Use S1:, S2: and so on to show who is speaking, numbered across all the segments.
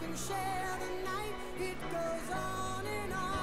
S1: can share the night. It goes on and on.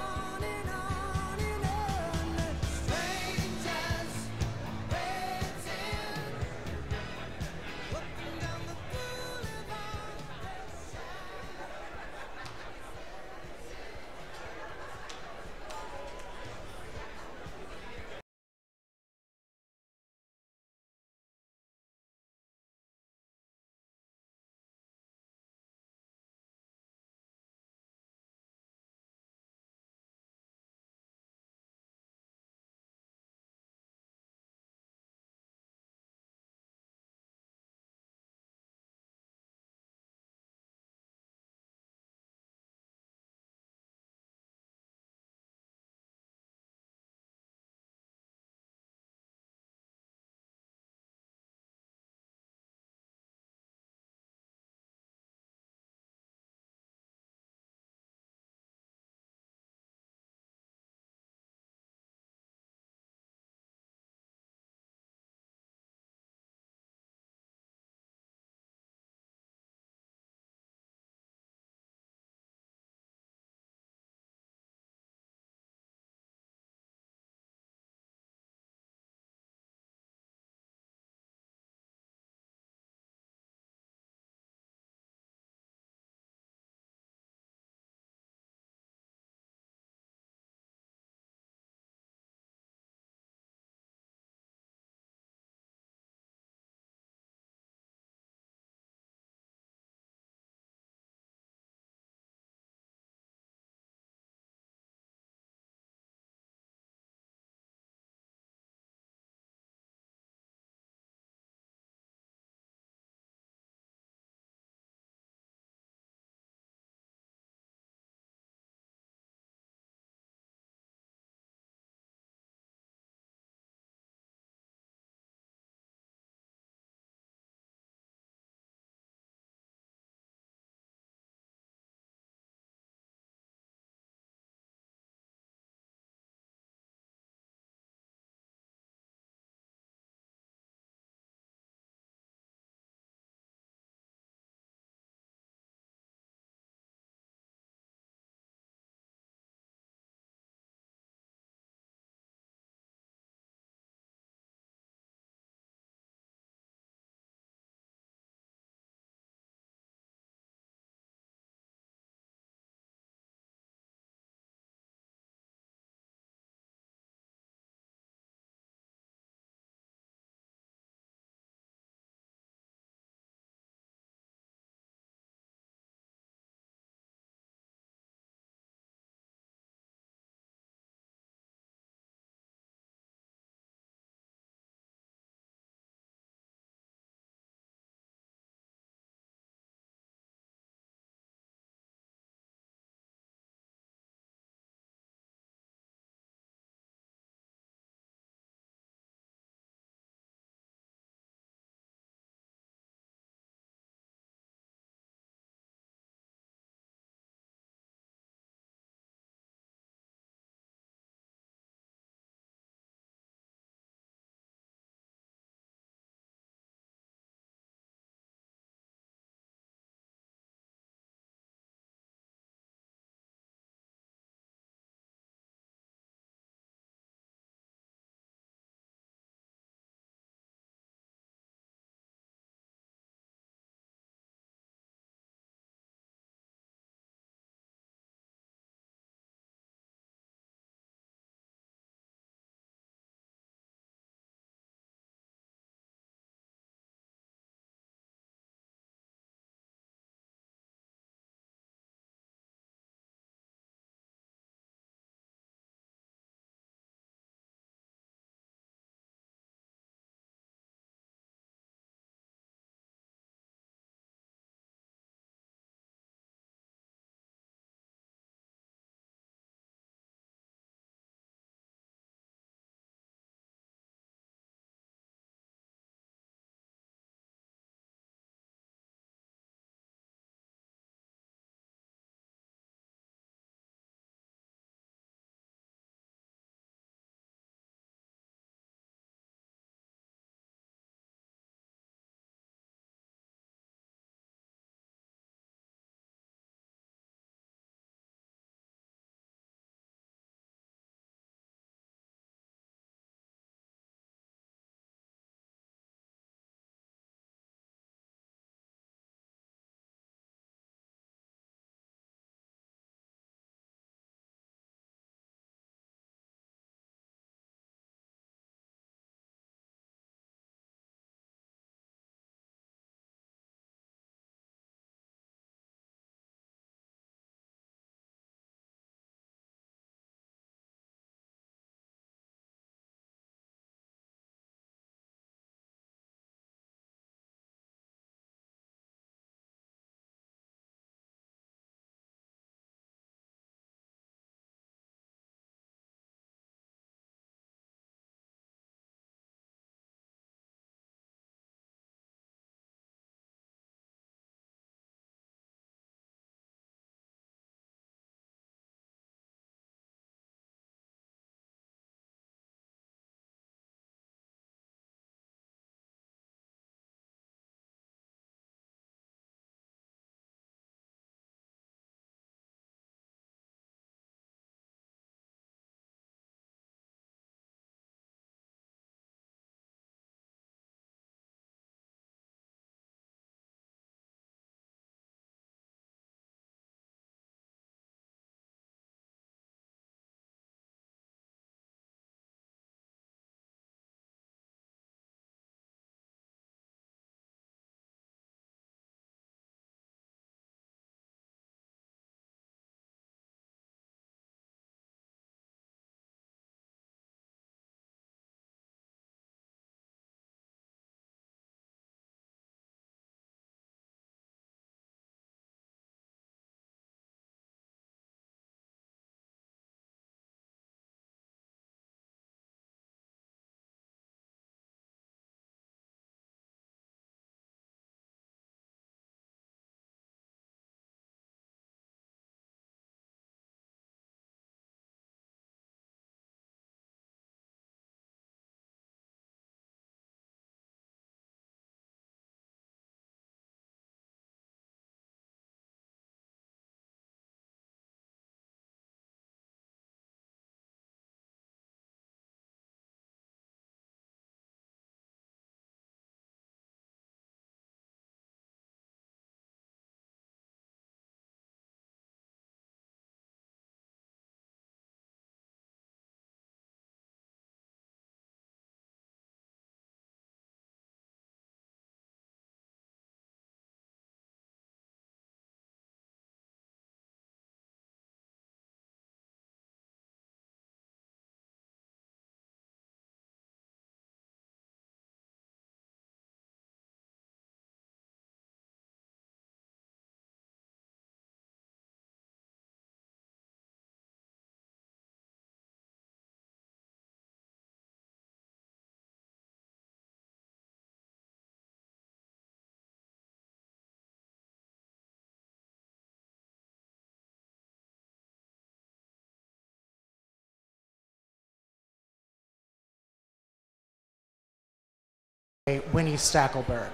S2: Winnie Stackelberg.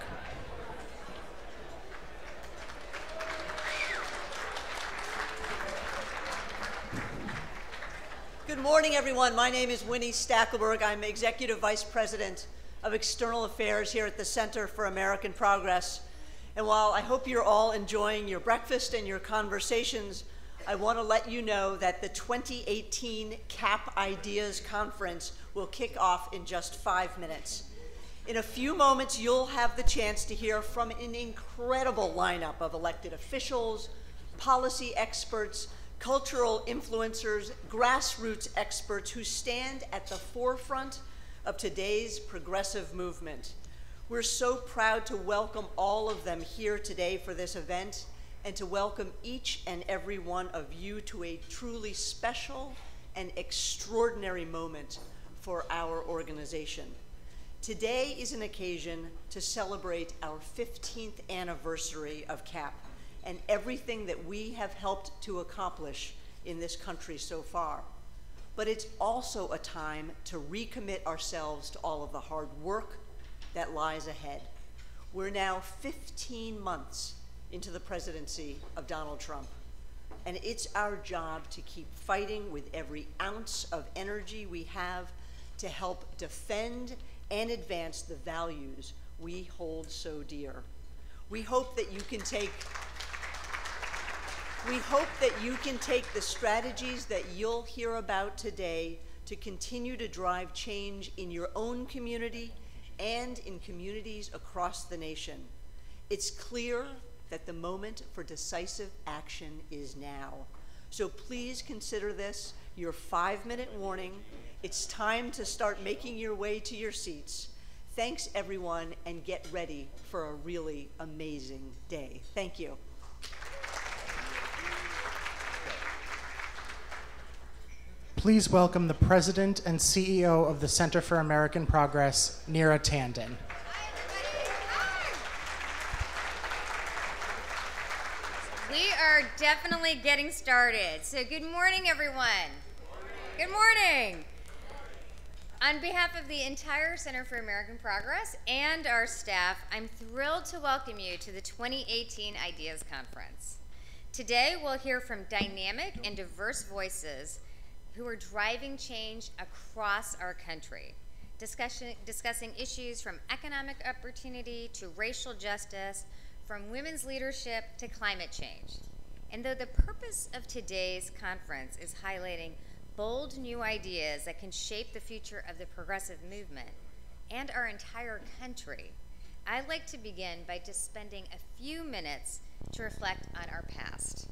S3: Good morning, everyone. My name is Winnie Stackelberg. I'm Executive Vice President of External Affairs here at the Center for American Progress. And while I hope you're all enjoying your breakfast and your conversations, I want to let you know that the 2018 CAP Ideas Conference will kick off in just 5 minutes. In a few moments, you'll have the chance to hear from an incredible lineup of elected officials, policy experts, cultural influencers, grassroots experts who stand at the forefront of today's progressive movement. We're so proud to welcome all of them here today for this event and to welcome each and every one of you to a truly special and extraordinary moment for our organization. Today is an occasion to celebrate our 15th anniversary of CAP and everything that we have helped to accomplish in this country so far. But it's also a time to recommit ourselves to all of the hard work that lies ahead. We're now 15 months into the presidency of Donald Trump, and it's our job to keep fighting with every ounce of energy we have to help defend and advance the values we hold so dear. We hope that you can take the strategies that you'll hear about today to continue to drive change in your own community and in communities across the nation. It's clear that the moment for decisive action is now. So please consider this your 5-minute warning. It's time to start making your way to your seats. Thanks, everyone, and get ready for a really amazing day. Thank you.
S2: Please welcome the President and CEO of the Center for American Progress, Neera Tanden.
S4: We are definitely getting started. So good morning, everyone. Good morning. On behalf of the entire Center for American Progress and our staff, I'm thrilled to welcome you to the 2018 Ideas Conference. Today, we'll hear from dynamic and diverse voices who are driving change across our country, discussing issues from economic opportunity to racial justice, from women's leadership to climate change. And though the purpose of today's conference is highlighting bold new ideas that can shape the future of the progressive movement and our entire country, I'd like to begin by just spending a few minutes to reflect on our past.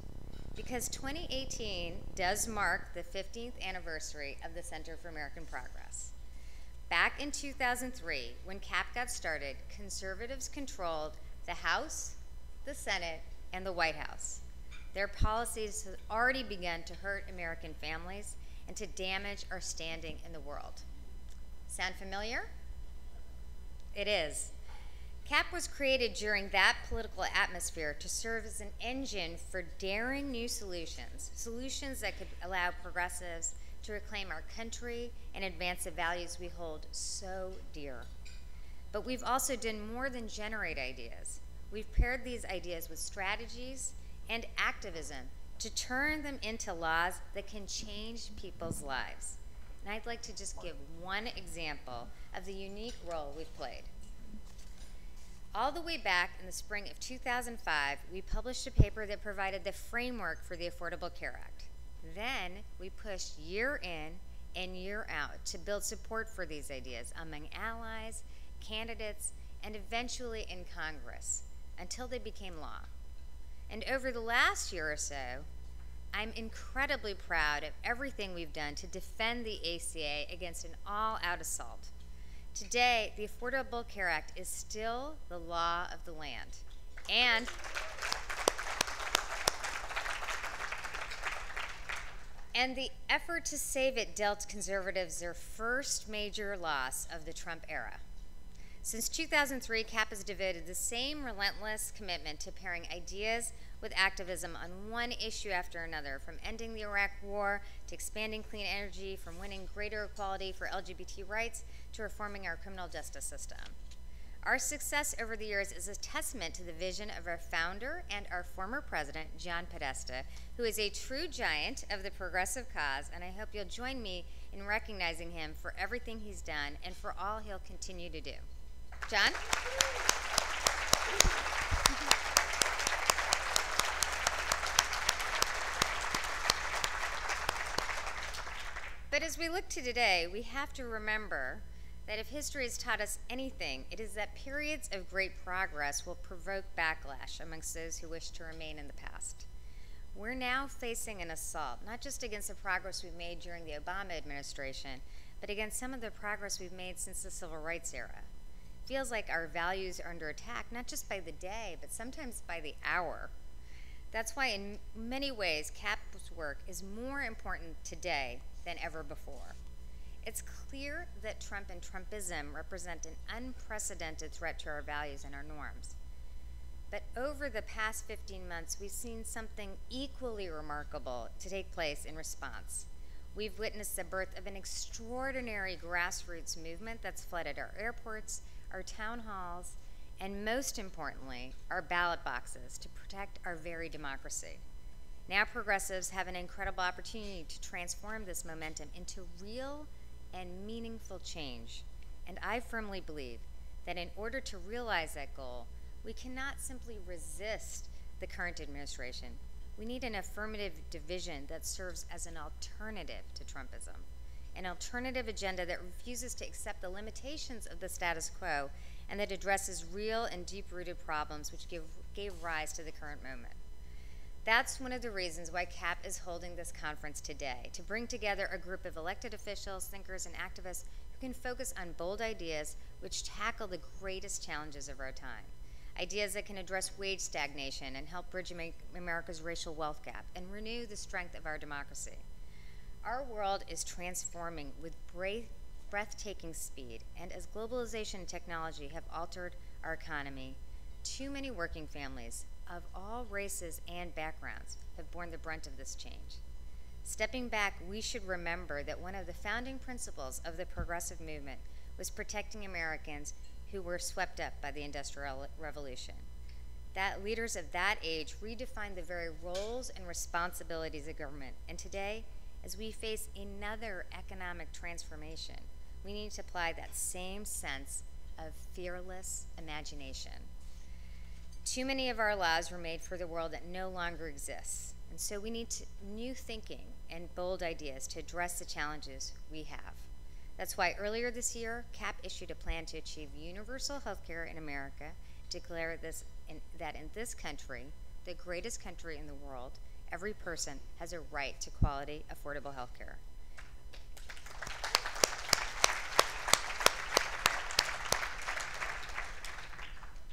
S4: Because 2018 does mark the 15th anniversary of the Center for American Progress. Back in 2003, when CAP got started, conservatives controlled the House, the Senate, and the White House. Their policies had already begun to hurt American families and to damage our standing in the world. Sound familiar? It is. CAP was created during that political atmosphere to serve as an engine for daring new solutions, solutions that could allow progressives to reclaim our country and advance the values we hold so dear. But we've also done more than generate ideas. We've paired these ideas with strategies and activism to turn them into laws that can change people's lives. And I'd like to just give one example of the unique role we've played. All the way back in the spring of 2005, we published a paper that provided the framework for the Affordable Care Act. Then we pushed year in and year out to build support for these ideas among allies, candidates, and eventually in Congress until they became law. And over the last year or so, I'm incredibly proud of everything we've done to defend the ACA against an all-out assault. Today, the Affordable Care Act is still the law of the land. And the effort to save it dealt conservatives their first major loss of the Trump era. Since 2003, CAP has devoted the same relentless commitment to pairing ideas with activism on one issue after another, from ending the Iraq War to expanding clean energy, from winning greater equality for LGBT rights to reforming our criminal justice system. Our success over the years is a testament to the vision of our founder and our former president, John Podesta, who is a true giant of the progressive cause, and I hope you'll join me in recognizing him for everything he's done and for all he'll continue to do. John? But as we look to today, we have to remember that if history has taught us anything, it is that periods of great progress will provoke backlash amongst those who wish to remain in the past. We're now facing an assault, not just against the progress we've made during the Obama administration, but against some of the progress we've made since the Civil Rights era. It feels like our values are under attack, not just by the day, but sometimes by the hour. That's why in many ways, CAP's work is more important today than ever before. It's clear that Trump and Trumpism represent an unprecedented threat to our values and our norms. But over the past 15 months, we've seen something equally remarkable to take place in response. We've witnessed the birth of an extraordinary grassroots movement that's flooded our airports, our town halls, and most importantly, our ballot boxes to protect our very democracy. Now progressives have an incredible opportunity to transform this momentum into real and meaningful change. And I firmly believe that in order to realize that goal, we cannot simply resist the current administration. We need an affirmative division that serves as an alternative to Trumpism, an alternative agenda that refuses to accept the limitations of the status quo and that addresses real and deep-rooted problems which gave rise to the current moment. That's one of the reasons why CAP is holding this conference today, to bring together a group of elected officials, thinkers, and activists who can focus on bold ideas which tackle the greatest challenges of our time. Ideas that can address wage stagnation and help bridge America's racial wealth gap and renew the strength of our democracy. Our world is transforming with breathtaking speed, and as globalization and technology have altered our economy, too many working families of all races and backgrounds have borne the brunt of this change. Stepping back, we should remember that one of the founding principles of the progressive movement was protecting Americans who were swept up by the Industrial Revolution. That leaders of that age redefined the very roles and responsibilities of government. And today, as we face another economic transformation, we need to apply that same sense of fearless imagination. Too many of our laws were made for the world that no longer exists. And so we need new thinking and bold ideas to address the challenges we have. That's why earlier this year, CAP issued a plan to achieve universal health care in America, declare that in this country, the greatest country in the world, every person has a right to quality, affordable health care.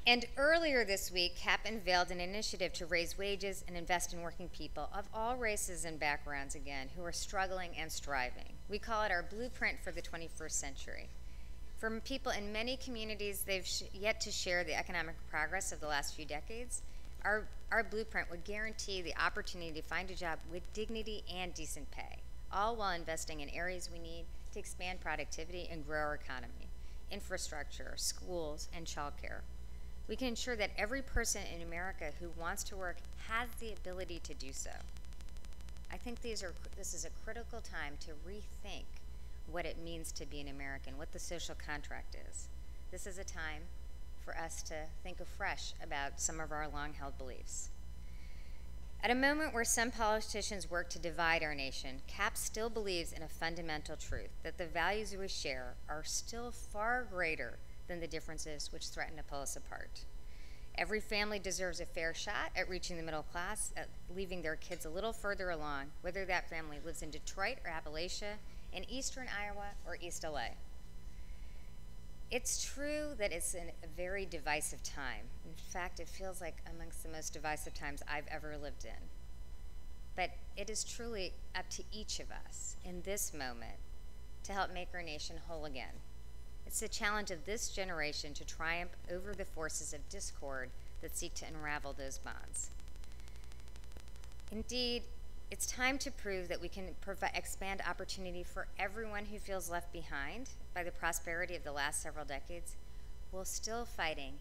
S4: And earlier this week, CAP unveiled an initiative to raise wages and invest in working people of all races and backgrounds again who are struggling and striving. We call it our blueprint for the 21st century. For people in many communities, they've yet to share the economic progress of the last few decades. Our blueprint would guarantee the opportunity to find a job with dignity and decent pay, all while investing in areas we need to expand productivity and grow our economy, infrastructure, schools, and childcare. We can ensure that every person in America who wants to work has the ability to do so. I think this is a critical time to rethink what it means to be an American, what the social contract is. This is a time for us to think afresh about some of our long-held beliefs. At a moment where some politicians work to divide our nation, CAP still believes in a fundamental truth, that the values we share are still far greater than the differences which threaten to pull us apart. Every family deserves a fair shot at reaching the middle class, at leaving their kids a little further along, whether that family lives in Detroit or Appalachia, in eastern Iowa or East LA. It's true that it's a very divisive time. In fact, it feels like amongst the most divisive times I've ever lived in. But it is truly up to each of us in this moment to help make our nation whole again. It's the challenge of this generation to triumph over the forces of discord that seek to unravel those bonds. Indeed, it's time to prove that we can expand opportunity for everyone who feels left behind by the prosperity of the last several decades, while still fighting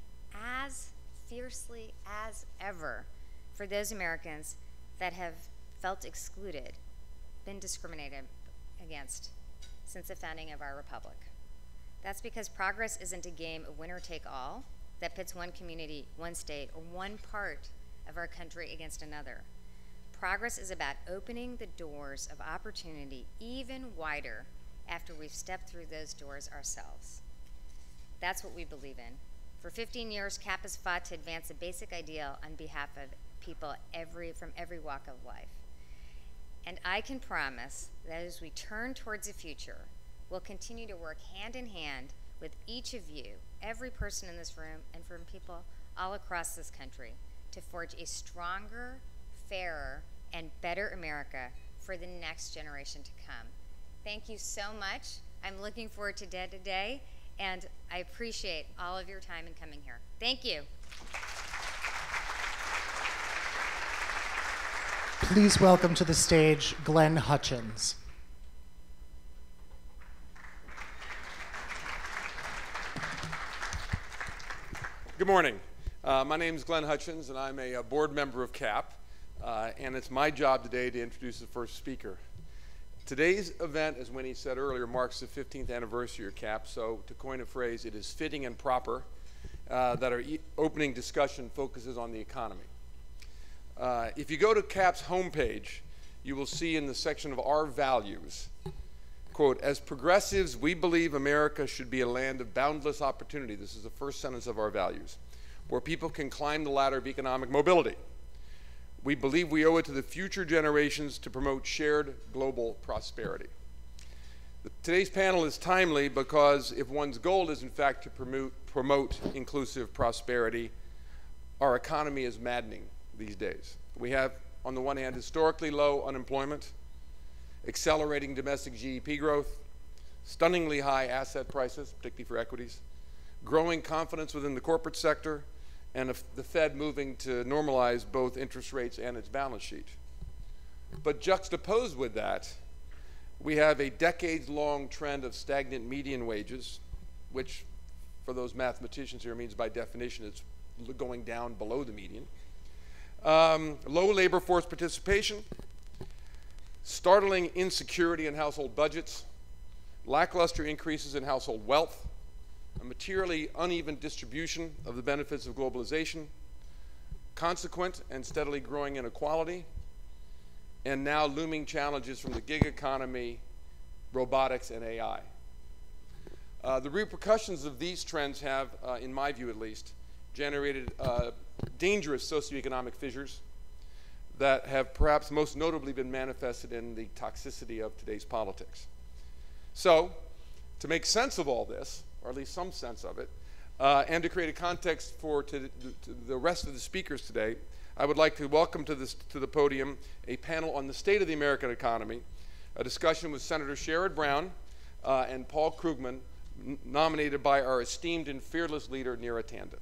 S4: as fiercely as ever for those Americans that have felt excluded, been discriminated against since the founding of our republic. That's because progress isn't a game of winner take all that pits one community, one state, or one part of our country against another. Progress is about opening the doors of opportunity even wider after we've stepped through those doors ourselves. That's what we believe in. For 15 years, CAP has fought to advance a basic ideal on behalf of people from every walk of life. And I can promise that as we turn towards the future, we'll continue to work hand in hand with each of you, every person in this room, and from people all across this country, to forge a stronger, fairer, and better America for the next generation to come. Thank you so much. I'm looking forward to Day to Day, and I appreciate all of your time in coming here. Thank you.
S2: Please welcome to the stage Glenn Hutchins.
S5: Good morning. My name is Glenn Hutchins, and I'm a board member of CAP, and it's my job today to introduce the first speaker. Today's event, as Winnie said earlier, marks the 15th anniversary of CAP, so to coin a phrase, it is fitting and proper that our opening discussion focuses on the economy. If you go to CAP's homepage, you will see in the section of our values, quote, "As progressives, we believe America should be a land of boundless opportunity." This is the first sentence of our values, "where people can climb the ladder of economic mobility. We believe we owe it to the future generations to promote shared global prosperity." Today's panel is timely because if one's goal is in fact to promote inclusive prosperity, our economy is maddening these days. We have, on the one hand, historically low unemployment, accelerating domestic GDP growth, stunningly high asset prices, particularly for equities, growing confidence within the corporate sector, and the Fed moving to normalize both interest rates and its balance sheet. But juxtaposed with that, we have a decades-long trend of stagnant median wages, which for those mathematicians here means by definition it's going down below the median. Low labor force participation, startling insecurity in household budgets, lackluster increases in household wealth, a materially uneven distribution of the benefits of globalization, consequent and steadily growing inequality, and now looming challenges from the gig economy, robotics, and AI. The repercussions of these trends have, in my view at least, generated dangerous socioeconomic fissures that have perhaps most notably been manifested in the toxicity of today's politics. So, to make sense of all this, or at least some sense of it, and to create a context for to the rest of the speakers today, I would like to welcome to the podium a panel on the state of the American economy, a discussion with Senator Sherrod Brown and Paul Krugman, nominated by our esteemed and fearless leader, Neera Tanden.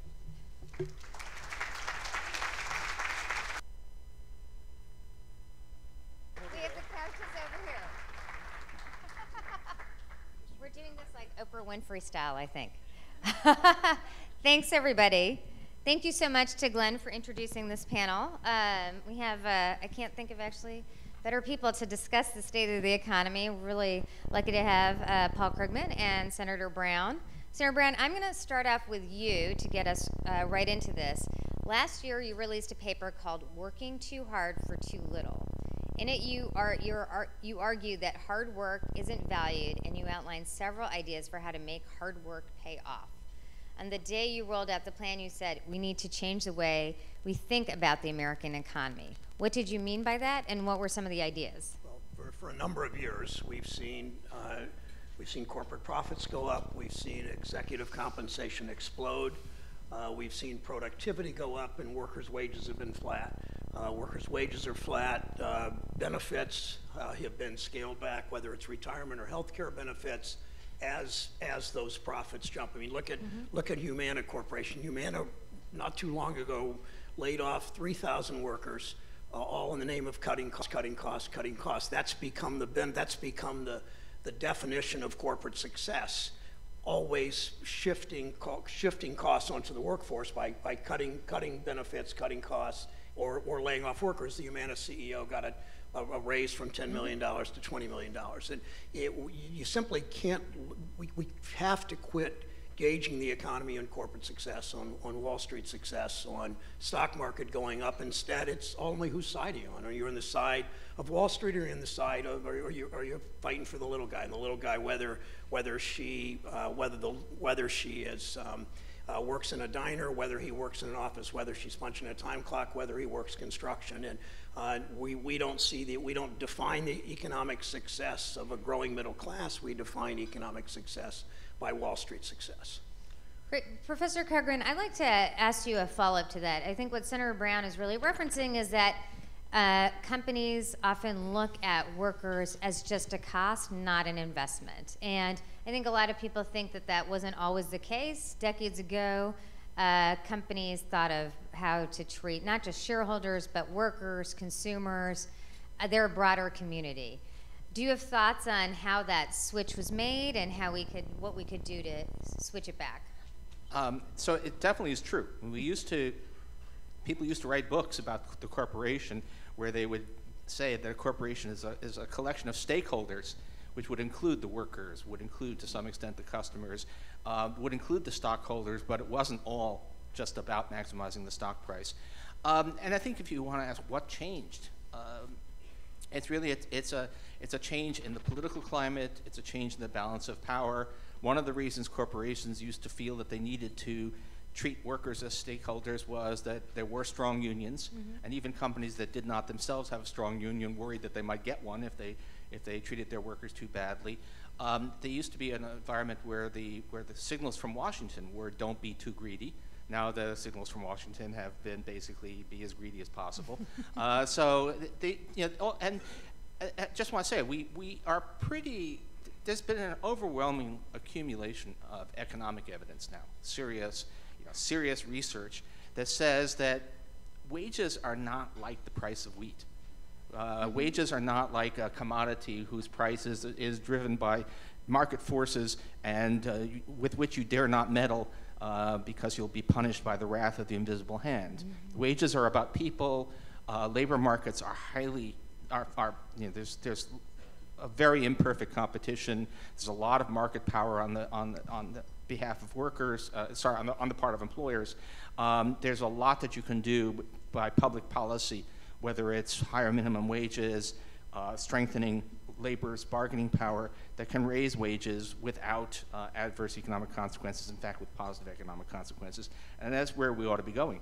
S4: Oprah Winfrey style, I think. Thanks, everybody. Thank you so much to Glenn for introducing this panel. We have, I can't think of actually better people to discuss the state of the economy. We're really lucky to have Paul Krugman and Senator Brown. Senator Brown, I'm going to start off with you to get us right into this. Last year, you released a paper called Working Too Hard for Too Little. In it, you argue that hard work isn't valued, and you outline several ideas for how to make hard work pay off. On the day you rolled out the plan, you said, we need to change the way we think about the American economy. What did you mean by that, and what were some of the ideas?
S6: Well, for a number of years, we've seen corporate profits go up. We've seen executive compensation explode. We've seen productivity go up, and workers' wages have been flat. Workers' wages are flat. Benefits have been scaled back, whether it's retirement or health care benefits, as those profits jump. I mean, look at Humana Corporation. Humana, not too long ago, laid off 3,000 workers, all in the name of cutting costs. That's become the definition of corporate success. always shifting costs onto the workforce by cutting benefits, cutting costs, or laying off workers. The Humana CEO got a raise from $10 million to $20 million. And you simply can't, we have to quit gauging the economy on corporate success, on Wall Street success, on stock market going up. Instead, it's only whose side are you on? Are you on the side of Wall Street, or are you on the side of, are you fighting for the little guy? And the little guy, whether she is works in a diner, whether he works in an office, whether she's punching a time clock, whether he works construction. And we don't define the economic success of a growing middle class. We define economic success by Wall Street success.
S4: Great. Professor Cargren, I'd like to ask you a follow-up to that. I think what Senator Brown is really referencing is that companies often look at workers as just a cost, not an investment. And I think a lot of people think that that wasn't always the case. Decades ago, companies thought of how to treat not just shareholders, but workers, consumers, their broader community. Do you have thoughts on how that switch was made and what we could do to switch it back?
S7: So it definitely is true. People used to write books about the corporation where they would say that a corporation is a collection of stakeholders, which would include the workers, would include to some extent the customers, would include the stockholders, but it wasn't all just about maximizing the stock price. And I think if you want to ask what changed, it's really it's a change in the political climate. It's a change in the balance of power. One of the reasons corporations used to feel that they needed to treat workers as stakeholders was that there were strong unions, and even companies that did not themselves have a strong union worried that they might get one if they treated their workers too badly. There used to be an environment where the signals from Washington were "don't be too greedy." Now the signals from Washington have been basically be as greedy as possible. So I just want to say we are pretty. There's been an overwhelming accumulation of economic evidence now, serious research that says that wages are not like the price of wheat. Wages are not like a commodity whose price is driven by market forces and with which you dare not meddle because you'll be punished by the wrath of the invisible hand. Wages are about people. Labor markets are there's a very imperfect competition. There's a lot of market power on the behalf of workers. On the part of employers. There's a lot that you can do by public policy, whether it's higher minimum wages, strengthening labor's bargaining power, that can raise wages without adverse economic consequences. In fact, with positive economic consequences, and that's where we ought to be going.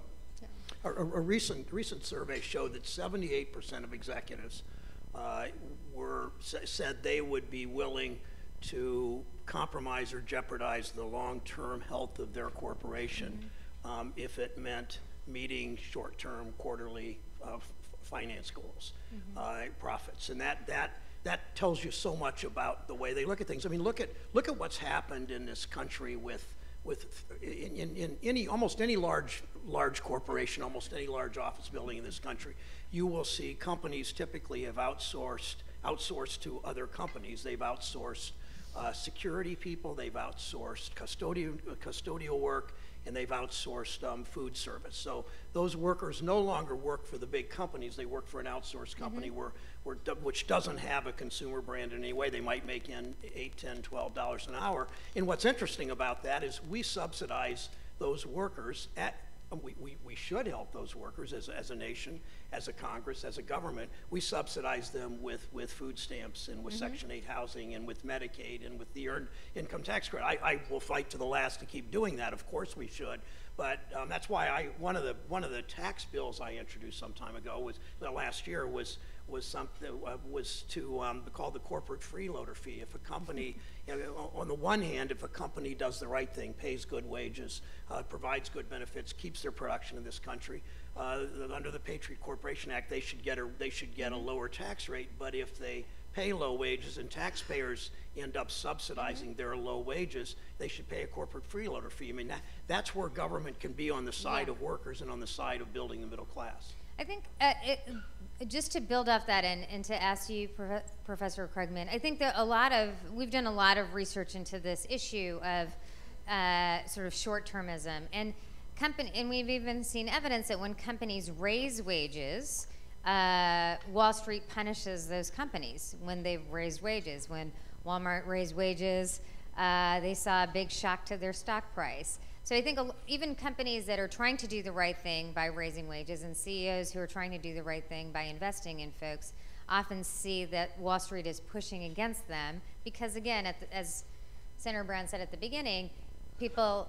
S6: A recent survey showed that 78% of executives said they would be willing to compromise or jeopardize the long-term health of their corporation if it meant meeting short-term, quarterly finance goals, profits, and that tells you so much about the way they look at things. I mean, look at what's happened in this country in almost any large corporation, almost any large office building in this country. You will see companies typically have outsourced to other companies. They've outsourced security people, they've outsourced custodial work, and they've outsourced food service. So those workers no longer work for the big companies. They work for an outsourced company which doesn't have a consumer brand in any way. They might make in $8, $10, $12 an hour. And what's interesting about that is we subsidize those workers we should help those workers as a nation, as a Congress, as a government. We subsidize them with food stamps and with Section 8 housing and with Medicaid and with the Earned Income Tax Credit. I will fight to the last to keep doing that. Of course we should. But that's why one of the tax bills I introduced some time ago last year was called the corporate freeloader fee. If a company, on the one hand, if a company does the right thing, pays good wages, provides good benefits, keeps their production in this country, under the Patriot Corporation Act, they should get a lower tax rate. But if they pay low wages and taxpayers end up subsidizing their low wages, they should pay a corporate freeloader fee. I mean, that's where government can be on the side of workers and on the side of building the middle class.
S4: I think Just to build off that and to ask you, Professor Krugman, I think that we've done a lot of research into this issue of sort of short-termism, and we've even seen evidence that when companies raise wages, Wall Street punishes those companies when they've raised wages. When Walmart raised wages, they saw a big shock to their stock price. So I think even companies that are trying to do the right thing by raising wages, and CEOs who are trying to do the right thing by investing in folks, often see that Wall Street is pushing against them because, again, as Senator Brown said at the beginning, people,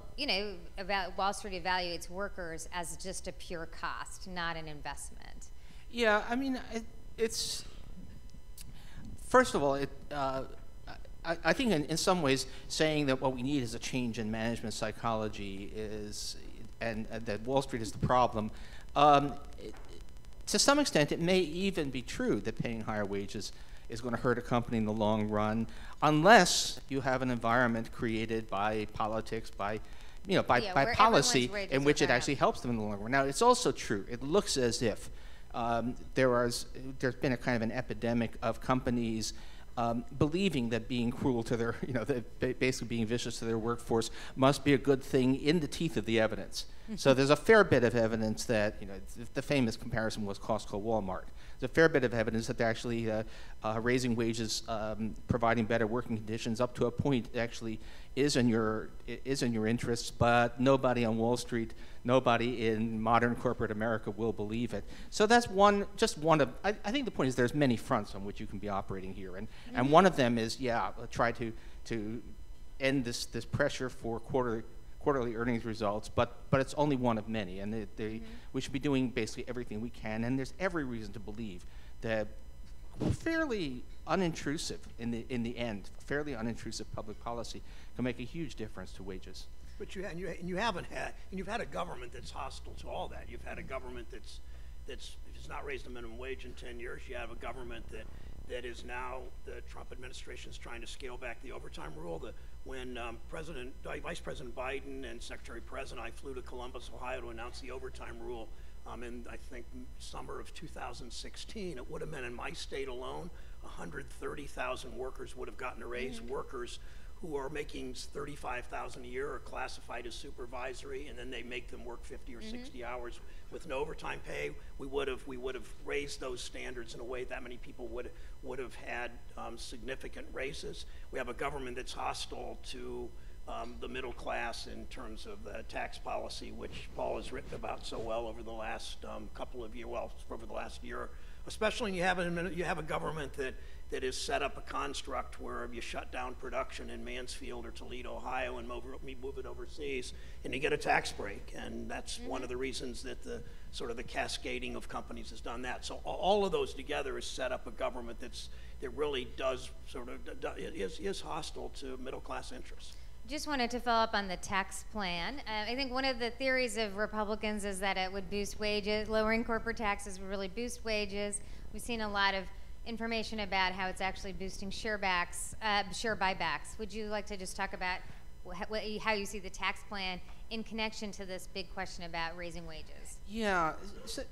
S4: Wall Street evaluates workers as just a pure cost, not an investment.
S7: Yeah, I mean, it's first of all, I think in some ways saying that what we need is a change in management psychology and that Wall Street is the problem. To some extent, it may even be true that paying higher wages is going to hurt a company in the long run, unless you have an environment created by politics, by policy, in which it actually helps them in the long run. Now, it's also true. It looks as if there's been a kind of an epidemic of companies believing that being cruel to their, basically being vicious to their workforce must be a good thing in the teeth of the evidence. So there's a fair bit of evidence that, the famous comparison was Costco-Walmart. There's a fair bit of evidence that they're actually raising wages, providing better working conditions up to a point that actually is in your interests, but nobody on Wall Street, nobody in modern corporate America will believe it. So that's just one of, I think the point is there's many fronts on which you can be operating here. And one of them is, try to end this pressure for quarterly earnings results, but it's only one of many, and we should be doing basically everything we can, and there's every reason to believe that fairly unintrusive, in the end, fairly unintrusive public policy can make a huge difference to wages.
S6: But you've had a government that's hostile to all that. You've had a government that's not raised the minimum wage in 10 years. You have a government that is now, the Trump administration is trying to scale back the overtime rule. When Vice President Biden and Secretary President, I flew to Columbus, Ohio to announce the overtime rule in, I think, summer of 2016. It would have meant in my state alone, 130,000 workers would have gotten a raise. Workers who are making $35,000 a year are classified as supervisory, and then they make them work 50 or 60 hours with no overtime pay. We would have raised those standards in a way that many people would have had significant raises. We have a government that's hostile to the middle class in terms of the tax policy, which Paul has written about so well over the last couple of years, over the last year. Especially when you have a government that has set up a construct where you shut down production in Mansfield or Toledo, Ohio, and move it overseas, and you get a tax break. And that's one of the reasons that the cascading of companies has done that. So all of those together has set up a government that really is hostile to middle class interests.
S4: Just wanted to follow up on the tax plan. I think one of the theories of Republicans is that it would boost wages. Lowering corporate taxes would really boost wages. We've seen a lot of information about how it's actually boosting share buybacks. Would you like to just talk about how you see the tax plan in connection to this big question about raising wages?
S7: Yeah, so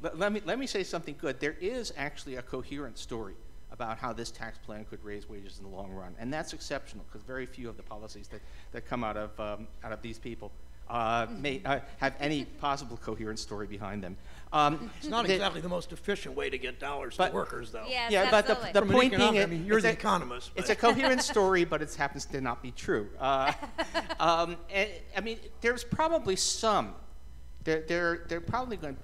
S7: let me say something good. There is actually a coherent story about how this tax plan could raise wages in the long run, and that's exceptional because very few of the policies that come out of these people may have any possible coherent story behind them.
S6: It's not exactly the most efficient way to get dollars to workers, though.
S4: Yes,
S7: yeah,
S4: absolutely.
S7: but the point being,
S6: you're the economist.
S7: It's a coherent story, but it happens to not be true. There's probably some. They're probably going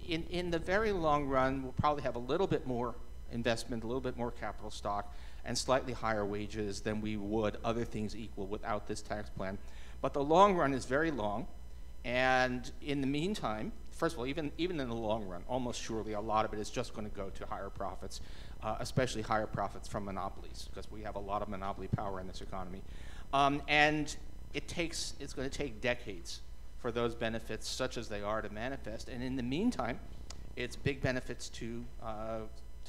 S7: in the very long run. We'll probably have a little bit more investment, a little bit more capital stock, and slightly higher wages than we would, other things equal, without this tax plan. But the long run is very long, and in the meantime, first of all, even in the long run, almost surely a lot of it is just going to go to higher profits, especially higher profits from monopolies, because we have a lot of monopoly power in this economy. And it's going to take decades for those benefits, such as they are, to manifest. And in the meantime, it's big benefits to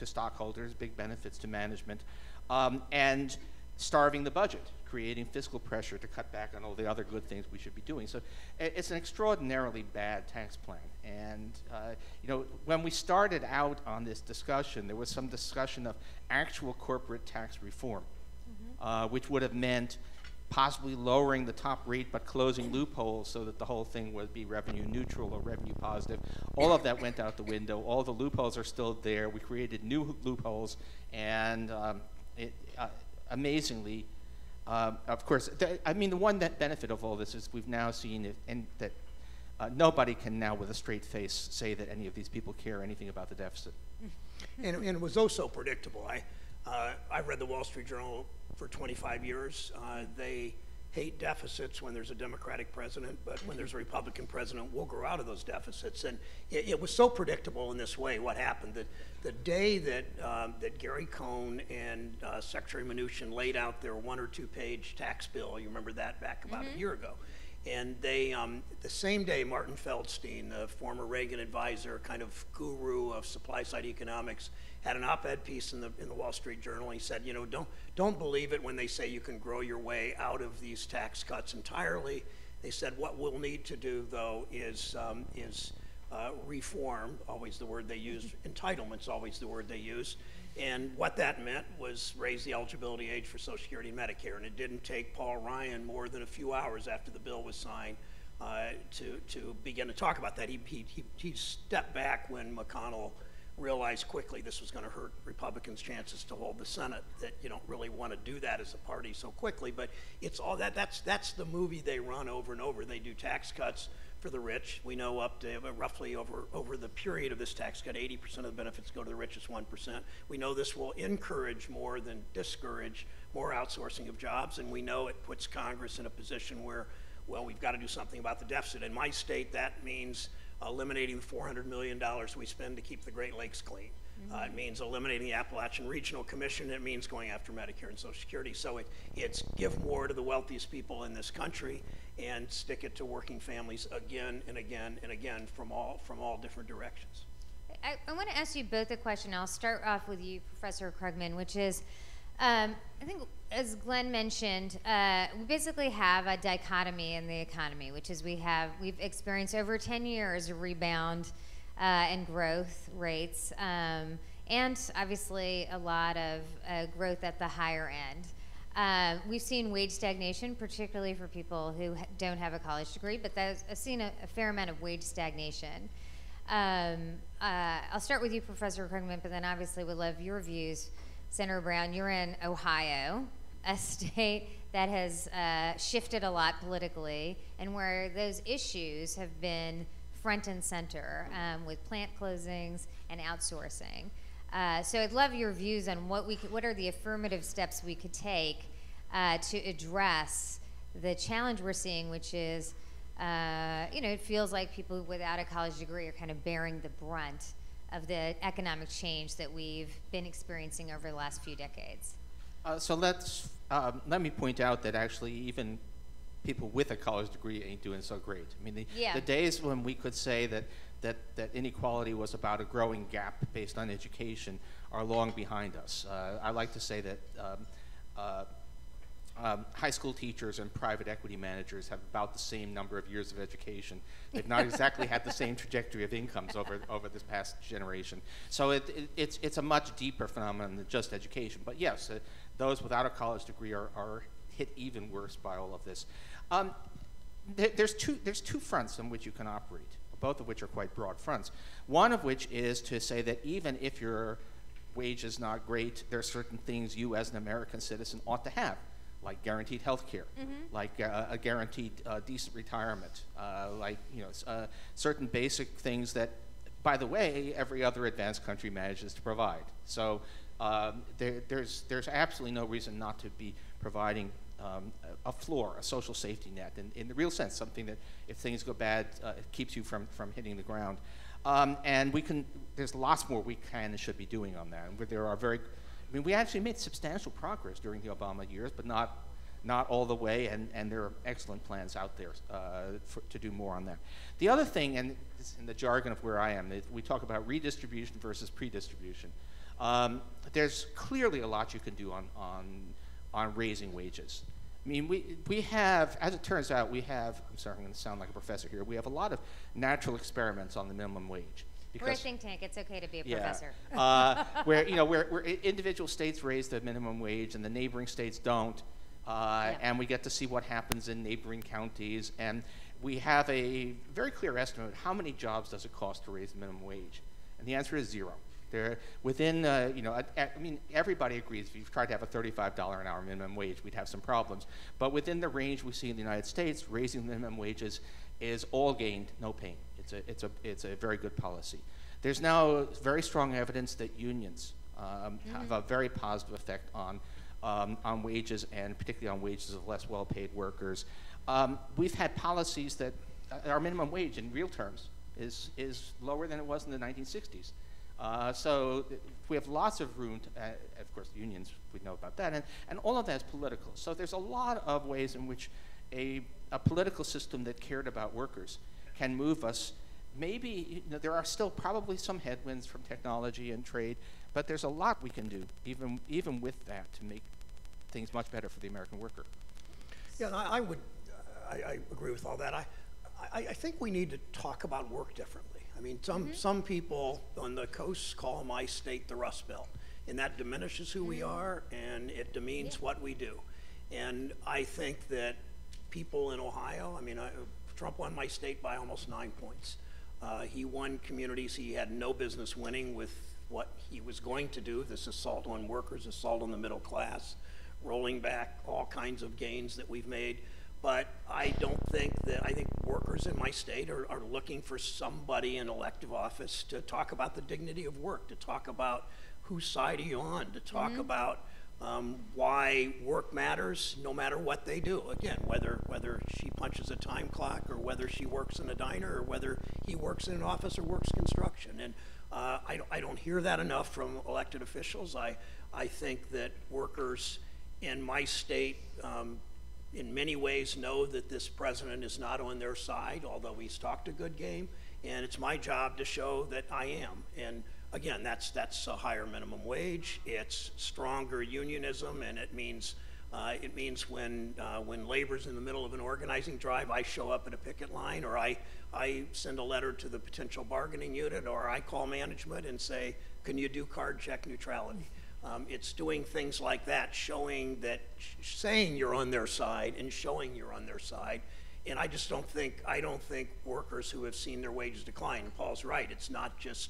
S7: stockholders, big benefits to management. And starving the budget, creating fiscal pressure to cut back on all the other good things we should be doing. So it's an extraordinarily bad tax plan. And you know, when we started out on this discussion, there was some discussion of actual corporate tax reform, which would have meant possibly lowering the top rate but closing loopholes so that the whole thing would be revenue neutral or revenue positive. All of that went out the window. All the loopholes are still there. We created new loopholes, and amazingly, of course, I mean, the one that benefit of all this is we've now seen it, and that nobody can now with a straight face say that any of these people care anything about the deficit.
S6: And it was oh so predictable. I read the Wall Street Journal for 25 years. They hate deficits when there's a Democratic president, but when there's a Republican president, we'll grow out of those deficits. And it was so predictable in this way what happened. The day that Gary Cohn and Secretary Mnuchin laid out their 1 or 2 page tax bill, you remember that back about a year ago, and they, the same day, Martin Feldstein, the former Reagan advisor, kind of guru of supply-side economics, had an op-ed piece in the Wall Street Journal. He said, you know, don't believe it when they say you can grow your way out of these tax cuts entirely. They said what we'll need to do, though, is reform, always the word they use. Entitlement's always the word they use. And what that meant was raise the eligibility age for Social Security and Medicare. And it didn't take Paul Ryan more than a few hours after the bill was signed to begin to talk about that. He stepped back when McConnell realized quickly this was going to hurt Republicans' chances to hold the Senate, that you don't really want to do that as a party so quickly. But it's all that's the movie they run over and over. They do tax cuts for the rich. We know up to roughly over the period of this tax cut, 80% of the benefits go to the richest 1%. We know this will encourage more than discourage more outsourcing of jobs, and we know it puts Congress in a position where, well, we've got to do something about the deficit. In my state, that means eliminating the $400 million we spend to keep the Great Lakes clean. It means eliminating the Appalachian Regional Commission. It means going after Medicare and Social Security. So it's give more to the wealthiest people in this country and stick it to working families again and again and again from all different directions.
S4: I want to ask you both a question. I'll start off with you, Professor Krugman, which is, I think, as Glenn mentioned, we basically have a dichotomy in the economy, which is we've experienced over 10 years a rebound in growth rates, and obviously a lot of growth at the higher end. We've seen wage stagnation, particularly for people who don't have a college degree, but I've seen a fair amount of wage stagnation. I'll start with you, Professor Krugman, but then obviously would love your views. Senator Brown, you're in Ohio, a state that has shifted a lot politically, and where those issues have been front and center with plant closings and outsourcing. So I'd love your views on what are the affirmative steps we could take to address the challenge we're seeing, which is, it feels like people without a college degree are kind of bearing the brunt of the economic change that we've been experiencing over the last few decades.
S7: So let me point out that actually even people with a college degree ain't doing so great. I mean, the days when we could say that inequality was about a growing gap based on education are long behind us. I like to say that high school teachers and private equity managers have about the same number of years of education. They've not exactly had the same trajectory of incomes over this past generation. So it's a much deeper phenomenon than just education. But yes, those without a college degree are hit even worse by all of this. There's two fronts on which you can operate, both of which are quite broad fronts. One of which is to say that even if your wage is not great, there are certain things you as an American citizen ought to have, like guaranteed health care, like a guaranteed decent retirement, certain basic things that, by the way, every other advanced country manages to provide. So there's absolutely no reason not to be providing a floor, a social safety net, in the real sense, something that if things go bad, it keeps you from hitting the ground. And there's lots more we can and should be doing on that. And we actually made substantial progress during the Obama years, but not all the way, and there are excellent plans out there to do more on that. The other thing, and this is in the jargon of where I am, we talk about redistribution versus predistribution. There's clearly a lot you can do on raising wages. I mean, we have, as it turns out, I'm sorry, I'm going to sound like a professor here, we have a lot of natural experiments on the minimum wage.
S4: We're a think tank. It's okay to be a
S7: Yeah.
S4: professor.
S7: Where individual states raise the minimum wage and the neighboring states don't, and we get to see what happens in neighboring counties, and we have a very clear estimate of how many jobs does it cost to raise the minimum wage, and the answer is 0. Within, I mean, everybody agrees if you tried to have a $35 an hour minimum wage, we'd have some problems. But within the range we see in the United States, raising minimum wages is all gained, no pain. It's a very good policy. There's now very strong evidence that unions have a very positive effect on wages, and particularly on wages of less well-paid workers. We've had policies that our minimum wage in real terms is lower than it was in the 1960s. So we have lots of room to, of course, the unions, we know about that, and all of that is political. So there's a lot of ways in which a political system that cared about workers can move us. Maybe there are still probably some headwinds from technology and trade, but there's a lot we can do, even with that, to make things much better for the American worker.
S6: Yeah, and I agree with all that. I think we need to talk about work differently. I mean, some people on the coast call my state the Rust Belt, and that diminishes who we are, and it demeans what we do. And I think that people in Ohio, I mean, Trump won my state by almost 9 points. He won communities he had no business winning with what he was going to do, this assault on workers, assault on the middle class, rolling back all kinds of gains that we've made. But I think workers in my state are looking for somebody in elective office to talk about the dignity of work, to talk about whose side are you on, to talk about why work matters no matter what they do. Again, whether she punches a time clock, or whether she works in a diner, or whether he works in an office or works construction. And I don't hear that enough from elected officials. I think that workers in my state in many ways know that this president is not on their side, although he's talked a good game, and it's my job to show that I am. And again, that's a higher minimum wage, it's stronger unionism, and it means when labor's in the middle of an organizing drive, I show up at a picket line, or I send a letter to the potential bargaining unit, or I call management and say, can you do card check neutrality? It's doing things like that, saying you're on their side and showing you're on their side. And I don't think workers who have seen their wages decline, and Paul's right, it's not just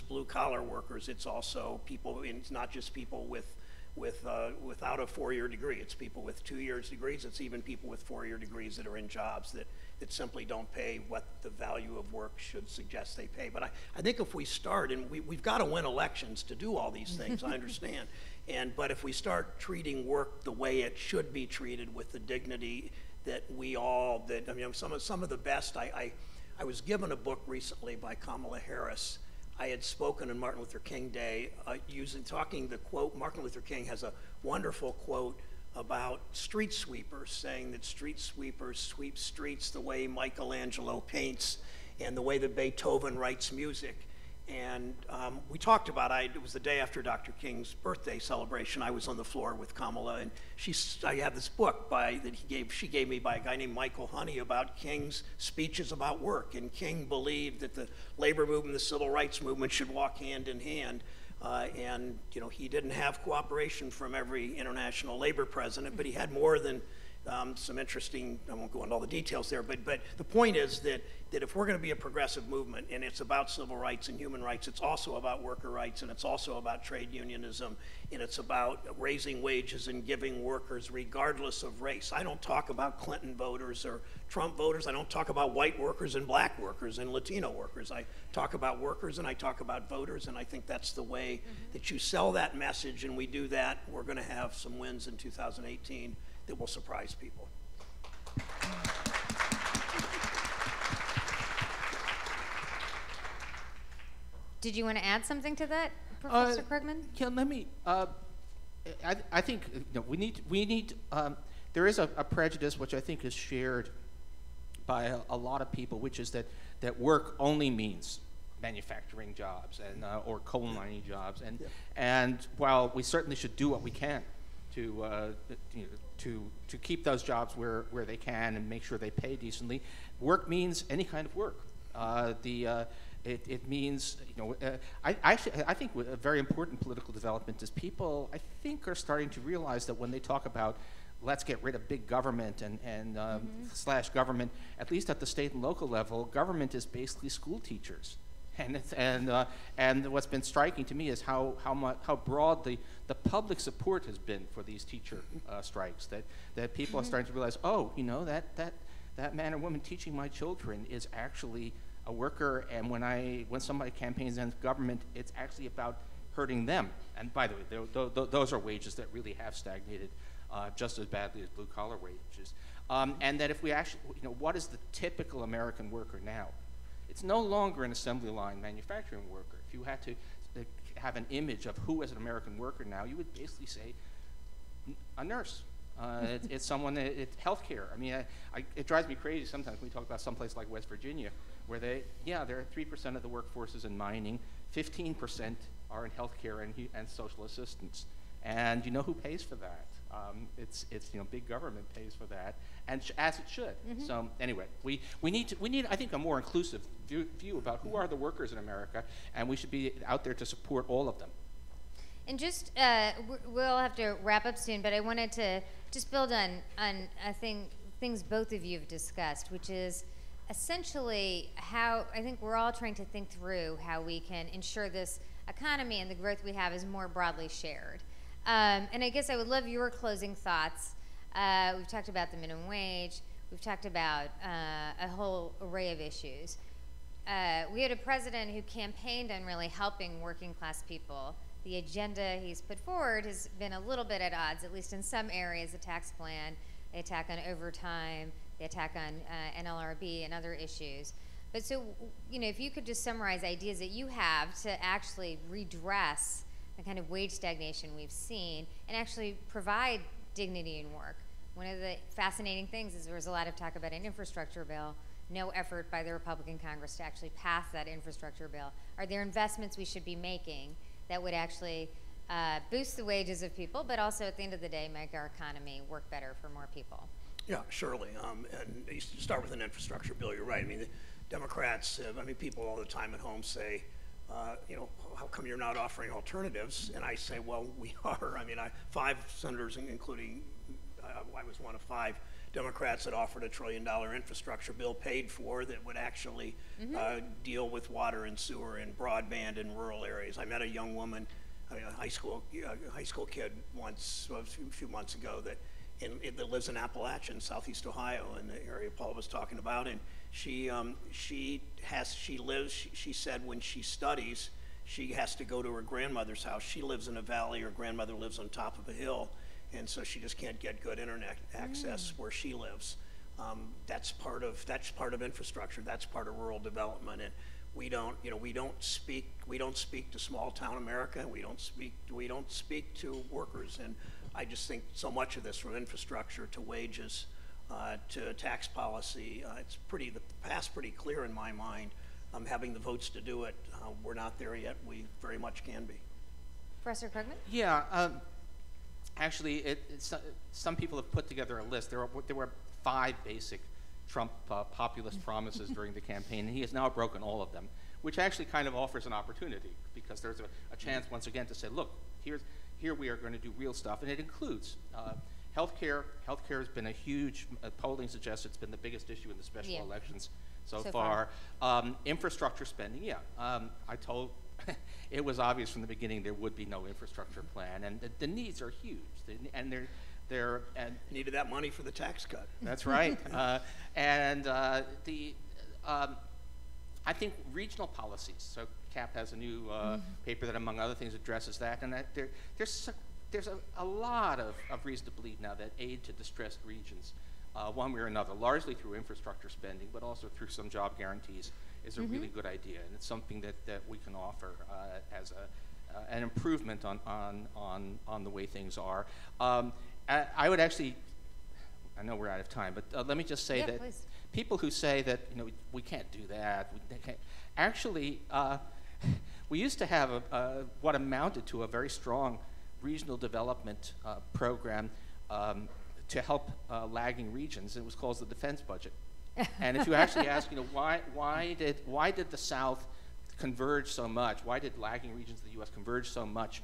S6: blue collar workers, it's also people, it's not just people without a 4-year degree, it's people with 2 years degrees, it's even people with 4-year degrees that are in jobs that simply don't pay what the value of work should suggest they pay. But I think if we start, and we've got to win elections to do all these things, I understand, but if we start treating work the way it should be treated, with the dignity that some of the best, I was given a book recently by Kamala Harris. I had spoken on Martin Luther King Day, talking the quote. Martin Luther King has a wonderful quote about street sweepers, saying that street sweepers sweep streets the way Michelangelo paints and the way that Beethoven writes music. And we talked about, it was the day after Dr. King's birthday celebration. I was on the floor with Kamala, and I have this book she gave me by a guy named Michael Honey about King's speeches about work. And King believed that the labor movement, the civil rights movement should walk hand in hand. And he didn't have cooperation from every international labor president, but he had more than some interesting, I won't go into all the details there, but the point is that if we're going to be a progressive movement, and it's about civil rights and human rights, it's also about worker rights, and it's also about trade unionism, and it's about raising wages and giving workers regardless of race. I don't talk about Clinton voters or Trump voters. I don't talk about white workers and black workers and Latino workers. I talk about workers, and I talk about voters, and I think that's the way that you sell that message, and we do that. We're going to have some wins in 2018 that will surprise people.
S4: Did you want to add something to that, Professor Krugman?
S7: Yeah, let me. I think we need. There is a prejudice which I think is shared by a lot of people, which is that work only means manufacturing jobs and or coal mining jobs, and while we certainly should do what we can to to keep those jobs where they can and make sure they pay decently. Work means any kind of work. It means, I think a very important political development is people, I think, are starting to realize that when they talk about let's get rid of big government and slash government, at least at the state and local level, government is basically school teachers. And what's been striking to me is how broad the public support has been for these teacher strikes. That people are starting to realize, oh, that man or woman teaching my children is actually a worker, and when somebody campaigns against government, it's actually about hurting them. And by the way, those are wages that really have stagnated just as badly as blue-collar wages. And that if we actually, what is the typical American worker now? It's no longer an assembly line manufacturing worker. If you had to have an image of who is an American worker now, you would basically say a nurse. It's someone, healthcare. I mean, it drives me crazy sometimes when we talk about someplace like West Virginia, where there are 3% of the workforce is in mining, 15% are in healthcare and social assistance. And you know who pays for that? It's big government pays for that, and as it should. So anyway, we need I think a more inclusive view about who are the workers in America, and we should be out there to support all of them.
S4: And just we'll have to wrap up soon, but I wanted to just build on I think things both of you have discussed, which is essentially how I think we're all trying to think through how we can ensure this economy and the growth we have is more broadly shared. And I guess I would love your closing thoughts. We've talked about the minimum wage. We've talked about a whole array of issues. We had a president who campaigned on really helping working class people. The agenda he's put forward has been a little bit at odds, at least in some areas, the tax plan, the attack on overtime, the attack on NLRB and other issues. But so, if you could just summarize ideas that you have to actually redress the kind of wage stagnation we've seen and actually provide dignity in work. One of the fascinating things is there was a lot of talk about an infrastructure bill, no effort by the Republican Congress to actually pass that infrastructure bill. Are there investments we should be making that would actually boost the wages of people, but also at the end of the day make our economy work better for more people?
S6: Yeah, surely. And you start with an infrastructure bill, you're right. I mean, the Democrats, people all the time at home say, how come you're not offering alternatives? And I say, well, we are. I mean, 5 senators, including, I was one of 5 Democrats that offered $1 trillion infrastructure bill paid for that would actually deal with water and sewer and broadband in rural areas. I met a young woman, a high school kid once, a few months ago that lives in Appalachia in Southeast Ohio, in the area Paul was talking about, and she said when she studies, she has to go to her grandmother's house. She lives in a valley, her grandmother lives on top of a hill, and so she just can't get good internet access where she lives. That's part of infrastructure. That's part of rural development, and we don't speak to small town America. We don't speak to workers, and I just think so much of this, from infrastructure to wages to tax policy, the path's pretty clear in my mind. Having the votes to do it, we're not there yet. We very much can be.
S4: Professor Krugman?
S7: Yeah, actually, some people have put together a list. There were 5 basic Trump populist promises during the campaign, and he has now broken all of them, which actually kind of offers an opportunity, because there's a chance once again to say, look, here we are going to do real stuff, and it includes healthcare. Healthcare has been a huge, polling suggests it's been the biggest issue in the special elections so far. Infrastructure spending, I told, it was obvious from the beginning there would be no infrastructure plan, and the needs are huge, and they're
S6: needed that money for the tax cut.
S7: That's right. I think regional policies. So CAP has a new paper that, among other things, addresses that, and that there's a lot of reason to believe now that aid to distressed regions, one way or another, largely through infrastructure spending, but also through some job guarantees, is a really good idea, and it's something that we can offer as an improvement on the way things are. I would actually, I know we're out of time, but let me just say that please. People who say that we can't do that, actually, we used to have what amounted to a very strong regional development program to help lagging regions. It was called the defense budget. And if you actually ask, why did the South converge so much? Why did lagging regions of the U.S. converge so much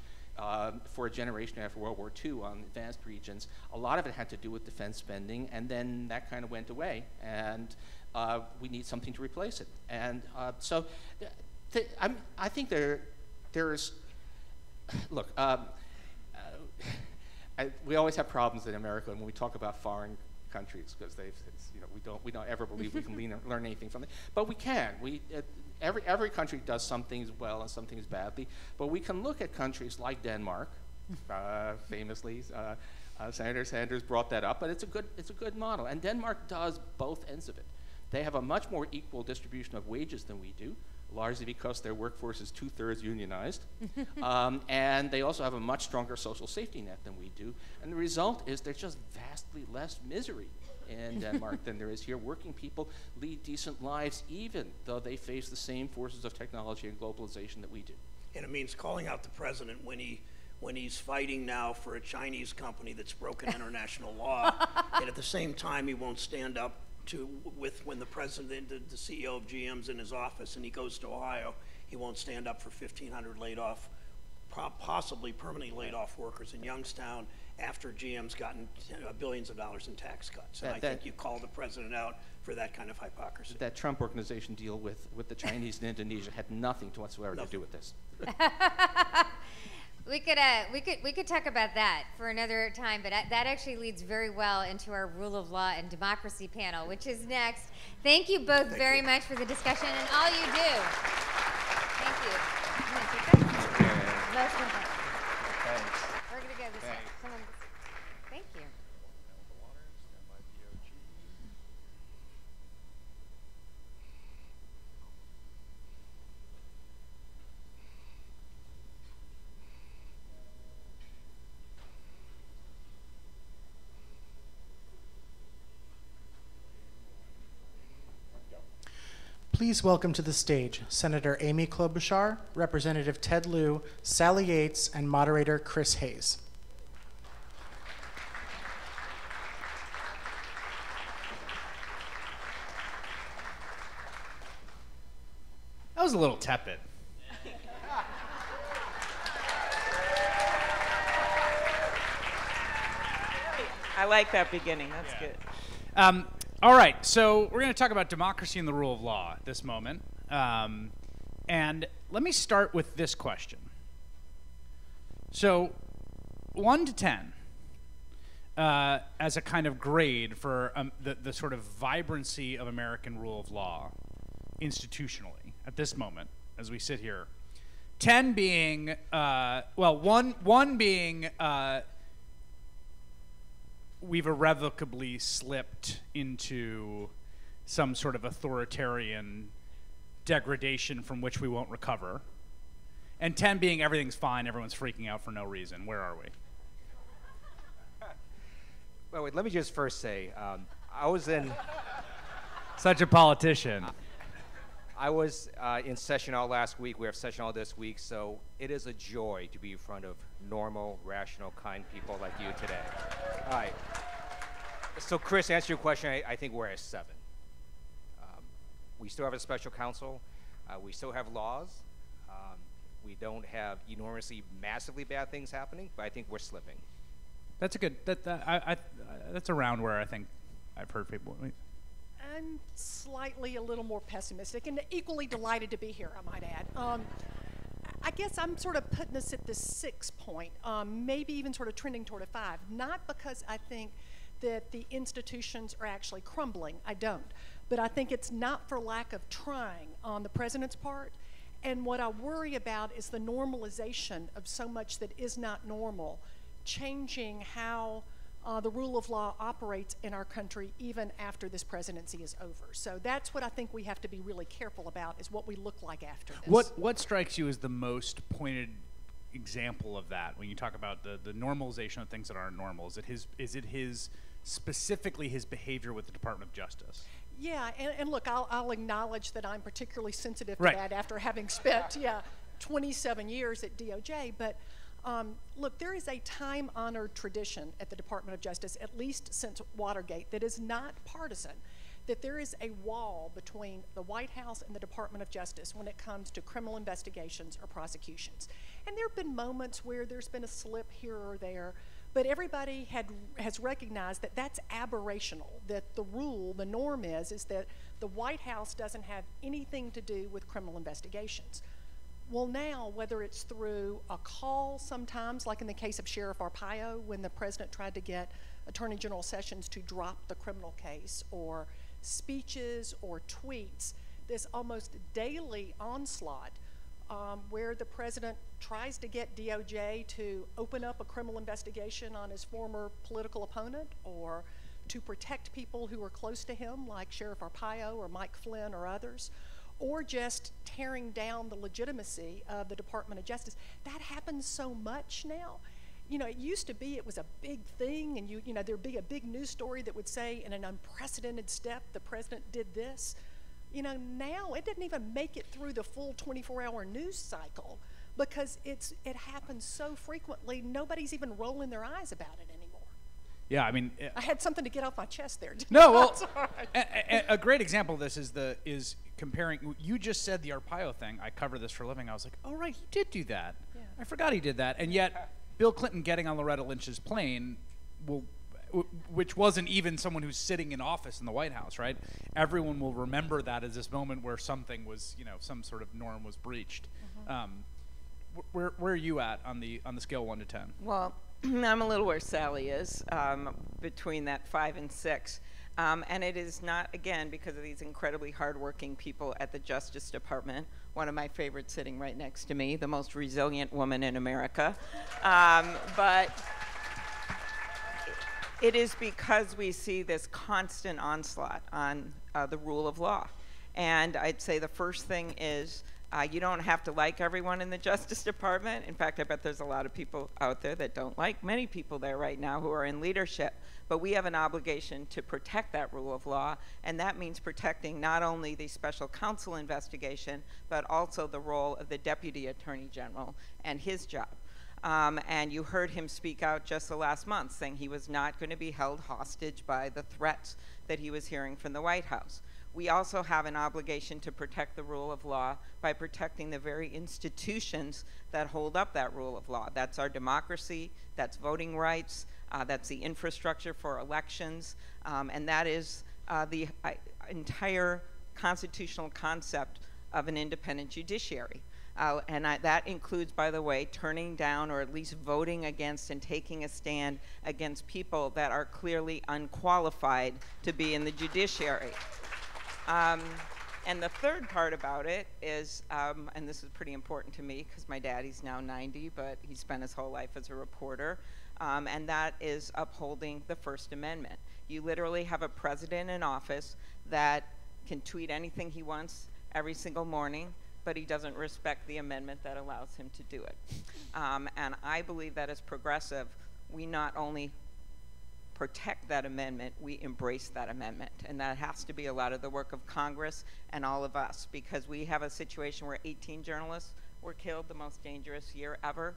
S7: for a generation after World War II on advanced regions? A lot of it had to do with defense spending, and then that kind of went away, and we need something to replace it. And so I think there's, look, we always have problems in America when we talk about foreign countries, because we don't ever believe we can learn anything from it. But we can. Every country does some things well and some things badly. But we can look at countries like Denmark, famously. Senator Sanders brought that up, but it's a good model. And Denmark does both ends of it. They have a much more equal distribution of wages than we do, largely because their workforce is 2/3 unionized. And they also have a much stronger social safety net than we do. And the result is there's just vastly less misery in Denmark than there is here. Working people lead decent lives even though they face the same forces of technology and globalization that we do.
S6: And it means calling out the president when he's fighting now for a Chinese company that's broken international law, and at the same time he won't stand up when the president, the CEO of GM's in his office and he goes to Ohio, he won't stand up for 1,500 laid off, possibly permanently laid off workers in Youngstown after GM's gotten billions of dollars in tax cuts. And I think you call the president out for that kind of hypocrisy.
S7: That Trump Organization deal with the Chinese and Indonesia had nothing whatsoever to do with this.
S4: We could talk about that for another time, but that actually leads very well into our rule of law and democracy panel, which is next. Thank you both very much for the discussion and all you do. Thank you. You want to take that? Thanks. We're going to go this way. Come on. Thank you.
S2: Please welcome to the stage Senator Amy Klobuchar, Representative Ted Lieu, Sally Yates, and moderator Chris Hayes.
S8: That was a little tepid.
S9: I like that beginning. That's good.
S8: All right, so we're going to talk about democracy and the rule of law at this moment. And let me start with this question. So 1 to 10, as a kind of grade for the sort of vibrancy of American rule of law institutionally at this moment, as we sit here. 10 being, one being we've irrevocably slipped into some sort of authoritarian degradation from which we won't recover. And 10 being everything's fine, everyone's freaking out for no reason. Where are we?
S10: Well, wait, let me just first say, I was in...
S8: Such a politician.
S10: I was in session all last week. We have session all this week, so it is a joy to be in front of normal, rational, kind people like you today. All right. So, Chris, to answer your question, I think we're at 7. We still have a special counsel. We still have laws. We don't have enormously, massively bad things happening, but I think we're slipping.
S8: That's a good. That's around where I think I've heard people.
S11: I'm slightly a little more pessimistic and equally delighted to be here, I might add. I guess I'm sort of putting us at the 6 point, maybe even sort of trending toward a 5. Not because I think that the institutions are actually crumbling. I don't. But I think it's not for lack of trying on the president's part. And what I worry about is the normalization of so much that is not normal, changing how the rule of law operates in our country even after this presidency is over. So that's what I think we have to be really careful about, is what we look like after this.
S8: What strikes you as the most pointed example of that when you talk about the normalization of things that aren't normal? Is it his specifically his behavior with the Department of Justice?
S11: Yeah, and look, I'll acknowledge that I'm particularly sensitive to
S8: right.
S11: that after having spent 27 years at DOJ, but Look, there is a time-honored tradition at the Department of Justice, at least since Watergate, that is not partisan, that there is a wall between the White House and the Department of Justice when it comes to criminal investigations or prosecutions. And there have been moments where there's been a slip here or there, but everybody has recognized that that's aberrational, that the rule, the norm is that the White House doesn't have anything to do with criminal investigations. Well, now, whether it's through a call sometimes, like in the case of Sheriff Arpaio, when the president tried to get Attorney General Sessions to drop the criminal case, or speeches or tweets, this almost daily onslaught where the president tries to get DOJ to open up a criminal investigation on his former political opponent, or to protect people who are close to him, like Sheriff Arpaio or Mike Flynn or others, or just tearing down the legitimacy of the Department of Justice. That happens so much now. You know, it used to be it was a big thing, and you know, there'd be a big news story that would say, in an unprecedented step, the president did this. You know, now it didn't even make it through the full 24-hour news cycle because it happens so frequently, nobody's even rolling their eyes about it anymore.
S8: Yeah, I mean,
S11: I had something to get off my chest there.
S8: No, well, a great example of this is comparing. You just said the Arpaio thing. I cover this for a living. I was like, oh right, he did do that.
S11: Yeah.
S8: I forgot he did that. And yet, Bill Clinton getting on Loretta Lynch's plane, which wasn't even someone who's sitting in office in the White House, right? Everyone will remember that as this moment where something was, you know, some sort of norm was breached. Where are you at on the scale of 1 to 10?
S9: Well, I'm a little where Sally is, between that 5 and 6. And it is not, again, because of these incredibly hardworking people at the Justice Department. One of my favorites sitting right next to me, the most resilient woman in America. But it is because we see this constant onslaught on the rule of law. And I'd say the first thing is you don't have to like everyone in the Justice Department. In fact, I bet there's a lot of people out there that don't like many people there right now who are in leadership. But we have an obligation to protect that rule of law, and that means protecting not only the special counsel investigation, but also the role of the Deputy Attorney General and his job. And you heard him speak out just the last month, saying he was not going to be held hostage by the threats that he was hearing from the White House. We also have an obligation to protect the rule of law by protecting the very institutions that hold up that rule of law. That's our democracy, that's voting rights, that's the infrastructure for elections, and that is the entire constitutional concept of an independent judiciary. That includes, by the way, turning down or at least voting against and taking a stand against people that are clearly unqualified to be in the judiciary. And the third part about it is, and this is pretty important to me because my daddy's now 90, but he spent his whole life as a reporter, and that is upholding the First Amendment. You literally have a president in office that can tweet anything he wants every single morning, but he doesn't respect the amendment that allows him to do it. And I believe that as progressive, we not only protect that amendment, we embrace that amendment. And that has to be a lot of the work of Congress and all of us, because we have a situation where 18 journalists were killed, the most dangerous year ever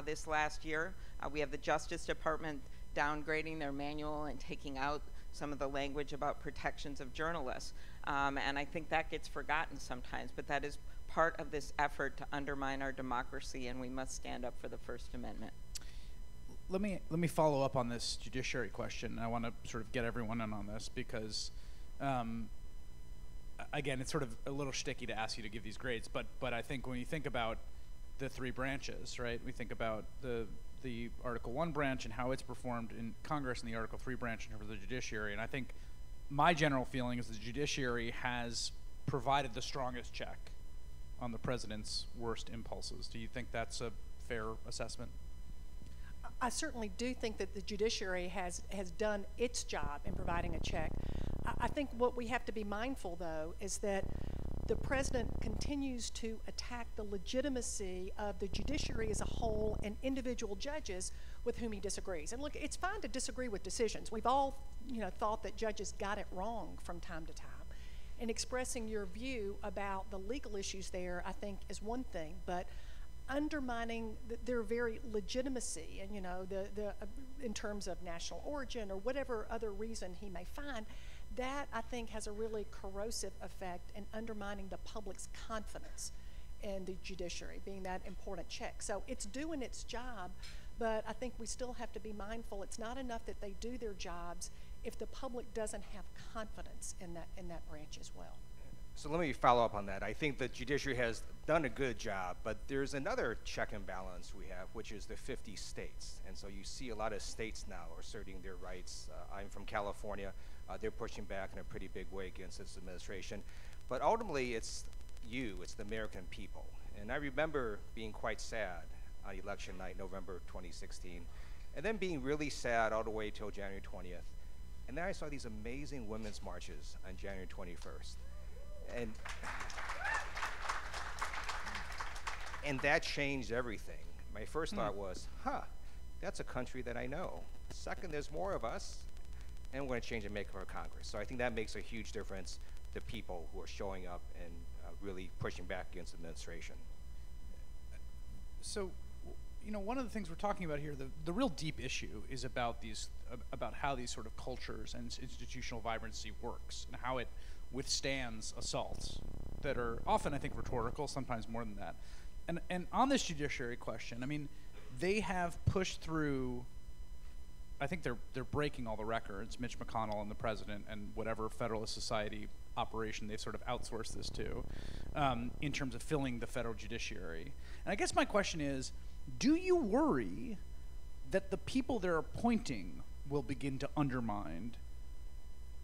S9: this last year. We have the Justice Department downgrading their manual and taking out some of the language about protections of journalists. And I think that gets forgotten sometimes, but that is part of this effort to undermine our democracy, and we must stand up for the First Amendment.
S8: Let me follow up on this judiciary question. I want to sort of get everyone in on this because, again, it's sort of a little shticky to ask you to give these grades, but I think when you think about the three branches, right? We think about the Article 1 branch and how it's performed in Congress, and the Article 3 branch in terms of the judiciary. And I think my general feeling is the judiciary has provided the strongest check on the president's worst impulses. Do you think that's a fair assessment?
S11: I certainly do think that the judiciary has done its job in providing a check. I think what we have to be mindful, though, is that the president continues to attack the legitimacy of the judiciary as a whole and individual judges with whom he disagrees. And look, it's fine to disagree with decisions. We've all, thought that judges got it wrong from time to time. And expressing your view about the legal issues there, I think, is one thing. But undermining their very legitimacy, and in terms of national origin or whatever other reason he may find, that I think has a really corrosive effect in undermining the public's confidence in the judiciary being that important check. So it's doing its job, but I think we still have to be mindful it's not enough that they do their jobs if the public doesn't have confidence in that branch as well.
S10: So let me follow up on that. I think the judiciary has done a good job, but there's another check and balance we have, which is the 50 states. And so you see a lot of states now asserting their rights. I'm from California. They're pushing back in a pretty big way against this administration. But ultimately, it's the American people. And I remember being quite sad on election night, November 2016, and then being really sad all the way till January 20th. And then I saw these amazing women's marches on January 21st. And that changed everything. My first thought was, that's a country that I know. Second, there's more of us, and we're going to change and make it for Congress. So I think that makes a huge difference, the people who are showing up and really pushing back against the administration.
S8: So, one of the things we're talking about here, the real deep issue is about how these sort of cultures and institutional vibrancy works and how it withstands assaults that are often, I think, rhetorical, sometimes more than that. And on this judiciary question, I mean, they have pushed through, I think they're breaking all the records, Mitch McConnell and the president and whatever Federalist Society operation they've sort of outsourced this to, in terms of filling the federal judiciary. And I guess my question is, do you worry that the people they're appointing will begin to undermine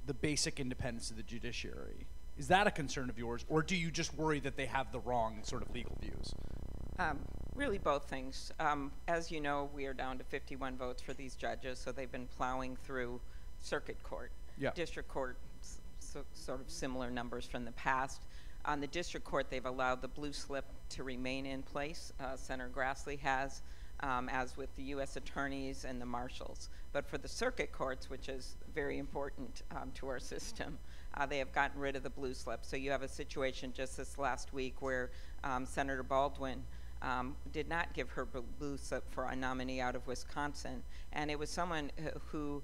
S8: the basic independence of the judiciary? Is that a concern of yours, or do you just worry that they have the wrong sort of legal views?
S9: Really both things. As you know, we are down to 51 votes for these judges, so they've been plowing through circuit court.
S8: Yeah.
S9: District court, sort of similar numbers from the past. On the district court, they've allowed the blue slip to remain in place. Senator Grassley has, as with the U.S. attorneys and the marshals. But for the circuit courts, which is very important to our system, they have gotten rid of the blue slip. So you have a situation just this last week where Senator Baldwin did not give her blue slip for a nominee out of Wisconsin. And it was someone who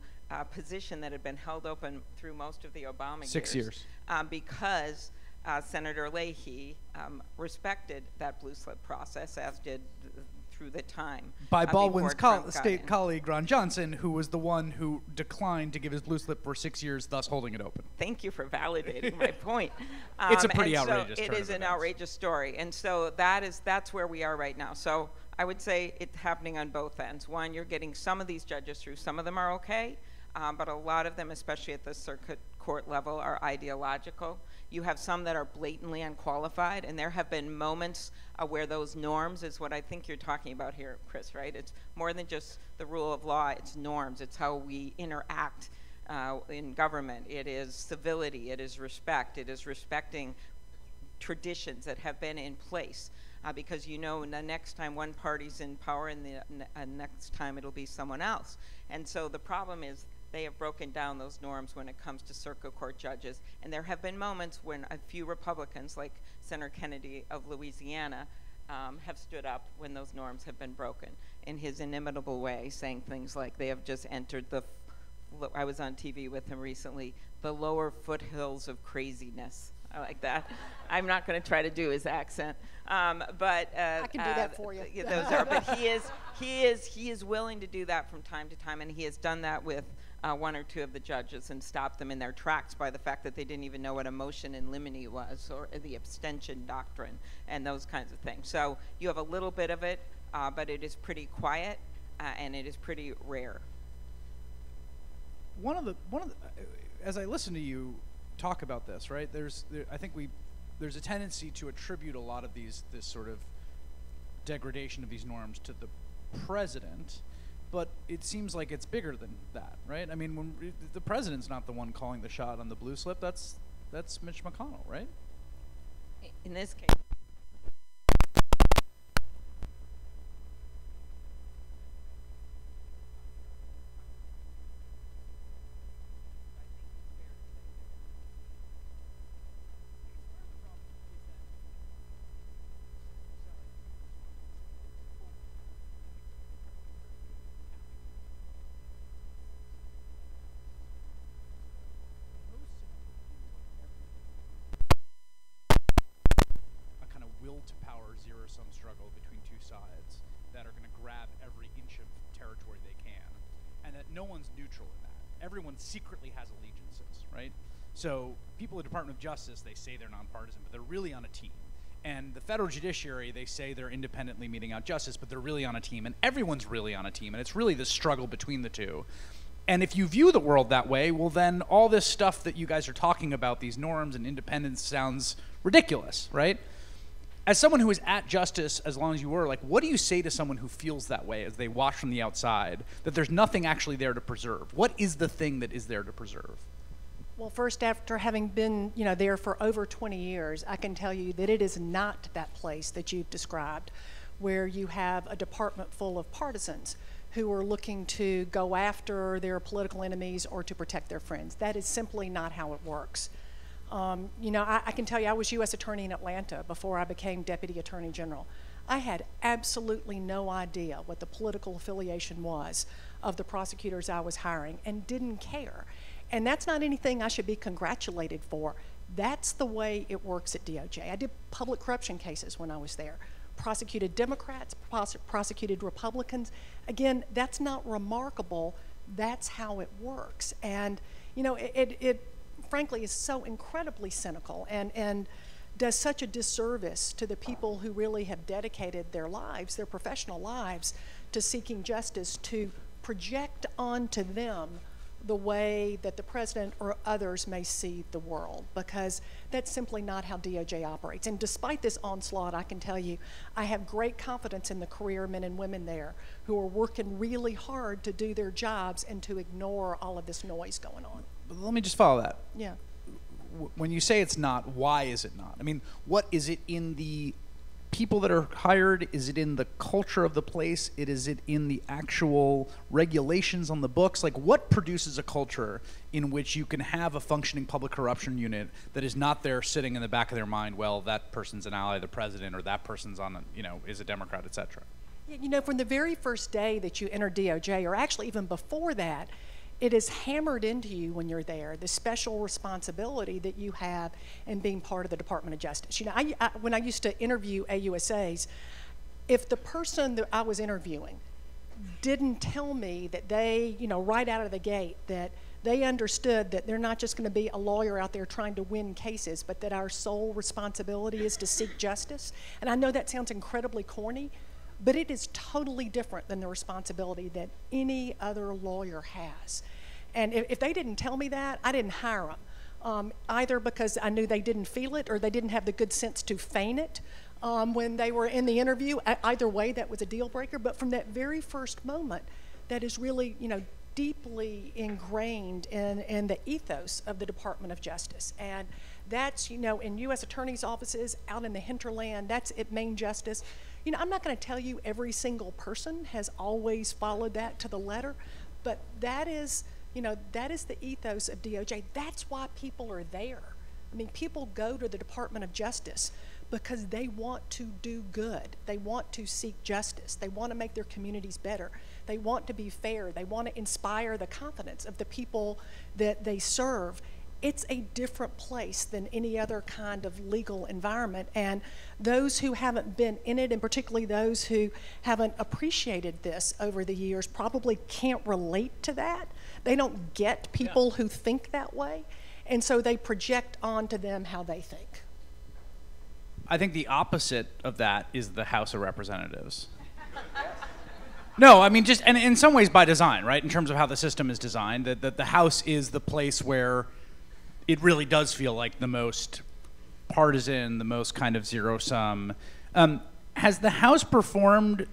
S9: position that had been held open through most of the Obama
S8: 6 years.
S9: Because Senator Leahy respected that blue slip process, as did through the time.
S8: By Baldwin's state colleague, Ron Johnson, who was the one who declined to give his blue slip for 6 years, thus holding it open.
S9: Thank you for validating my point.
S8: It's a pretty outrageous
S9: It is an outrageous story. And so that's where we are right now. So I would say it's happening on both ends. One, you're getting some of these judges through. Some of them are okay. But a lot of them, especially at the circuit court level, are ideological. You have some that are blatantly unqualified, and there have been moments where those norms is what I think you're talking about here, Chris, right? It's more than just the rule of law, it's norms. It's how we interact in government. It is civility, it is respect, it is respecting traditions that have been in place. Because the next time one party's in power and the next time it'll be someone else. And so the problem is they have broken down those norms when it comes to circuit court judges. And there have been moments when a few Republicans, like Senator Kennedy of Louisiana, have stood up when those norms have been broken in his inimitable way, saying things like they have just entered I was on TV with him recently, the lower foothills of craziness. I like that. I'm not going to try to do his accent, but
S11: I can do that for you.
S9: But he is willing to do that from time to time, and he has done that with one or two of the judges and stopped them in their tracks by the fact that they didn't even know what a motion in limine was, or the abstention doctrine, and those kinds of things. So you have a little bit of it, but it is pretty quiet, and it is pretty rare.
S8: One of the as I listen to you talk about this, right? I think there's a tendency to attribute a lot of this sort of degradation of these norms to the president, but it seems like it's bigger than that, right? I mean, when the president's not the one calling the shot on the blue slip, that's Mitch McConnell, right?
S9: In this case.
S8: zero-sum struggle between two sides that are going to grab every inch of territory they can, and that no one's neutral in that. Everyone secretly has allegiances, right? So people at the Department of Justice, they say they're nonpartisan, but they're really on a team. And the federal judiciary, they say they're independently meting out justice, but they're really on a team, and everyone's really on a team, and it's really the struggle between the two. And if you view the world that way, well, then all this stuff that you guys are talking about, these norms and independence, sounds ridiculous, right? As someone who is at justice as long as you were, like, what do you say to someone who feels that way as they watch from the outside, that there's nothing actually there to preserve? What is the thing that is there to preserve?
S11: Well, first, after having been, there for over 20 years, I can tell you that it is not that place that you've described, where you have a department full of partisans who are looking to go after their political enemies or to protect their friends. That is simply not how it works. I can tell you, I was U.S. Attorney in Atlanta before I became Deputy Attorney General. I had absolutely no idea what the political affiliation was of the prosecutors I was hiring and didn't care. And that's not anything I should be congratulated for. That's the way it works at DOJ. I did public corruption cases when I was there. Prosecuted Democrats, prosecuted Republicans. Again, that's not remarkable. That's how it works. And, it frankly is so incredibly cynical and does such a disservice to the people who really have dedicated their lives, their professional lives, to seeking justice, to project onto them the way that the president or others may see the world, because that's simply not how DOJ operates. And despite this onslaught, I can tell you, I have great confidence in the career men and women there who are working really hard to do their jobs and to ignore all of this noise going on.
S8: But let me just follow that.
S11: Yeah.
S8: When you say it's not, why is it not? I mean, what is it in the people that are hired? Is it in the culture of the place? Is it in the actual regulations on the books? Like, what produces a culture in which you can have a functioning public corruption unit that is not there sitting in the back of their mind, well, that person's an ally of the president, or that person's on, is a Democrat, et cetera?
S11: Yeah, from the very first day that you enter DOJ, or actually even before that, it is hammered into you when you're there, the special responsibility that you have in being part of the Department of Justice. When I used to interview AUSAs, if the person that I was interviewing didn't tell me that they, right out of the gate, that they understood that they're not just going to be a lawyer out there trying to win cases, but that our sole responsibility is to seek justice. And I know that sounds incredibly corny, but it is totally different than the responsibility that any other lawyer has. And if they didn't tell me that, I didn't hire them, either because I knew they didn't feel it or they didn't have the good sense to feign it when they were in the interview. Either way, that was a deal breaker. But from that very first moment, that is really, deeply ingrained in the ethos of the Department of Justice. And that's, in U.S. attorneys' offices, out in the hinterland, that's at Main Justice. I'm not going to tell you every single person has always followed that to the letter, but that is the ethos of DOJ. That's why people are there. I mean, people go to the Department of Justice because they want to do good. They want to seek justice. They want to make their communities better. They want to be fair. They want to inspire the confidence of the people that they serve. It's a different place than any other kind of legal environment, and those who haven't been in it, and particularly those who haven't appreciated this over the years, probably can't relate to that. They don't get people who think that way, and so they project onto them how they think.
S8: I think the opposite of that is the House of Representatives. No, I mean, just, and in some ways by design, right, in terms of how the system is designed, that the House is the place where it really does feel like the most partisan, the most kind of zero-sum. Has the House performed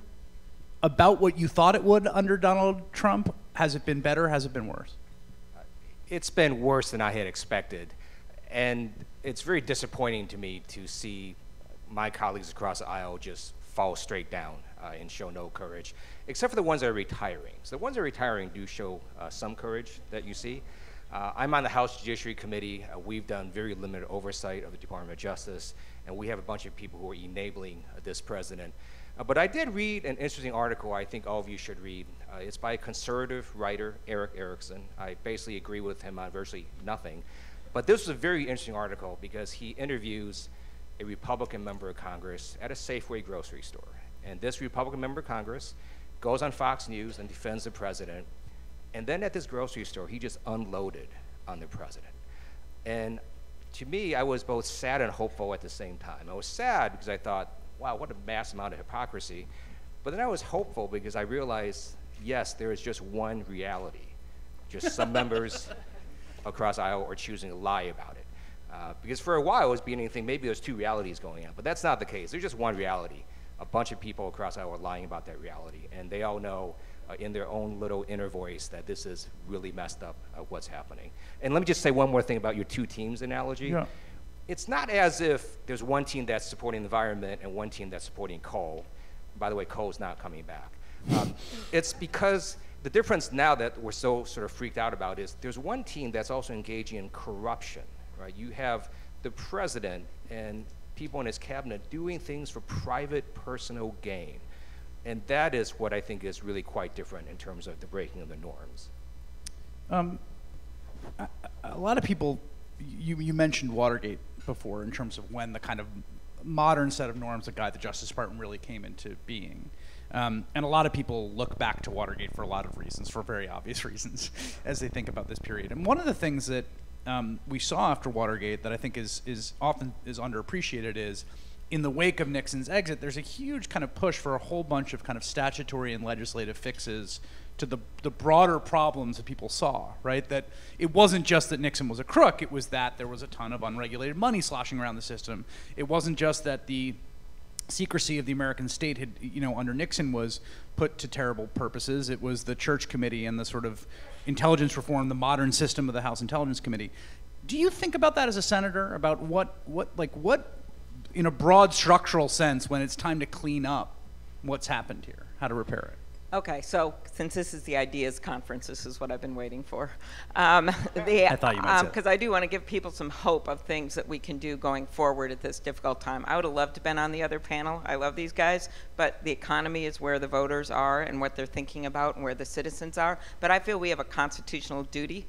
S8: about what you thought it would under Donald Trump? Has it been better? Has it been worse?
S10: It's been worse than I had expected. And it's very disappointing to me to see my colleagues across the aisle just fall straight down and show no courage, except for the ones that are retiring. So the ones that are retiring do show some courage that you see. I'm on the House Judiciary Committee. We've done very limited oversight of the Department of Justice, and we have a bunch of people who are enabling this president. But I did read an interesting article I think all of you should read. It's by a conservative writer, Eric Erickson. I basically agree with him on virtually nothing. But this was a very interesting article because he interviews a Republican member of Congress at a Safeway grocery store. And this Republican member of Congress goes on Fox News and defends the president. And then at this grocery store, he just unloaded on the president. And to me, I was both sad and hopeful at the same time. I was sad because I thought, wow, what a mass amount of hypocrisy. But then I was hopeful because I realized, yes, there is just one reality. Just some members across Iowa are choosing to lie about it. Because for a while, I was beginning to think maybe there's two realities going on, but that's not the case. There's just one reality. A bunch of people across Iowa are lying about that reality, and they all know in their own little inner voice that this is really messed up, what's happening. And let me just say one more thing about your two teams analogy.
S8: Yeah.
S10: It's not as if there's one team that's supporting the environment and one team that's supporting coal. By the way, coal's not coming back. It's because the difference now that we're so sort of freaked out about is there's one team that's also engaging in corruption, right? You have the president and people in his cabinet doing things for private personal gain. And that is what I think is really quite different in terms of the breaking of the norms.
S8: A lot of people, you mentioned Watergate before in terms of when the kind of modern set of norms that guide the Justice Department really came into being. And a lot of people look back to Watergate for a lot of reasons, for very obvious reasons, as they think about this period. And one of the things that we saw after Watergate that I think is often underappreciated is, in the wake of Nixon's exit, there's a huge kind of push for a whole bunch of kind of statutory and legislative fixes to the broader problems that people saw, right? That it wasn't just that Nixon was a crook, it was that there was a ton of unregulated money sloshing around the system. It wasn't just that the secrecy of the American state had, under Nixon was put to terrible purposes. It was the Church Committee and the sort of intelligence reform, the modern system of the House Intelligence Committee. Do you think about that as a senator, about what in a broad structural sense, when it's time to clean up what's happened here, how to repair it?
S9: Okay, so since this is the ideas conference, this is what I've been waiting for.
S8: I thought you might say
S9: because I do want to give people some hope of things that we can do going forward at this difficult time. I would have loved to have been on the other panel. I love these guys, but the economy is where the voters are and what they're thinking about and where the citizens are. But I feel we have a constitutional duty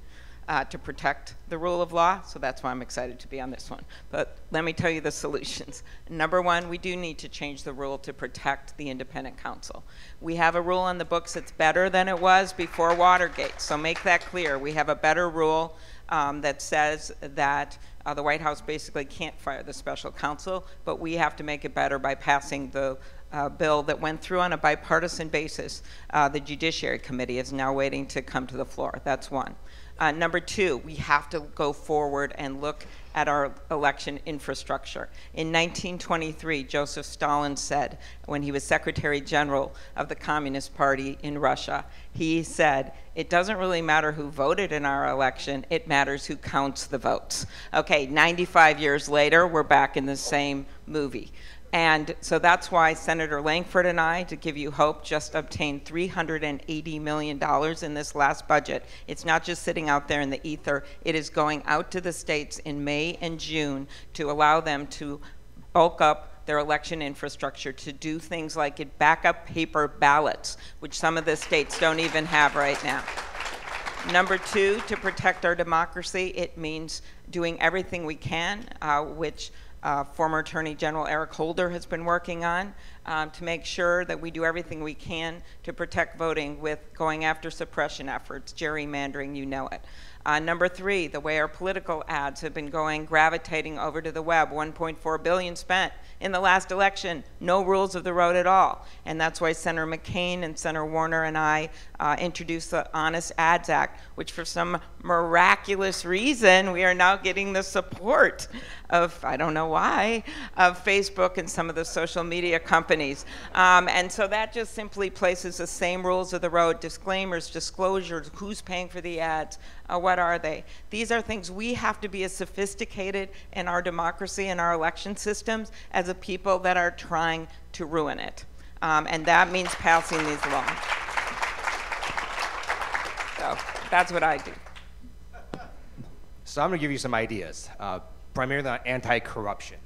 S9: to protect the rule of law, so that's why I'm excited to be on this one. But let me tell you the solutions. Number one, we do need to change the rule to protect the independent counsel. We have a rule on the books that's better than it was before Watergate, so make that clear. We have a better rule that says that the White House basically can't fire the special counsel, but we have to make it better by passing the bill that went through on a bipartisan basis. The Judiciary Committee is now waiting to come to the floor. That's one. Number two, we have to go forward and look at our election infrastructure. In 1923, Joseph Stalin said, when he was Secretary General of the Communist Party in Russia, he said, it doesn't really matter who voted in our election, it matters who counts the votes. Okay, 95 years later, we're back in the same movie. And so that's why Senator Langford and I, to give you hope, just obtained $380 million in this last budget. It's not just sitting out there in the ether. It is going out to the states in May and June to allow them to bulk up their election infrastructure, to do things like get backup paper ballots, which some of the states don't even have right now. Number two, to protect our democracy, it means doing everything we can, which former Attorney General Eric Holder has been working on, to make sure that we do everything we can to protect voting with going after suppression efforts, gerrymandering, you know it. Number three, the way our political ads have been gravitating over to the web, $1.4 billion spent in the last election, no rules of the road at all. And that's why Senator McCain and Senator Warner and I introduced the Honest Ads Act, which for some miraculous reason, we are now getting the support of, I don't know why, of Facebook and some of the social media companies. And so that just simply places the same rules of the road, disclaimers, disclosures, who's paying for the ads, what are they? These are things we have to be as sophisticated in our democracy and our election systems as the people that are trying to ruin it. And that means passing these laws. So that's what I do.
S10: So I'm going to give you some ideas, primarily on anti-corruption.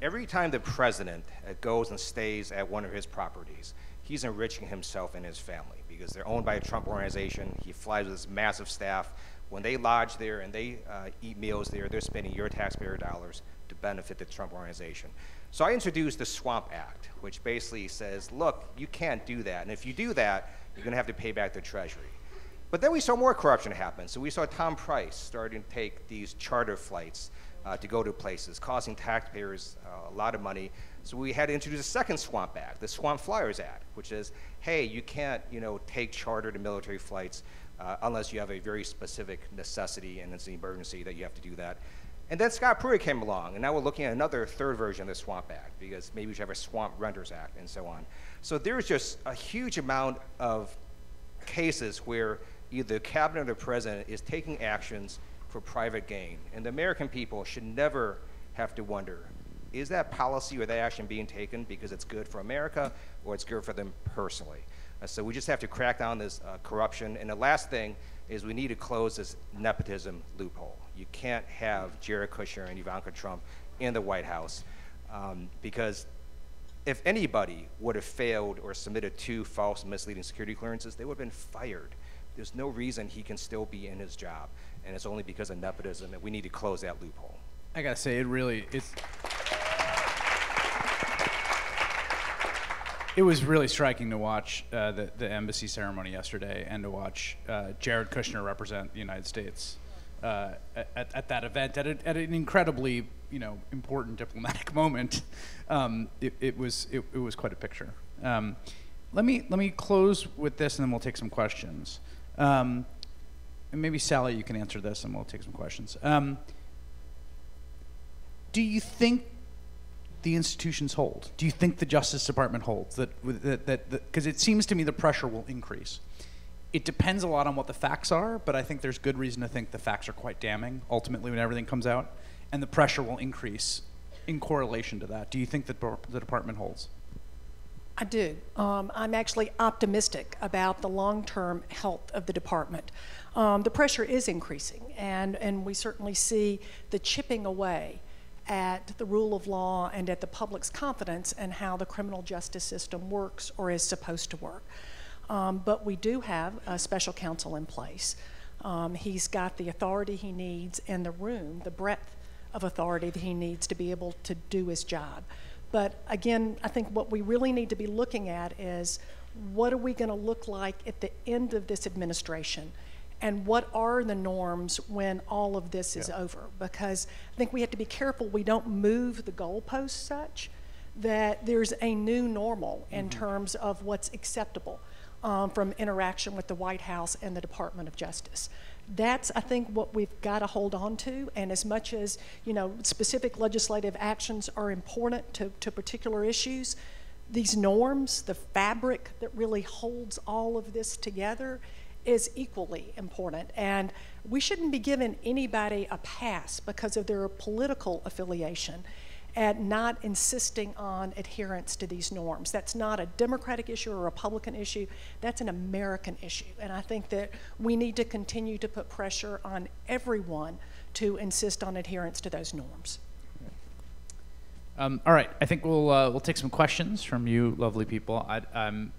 S10: Every time the president goes and stays at one of his properties, he's enriching himself and his family because they're owned by a Trump organization. He flies with this massive staff. When they lodge there and they eat meals there, they're spending your taxpayer dollars to benefit the Trump organization. So I introduced the Swamp Act, which basically says, look, you can't do that. And if you do that, you're going to have to pay back the Treasury. But then we saw more corruption happen. So we saw Tom Price starting to take these charter flights to go to places, costing taxpayers a lot of money. So we had to introduce a second Swamp Act, the Swamp Flyers Act, which is, hey, you can't, take charter to military flights unless you have a very specific necessity and it's an emergency that you have to do that. And then Scott Pruitt came along, and now we're looking at another third version of the Swamp Act, because maybe we should have a Swamp Renters Act and so on. So there's just a huge amount of cases where either the cabinet or the president is taking actions for private gain. And the American people should never have to wonder, is that policy or that action being taken because it's good for America or it's good for them personally? So we just have to crack down this corruption. And the last thing is we need to close this nepotism loophole. You can't have Jared Kushner and Ivanka Trump in the White House because if anybody would have failed or submitted 2 false misleading security clearances, they would have been fired. There's no reason he can still be in his job, and it's only because of nepotism, and we need to close that loophole.
S8: I gotta say, it was really striking to watch the embassy ceremony yesterday and to watch Jared Kushner represent the United States at that event at an incredibly important diplomatic moment. It was quite a picture. Let me close with this, and then we'll take some questions. And maybe Sally, you can answer this, and we'll take some questions. Do you think the institutions hold? Do you think the Justice Department holds that? Because it seems to me the pressure will increase. It depends a lot on what the facts are, but I think there's good reason to think the facts are quite damning ultimately when everything comes out, and the pressure will increase in correlation to that. Do you think that the department holds?
S11: I do. I'm actually optimistic about the long-term health of the department. The pressure is increasing, and we certainly see the chipping away at the rule of law and at the public's confidence in how the criminal justice system works or is supposed to work. But we do have a special counsel in place. He's got the authority he needs and the room, the breadth of authority that he needs to be able to do his job. But again, I think what we really need to be looking at is what are we going to look like at the end of this administration? And what are the norms when all of this is over? Because I think we have to be careful we don't move the goalposts such that there's a new normal in terms of what's acceptable from interaction with the White House and the Department of Justice. That's, I think, what we've got to hold on to. And as much as, specific legislative actions are important to particular issues, these norms, the fabric that really holds all of this together is equally important. And we shouldn't be giving anybody a pass because of their political affiliation at not insisting on adherence to these norms. That's not a Democratic issue or a Republican issue. That's an American issue. And I think that we need to continue to put pressure on everyone to insist on adherence to those norms.
S8: All right, I think we'll take some questions from you lovely people.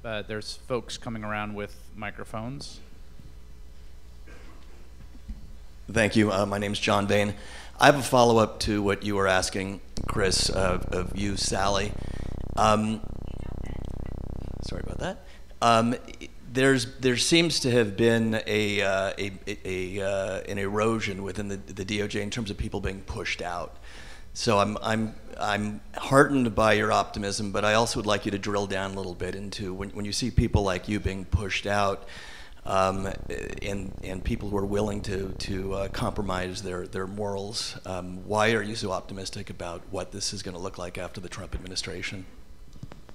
S8: There's folks coming around with microphones.
S12: Thank you. My name's John Bain. I have a follow-up to what you were asking, Chris, of you, Sally. Sorry about that. There seems to have been an erosion within the DOJ in terms of people being pushed out. So I'm heartened by your optimism, but I also would like you to drill down a little bit into when you see people like you being pushed out. And people who are willing to compromise their morals. Why are you so optimistic about what this is going to look like after the Trump administration?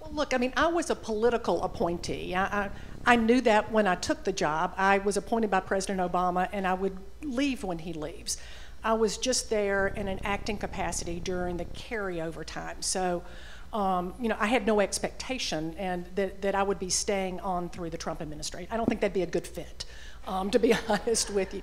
S11: Well, look, I was a political appointee. I knew that when I took the job. I was appointed by President Obama, and I would leave when he leaves. I was just there in an acting capacity during the carryover time. So. I had no expectation and that I would be staying on through the Trump administration. I don't think that'd be a good fit, to be honest with you.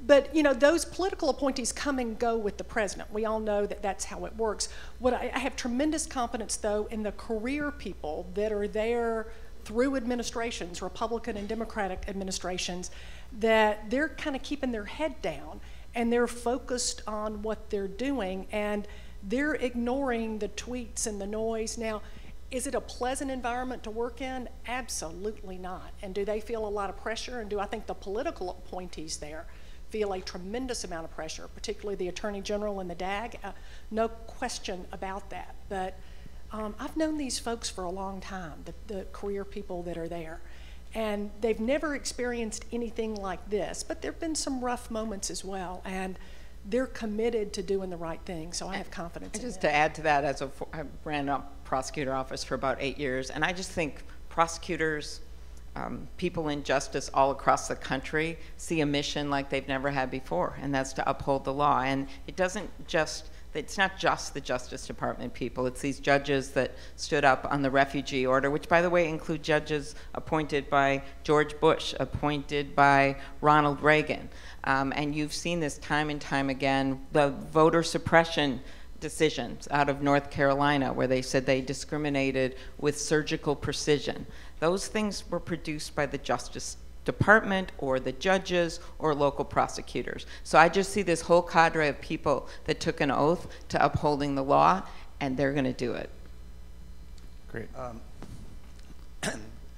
S11: But those political appointees come and go with the president. We all know that that's how it works. I have tremendous confidence, though, in the career people that are there through administrations, Republican and Democratic administrations, that they're kind of keeping their head down and they're focused on what they're doing, and they're ignoring the tweets and the noise. Now, is it a pleasant environment to work in? Absolutely not. And do they feel a lot of pressure? And do I think the political appointees there feel a tremendous amount of pressure, particularly the Attorney General and the DAG? No question about that. But I've known these folks for a long time, the career people that are there. And they've never experienced anything like this, but there have been some rough moments as well. And they're committed to doing the right thing, so I have confidence in
S9: Just
S11: them.
S9: to add to that, I ran a prosecutor office for about 8 years, and I just think prosecutors, people in justice all across the country see a mission like they've never had before, and that's to uphold the law. And it's not just the Justice Department people, it's these judges that stood up on the refugee order, which, by the way, include judges appointed by George Bush, appointed by Ronald Reagan. And you've seen this time and time again, the voter suppression decisions out of North Carolina, where they said they discriminated with surgical precision. Those things were produced by the Justice Department or the judges or local prosecutors. So I just see this whole cadre of people that took an oath to upholding the law, and they're going to do it.
S8: Great.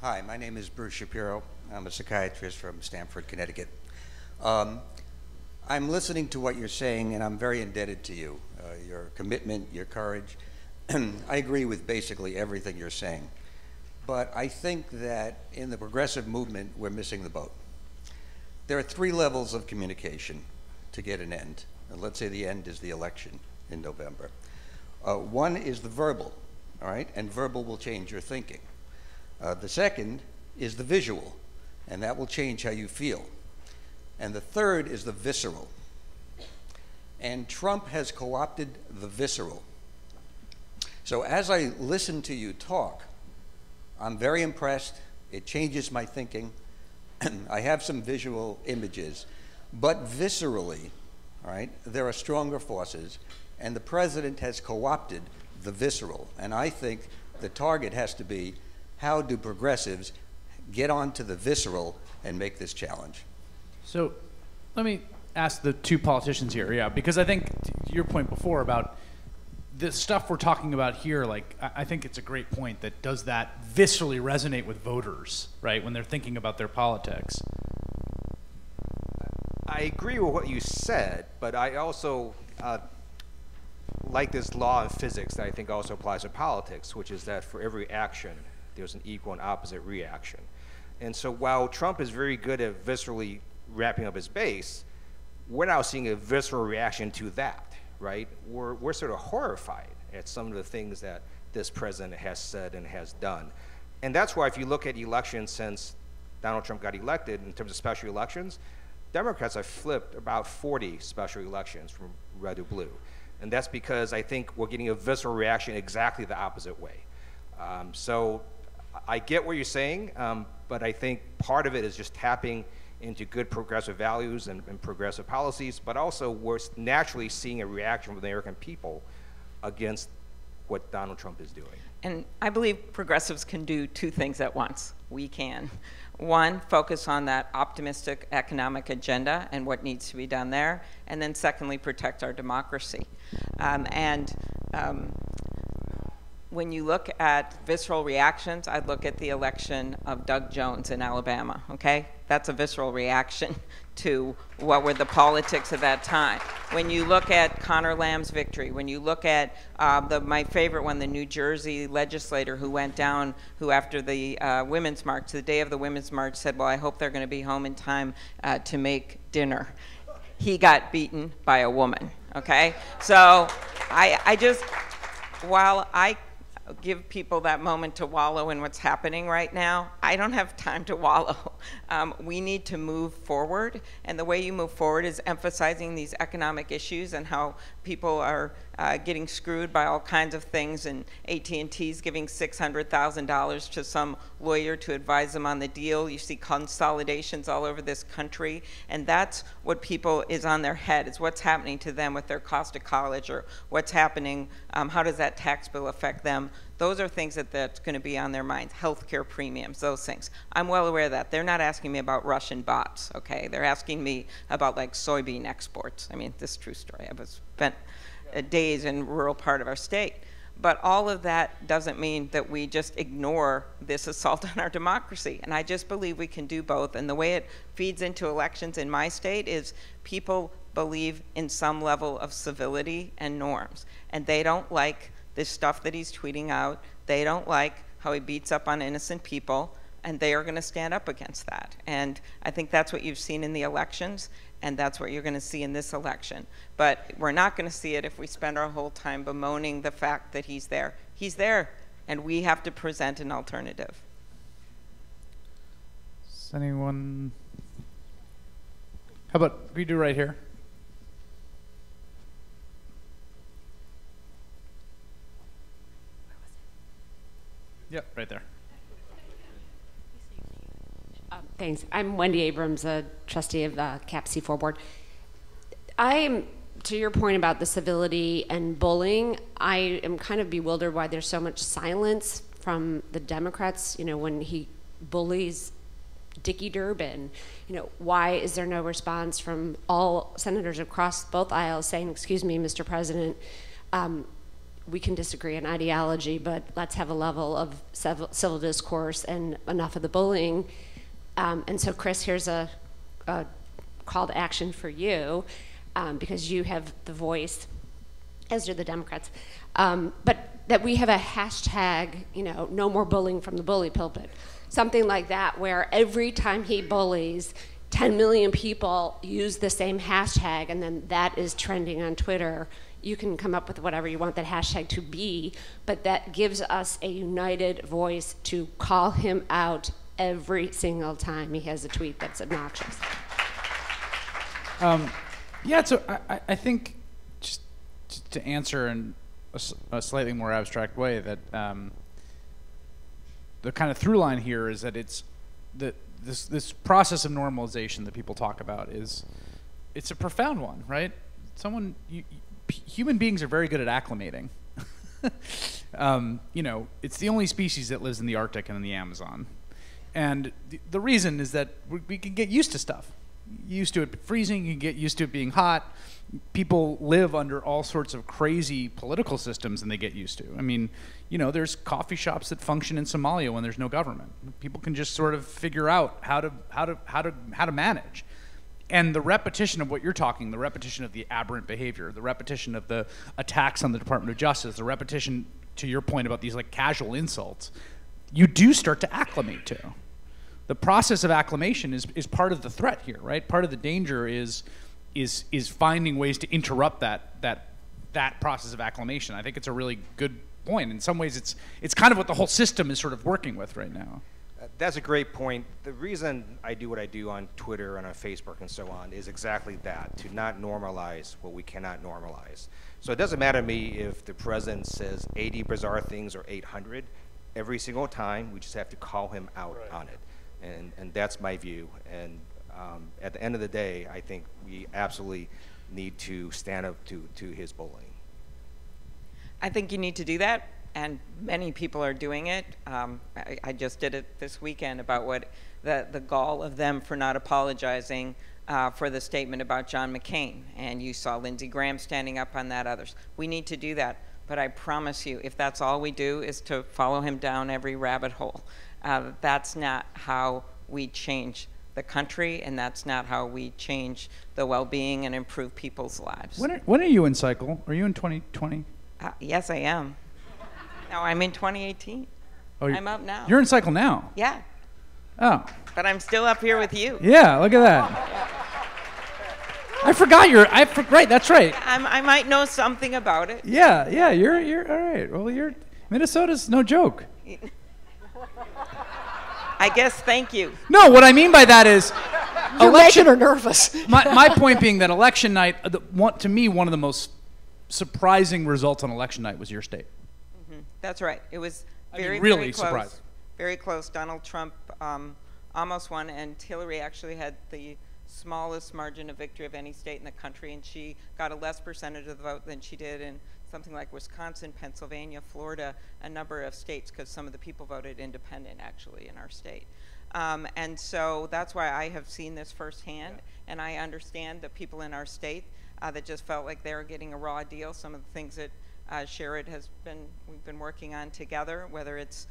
S13: Hi, my name is Bruce Shapiro. I'm a psychiatrist from Stamford, Connecticut. I'm listening to what you're saying, and I'm very indebted to you, your commitment, your courage. I agree with basically everything you're saying. But I think that in the progressive movement, we're missing the boat. There are 3 levels of communication to get an end. And let's say the end is the election in November. One is the verbal, all right? And verbal will change your thinking. The second is the visual, and that will change how you feel. And the third is the visceral. And Trump has co-opted the visceral. So as I listen to you talk, I'm very impressed. It changes my thinking. I have some visual images. But viscerally, all right, there are stronger forces, and the president has co-opted the visceral. And I think the target has to be, how do progressives get onto the visceral and make this challenge?
S8: So let me ask the 2 politicians here, because I think to your point before about the stuff we're talking about here, like, I think it's a great point that does that viscerally resonate with voters, right, when they're thinking about their politics.
S10: I agree with what you said, but I also like this law of physics that I think also applies to politics, which is that for every action, there's an equal and opposite reaction. And so while Trump is very good at viscerally wrapping up his base, we're now seeing a visceral reaction to that. Right? We're sort of horrified at some of the things that this president has said and has done. And that's why if you look at elections since Donald Trump got elected, in terms of special elections, Democrats have flipped about 40 special elections from red to blue. And that's because I think we're getting a visceral reaction exactly the opposite way. So I get what you're saying, but I think part of it is just tapping into good progressive values and progressive policies, but also we're naturally seeing a reaction from the American people against what Donald Trump is doing.
S9: And I believe progressives can do 2 things at once. We can. One, focus on that optimistic economic agenda and what needs to be done there. And then secondly, protect our democracy. When you look at visceral reactions, I'd look at the election of Doug Jones in Alabama, okay? That's a visceral reaction to what were the politics of that time. When you look at Conor Lamb's victory, when you look at my favorite one, the New Jersey legislator who went down, who after the Women's March, the day of the Women's March, said, well, I hope they're going to be home in time to make dinner. He got beaten by a woman, okay? So I just, while I give people that moment to wallow in what's happening right now, I don't have time to wallow. We need to move forward, and the way you move forward is emphasizing these economic issues and how people are getting screwed by all kinds of things, and AT&T's giving $600,000 to some lawyer to advise them on the deal. You see consolidations all over this country, and that's what people is on their head, is what's happening to them with their cost of college, or what's happening, how does that tax bill affect them? Those are things that's going to be on their minds. Healthcare premiums, those things. I'm well aware of that. They're not asking me about Russian bots, okay? They're asking me about like soybean exports. I mean, this is a true story. I've spent days in rural part of our state. But all of that doesn't mean that we just ignore this assault on our democracy. And I just believe we can do both. And the way it feeds into elections in my state is people believe in some level of civility and norms. And they don't like this stuff that he's tweeting out. They don't like how he beats up on innocent people, and they are going to stand up against that. And I think that's what you've seen in the elections, and that's what you're going to see in this election. But we're not going to see it if we spend our whole time bemoaning the fact that he's there. He's there, and we have to present an alternative.
S8: Does anyone? How about we do right here? Yep, right there.
S14: Thanks. I'm Wendy Abrams, a trustee of the CAP C4 board. I am, to your point about the civility and bullying, I am kind of bewildered why there's so much silence from the Democrats, you know, when he bullies Dickie Durbin. You know, why is there no response from all senators across both aisles saying, excuse me, Mr. President, we can disagree on ideology, but let's have a level of civil discourse and enough of the bullying. And so, Chris, here's a call to action for you, because you have the voice, as do the Democrats. But that we have a hashtag, you know, no more bullying from the bully pulpit. Something like that, where every time he bullies, 10 million people use the same hashtag, and then that is trending on Twitter. You can come up with whatever you want that hashtag to be, but that gives us a united voice to call him out every single time he has a tweet that's obnoxious.
S8: Yeah, so I think just to answer in a slightly more abstract way, that the kind of through line here is that it's that this process of normalization that people talk about it's a profound one, right? Human beings are very good at acclimating. You know, it's the only species that lives in the Arctic and in the Amazon. And the reason is that we can get used to stuff. Used to it freezing, you can get used to it being hot. People live under all sorts of crazy political systems and they get used to. I mean, you know, there's coffee shops that function in Somalia when there's no government. People can just sort of figure out how to manage. And the repetition of what you're talking, the repetition of the aberrant behavior, the repetition of the attacks on the Department of Justice, the repetition, to your point about these like casual insults, you do start to acclimate to. The process of acclimation is part of the threat here, right? Part of the danger is finding ways to interrupt that process of acclimation. I think it's a really good point. In some ways, it's kind of what the whole system is sort of working with right now.
S10: That's a great point. The reason I do what I do on Twitter and on Facebook and so on is exactly that, to not normalize what we cannot normalize. So it doesn't matter to me if the president says 80 bizarre things or 800. Every single time, we just have to call him out on it. And that's my view. And at the end of the day, I think we absolutely need to stand up to his bullying.
S9: I think you need to do that. And many people are doing it. I just did it this weekend about what the gall of them for not apologizing for the statement about John McCain. And you saw Lindsey Graham standing up on that, others. We need to do that. But I promise you, if that's all we do is to follow him down every rabbit hole, that's not how we change the country, and that's not how we change the well-being and improve people's lives.
S8: When are you in cycle? Are you in 2020?
S9: Yes, I am. No, I'm in 2018.
S8: Oh,
S9: I'm up now.
S8: You're in cycle now?
S9: Yeah.
S8: Oh.
S9: But I'm still up here with you.
S8: Yeah, look at that.
S9: Yeah.
S8: I forgot right, that's right.
S9: I might know something about it.
S8: Yeah, you're all right. Well, Minnesota's no joke.
S9: I guess, thank you.
S8: No, what I mean by that is
S11: You're making her nervous.
S8: my point being that election night, to me, one of the most surprising results on election night was your state.
S9: That's right. It was
S8: I mean,
S9: very,
S8: really
S9: very close.
S8: surprising.
S9: Very close. Donald Trump almost won, and Hillary actually had the smallest margin of victory of any state in the country, and she got a less percentage of the vote than she did in something like Wisconsin, Pennsylvania, Florida, a number of states, because some of the people voted independent actually in our state. And so that's why I have seen this firsthand, and I understand the people in our state that just felt like they were getting a raw deal. Some of the things that Sherrod we've been working on together, whether it's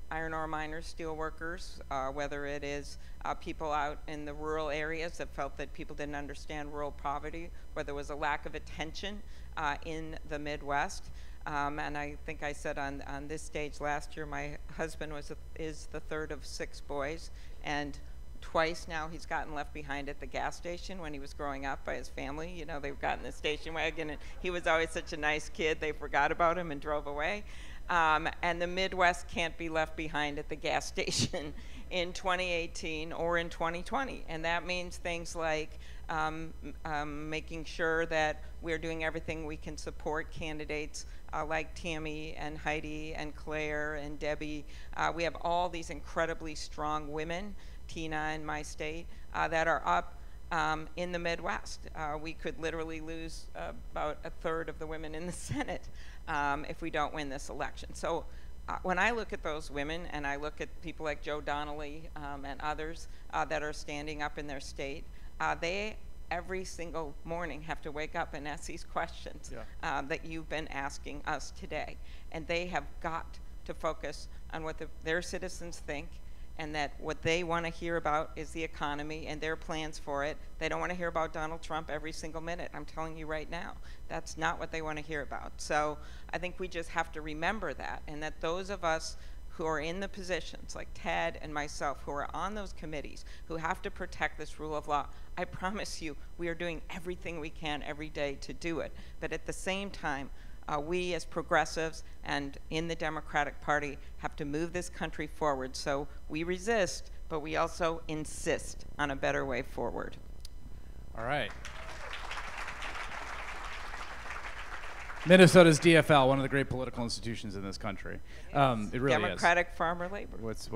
S9: iron ore miners, steel workers, whether it is people out in the rural areas that felt that people didn't understand rural poverty, where there was a lack of attention in the Midwest. And I think I said on this stage last year, my husband is the third of 6 boys, and twice now he's gotten left behind at the gas station when he was growing up by his family. You know, they've gotten the station wagon, and he was always such a nice kid, they forgot about him and drove away. And the Midwest can't be left behind at the gas station in 2018 or in 2020. And that means things like making sure that we're doing everything we can support candidates like Tammy and Heidi and Claire and Debbie. We have all these incredibly strong women, Tina in my state, that are up in the Midwest. We could literally lose about a third of the women in the Senate if we don't win this election. So when I look at those women and I look at people like Joe Donnelly and others that are standing up in their state, they every single morning have to wake up and ask these questions that you've been asking us today. And they have got to focus on what their citizens think, and that what they want to hear about is the economy and their plans for it. They don't want to hear about Donald Trump every single minute. I'm telling you right now, that's not what they want to hear about. So I think we just have to remember that, and that those of us who are in the positions, like Ted and myself, who are on those committees, who have to protect this rule of law, I promise you, we are doing everything we can every day to do it. But at the same time, we as progressives and in the Democratic Party have to move this country forward. So we resist, but we also insist on a better way forward.
S8: All right. Minnesota's DFL, one of the great political institutions in this country. It really
S9: Democratic farmer labor.
S8: It's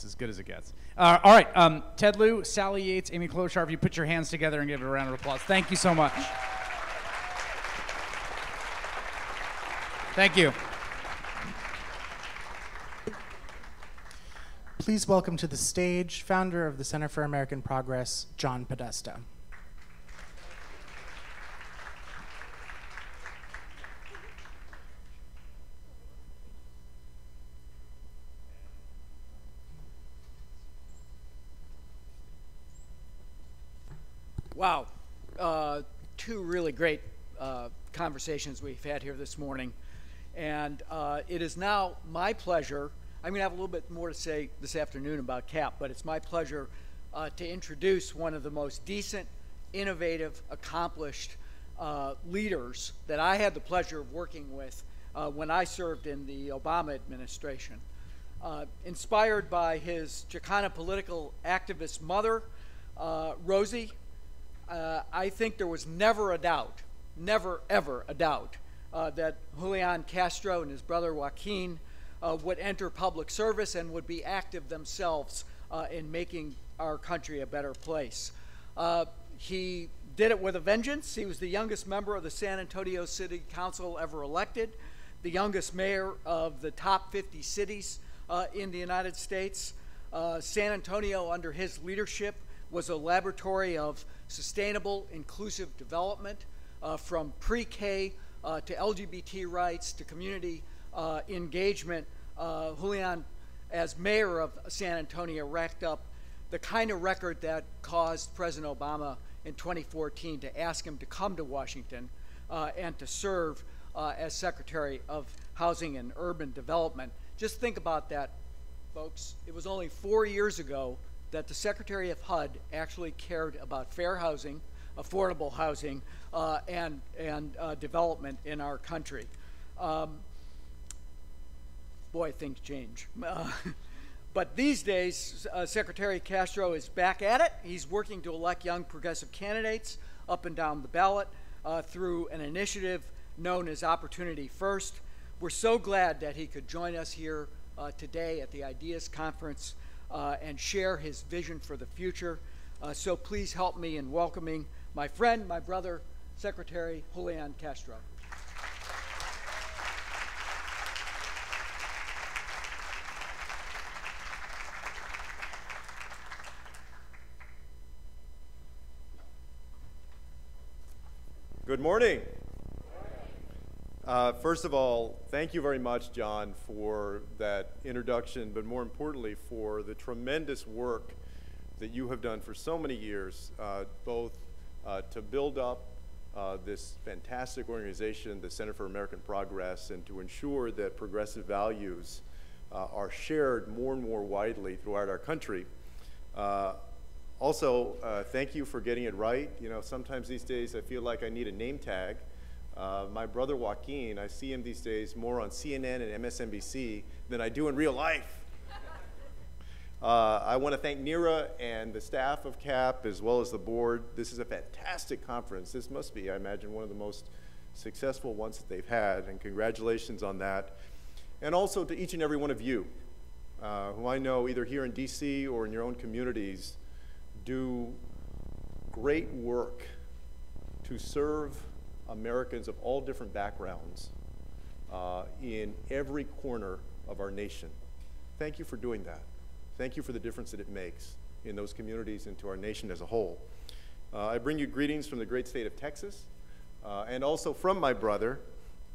S8: as good as it gets. All right, Ted Lieu, Sally Yates, Amy Klobuchar, if you put your hands together and give it a round of applause. Thank you so much. Thank you.
S2: Please welcome to the stage founder of the Center for American Progress, John Podesta.
S15: Wow, 2 really great conversations we've had here this morning. And it is now my pleasure, I'm going to have a little bit more to say this afternoon about CAP, but it's my pleasure to introduce one of the most decent, innovative, accomplished leaders that I had the pleasure of working with when I served in the Obama administration. Inspired by his Chicana political activist mother, Rosie, I think there was never a doubt, never ever a doubt, that Julian Castro and his brother Joaquin would enter public service and would be active themselves in making our country a better place. He did it with a vengeance. He was the youngest member of the San Antonio City Council ever elected, the youngest mayor of the top 50 cities in the United States. San Antonio, under his leadership, was a laboratory of sustainable, inclusive development, from pre-K to LGBT rights to community engagement. Julian, as mayor of San Antonio, racked up the kind of record that caused President Obama in 2014 to ask him to come to Washington and to serve as Secretary of Housing and Urban Development. Just think about that, folks. It was only 4 years ago that the Secretary of HUD actually cared about fair housing, affordable housing, and development in our country. Boy, things change. But these days, Secretary Castro is back at it. He's working to elect young progressive candidates up and down the ballot. through an initiative known as Opportunity First. We're so glad that he could join us here today at the Ideas Conference and share his vision for the future. So please help me in welcoming my friend, my brother, Secretary Julian Castro.
S16: Good morning. First of all, thank you very much, John, for that introduction, but more importantly, for the tremendous work that you have done for so many years, both to build up this fantastic organization, the Center for American Progress, and to ensure that progressive values are shared more and more widely throughout our country. Also, thank you for getting it right. You know, sometimes these days I feel like I need a name tag. My brother Joaquin, I see him these days more on CNN and MSNBC than I do in real life. I want to thank Neera and the staff of CAP as well as the board. This is a fantastic conference. This must be, I imagine, one of the most successful ones that they've had, and congratulations on that. And also to each and every one of you, who I know either here in DC or in your own communities do great work to serve Americans of all different backgrounds in every corner of our nation. Thank you for doing that. Thank you for the difference that it makes in those communities and to our nation as a whole. I bring you greetings from the great state of Texas, and also from my brother.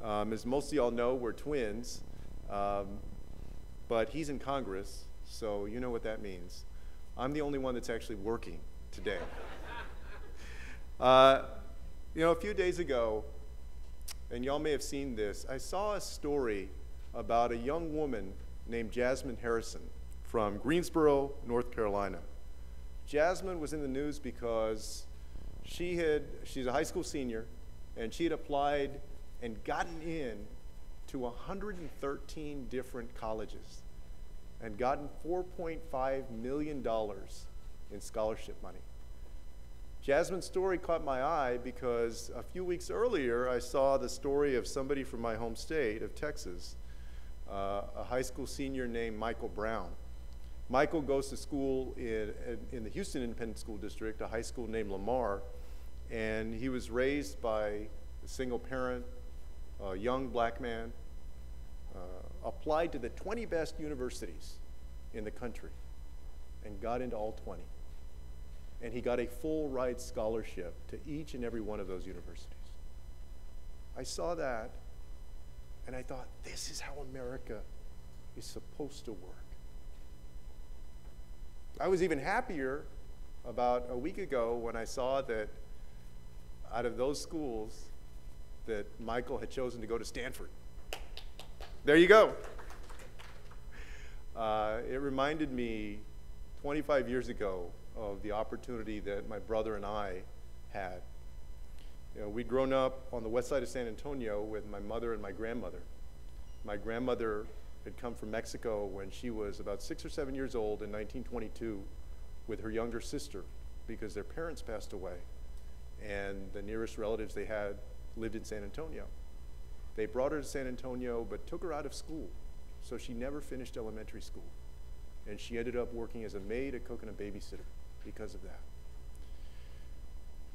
S16: As most of y'all know, we're twins, but he's in Congress, so you know what that means. I'm the only one that's actually working today. You know, a few days ago, and y'all may have seen this, I saw a story about a young woman named Jasmine Harrison from Greensboro, North Carolina. Jasmine was in the news because she's a high school senior, and she had applied and gotten in to 113 different colleges and gotten $4.5 million in scholarship money. Jasmine's story caught my eye because a few weeks earlier I saw the story of somebody from my home state of Texas, a high school senior named Michael Brown. Michael goes to school in the Houston Independent School District, a high school named Lamar, and he was raised by a single parent, a young black man, applied to the 20 best universities in the country and got into all 20. And he got a full ride scholarship to each and every one of those universities. I saw that and I thought, this is how America is supposed to work. I was even happier about a week ago when I saw that out of those schools that Michael had chosen to go to Stanford. There you go. It reminded me 25 years ago of the opportunity that my brother and I had. You know, we'd grown up on the west side of San Antonio with my mother and my grandmother. My grandmother had come from Mexico when she was about 6 or 7 years old in 1922 with her younger sister because their parents passed away and the nearest relatives they had lived in San Antonio. They brought her to San Antonio but took her out of school, so she never finished elementary school. And she ended up working as a maid, a cook, and a babysitter because of that.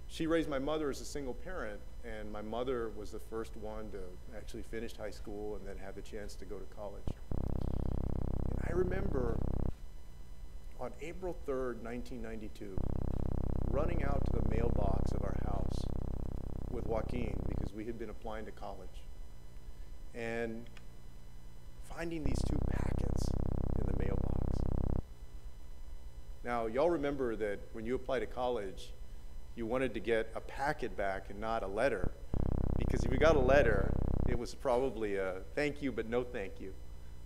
S16: She raised my mother as a single parent, and my mother was the first one to actually finish high school and then have the chance to go to college. And I remember on April 3rd, 1992, running out to the mailbox of our house with Joaquin because we had been applying to college and finding these 2 packets in the mailbox. Now, y'all remember that when you apply to college, you wanted to get a packet back and not a letter, because if you got a letter, it was probably a thank you but no thank you.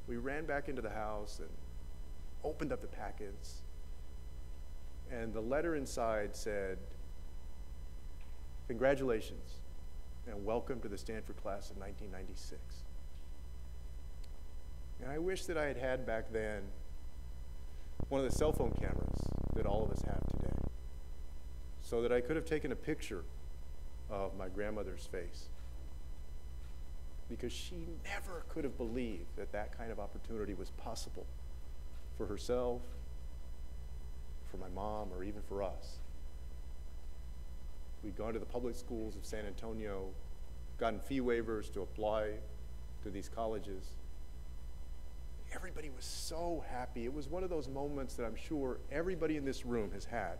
S16: We ran back into the house and opened up the packets, and the letter inside said, "Congratulations and welcome to the Stanford class of 1996. And I wish that I had had back then one of the cell phone cameras that all of us have today, so that I could have taken a picture of my grandmother's face, because she never could have believed that that kind of opportunity was possible for herself, for my mom, or even for us. We'd gone to the public schools of San Antonio, gotten fee waivers to apply to these colleges. Everybody was so happy. It was one of those moments that I'm sure everybody in this room has had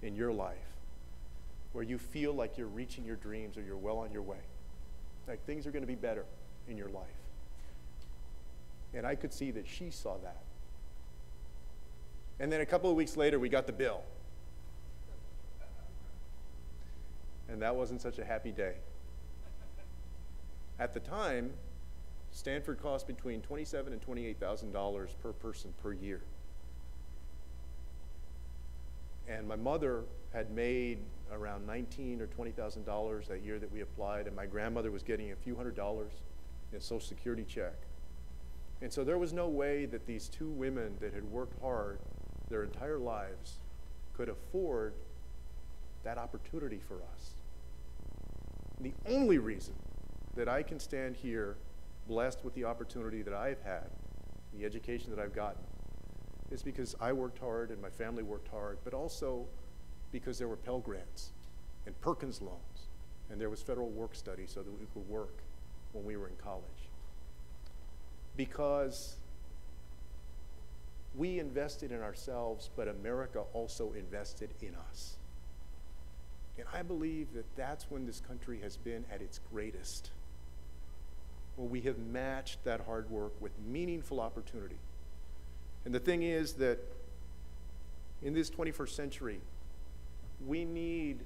S16: in your life, where you feel like you're reaching your dreams or you're well on your way, like things are going to be better in your life. And I could see that she saw that. And then a couple of weeks later, we got the bill. And that wasn't such a happy day. At the time, Stanford cost between $27,000 and $28,000 per person per year. And my mother had made around $19,000 or $20,000 that year that we applied, and my grandmother was getting a few $100s in a Social Security check. And so there was no way that these two women that had worked hard their entire lives could afford that opportunity for us. The only reason that I can stand here blessed with the opportunity that I've had, the education that I've gotten, is because I worked hard and my family worked hard, but also because there were Pell Grants and Perkins loans, and there was federal work study so that we could work when we were in college. Because we invested in ourselves, but America also invested in us. And I believe that that's when this country has been at its greatest, when we have matched that hard work with meaningful opportunity. And the thing is that in this 21st century, we need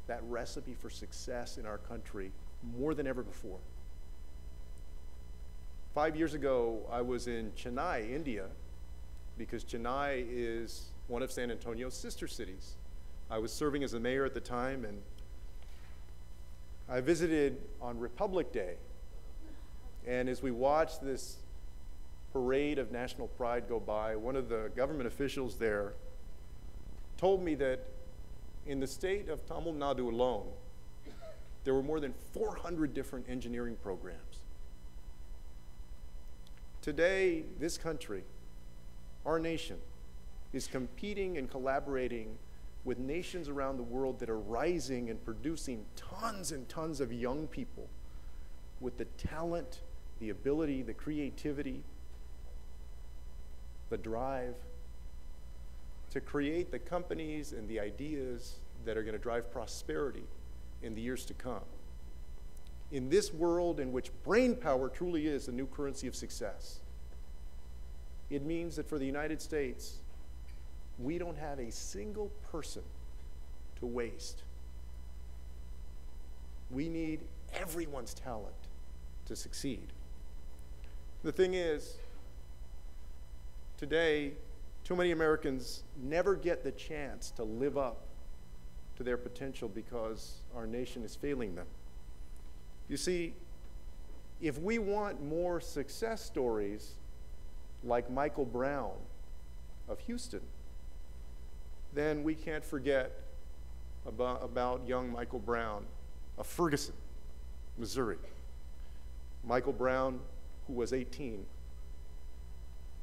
S16: that recipe for success in our country more than ever before. 5 years ago, I was in Chennai, India, because Chennai is one of San Antonio's sister cities. I was serving as the mayor at the time, and I visited on Republic Day. And as we watched this parade of national pride go by, one of the government officials there told me that in the state of Tamil Nadu alone, there were more than 400 different engineering programs. Today, this country, our nation, is competing and collaborating with nations around the world that are rising and producing tons and tons of young people with the talent, the ability, the creativity, the drive to create the companies and the ideas that are going to drive prosperity in the years to come. In this world in which brain power truly is the new currency of success, it means that for the United States, we don't have a single person to waste. We need everyone's talent to succeed. The thing is, today, too many Americans never get the chance to live up to their potential because our nation is failing them. You see, if we want more success stories like Michael Brown of Houston, then we can't forget about young Michael Brown of Ferguson, Missouri. Michael Brown, who was 18.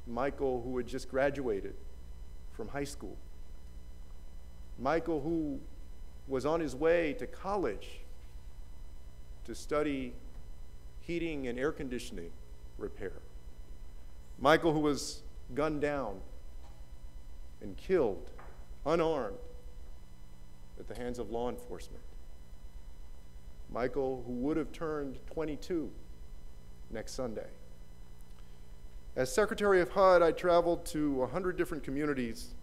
S16: Michael, who had just graduated from high school. Michael, who was on his way to college to study heating and air conditioning repair. Michael, who was gunned down and killed, unarmed, at the hands of law enforcement. Michael, who would have turned 22 next Sunday. As Secretary of HUD, I traveled to 100 different communities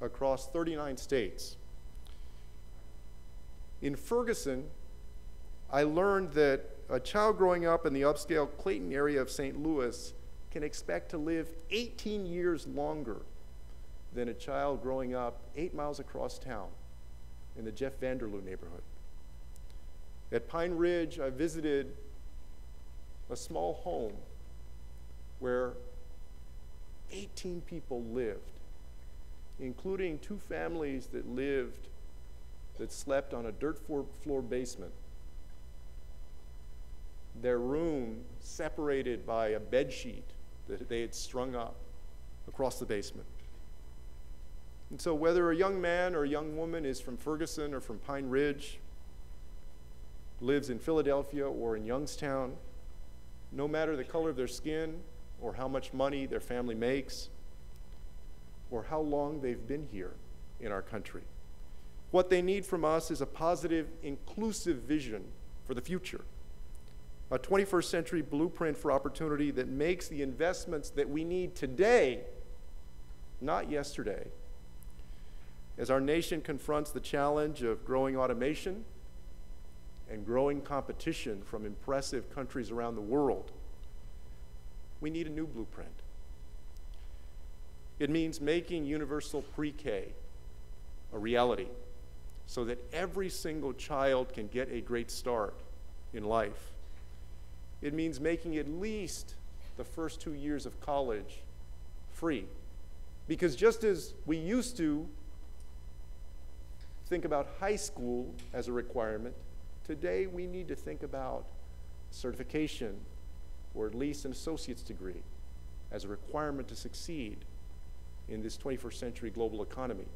S16: across 39 states. In Ferguson, I learned that a child growing up in the upscale Clayton area of St. Louis can expect to live 18 years longer than a child growing up 8 miles across town in the Jeff Vanderloo neighborhood. At Pine Ridge, I visited a small home where 18 people lived, including 2 families that lived that slept on a dirt floor basement, their room separated by a bed sheet that they had strung up across the basement. And so whether a young man or a young woman is from Ferguson or from Pine Ridge, lives in Philadelphia or in Youngstown, no matter the color of their skin or how much money their family makes or how long they've been here in our country, what they need from us is a positive, inclusive vision for the future, a 21st century blueprint for opportunity that makes the investments that we need today, not yesterday, as our nation confronts the challenge of growing automation and growing competition from impressive countries around the world. We need a new blueprint. It means making universal pre-K a reality so that every single child can get a great start in life. It means making at least the first 2 years of college free. Because just as we used to think about high school as a requirement, today we need to think about certification or at least an associate's degree as a requirement to succeed in this 21st century global economy.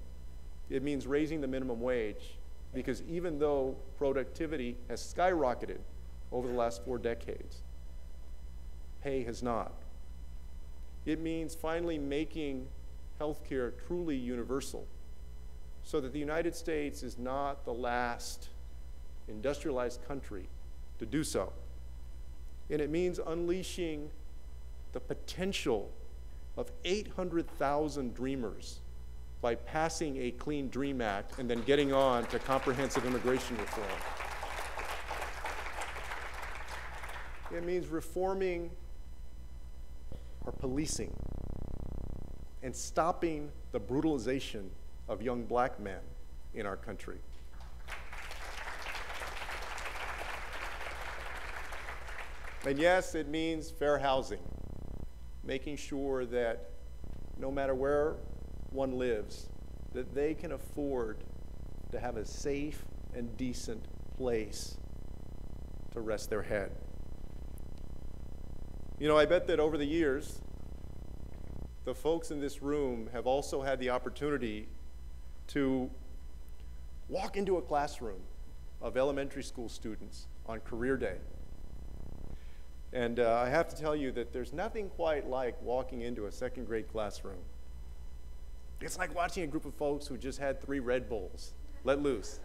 S16: It means raising the minimum wage, because even though productivity has skyrocketed over the last 4 decades, pay has not. It means finally making healthcare truly universal, so that the United States is not the last industrialized country to do so. And it means unleashing the potential of 800,000 dreamers by passing a Clean Dream Act and then getting on to comprehensive immigration reform. It means reforming our policing and stopping the brutalization of young black men in our country. And yes, it means fair housing, making sure that no matter where one lives, that they can afford to have a safe and decent place to rest their head. You know, I bet that over the years, the folks in this room have also had the opportunity to walk into a classroom of elementary school students on career day. And I have to tell you that there's nothing quite like walking into a second grade classroom. It's like watching a group of folks who just had 3 Red Bulls let loose,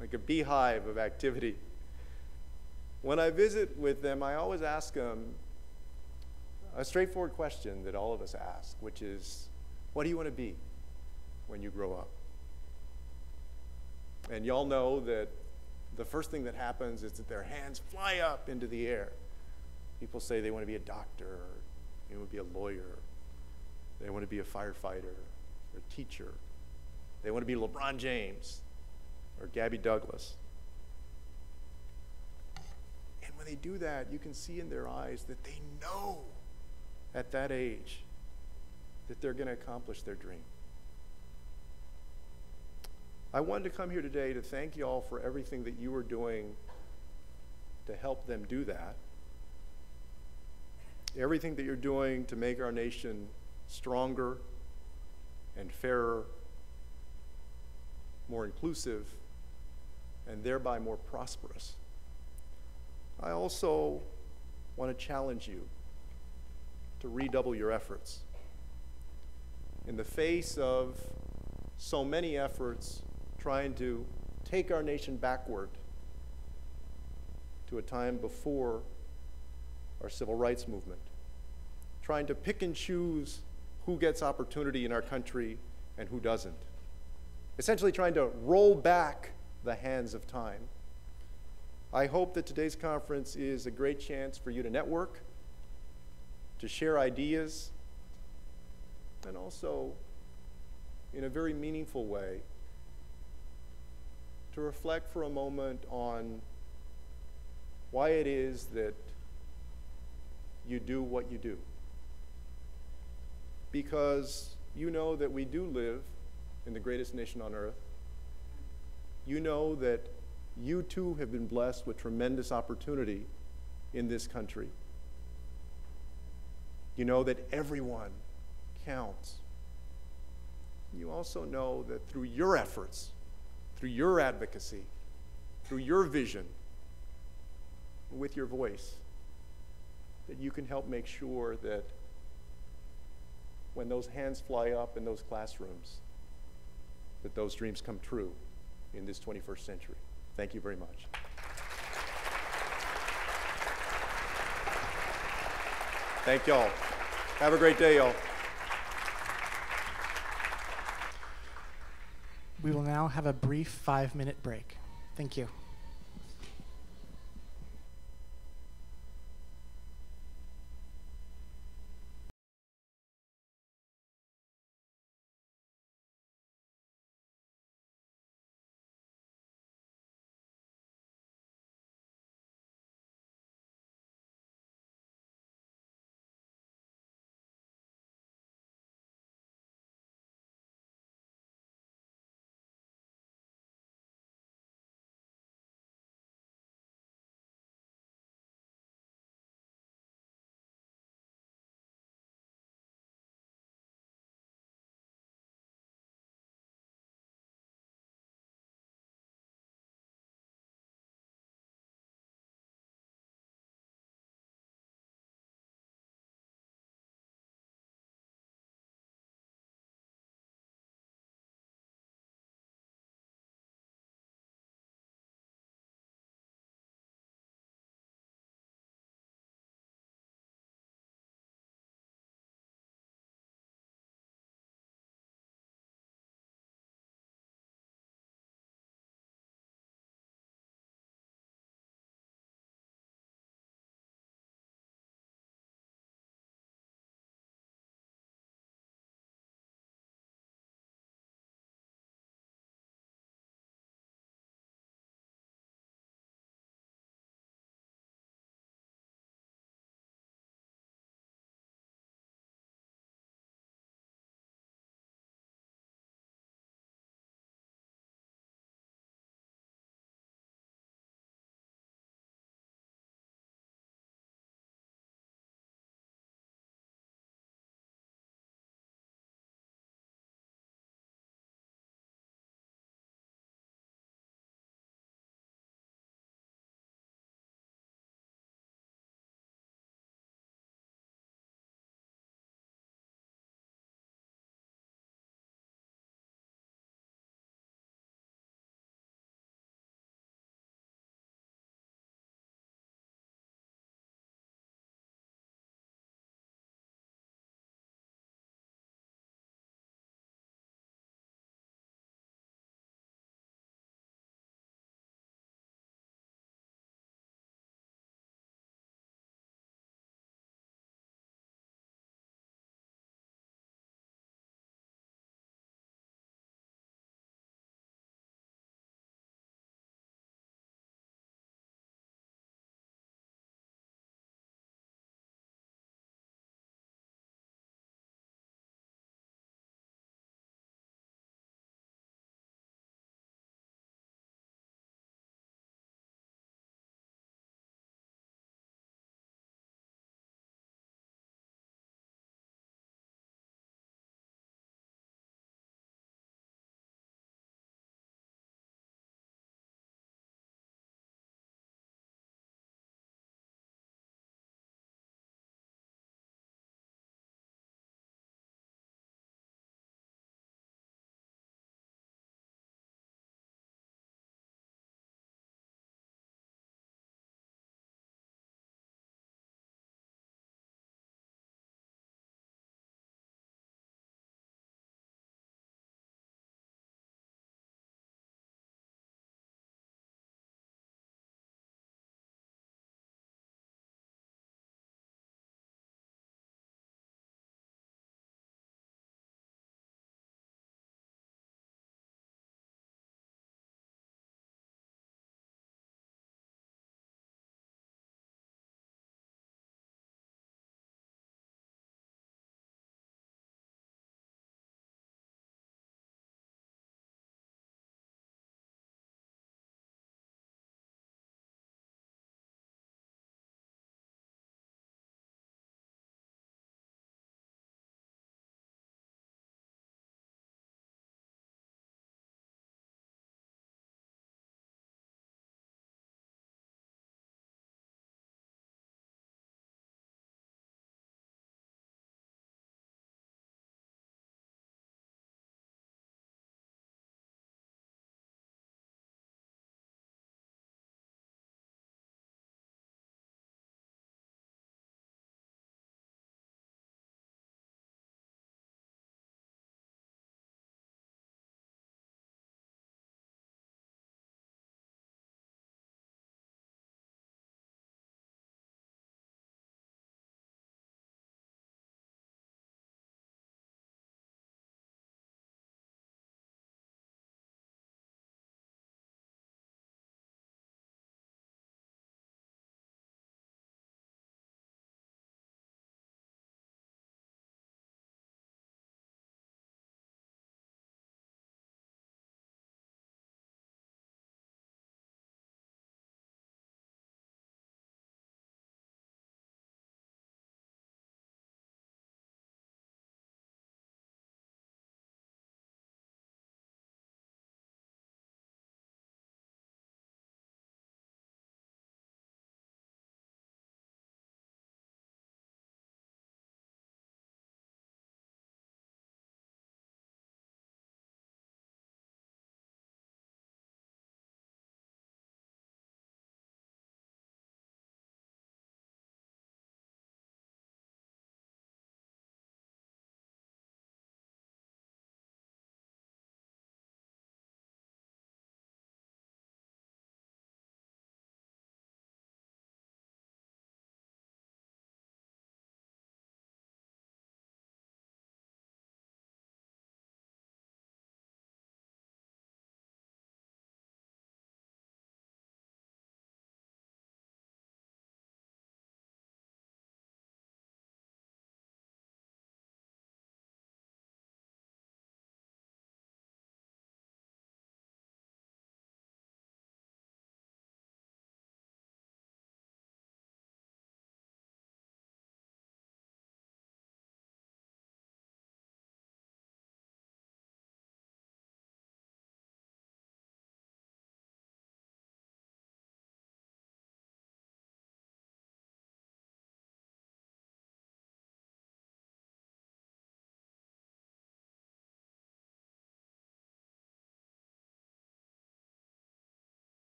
S16: like a beehive of activity. When I visit with them, I always ask them a straightforward question that all of us ask, which is, what do you want to be when you grow up? And y'all know that the first thing that happens is that their hands fly up into the air. People say they want to be a doctor, they want to be a lawyer, they want to be a firefighter or a teacher. They want to be LeBron James or Gabby Douglas. And when they do that, you can see in their eyes that they know at that age that they're going to accomplish their dream. I wanted to come here today to thank you all for everything that you are doing to help them do that. Everything that you're doing to make our nation stronger and fairer, more inclusive, and thereby more prosperous. I also want to challenge you to redouble your efforts. In the face of so many efforts trying to take our nation backward to a time before our civil rights movement, trying to pick and choose who gets opportunity in our country and who doesn't, essentially trying to roll back the hands of time. I hope that today's conference is a great chance for you to network, to share ideas, and also, in a very meaningful way, to reflect for a moment on why it is that you do what you do. Because you know that we do live in the greatest nation on earth, You know that you too have been blessed with tremendous opportunity in this country. You know that everyone counts. You also know that through your efforts, through your advocacy, through your vision, with your voice, that you can help make sure that when those hands fly up in those classrooms, that those dreams come true in this 21st century. Thank you very much. Thank y'all. Have a great day, y'all.
S2: We will now have a brief 5-minute break. Thank you.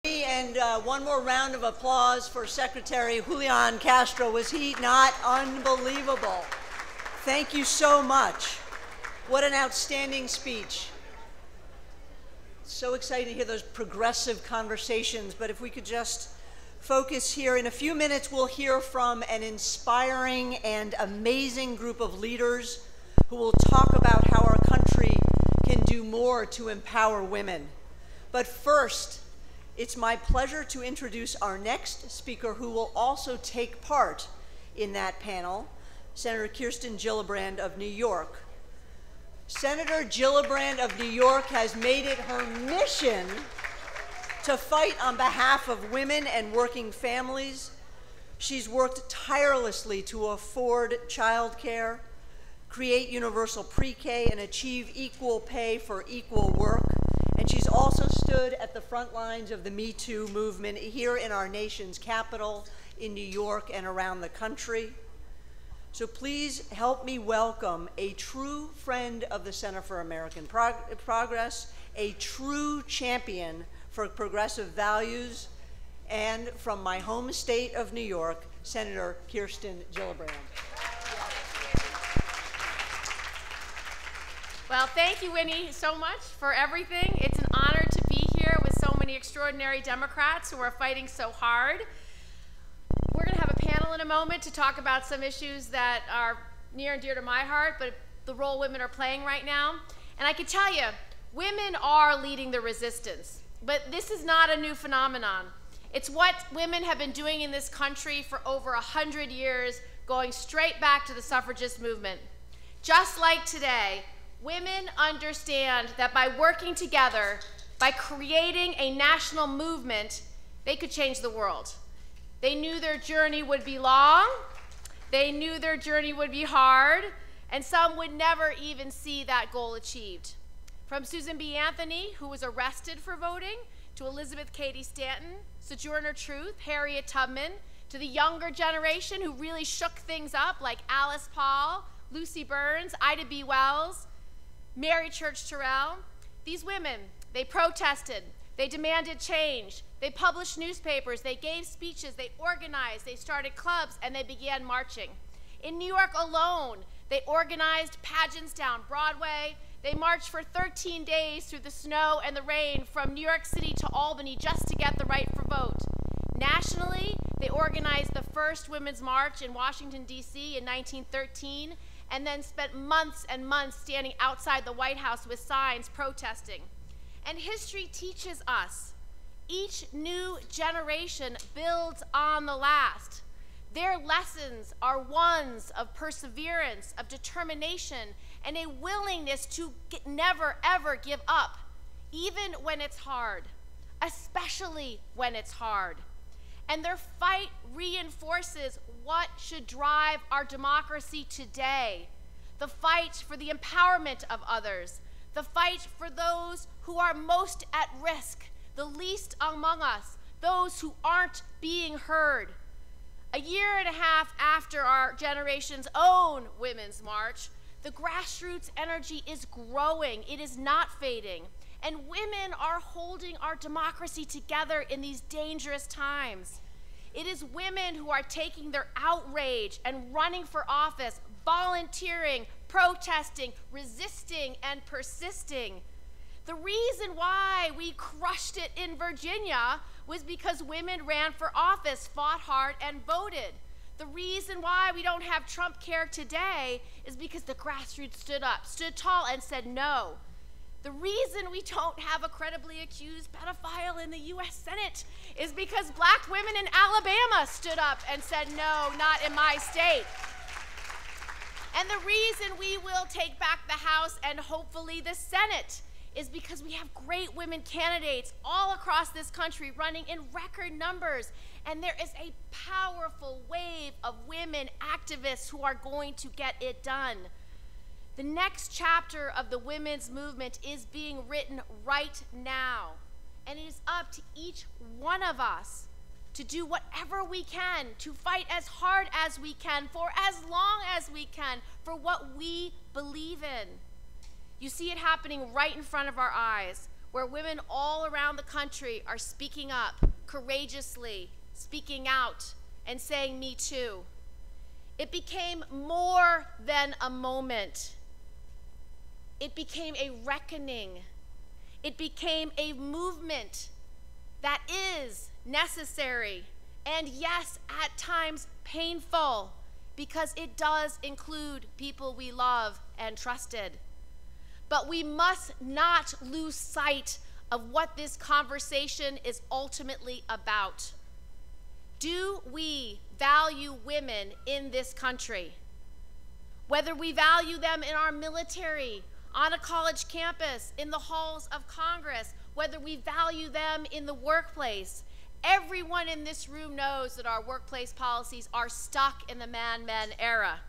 S3: And one more round of applause for Secretary Julian Castro. Was he not unbelievable? Thank you so much. What an outstanding speech. So excited to hear those progressive conversations, but if we could just focus here. In a few minutes, we'll hear from an inspiring and amazing group of leaders who will talk about how our country can do more to empower women. But first, it's my pleasure to introduce our next speaker who will also take part in that panel, Senator Kirsten Gillibrand of New York. Senator Gillibrand of New York has made it her mission to fight on behalf of women and working families. She's worked tirelessly to afford childcare, create universal pre-K, and achieve equal pay for equal work. And she's also stood at the front lines of the Me Too movement here in our nation's capital, in New York and around the country. So please help me welcome a true friend of the Center for American Progress, a true champion for progressive values, and from my home state of New York, Senator Kirsten Gillibrand.
S17: Well, thank you, Winnie, so much for everything. It's an honor to be here with so many extraordinary Democrats who are fighting so hard. We're going to have a panel in a moment to talk about some issues that are near and dear to my heart, but the role women are playing right now. And I can tell you, women are leading the resistance, but this is not a new phenomenon. It's what women have been doing in this country for over 100 years, going straight back to the suffragist movement. Just like today, women understand that by working together, by creating a national movement, they could change the world. They knew their journey would be long, they knew their journey would be hard, and some would never even see that goal achieved. From Susan B. Anthony, who was arrested for voting, to Elizabeth Cady Stanton, Sojourner Truth, Harriet Tubman, to the younger generation who really shook things up, like Alice Paul, Lucy Burns, Ida B. Wells, Mary Church Terrell. These women, they protested, they demanded change, they published newspapers, they gave speeches, they organized, they started clubs, and they began marching. In New York alone, they organized pageants down Broadway. They marched for 13 days through the snow and the rain from New York City to Albany just to get the right for vote. Nationally, they organized the first Women's March in Washington, D.C. in 1913, and then spent months and months standing outside the White House with signs protesting. And history teaches us, each new generation builds on the last. Their lessons are ones of perseverance, of determination, and a willingness to never, ever give up, even when it's hard, especially when it's hard. And their fight reinforces what should drive our democracy today: the fight for the empowerment of others, the fight for those who are most at risk, the least among us, those who aren't being heard. A year and a half after our generation's own Women's March, the grassroots energy is growing. It is not fading. And women are holding our democracy together in these dangerous times. It is women who are taking their outrage and running for office, volunteering, protesting, resisting, and persisting. The reason why we crushed it in Virginia was because women ran for office, fought hard, and voted. The reason why we don't have Trump care today is because the grassroots stood up, stood tall, and said no. The reason we don't have a credibly accused pedophile in the U.S. Senate is because black women in Alabama stood up and said no, not in my state. And the reason we will take back the House and hopefully the Senate is because we have great women candidates all across this country running in record numbers, and there is a powerful wave of women activists who are going to get it done. The next chapter of the women's movement is being written right now, and it is up to each one of us to do whatever we can, to fight as hard as we can, for as long as we can, for what we believe in. You see it happening right in front of our eyes. where women all around the country are speaking up, courageously speaking out, and saying, "Me too." It became more than a moment. It became a reckoning. It became a movement that is necessary and, yes, at times painful, because it does include people we love and trusted. But we must not lose sight of what this conversation is ultimately about. Do we value women in this country? Whether we value them in our military, on a college campus, in the halls of Congress, whether we value them in the workplace, everyone in this room knows that our workplace policies are stuck in the man-men era.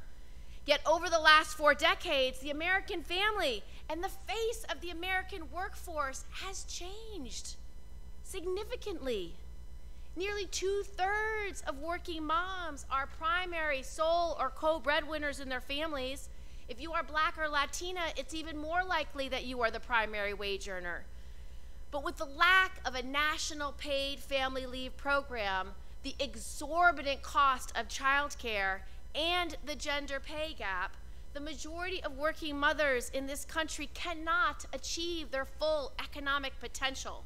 S17: Yet over the last 4 decades, the American family and the face of the American workforce has changed significantly. Nearly 2/3 of working moms are primary, sole, or co-breadwinners in their families. If you are Black or Latina, it's even more likely that you are the primary wage earner. But with the lack of a national paid family leave program, the exorbitant cost of childcare, and the gender pay gap, the majority of working mothers in this country cannot achieve their full economic potential,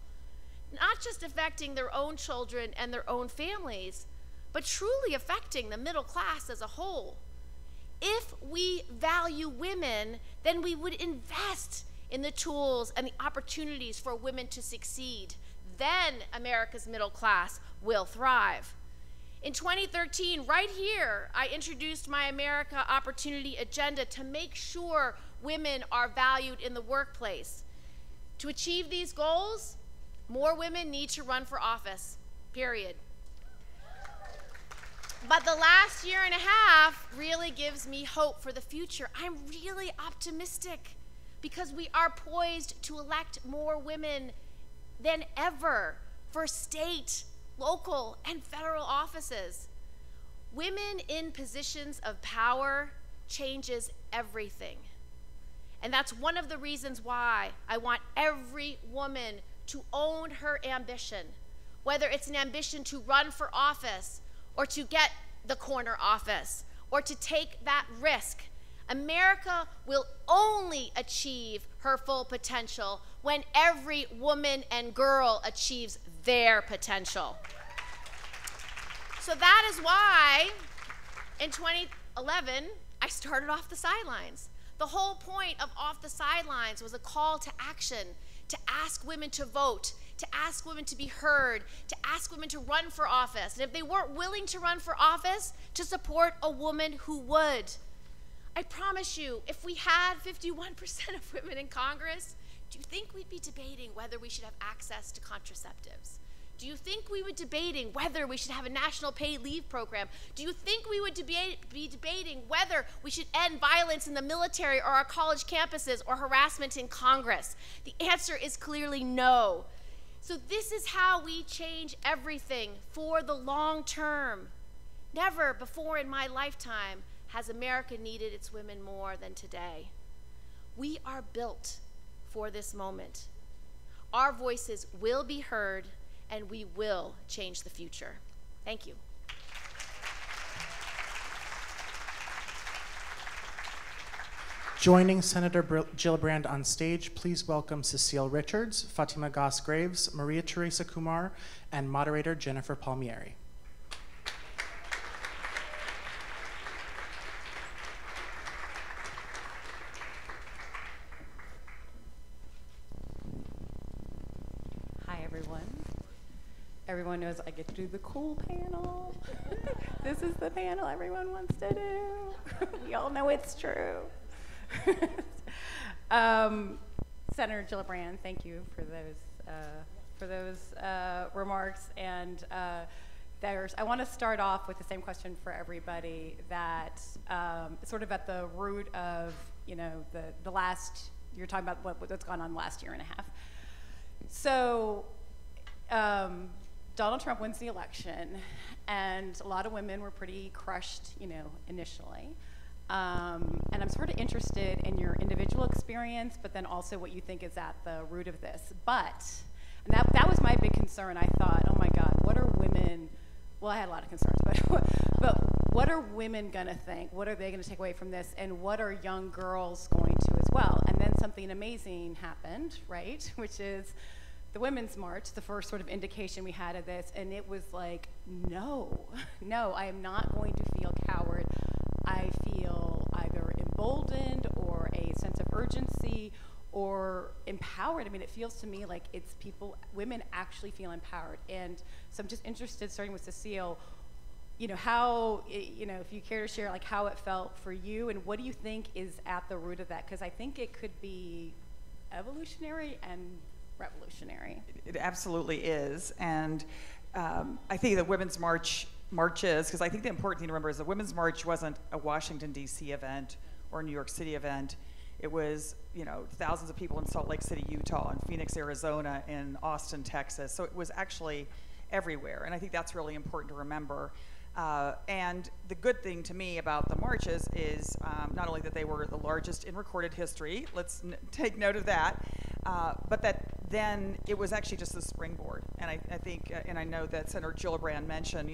S17: not just affecting their own children and their own families, but truly affecting the middle class as a whole. If we value women, then we would invest in the tools and the opportunities for women to succeed. Then America's middle class will thrive. In 2013, right here, I introduced my America Opportunity Agenda to make sure women are valued in the workplace. To achieve these goals, more women need to run for office, period. But the last year and a half really gives me hope for the future. I'm really optimistic because we are poised to elect more women than ever for state, local, and federal offices. Women in positions of power changes everything. And that's one of the reasons why I want every woman to own her ambition, whether it's an ambition to run for office or to get the corner office or to take that risk. America will only achieve her full potential when every woman and girl achieves their potential. So that is why in 2011, I started Off the Sidelines. The whole point of Off the Sidelines was a call to action, to ask women to vote, to ask women to be heard, to ask women to run for office. And if they weren't willing to run for office, to support a woman who would. I promise you, if we had 51% of women in Congress, do you think we'd be debating whether we should have access to contraceptives? Do you think we would be debating whether we should have a national paid leave program? Do you think we would be debating whether we should end violence in the military or our college campuses or harassment in Congress? The answer is clearly no. So this is how we change everything for the long term. Never before in my lifetime has America needed its women more than today. We are built for this moment. Our voices will be heard, and we will change the future. Thank you.
S2: Joining Senator Gillibrand on stage, please welcome Cecile Richards, Fatima Goss-Graves, Maria Teresa Kumar, and moderator Jennifer Palmieri.
S18: Everyone knows I get to do the cool panel. This is the panel everyone wants to do. We all know it's true. Senator Gillibrand, thank you for those remarks. And I want to start off with the same question for everybody that sort of at the root of the last. You're talking about what's gone on the last year and a half. So. Donald Trump wins the election, and a lot of women were pretty crushed, initially. And I'm sort of interested in your individual experience, but then also what you think is at the root of this. And that was my big concern. I thought, oh my God, what are women, well, I had a lot of concerns, but what are women gonna think? What are they gonna take away from this? And what are young girls going to as well? And then something amazing happened, right? Which is the Women's March, the first sort of indication we had of this, and it was like, no, I am not going to feel coward. I feel either emboldened or a sense of urgency or empowered. I mean, it feels to me like it's women actually feel empowered. And so I'm just interested, starting with Cecile, how, if you care to share like how it felt for you and what do you think is at the root of that? Because I think it could be evolutionary and revolutionary.
S19: It absolutely is. And I think the Women's Marches, because I think the important thing to remember is the Women's March wasn't a Washington, D.C. event or a New York City event. It was, thousands of people in Salt Lake City, Utah, and Phoenix, Arizona, and Austin, Texas. So it was actually everywhere. And I think that's really important to remember. And the good thing to me about the marches is not only that they were the largest in recorded history, let's take note of that, but that then it was actually just the springboard. And I think, and I know that Senator Gillibrand mentioned,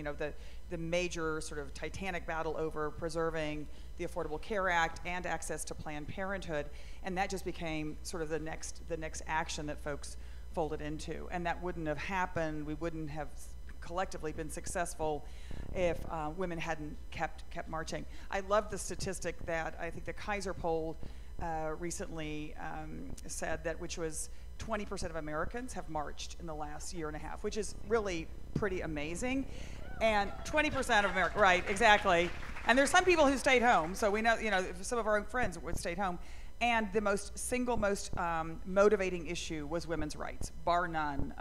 S19: the major sort of titanic battle over preserving the Affordable Care Act and access to Planned Parenthood, and that just became sort of the next action that folks folded into. And that wouldn't have happened, we wouldn't have collectively been successful if women hadn't kept marching. I love the statistic that I think the Kaiser poll recently said that, which was 20% of Americans have marched in the last year and a half, which is really pretty amazing. And 20% of America, right, exactly. And there's some people who stayed home, so we know, some of our own friends would stayed home. And the most motivating issue was women's rights, bar none.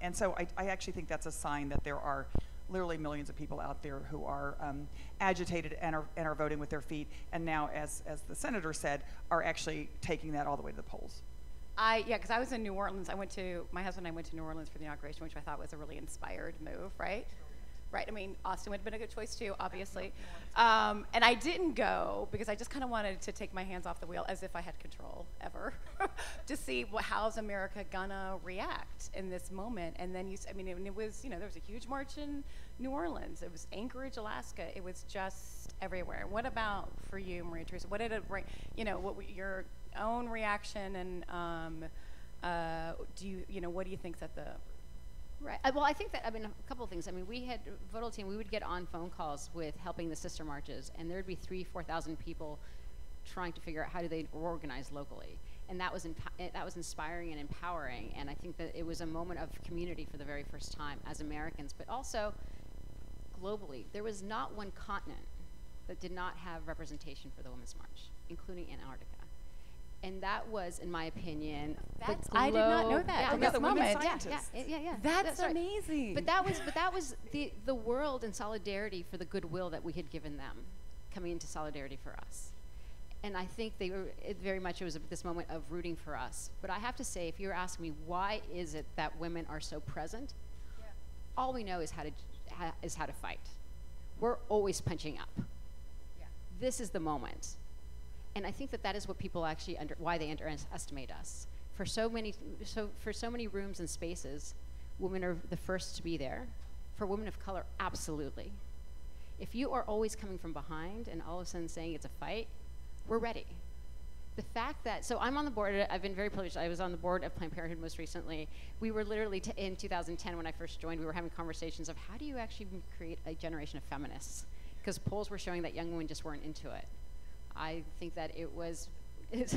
S19: And so I actually think that's a sign that there are literally millions of people out there who are agitated and are voting with their feet. And now, as the senator said, are actually taking that all the way to the polls.
S18: Because I was in New Orleans. My husband and I went to New Orleans for the inauguration, which I thought was a really inspired move, right? Right, I mean, Austin would have been a good choice too, obviously. And I didn't go because I just kind of wanted to take my hands off the wheel as if I had control ever to see how's America gonna react in this moment. And then it was, there was a huge march in New Orleans. It was Anchorage, Alaska. It was just everywhere. What about for you, Maria Teresa? What did it bring, what your own reaction and what do you think's at the
S20: Right. Well, I think that, a couple of things. We had Votel Team, we would get on phone calls with helping the sister marches, and there would be 3,000-4,000 people trying to figure out how do they organize locally. And that was inspiring and empowering, and I think that it was a moment of community for the very first time as Americans, but also globally. There was not one continent that did not have representation for the Women's March, including Antarctica. And that was, in my opinion,
S18: I did not know that.
S20: Yeah,
S18: this moment.
S20: Yeah.
S18: That's
S20: right.
S18: amazing.
S20: But that was the world in solidarity for the goodwill that we had given them, coming into solidarity for us. And I think it was this moment of rooting for us. But I have to say, if you're asking me why is it that women are so present, all we know is how to fight. We're always punching up. Yeah. This is the moment. And I think that is what people actually why they underestimate us. For so many rooms and spaces, women are the first to be there. For women of color, absolutely. If you are always coming from behind and all of a sudden saying it's a fight, we're ready. The fact that, so I'm on the board, I've been very privileged, I was on the board of Planned Parenthood most recently. We were literally, in 2010 when I first joined, we were having conversations of how do you actually create a generation of feminists? Because polls were showing that young women just weren't into it. I think that it's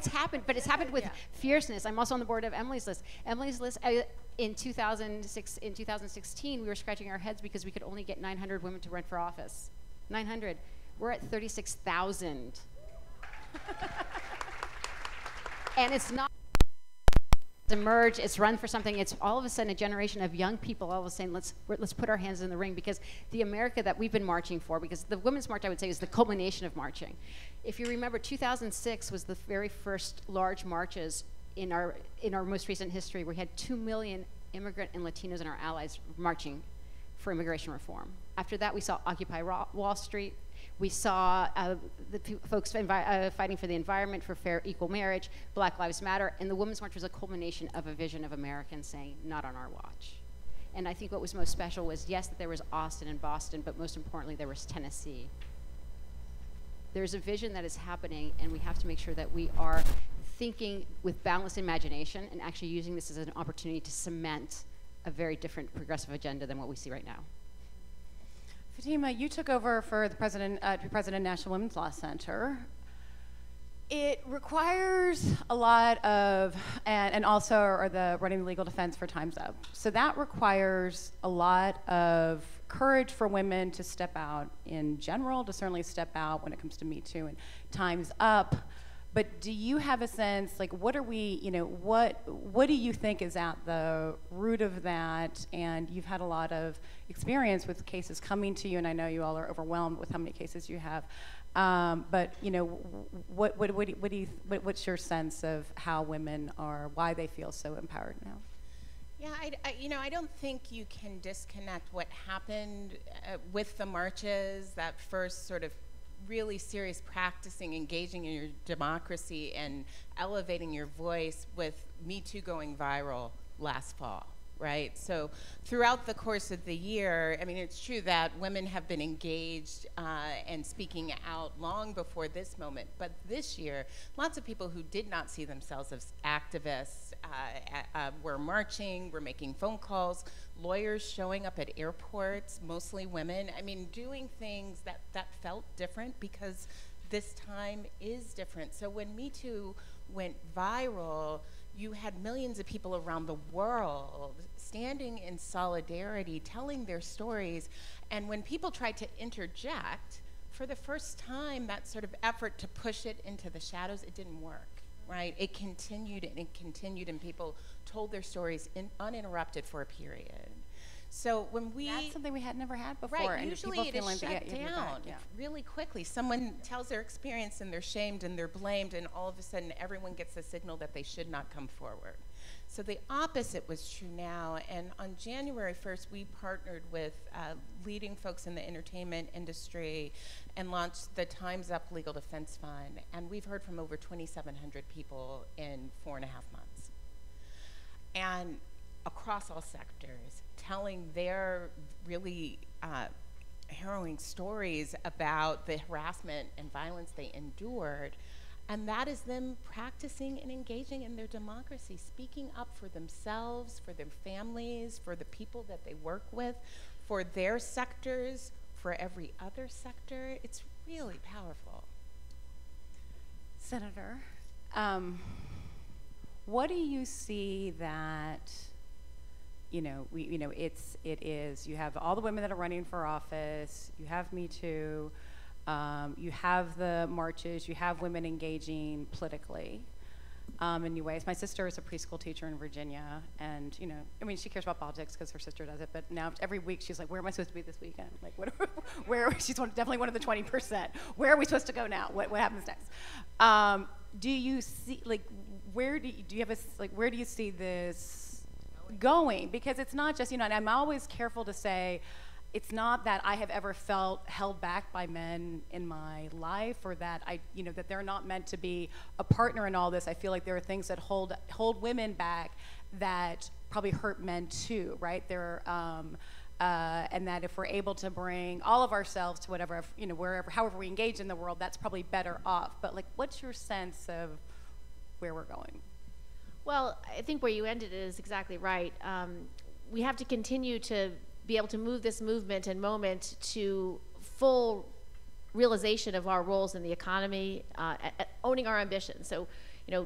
S20: happened, but it's happened with fierceness. I'm also on the board of Emily's List. Emily's List, in 2016, we were scratching our heads because we could only get 900 women to run for office. 900. We're at 36,000. And it's not emerge, it's run for something, it's all of a sudden a generation of young people all of a sudden let's put our hands in the ring, because the America that we've been marching for, because the Women's March, I would say, is the culmination of marching. If you remember, 2006 was the very first large marches in our most recent history. We had 2 million immigrant and Latinos and our allies marching for immigration reform. After that, we saw Occupy Wall Street. We saw folks fighting for the environment, for fair, equal marriage, Black Lives Matter, and the Women's March was a culmination of a vision of Americans saying, not on our watch. And I think what was most special was, yes, that there was Austin and Boston, but most importantly, there was Tennessee. There's a vision that is happening, and we have to make sure that we are thinking with balanced imagination and actually using this as an opportunity to cement a very different progressive agenda than what we see right now.
S18: Fatima, you took over for the president of National Women's Law Center. It requires a lot of, and also are the running the legal defense for Time's Up. So that requires a lot of courage for women to step out in general, to certainly step out when it comes to Me Too and Time's Up. But do you have a sense, like, what are we, what do you think is at the root of that? And you've had a lot of experience with cases coming to you, and I know you all are overwhelmed with how many cases you have. But what's your sense of how women are, why they feel so empowered now?
S21: Yeah, I don't think you can disconnect what happened with the marches, that first sort of really serious practicing, engaging in your democracy and elevating your voice with Me Too going viral last fall, right? So throughout the course of the year, I mean, it's true that women have been engaged and speaking out long before this moment, but this year, lots of people who did not see themselves as activists were marching, were making phone calls, lawyers showing up at airports, mostly women. I mean, doing things that felt different because this time is different. So when Me Too went viral, you had millions of people around the world standing in solidarity, telling their stories. And when people tried to interject, for the first time, that sort of effort to push it into the shadows, it didn't work. Right? It continued and it continued, and people told their stories uninterrupted for a period. So when
S18: That's something we had never had before.
S21: Right,
S18: and
S21: usually
S18: people
S21: it is
S18: feeling
S21: shut down really quickly. Someone tells their experience and they're shamed and they're blamed, and all of a sudden everyone gets a signal that they should not come forward. So the opposite was true now, and on January 1st, we partnered with leading folks in the entertainment industry and launched the Time's Up Legal Defense Fund, and we've heard from over 2,700 people in 4.5 months. And across all sectors, telling their really harrowing stories about the harassment and violence they endured. And that is them practicing and engaging in their democracy, speaking up for themselves, for their families, for the people that they work with, for their sectors, for every other sector. It's really powerful.
S18: Senator, what do you see that, it is, you have all the women that are running for office, you have Me Too, you have the marches, you have women engaging politically in new ways. My sister is a preschool teacher in Virginia, and she cares about politics because her sister does it, but now every week she's like, where am I supposed to be this weekend? Like, she's definitely one of the 20%. Where are we supposed to go now? What happens next? Do you see, where do you see this going? Because it's not just, and I'm always careful to say, it's not that I have ever felt held back by men in my life, or that that they're not meant to be a partner in all this. I feel like there are things that hold women back that probably hurt men too, right? And that if we're able to bring all of ourselves to whatever, wherever, however we engage in the world, that's probably better off. But what's your sense of where we're going?
S17: Well, I think where you ended is exactly right. We have to continue to be able to move this movement and moment to full realization of our roles in the economy, owning our ambitions. So,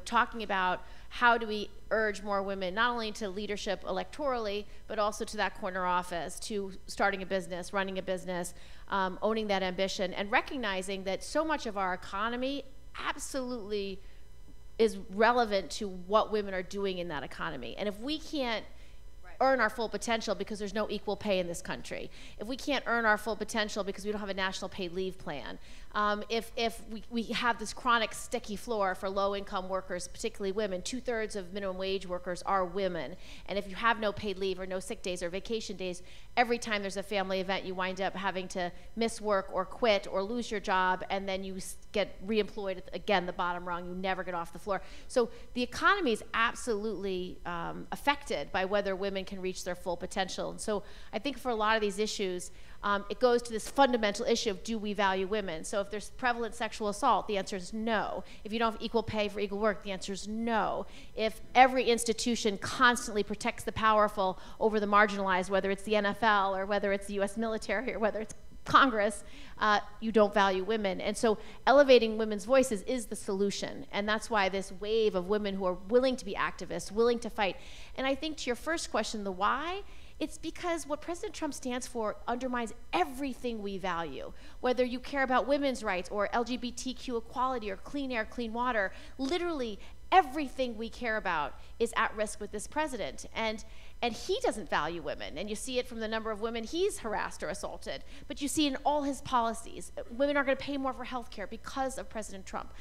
S17: talking about how do we urge more women not only to leadership electorally, but also to that corner office, to starting a business, running a business, owning that ambition, and recognizing that so much of our economy absolutely is relevant to what women are doing in that economy. And if we can't earn our full potential because there's no equal pay in this country, if we can't earn our full potential because we don't have a national paid leave plan, if we have this chronic sticky floor for low-income workers, particularly women, 2/3 of minimum wage workers are women, and if you have no paid leave or no sick days or vacation days, every time there's a family event, you wind up having to miss work or quit or lose your job, and then you get reemployed at, again, the bottom rung. You never get off the floor. So the economy is absolutely affected by whether women can reach their full potential. And so I think for a lot of these issues, it goes to this fundamental issue of, do we value women? So if there's prevalent sexual assault, the answer is no. If you don't have equal pay for equal work, the answer is no. If every institution constantly protects the powerful over the marginalized, whether it's the NFL or whether it's the US military or whether it's Congress, you don't value women. And so elevating women's voices is the solution. And that's why this wave of women who are willing to be activists, willing to fight. And I think to your first question, the why, it's because what President Trump stands for undermines everything we value. Whether you care about women's rights or LGBTQ equality or clean air, clean water, literally everything we care about is at risk with this president. And he doesn't value women. And you see it from the number of women he's harassed or assaulted. But you see in all his policies, women are going to pay more for health care because of President Trump.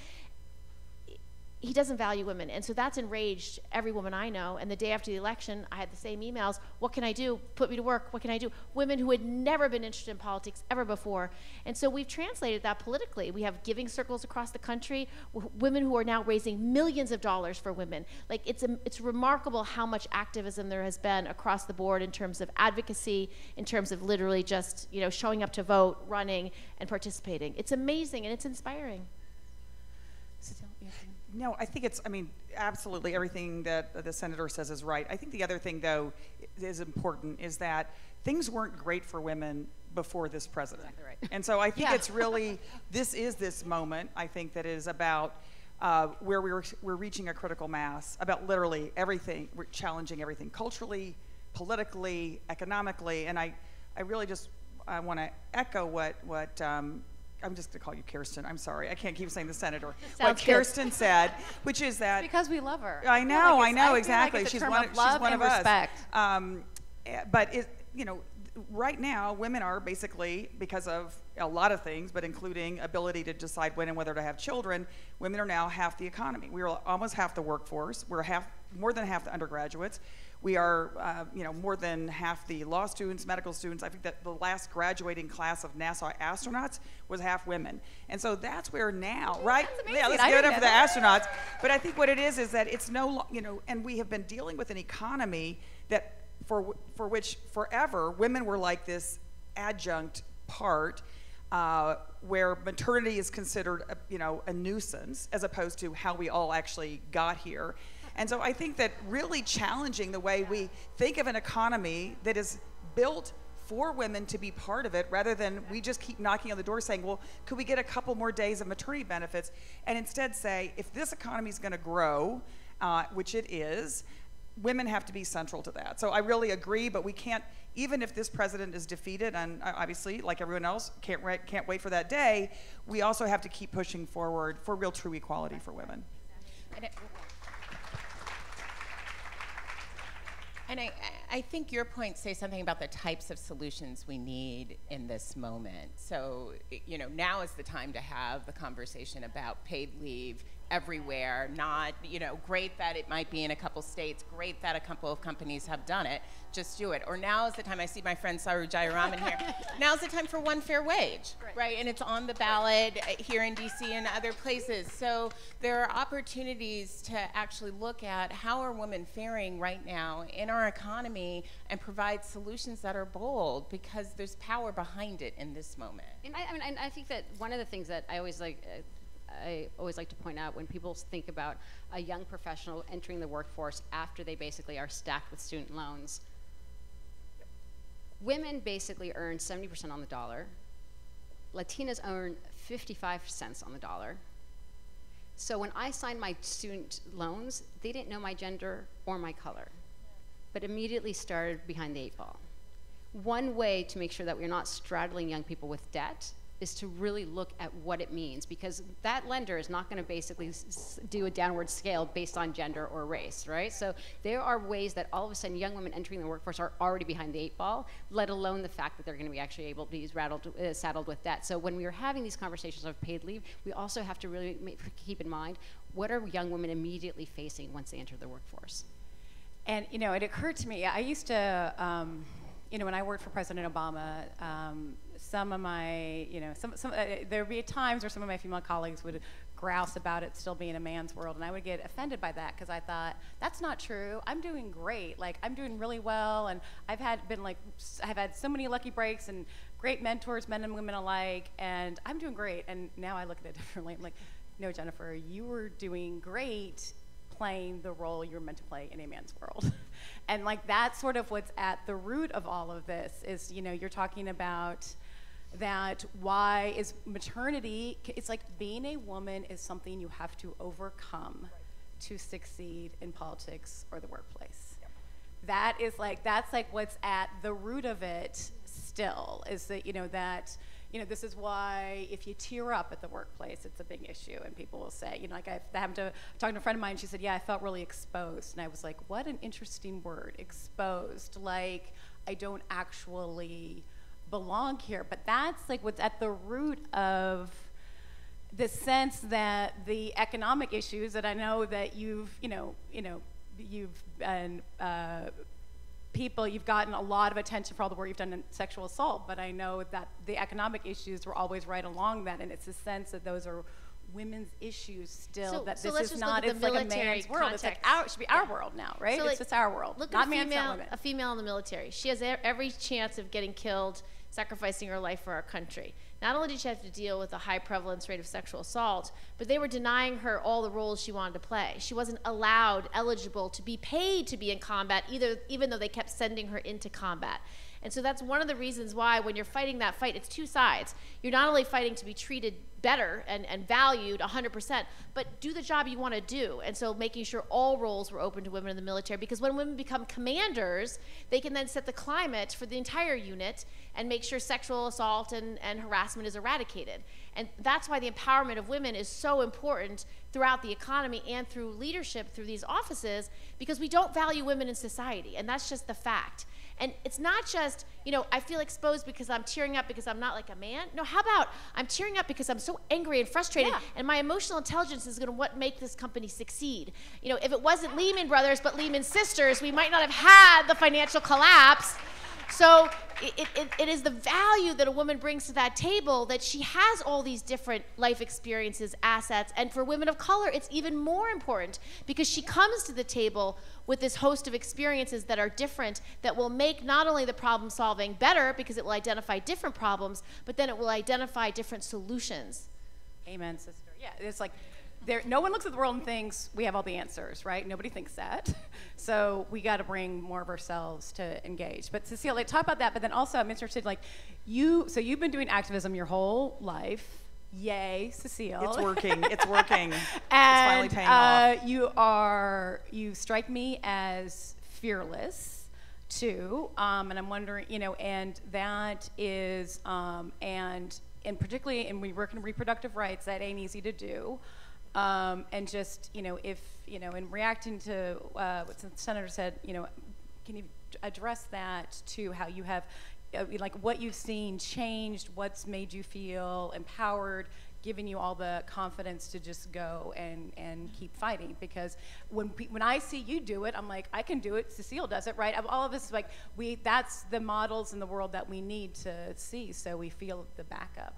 S17: He doesn't value women. And so that's enraged every woman I know. And the day after the election, I had the same emails. What can I do? Put me to work. What can I do? Women who had never been interested in politics ever before. And so we've translated that politically. We have giving circles across the country, women who are now raising millions of dollars for women. Like, it's remarkable how much activism there has been across the board in terms of advocacy, in terms of literally just, you know, showing up to vote, running, and participating. It's amazing and it's inspiring.
S19: No, I think it's, I mean, absolutely everything that the senator says is right. I think the other thing, though, is important is that things weren't great for women before this president.
S20: Exactly right.
S19: And so I think it's really, this is this moment, I think, that is about where we're reaching a critical mass, about literally everything, we're challenging everything culturally, politically, economically, and I really just, I want to echo what I'm just going to call you Kirsten. I'm sorry. I can't keep saying the senator. What Kirsten said, which is that...
S20: It's because we love her.
S19: I know, exactly.
S20: Like
S19: she's
S20: one
S19: of
S20: respect.
S19: us. But, you know, right now, women are basically, because of a lot of things, but including ability to decide when and whether to have children, women are now half the economy. We are almost half the workforce. We're more than half the undergraduates. We are, you know, more than half the law students, medical students. I think that the last graduating class of NASA astronauts was half women. And so that's where now, right?
S20: That's amazing.
S19: Yeah, let's give it up for the astronauts. But I think what it is that it's no, you know, and we have been dealing with an economy that for which forever women were like this adjunct part where maternity is considered, a nuisance as opposed to how we all actually got here. And so I think that really challenging the way we think of an economy that is built for women to be part of it, rather than we just keep knocking on the door saying, well, could we get a couple more days of maternity benefits? And instead say, if this economy is going to grow, which it is, women have to be central to that. So I really agree, but we can't, even if this president is defeated, and obviously, like everyone else, can't wait for that day, we also have to keep pushing forward for real true equality for women.
S21: And I think your points say something about the types of solutions we need in this moment. So, you know, now is the time to have the conversation about paid leave everywhere, not, you know, great that it might be in a couple states, great that a couple of companies have done it, just do it. Or now is the time, I see my friend Saru Jayaraman here, now's the time for one fair wage, right? And it's on the ballot here in DC and other places. So there are opportunities to actually look at how are women faring right now in our economy and provide solutions that are bold, because there's power behind it in this moment.
S20: And I think that one of the things that I always like to point out when people think about a young professional entering the workforce after they basically are stacked with student loans. Women basically earn 70% on the dollar. Latinas earn 55 cents on the dollar. So when I signed my student loans, they didn't know my gender or my color, but immediately started behind the 8 ball. One way to make sure that we're not straddling young people with debt is to really look at what it means, because that lender is not going to basically do a downward scale based on gender or race, right? So there are ways that all of a sudden young women entering the workforce are already behind the 8 ball, let alone the fact that they're going to be actually able to be saddled with debt. So when we are having these conversations of paid leave, we also have to really keep in mind, what are young women immediately facing once they enter the workforce?
S18: And, you know, it occurred to me, I used to, you know, when I worked for President Obama, some of my, you know, there would be times where some of my female colleagues would grouse about it still being a man's world, and I would get offended by that, because I thought, that's not true. I'm doing great. Like, I'm doing really well, and I've had so many lucky breaks and great mentors, men and women alike, and I'm doing great. And now I look at it differently. I'm like, no, Jennifer, you were doing great playing the role you're meant to play in a man's world. And like, that's sort of what's at the root of all of this is, you know, you're talking about that why is maternity, it's like being a woman is something you have to overcome to succeed in politics or the workplace. That is like, that's like what's at the root of it still, is that, you know, that, you know, this is why if you tear up at the workplace, it's a big issue. And people will say, you know, like I happened to talking to a friend of mine, she said, yeah, I felt really exposed. And I was like, what an interesting word, exposed. Like, I don't actually belong here. But that's like what's at the root of the sense that the economic issues that I know that you've been, you've gotten a lot of attention for all the work you've done in sexual assault, but I know that the economic issues were always right along that, and it's a sense that those are women's issues still, that
S17: so
S18: this is not, it's like a man's world. It's like it should be our world now, right?
S17: So
S18: it's
S17: like,
S18: just our world,
S17: look
S18: not
S17: at
S18: men, not women.
S17: a female in the military. She has every chance of getting killed, sacrificing her life for our country. Not only did she have to deal with a high prevalence rate of sexual assault, but they were denying her all the roles she wanted to play. She wasn't eligible to be paid to be in combat, even though they kept sending her into combat. And so that's one of the reasons why when you're fighting that fight, it's two sides. You're not only fighting to be treated better and valued 100%, but do the job you want to do. And so making sure all roles were open to women in the military, because when women become commanders, they can then set the climate for the entire unit and make sure sexual assault and harassment is eradicated. And that's why the empowerment of women is so important throughout the economy and through leadership through these offices, because we don't value women in society, and that's just the fact. And it's not just, you know, I feel exposed because I'm tearing up because I'm not like a man. No, how about I'm tearing up because I'm so angry and frustrated, and my emotional intelligence is going to make this company succeed. You know, if it wasn't Lehman Brothers but Lehman Sisters, we might not have had the financial collapse. So it is the value that a woman brings to that table, that she has all these different life experiences, assets, and for women of color, it's even more important because she comes to the table with this host of experiences that are different, that will make not only the problem solving better because it will identify different problems, but then it will identify different solutions.
S18: Amen, sister. Yeah, it's like, no one looks at the world and thinks we have all the answers, right? Nobody thinks that. So we got to bring more of ourselves to engage. But Cecile, like, talk about that, but then also I'm interested, like, so you've been doing activism your whole life. Yay, Cecile.
S19: It's working. It's working. It's
S18: finally
S19: paying off.
S18: You strike me as fearless too, and I'm wondering, you know, and that is, and particularly, and we work in reproductive rights, that ain't easy to do. And just, you know, if, you know, in reacting to what the Senator said, you know, can you address that to how you have, like, what you've seen changed, what's made you feel empowered, giving you all the confidence to just go and keep fighting? Because when I see you do it, I'm like, I can do it. Cecile does it, right? All of us, like, that's the models in the world that we need to see, so we feel the backup.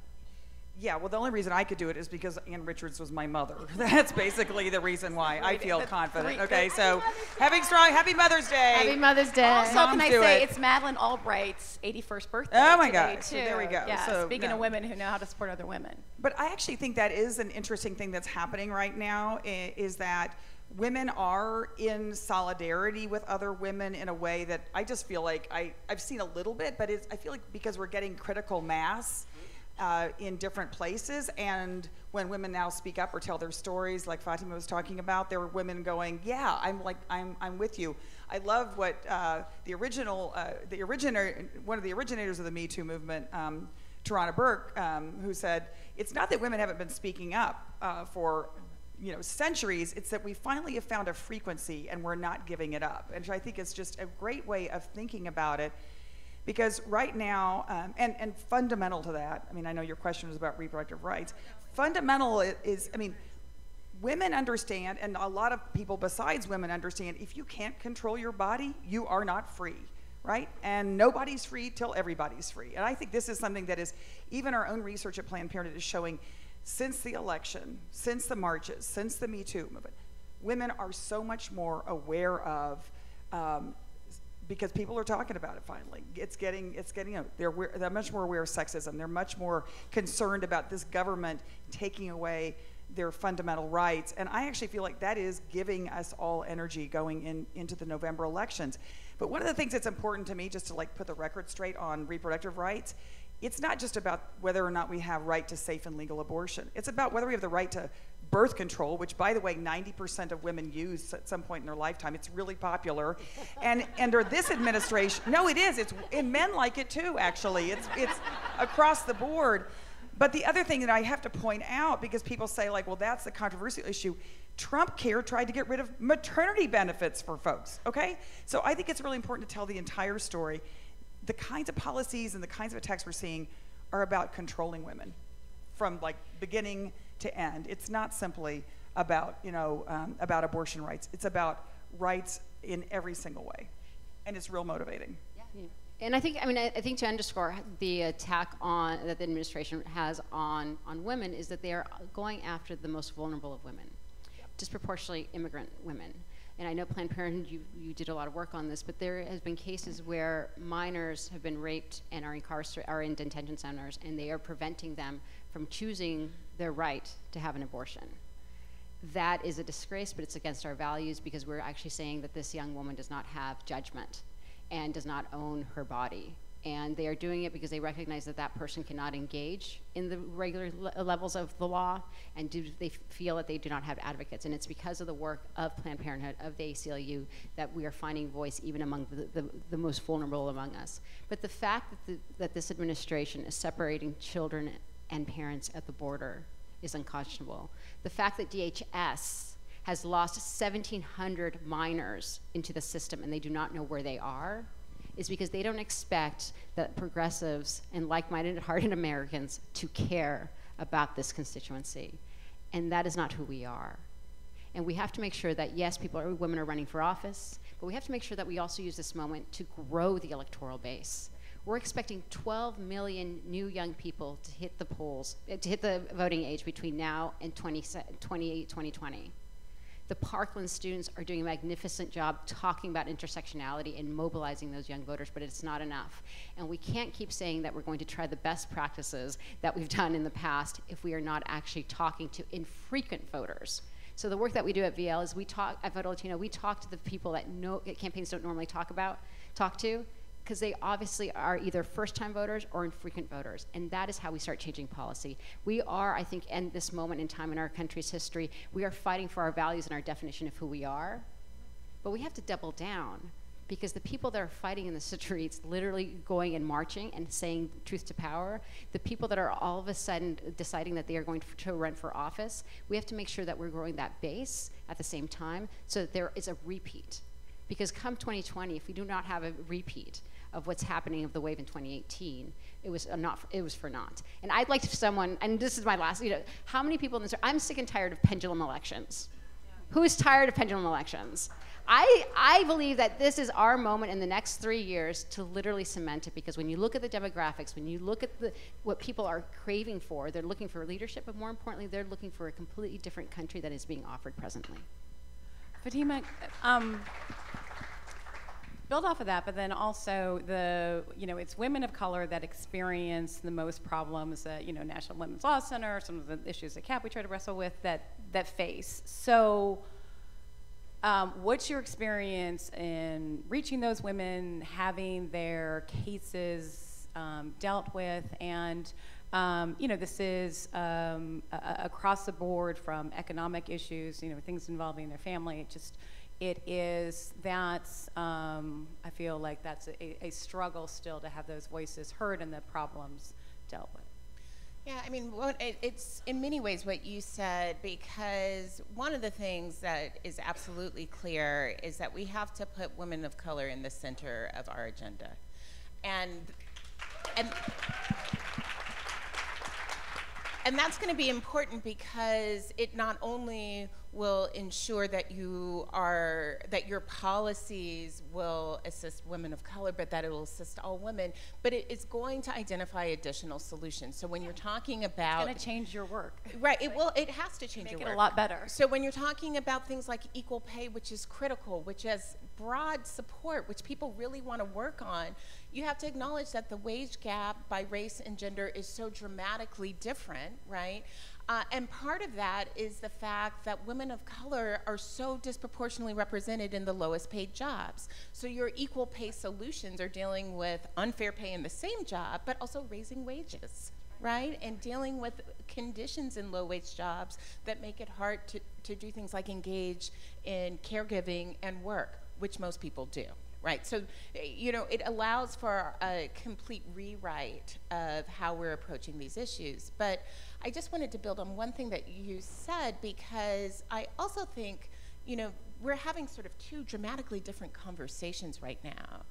S19: Yeah, well, the only reason I could do it is because Ann Richards was my mother. That's basically the reason why I feel confident. Okay, so Happy Mother's Day.
S17: Happy Mother's Day.
S18: Also, can I say it's Madeleine Albright's 81st birthday.
S19: Oh my
S18: today,
S19: God!
S18: too.
S19: So there we go.
S18: Yeah,
S19: so,
S18: speaking of women who know how to support other women.
S19: But I actually think that is an interesting thing that's happening right now, is that women are in solidarity with other women in a way that I just feel like I've seen a little bit, but I feel like because we're getting critical mass in different places, and when women now speak up or tell their stories, like Fatima was talking about, there were women going, yeah, I'm with you. I love what one of the originators of the Me Too movement, Tarana Burke, who said, it's not that women haven't been speaking up for centuries, it's that we finally have found a frequency and we're not giving it up. And I think it's just a great way of thinking about it, because right now, and fundamental to that, I mean, I know your question was about reproductive rights. Fundamental is, I mean, women understand, and a lot of people besides women understand, if you can't control your body, you are not free, right? And nobody's free till everybody's free. And I think this is something that is, even our own research at Planned Parenthood is showing, since the election, since the marches, since the Me Too movement, women are so much more aware of, because people are talking about it finally. It's getting they're much more aware of sexism. They're much more concerned about this government taking away their fundamental rights. And I actually feel like that is giving us all energy going into the November elections. But one of the things that's important to me, just to like put the record straight on reproductive rights, it's not just about whether or not we have right to safe and legal abortion. It's about whether we have the right to birth control, which, by the way, 90% of women use at some point in their lifetime. It's really popular. And under this administration, no, it is. And men like it too, actually. It's across the board. But the other thing that I have to point out, because people say, like, well, that's the controversial issue, Trump Care tried to get rid of maternity benefits for folks, okay? So I think it's really important to tell the entire story. The kinds of policies and the kinds of attacks we're seeing are about controlling women from like beginning to end. It's not simply about, about abortion rights. It's about rights in every single way. And it's real motivating.
S20: Yeah. And I think to underscore the attack that the administration has on women is that they are going after the most vulnerable of women, disproportionately immigrant women. And I know Planned Parenthood, you did a lot of work on this, but there has been cases where minors have been raped and are in detention centers, and they are preventing them from choosing their right to have an abortion. That is a disgrace, but it's against our values, because we're actually saying that this young woman does not have judgment and does not own her body. And they are doing it because they recognize that that person cannot engage in the regular levels of the law, and they feel that they do not have advocates. And it's because of the work of Planned Parenthood, of the ACLU, that we are finding voice even among the most vulnerable among us. But the fact that this administration is separating children and parents at the border is unconscionable. The fact that DHS has lost 1,700 minors into the system and they do not know where they are is because they don't expect that progressives and like-minded, hardened Americans to care about this constituency. And that is not who we are. And we have to make sure that, yes, women are running for office, but we have to make sure that we also use this moment to grow the electoral base. We're expecting 12 million new young people to hit the polls, to hit the voting age between now and 2020. The Parkland students are doing a magnificent job talking about intersectionality and mobilizing those young voters, but it's not enough. And we can't keep saying that we're going to try the best practices that we've done in the past if we are not actually talking to infrequent voters. So the work that we do at VL is at Voto Latino, we talk to the people that campaigns don't normally talk to, because they obviously are either first-time voters or infrequent voters, and that is how we start changing policy. We are, I think, in this moment in time in our country's history, we are fighting for our values and our definition of who we are, but we have to double down, because the people that are fighting in the streets, literally going and marching and saying truth to power, the people that are all of a sudden deciding that they are going to run for office, we have to make sure that we're growing that base at the same time so that there is a repeat. Because come 2020, if we do not have a repeat of what's happening of the wave in 2018, it was for naught. And I'd like someone, and this is my last, how many people in this, I'm sick and tired of pendulum elections. Yeah. Who is tired of pendulum elections? I believe that this is our moment in the next 3 years to literally cement it, because when you look at the demographics, when you look at what people are craving for, they're looking for leadership, but more importantly, they're looking for a completely different country that is being offered presently.
S18: Fatima, build off of that, but then also it's women of color that experience the most problems that, National Women's Law Center, some of the issues that CAP we try to wrestle with that face. So what's your experience in reaching those women, having their cases dealt with, and this is across the board from economic issues, things involving their family. I feel like that's a struggle still to have those voices heard and the problems
S20: dealt with.
S21: Yeah, I mean, it's in many ways what you said, because one of the things that is absolutely clear is that we have to put women of color in the center of our agenda. And that's going to be important because it not only will ensure that your policies will assist women of color, but that it will assist all women, but it is going to identify additional solutions. So when you're talking about—
S18: It's going to change your work.
S21: Right, it has to change your work.
S18: Make it a lot better.
S21: So when you're talking about things like equal pay, which is critical, which has broad support, which people really want to work on, you have to acknowledge that the wage gap by race and gender is so dramatically different, right? And part of that is the fact that women of color are so disproportionately represented in the lowest paid jobs. So your equal pay solutions are dealing with unfair pay in the same job, but also raising wages, right? And dealing with conditions in low wage jobs that make it hard to do things like engage in caregiving and work, which most people do. Right, so, you know, it allows for a complete rewrite of how we're approaching these issues. But I just wanted to build on one thing that you said, because I also think, you know, we're having sort of two dramatically different conversations right now.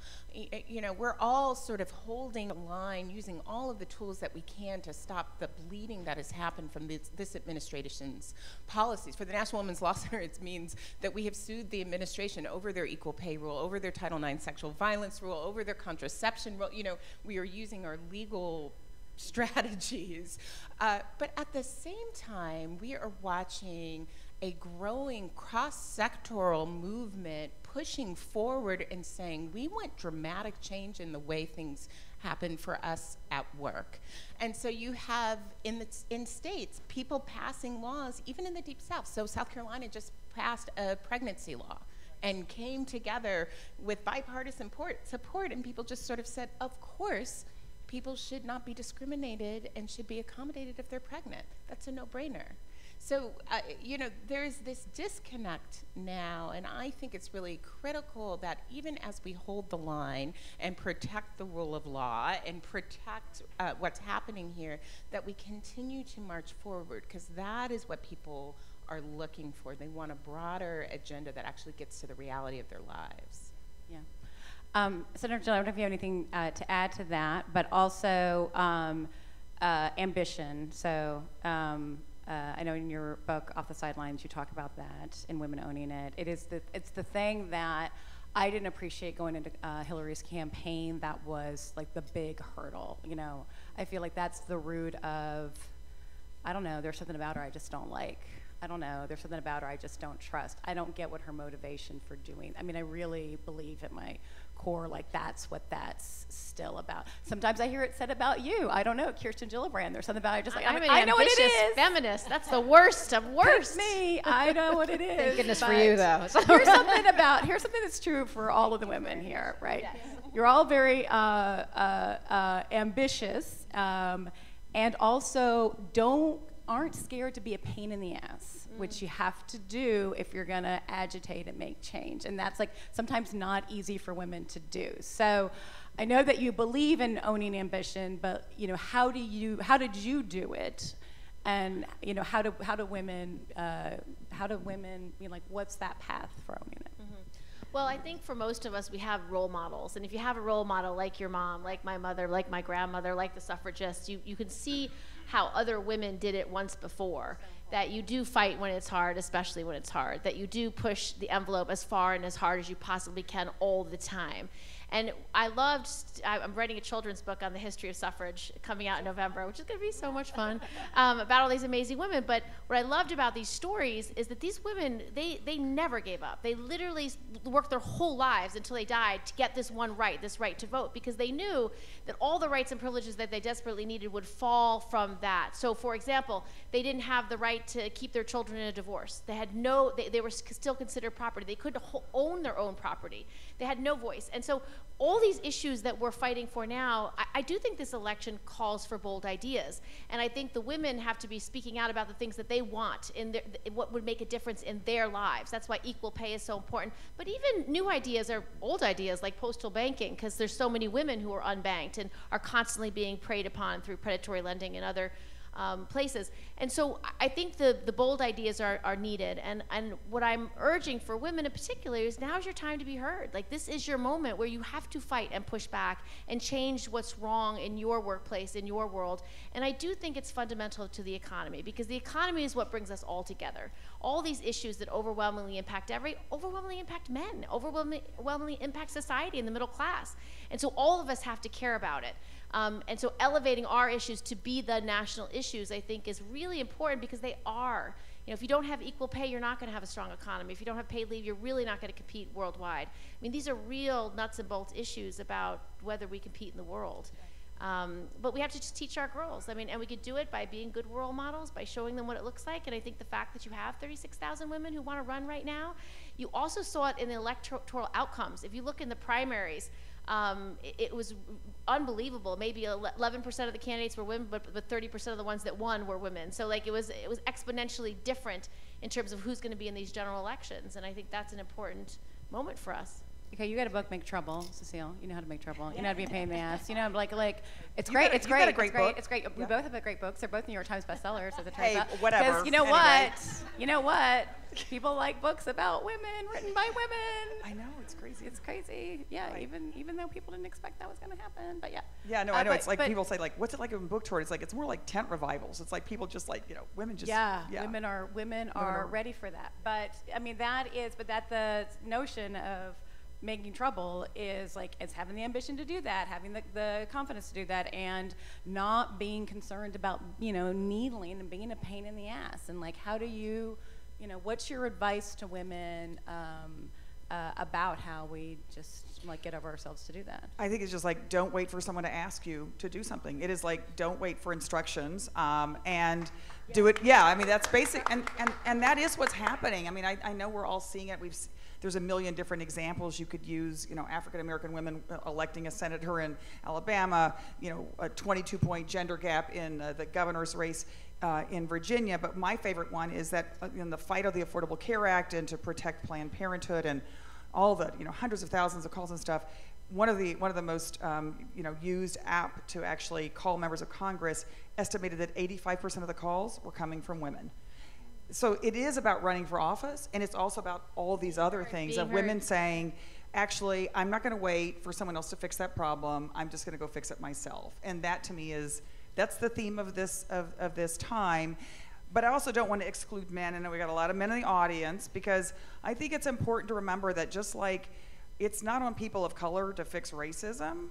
S21: You know, we're all sort of holding the line, using all of the tools that we can to stop the bleeding that has happened from this administration's policies. For the National Women's Law Center, it means that we have sued the administration over their equal pay rule, over their Title IX sexual violence rule, over their contraception rule. You know, we are using our legal strategies. But at the same time, we are watching a growing cross-sectoral movement pushing forward and saying, we want dramatic change in the way things happen for us at work. And so you have in states, people passing laws, even in the Deep South. So South Carolina just passed a pregnancy law and came together with bipartisan support, and people just sort of said, of course, people should not be discriminated and should be accommodated if they're pregnant. That's a no-brainer. So, you know, there's this disconnect now, and I think it's really critical that even as we hold the line and protect the rule of law and protect what's happening here, that we continue to march forward, because that is what people are looking for. They want a broader agenda that actually gets to the reality of their lives.
S18: Yeah. Senator Jill, I don't know if you have anything to add to that, but also ambition. So, I know in your book, Off the Sidelines, you talk about that in Women Owning It. It's the thing that I didn't appreciate going into Hillary's campaign. That was like the big hurdle. You know, I feel like that's the root of, I don't know, there's something about her I just don't like. I don't know, there's something about her I just don't trust. I don't get what her motivation for doing. I mean, I really believe at my core, like that's what that's still about. Sometimes I hear it said about you. I don't know, Kirsten Gillibrand. There's something about it just like, I know what it is.
S17: Feminist. That's the worst of worst.
S18: That's me. I know what it is.
S17: Thank goodness for you, though.
S18: Here's something that's true for all of the women here, right? Yes. You're all very ambitious, and also aren't scared to be a pain in the ass, which you have to do if you're gonna agitate and make change. And that's like sometimes not easy for women to do. So I know that you believe in owning ambition, but you know, how did you do it? And you know, how do women, you know, like what's that path for owning it?
S17: Well, I think for most of us, we have role models. And if you have a role model like your mom, like my mother, like my grandmother, like the suffragists, you can see how other women did it once before. That you do fight when it's hard, especially when it's hard. That you do push the envelope as far and as hard as you possibly can all the time. And I'm writing a children's book on the history of suffrage coming out in November, which is going to be so much fun, about all these amazing women. But what I loved about these stories is that these women, they never gave up. They literally worked their whole lives until they died to get this one right, this right to vote, because they knew that all the rights and privileges that they desperately needed would fall from that. So, for example, they didn't have the right
S1: right to keep their children in a divorce. They had no, they were still considered property. They couldn't own their own property. They had no voice. And so all these issues that we're fighting for now, I do think this election calls for bold ideas. And I think the women have to be speaking out about the things that they want, in what would make a difference in their lives. That's why equal pay is so important. But even new ideas are old ideas, like postal banking, because there's so many women who are unbanked and are constantly being preyed upon through predatory lending and other places. And so I think the bold ideas are needed. And what I'm urging for women in particular is now's your time to be heard. Like, this is your moment where you have to fight and push back and change what's wrong in your workplace, in your world. And I do think it's fundamental to the economy, because the economy is what brings us all together. All these issues that overwhelmingly impact overwhelmingly impact men, overwhelmingly impact society and the middle class. And so all of us have to care about it. And so elevating our issues to be the national issues, I think, is really important, because they are. You know, if you don't have equal pay, you're not going to have a strong economy. If you don't have paid leave, you're really not going to compete worldwide. I mean, these are real nuts and bolts issues about whether we compete in the world. But we have to just teach our girls. I mean, and we could do it by being good role models, by showing them what it looks like. And I think the fact that you have 36,000 women who want to run right now, you also saw it in the electoral outcomes. If you look in the primaries, it was unbelievable. Maybe 11% of the candidates were women, but 30% of the ones that won were women. So like it was exponentially different in terms of who's going to be in these general elections, and I think that's an important moment for us.
S18: Okay, you got a book, Make Trouble, Cecile. You know how to make trouble. You know how to be a pain in the ass. You know, like it's great. It's great.
S19: Got a great book.
S18: It's great. We both have great books. They're both New York Times bestsellers, as it turns
S19: Hey,
S18: out.
S19: whatever.
S18: Because you know
S19: Anyway.
S18: what? You know what? People like books about women, written by women.
S19: I know, it's crazy.
S18: It's crazy. Yeah, even though people didn't expect that was going to happen, but yeah.
S19: Yeah, no, I know. It's like people say, like, what's it like in book tour? It's like, it's more like tent revivals. It's like people just like, you know, women just.
S18: Yeah, women are ready for that. But I mean, the notion of making trouble is like, it's having the ambition to do that, having the confidence to do that, and not being concerned about, you know, needling and being a pain in the ass. And like, how do you know, what's your advice to women about how we just like get over ourselves to do that?
S19: I think it's just like, don't wait for someone to ask you to do something. It is like, don't wait for instructions and do it. Yeah, I mean, that's basic. And that is what's happening. I mean, I know we're all seeing it. There's a million different examples you could use, you know, African-American women electing a senator in Alabama, you know, a 22-point gender gap in the governor's race in Virginia. But my favorite one is that in the fight of the Affordable Care Act and to protect Planned Parenthood and all the, you know, hundreds of thousands of calls and stuff, one of the most you know, used app to actually call members of Congress estimated that 85% of the calls were coming from women. So it is about running for office, and it's also about all these other things of women saying, actually, I'm not going to wait for someone else to fix that problem. I'm just going to go fix it myself. And that, to me, that's the theme of this time. But I also don't want to exclude men. I know we got a lot of men in the audience, because I think it's important to remember that just like it's not on people of color to fix racism,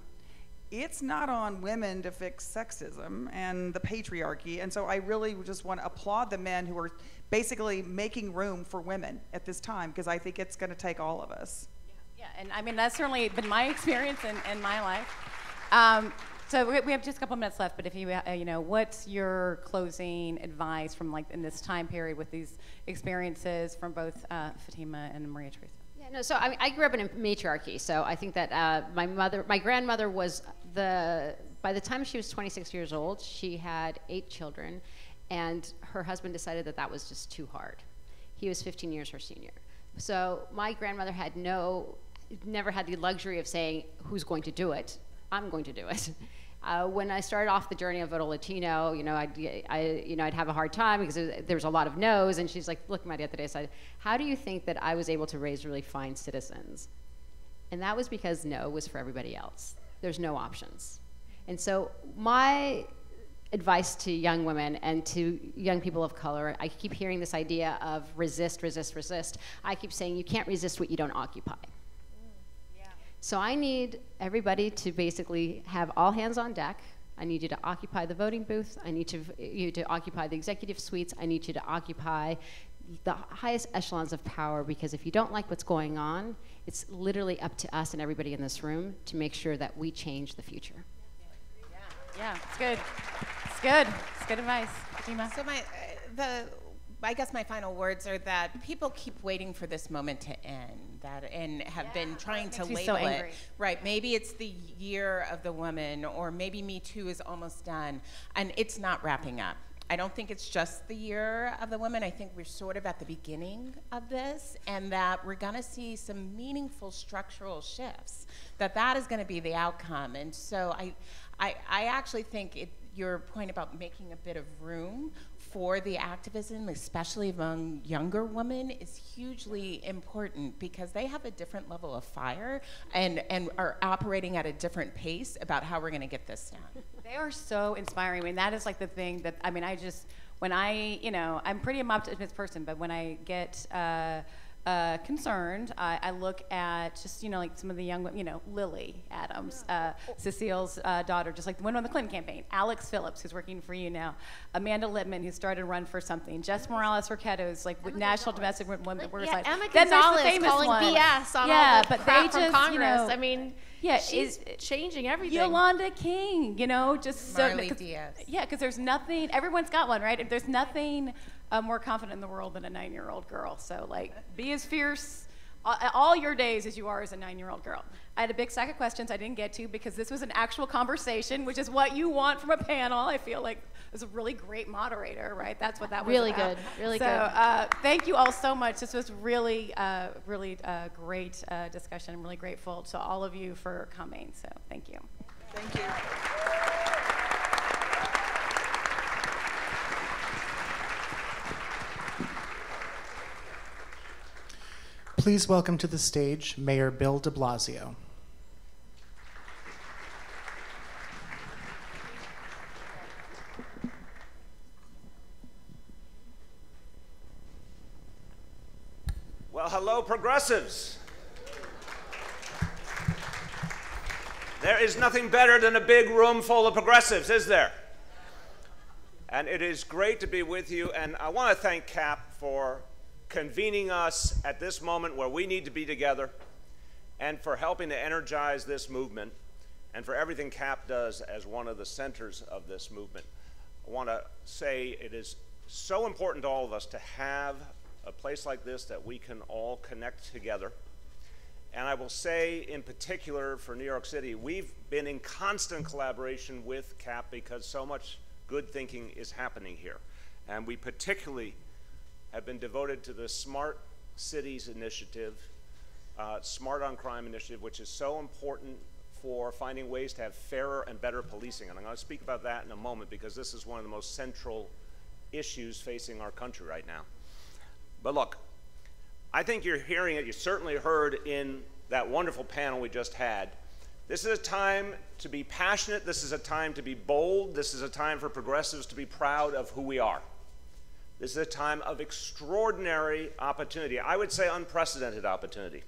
S19: it's not on women to fix sexism and the patriarchy. And so I really just want to applaud the men who are basically making room for women at this time, because I think it's going to take all of us.
S18: Yeah, and I mean, that's certainly been my experience in my life. So we have just a couple minutes left, but if you, you know, what's your closing advice from like in this time period with these experiences from both Fatima and Maria Teresa?
S14: Yeah, no, so I mean, I grew up in a matriarchy, so I think that my grandmother was by the time she was 26 years old, she had 8 children, and her husband decided that that was just too hard. He was 15 years her senior. So my grandmother had never had the luxury of saying, who's going to do it? I'm going to do it. When I started off the journey of Voto Latino, you know, I'd have a hard time because there was a lot of no's, and she's like, looking at me the other day, said, how do you think that I was able to raise really fine citizens? And that was because no was for everybody else. There's no options. And so my advice to young women and to young people of color, I keep hearing this idea of resist, resist, resist. I keep saying you can't resist what you don't occupy. So I need everybody to basically have all hands on deck. I need you to occupy the voting booth. I need you to occupy the executive suites. I need you to occupy the highest echelons of power, because if you don't like what's going on, it's literally up to us and everybody in this room to make sure that we change the future.
S18: Yeah, it's good. It's good. It's good advice. Fatima?
S21: So I guess my final words are that people keep waiting for this moment to end, and have been trying to
S18: makes me
S21: label
S18: so
S21: it.
S18: angry.
S21: Right, maybe it's the year of the woman, or maybe Me Too is almost done, and it's not wrapping up. I don't think it's just the year of the woman. I think we're sort of at the beginning of this, and that we're going to see some meaningful structural shifts, that is going to be the outcome. And so I actually think your point about making a bit of room for the activism, especially among younger women, is hugely important, because they have a different level of fire and are operating at a different pace about how we're going to get this done.
S18: They are so inspiring. I mean, that is like the thing that, I mean, I'm pretty an optimist person, but when I get concerned, I look at just, like some of the young women, Lily Adams, Cecile's daughter, just like the women on the Clinton campaign, Alex Phillips, who's working for you now, Amanda Littman, who started Run for Something, Jess Morales-Urquette, who's like National Domestic Women's Workers' Side.
S1: Emma
S18: Then there's the
S1: Gonzalez
S18: famous
S1: calling
S18: one.
S1: BS on all the
S18: but
S1: crap
S18: they
S1: from
S18: just,
S1: Congress. I mean, she's
S18: is
S1: changing everything.
S18: Yolanda King, just
S21: Marley Diaz.
S18: Yeah, because there's nothing, everyone's got one, right? There's nothing more confident in the world than a 9-year-old girl. So, be as fierce all your days as you are as a 9-year-old girl. I had a big stack of questions I didn't get to because this was an actual conversation, which is what you want from a panel. I feel like it was a really great moderator, right? That's what that was
S1: Really
S18: about.
S1: good, really
S18: so,
S1: good.
S18: Thank you all so much. This was really, really great discussion. I'm really grateful to all of you for coming. So thank you.
S9: Thank you.
S2: Please welcome to the stage Mayor Bill de Blasio.
S5: Well, hello, progressives. There is nothing better than a big room full of progressives, is there? And it is great to be with you, and I want to thank CAP for convening us at this moment where we need to be together, and for helping to energize this movement, and for everything CAP does as one of the centers of this movement. I want to say it is so important to all of us to have a place like this that we can all connect together. And I will say in particular for New York City, we've been in constant collaboration with CAP because so much good thinking is happening here. And we particularly have been devoted to the Smart Cities Initiative, Smart on Crime Initiative, which is so important for finding ways to have fairer and better policing. And I'm going to speak about that in a moment because this is one of the most central issues facing our country right now. But look, I think you're hearing it, you certainly heard in that wonderful panel we just had. This is a time to be passionate, this is a time to be bold, this is a time for progressives to be proud of who we are. This is a time of extraordinary opportunity, I would say unprecedented opportunity.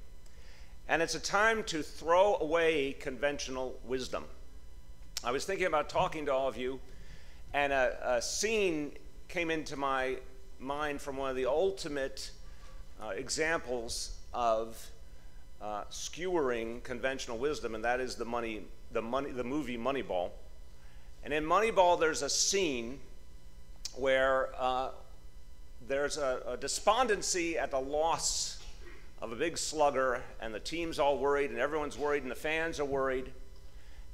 S5: And it's a time to throw away conventional wisdom. I was thinking about talking to all of you, and a scene came into my mind from one of the ultimate examples of skewering conventional wisdom, and that is the movie Moneyball. And in Moneyball, there's a scene where there's a despondency at the loss of a big slugger, and the team's all worried, and everyone's worried, and the fans are worried.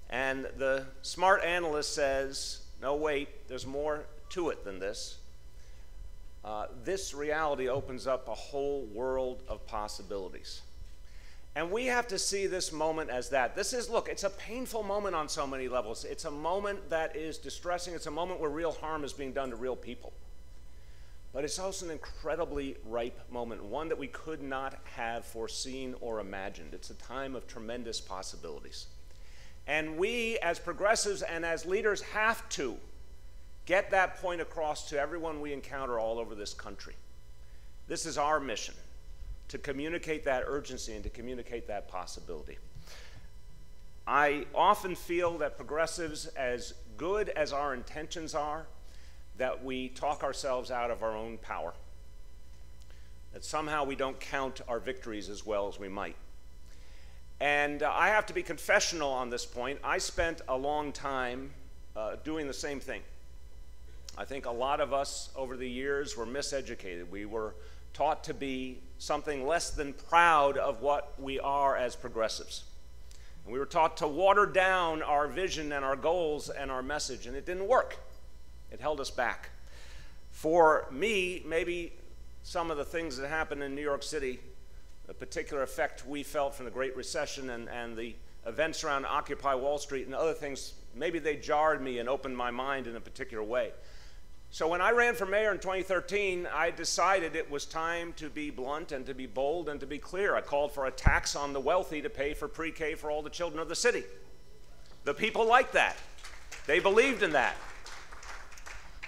S5: And the smart analyst says, no, wait, there's more to it than this. This reality opens up a whole world of possibilities. And we have to see this moment as that. This is, look, it's a painful moment on so many levels. It's a moment that is distressing. It's a moment where real harm is being done to real people. But it's also an incredibly ripe moment, one that we could not have foreseen or imagined. It's a time of tremendous possibilities. And we, as progressives and as leaders, have to get that point across to everyone we encounter all over this country. This is our mission, to communicate that urgency and to communicate that possibility. I often feel that progressives, as good as our intentions are, that we talk ourselves out of our own power, that somehow we don't count our victories as well as we might. And I have to be confessional on this point. I spent a long time doing the same thing. I think a lot of us over the years were miseducated. We were taught to be something less than proud of what we are as progressives. And we were taught to water down our vision and our goals and our message, and it didn't work. It held us back. For me, maybe some of the things that happened in New York City, the particular effect we felt from the Great Recession and the events around Occupy Wall Street and other things, maybe they jarred me and opened my mind in a particular way. So when I ran for mayor in 2013, I decided it was time to be blunt and to be bold and to be clear. I called for a tax on the wealthy to pay for pre-K for all the children of the city. The people liked that. They believed in that.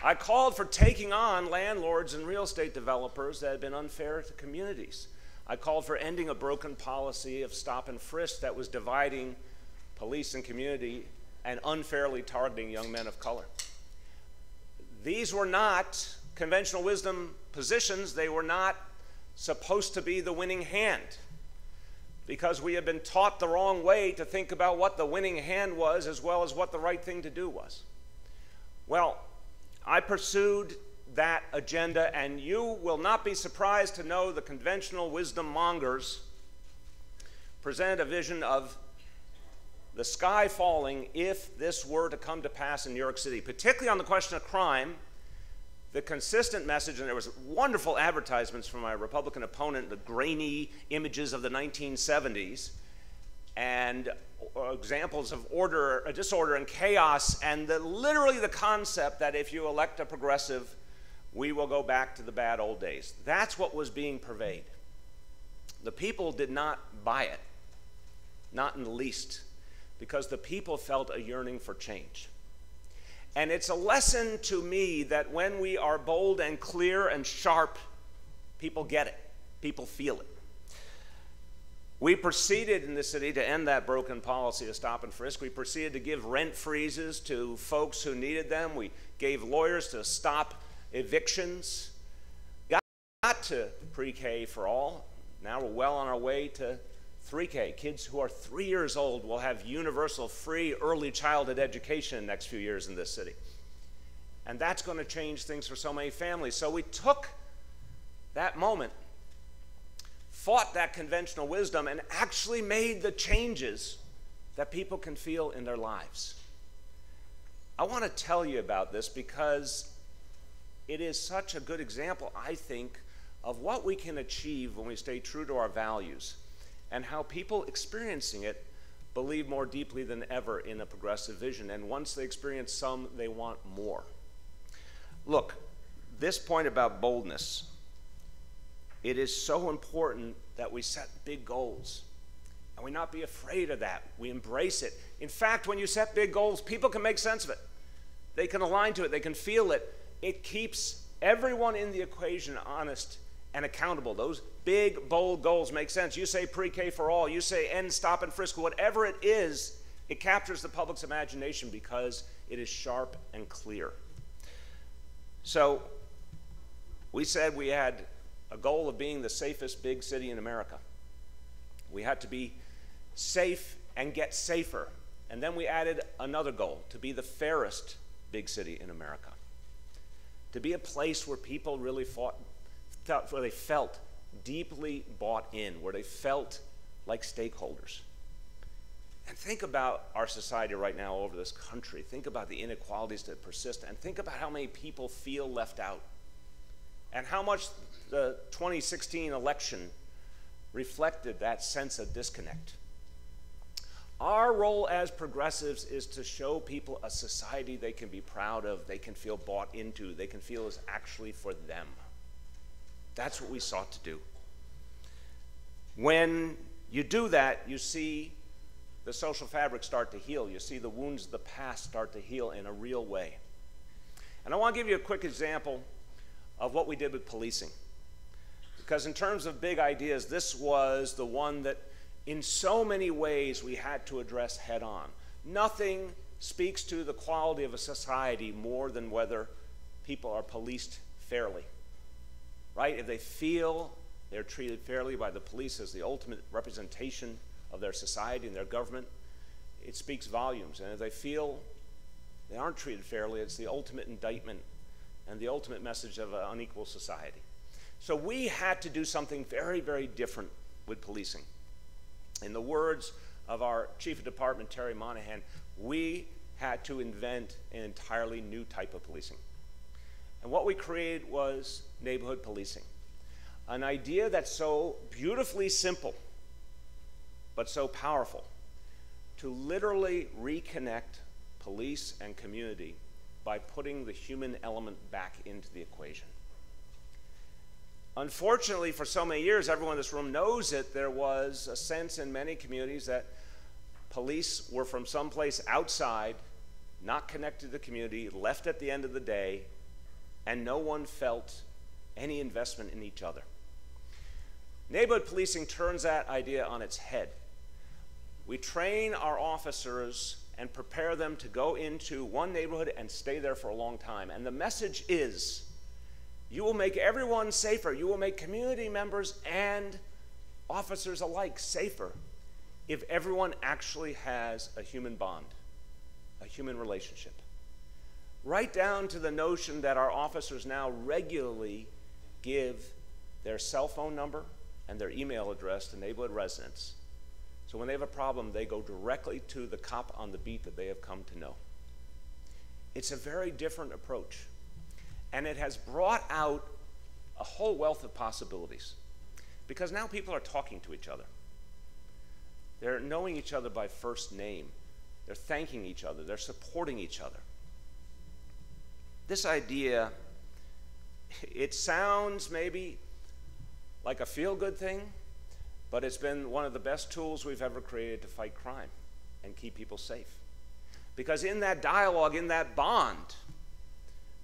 S5: I called for taking on landlords and real estate developers that had been unfair to communities. I called for ending a broken policy of stop and frisk that was dividing police and community and unfairly targeting young men of color. These were not conventional wisdom positions. They were not supposed to be the winning hand, because we had been taught the wrong way to think about what the winning hand was as well as what the right thing to do was. Well, I pursued that agenda, and you will not be surprised to know the conventional wisdom mongers presented a vision of the sky falling if this were to come to pass in New York City, particularly on the question of crime. The consistent message, and there was wonderful advertisements from my Republican opponent, the grainy images of the 1970s, and examples of order, disorder, and chaos, and literally the concept that if you elect a progressive, we will go back to the bad old days. That's what was being purveyed. The people did not buy it, not in the least, because the people felt a yearning for change. And it's a lesson to me that when we are bold and clear and sharp, people get it, people feel it. We proceeded in the city to end that broken policy of stop and frisk. We proceeded to give rent freezes to folks who needed them. We gave lawyers to stop evictions. Got to pre-K for all. Now we're well on our way to 3K. Kids who are 3 years old will have universal free early childhood education in the next few years in this city. And that's going to change things for so many families. So we took that moment, fought that conventional wisdom, and actually made the changes that people can feel in their lives. I want to tell you about this because it is such a good example, I think, of what we can achieve when we stay true to our values, and how people experiencing it believe more deeply than ever in a progressive vision. And once they experience some, they want more. Look, this point about boldness, it is so important that we set big goals. And we not be afraid of that. We embrace it. In fact, when you set big goals, people can make sense of it. They can align to it. They can feel it. It keeps everyone in the equation honest and accountable. Those big, bold goals make sense. You say pre-K for all, you say end stop and frisk, whatever it is, it captures the public's imagination because it is sharp and clear. So we said we had a goal of being the safest big city in America. We had to be safe and get safer. And then we added another goal, to be the fairest big city in America. To be a place where people really where they felt deeply bought in, where they felt like stakeholders. And think about our society right now all over this country. Think about the inequalities that persist, and think about how many people feel left out, and how much the 2016 election reflected that sense of disconnect. Our role as progressives is to show people a society they can be proud of, they can feel bought into, they can feel is actually for them. That's what we sought to do. When you do that, you see the social fabric start to heal. You see the wounds of the past start to heal in a real way. And I want to give you a quick example of what we did with policing. Because in terms of big ideas, this was the one that in so many ways we had to address head on. Nothing speaks to the quality of a society more than whether people are policed fairly. Right? If they feel they're treated fairly by the police as the ultimate representation of their society and their government, it speaks volumes. And if they feel they aren't treated fairly, it's the ultimate indictment and the ultimate message of an unequal society. So we had to do something very, very different with policing. In the words of our Chief of Department, Terry Monahan, we had to invent an entirely new type of policing. And what we created was neighborhood policing, an idea that's so beautifully simple, but so powerful, to literally reconnect police and community by putting the human element back into the equation. Unfortunately, for so many years, everyone in this room knows it, there was a sense in many communities that police were from someplace outside, not connected to the community, left at the end of the day, and no one felt any investment in each other. Neighborhood policing turns that idea on its head. We train our officers and prepare them to go into one neighborhood and stay there for a long time. And the message is, you will make everyone safer. You will make community members and officers alike safer if everyone actually has a human bond, a human relationship. Right down to the notion that our officers now regularly give their cell phone number and their email address to neighborhood residents. So when they have a problem, they go directly to the cop on the beat that they have come to know. It's a very different approach. And it has brought out a whole wealth of possibilities. Because now people are talking to each other. They're knowing each other by first name. They're thanking each other. They're supporting each other. This idea, it sounds maybe like a feel-good thing, but it's been one of the best tools we've ever created to fight crime and keep people safe. Because in that dialogue, in that bond,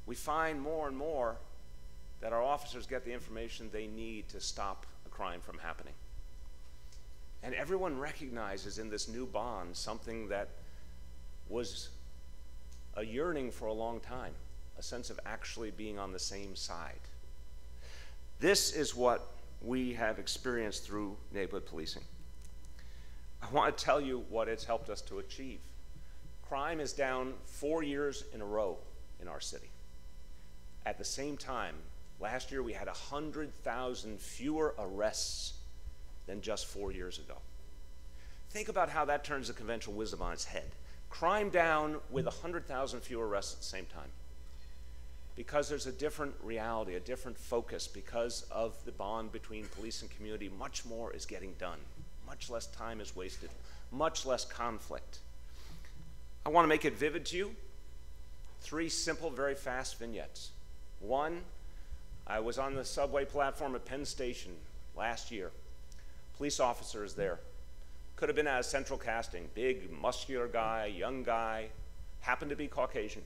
S5: we find more and more that our officers get the information they need to stop a crime from happening. And everyone recognizes in this new bond something that was a yearning for a long time, a sense of actually being on the same side. This is what we have experienced through neighborhood policing. I want to tell you what it's helped us to achieve. Crime is down 4 years in a row in our city. At the same time, last year we had 100,000 fewer arrests than just 4 years ago. Think about how that turns the conventional wisdom on its head. Crime down with 100,000 fewer arrests at the same time. Because there's a different reality, a different focus, because of the bond between police and community, much more is getting done. Much less time is wasted, much less conflict. I want to make it vivid to you. 3 simple, very fast vignettes. 1, I was on the subway platform at Penn Station last year. Police officer is there. Could have been at a central casting. Big, muscular guy, young guy, happened to be Caucasian.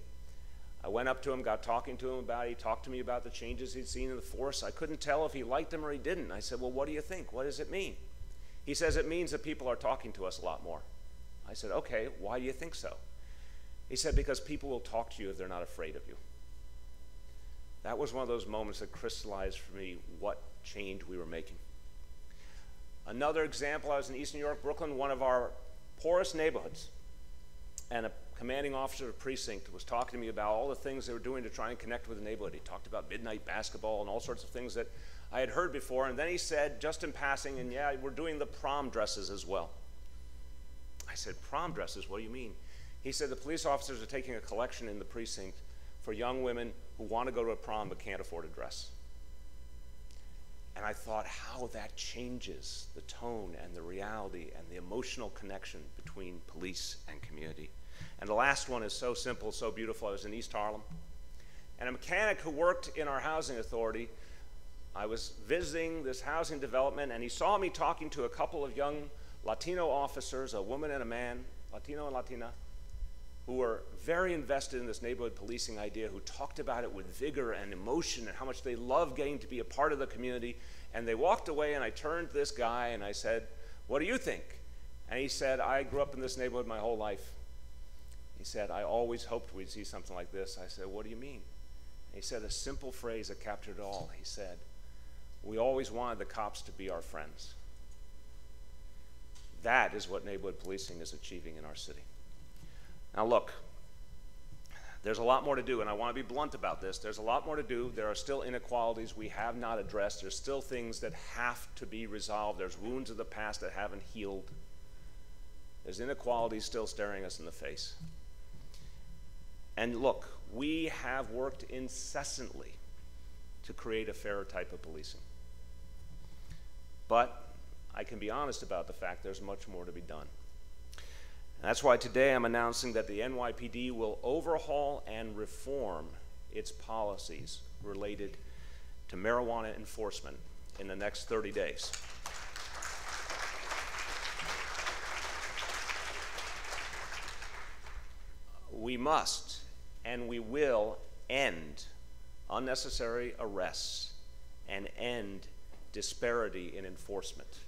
S5: I went up to him, got talking to him about it. He talked to me about the changes he'd seen in the force. I couldn't tell if he liked them or he didn't. I said, well, what do you think? What does it mean? He says, it means that people are talking to us a lot more. I said, okay, why do you think so? He said, because people will talk to you if they're not afraid of you. That was one of those moments that crystallized for me what change we were making. Another example, I was in East New York, Brooklyn, one of our poorest neighborhoods. And a commanding officer of precinct was talking to me about all the things they were doing to try and connect with the neighborhood. He talked about midnight basketball and all sorts of things that I had heard before. And then he said, just in passing, and yeah, we're doing the prom dresses as well. I said, prom dresses? What do you mean? He said, the police officers are taking a collection in the precinct for young women who want to go to a prom but can't afford a dress. And I thought how that changes the tone and the reality and the emotional connection between police and community. And the last one is so simple, so beautiful. I was in East Harlem. And a mechanic who worked in our housing authority, I was visiting this housing development, and he saw me talking to a couple of young Latino officers, a woman and a man, Latino and Latina, who were very invested in this neighborhood policing idea, who talked about it with vigor and emotion and how much they love getting to be a part of the community. And they walked away, and I turned to this guy and I said, what do you think? And he said, I grew up in this neighborhood my whole life. He said, I always hoped we'd see something like this. I said, what do you mean? And he said a simple phrase that captured it all. He said, we always wanted the cops to be our friends. That is what neighborhood policing is achieving in our city. Now look, There's a lot more to do, and I want to be blunt about this. There's a lot more to do. There are still inequalities we have not addressed. There's still things that have to be resolved. There's wounds of the past that haven't healed. There's inequalities still staring us in the face. And look, we have worked incessantly to create a fairer type of policing. But I can be honest about the fact there's much more to be done. And that's why today I'm announcing that the NYPD will overhaul and reform its policies related to marijuana enforcement in the next 30 days. We must and we will end unnecessary arrests and end disparity in enforcement.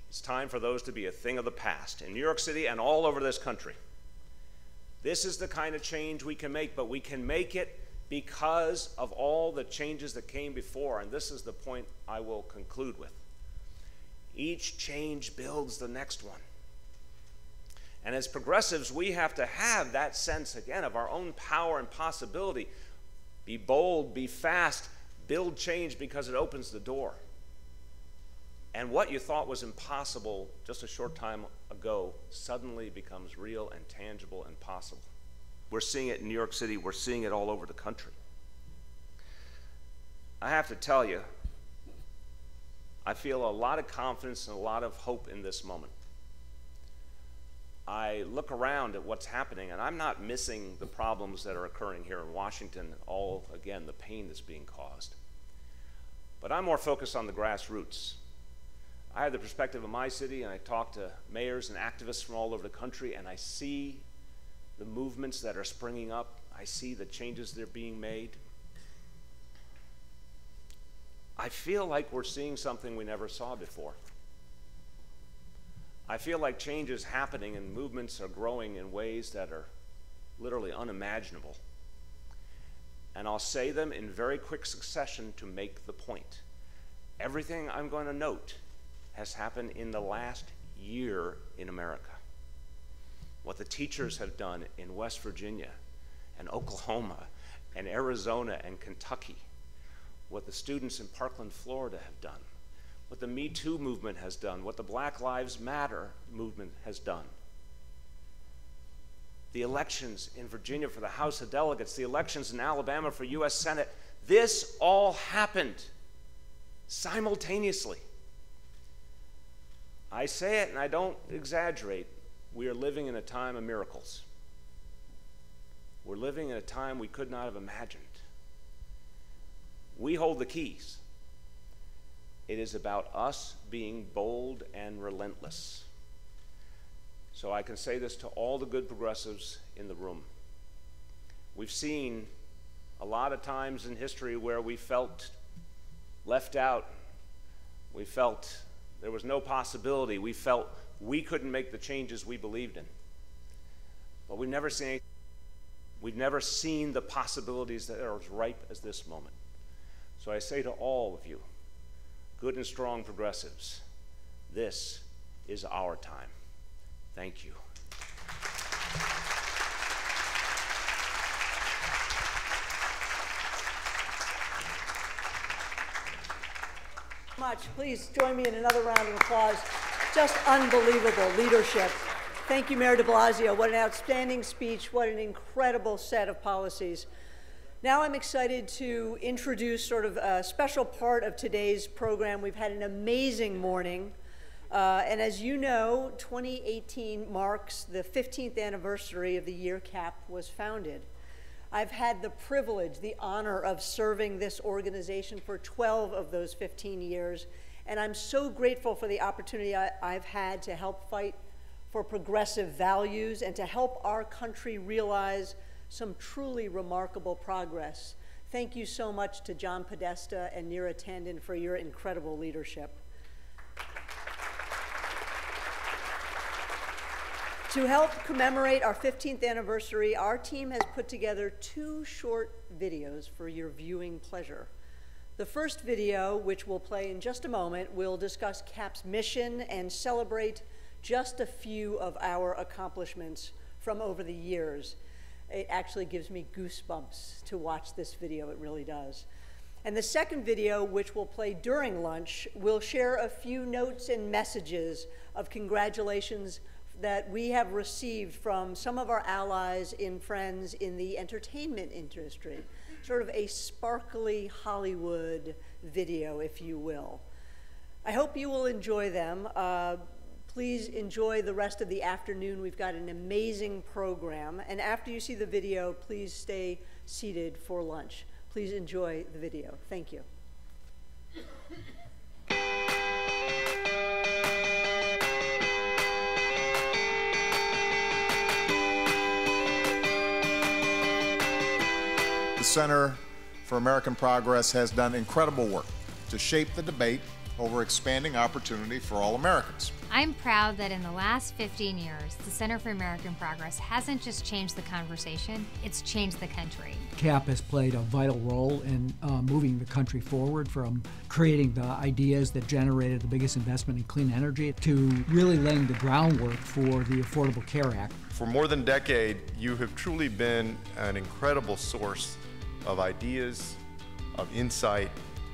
S5: It's time for those to be a thing of the past in New York City and all over this country. This is the kind of change we can make, but we can make it because of all the changes that came before, and this is the point I will conclude with. Each change builds the next one. And as progressives, we have to have that sense, again, of our own power and possibility. Be bold, be fast, build change because it opens the door. And what you thought was impossible just a short time ago suddenly becomes real and tangible and possible. We're seeing it in New York City. We're seeing it all over the country. I have to tell you, I feel a lot of confidence and a lot of hope in this moment. I look around at what's happening, and I'm not missing the problems that are occurring here in Washington, all, again, the pain that's being caused. But I'm more focused on the grassroots. I have the perspective of my city, and I talk to mayors and activists from all over the country, and I see the movements that are springing up. I see the changes that are being made. I feel like we're seeing something we never saw before. I feel like change is happening and movements are growing in ways that are literally unimaginable. And I'll say them in very quick succession to make the point. Everything I'm going to note has happened in the last year in America. What the teachers have done in West Virginia and Oklahoma and Arizona and Kentucky, what the students in Parkland, Florida have done, what the Me Too movement has done, what the Black Lives Matter movement has done. The elections in Virginia for the House of Delegates, the elections in Alabama for U.S. Senate, this all happened simultaneously. I say it and I don't exaggerate. We are living in a time of miracles. We're living in a time we could not have imagined. We hold the keys. It is about us being bold and relentless. So I can say this to all the good progressives in the room. We've seen a lot of times in history where we felt left out. We felt there was no possibility. We felt we couldn't make the changes we believed in. But we've never seen the possibilities that are as ripe as this moment. So I say to all of you, good and strong progressives, this is our time. Thank you.
S3: Much. Please join me in another round of applause. Just unbelievable leadership. Thank you, Mayor de Blasio. What an outstanding speech. What an incredible set of policies. Now I'm excited to introduce sort of a special part of today's program. We've had an amazing morning. And as you know, 2018 marks the 15th anniversary of the year CAP was founded. I've had the privilege, the honor of serving this organization for 12 of those 15 years, and I'm so grateful for the opportunity I've had to help fight for progressive values and to help our country realize some truly remarkable progress. Thank you so much to John Podesta and Neera Tanden for your incredible leadership. To help commemorate our 15th anniversary, our team has put together 2 short videos for your viewing pleasure. The first video, which we'll play in just a moment, will discuss CAP's mission and celebrate just a few of our accomplishments from over the years. It actually gives me goosebumps to watch this video, it really does. And the second video, which we'll play during lunch, will share a few notes and messages of congratulations that we have received from some of our allies and friends in the entertainment industry. Sort of a sparkly Hollywood video, if you will. I hope you will enjoy them. Please enjoy the rest of the afternoon. We've got an amazing program. And after you see the video, please stay seated for lunch. Please enjoy the video. Thank you.
S6: The Center for American Progress has done incredible work to shape the debate over expanding opportunity for all Americans.
S22: I'm proud that in the last 15 years, the Center for American Progress hasn't just changed the conversation, it's changed the country.
S23: CAP has played a vital role in moving the country forward, from creating the ideas that generated the biggest investment in clean energy to really laying the groundwork for the Affordable Care Act.
S24: For more than a decade, you have truly been an incredible source of ideas, of insight,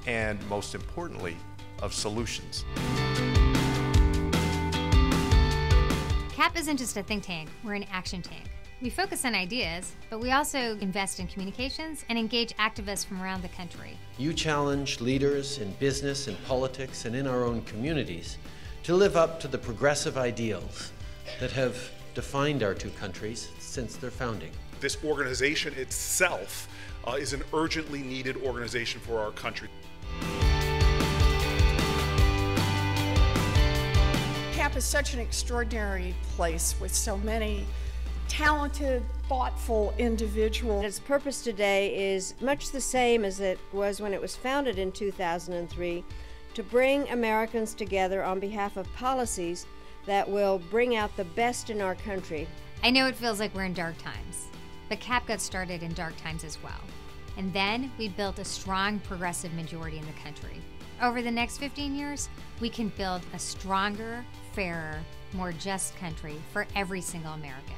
S24: and most importantly, of solutions.
S22: CAP isn't just a think tank, we're an action tank. We focus on ideas, but we also invest in communications and engage activists from around the country.
S25: You challenge leaders in business, in politics, and in our own communities to live up to the progressive ideals that have defined our two countries since their founding.
S26: This organization itself is an urgently needed organization for our country.
S27: CAP is such an extraordinary place with so many talented, thoughtful individuals.
S28: Its purpose today is much the same as it was when it was founded in 2003, to bring Americans together on behalf of policies that will bring out the best in our country.
S22: I know it feels like we're in dark times, but CAP got started in dark times as well. And then we built a strong progressive majority in the country. Over the next 15 years, we can build a stronger, fairer, more just country for every single American.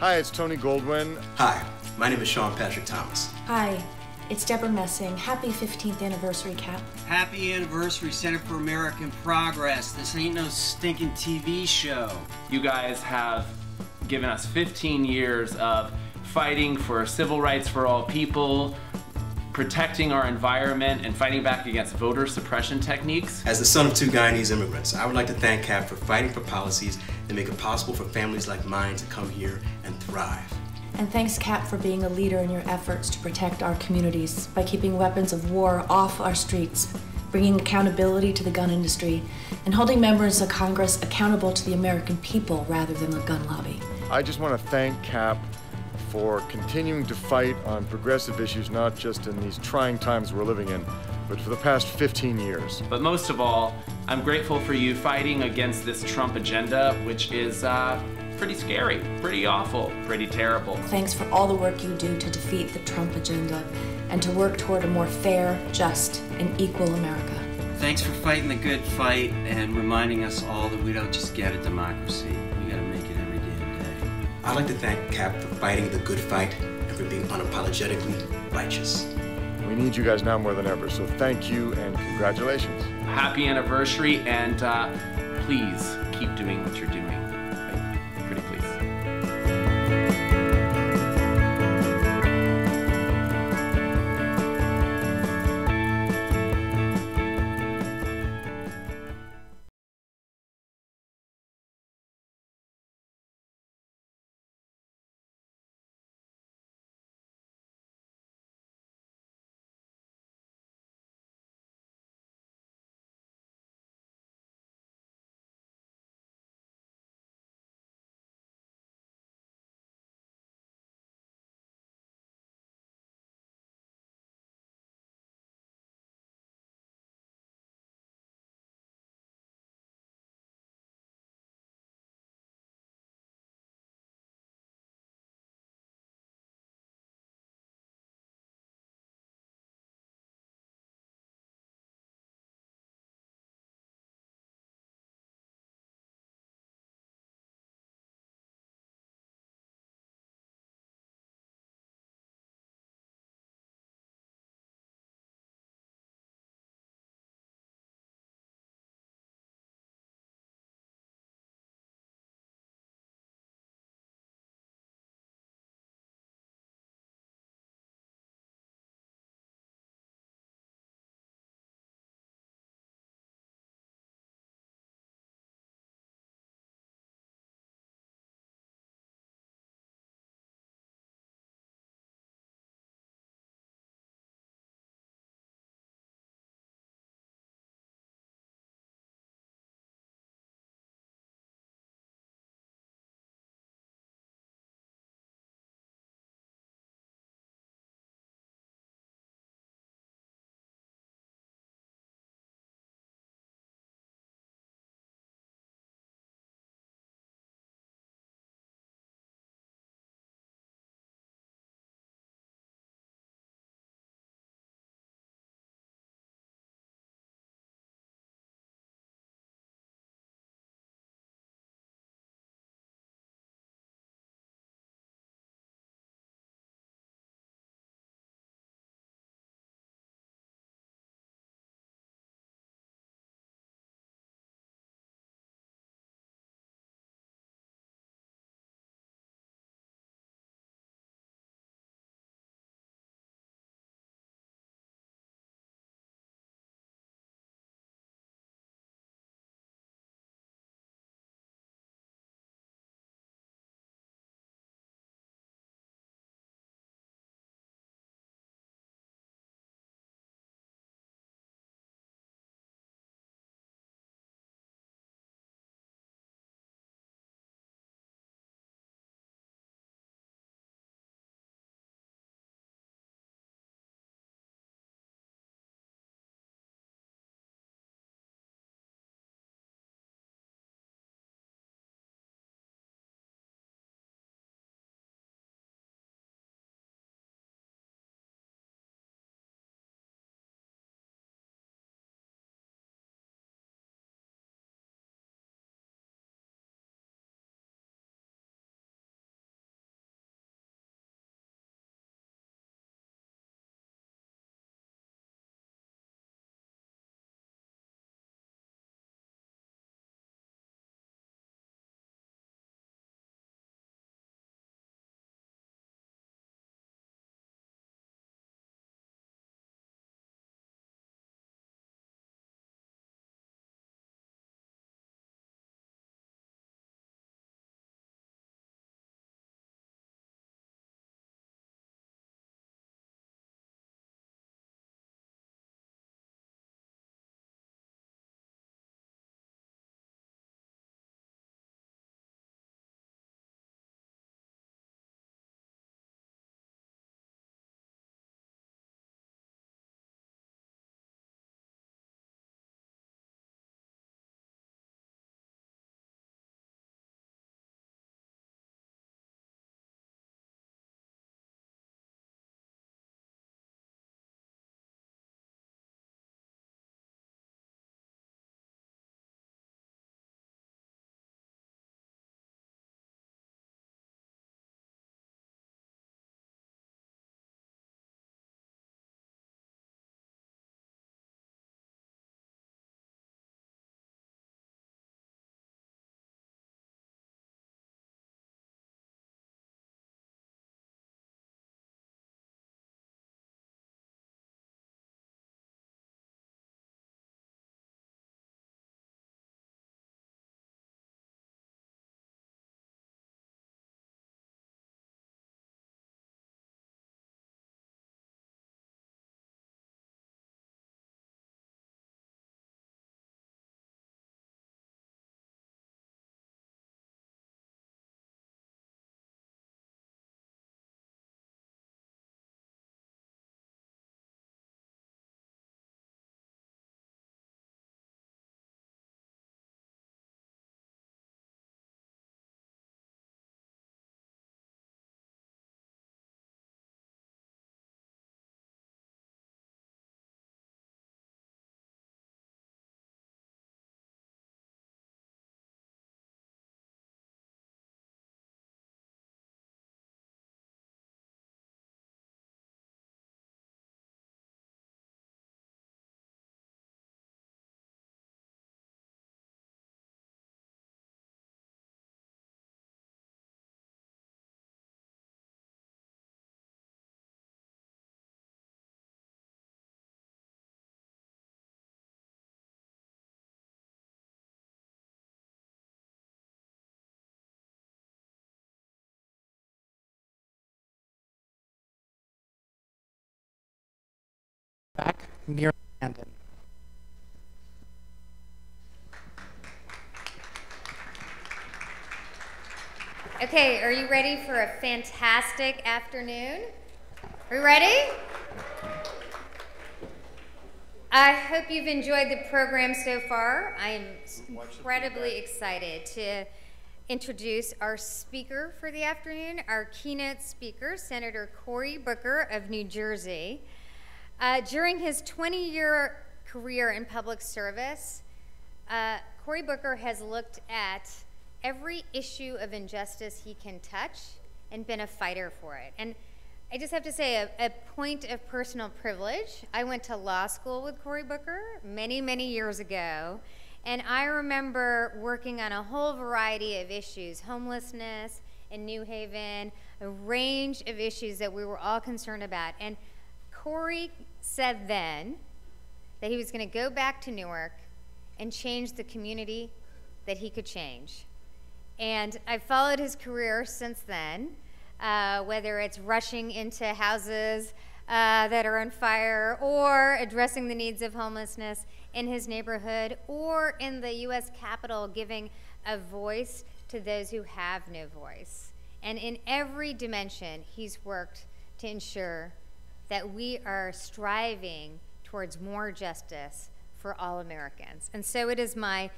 S4: Hi, it's Tony Goldwyn.
S7: Hi, my name is Sean Patrick Thomas.
S8: Hi, it's Deborah Messing. Happy 15th anniversary, Cap.
S10: Happy anniversary, Center for American Progress. This ain't no stinking TV show.
S11: You guys have given us 15 years of fighting for civil rights for all people, protecting our environment, and fighting back against voter suppression techniques.
S7: As the son of two Guyanese immigrants, I would like to thank CAP for fighting for policies that make it possible for families like mine to come here and thrive.
S8: And thanks, Cap, for being a leader in your efforts to protect our communities by keeping weapons of war off our streets, bringing accountability to the gun industry, and holding members of Congress accountable to the American people rather than the gun lobby.
S4: I just want to thank CAP for continuing to fight on progressive issues, not just in these trying times we're living in, but for the past 15 years.
S11: But most of all, I'm grateful for you fighting against this Trump agenda, which is pretty scary, pretty awful, pretty terrible.
S8: Thanks for all the work you do to defeat the Trump agenda and to work toward a more fair, just, and equal America.
S10: Thanks for fighting the good fight and reminding us all that we don't just get a democracy. We gotta make it every damn day.
S7: I'd like to thank CAP for fighting the good fight and for being unapologetically righteous.
S4: We need you guys now more than ever, so thank you and congratulations.
S11: Happy anniversary, and please keep doing what you're doing. Pretty please.
S2: Mira Landon.
S22: Okay, are you ready for a fantastic afternoon? Are you ready? I hope you've enjoyed the program so far. I am incredibly excited to introduce our speaker for the afternoon, our keynote speaker, Senator Cory Booker of New Jersey. During his 20-year career in public service, Cory Booker has looked at every issue of injustice he can touch and been a fighter for it. And I just have to say a point of personal privilege. I went to law school with Cory Booker many, many years ago, and I remember working on a whole variety of issues, homelessness in New Haven, a range of issues that we were all concerned about. And Cory said then that he was going to go back to Newark and change the community that he could change. And I've followed his career since then, whether it's rushing into houses that are on fire, or addressing the needs of homelessness in his neighborhood, or in the U.S. Capitol giving a voice to those who have no voice. And in every dimension, he's worked to ensure that we are striving towards more justice for all Americans. And so it is my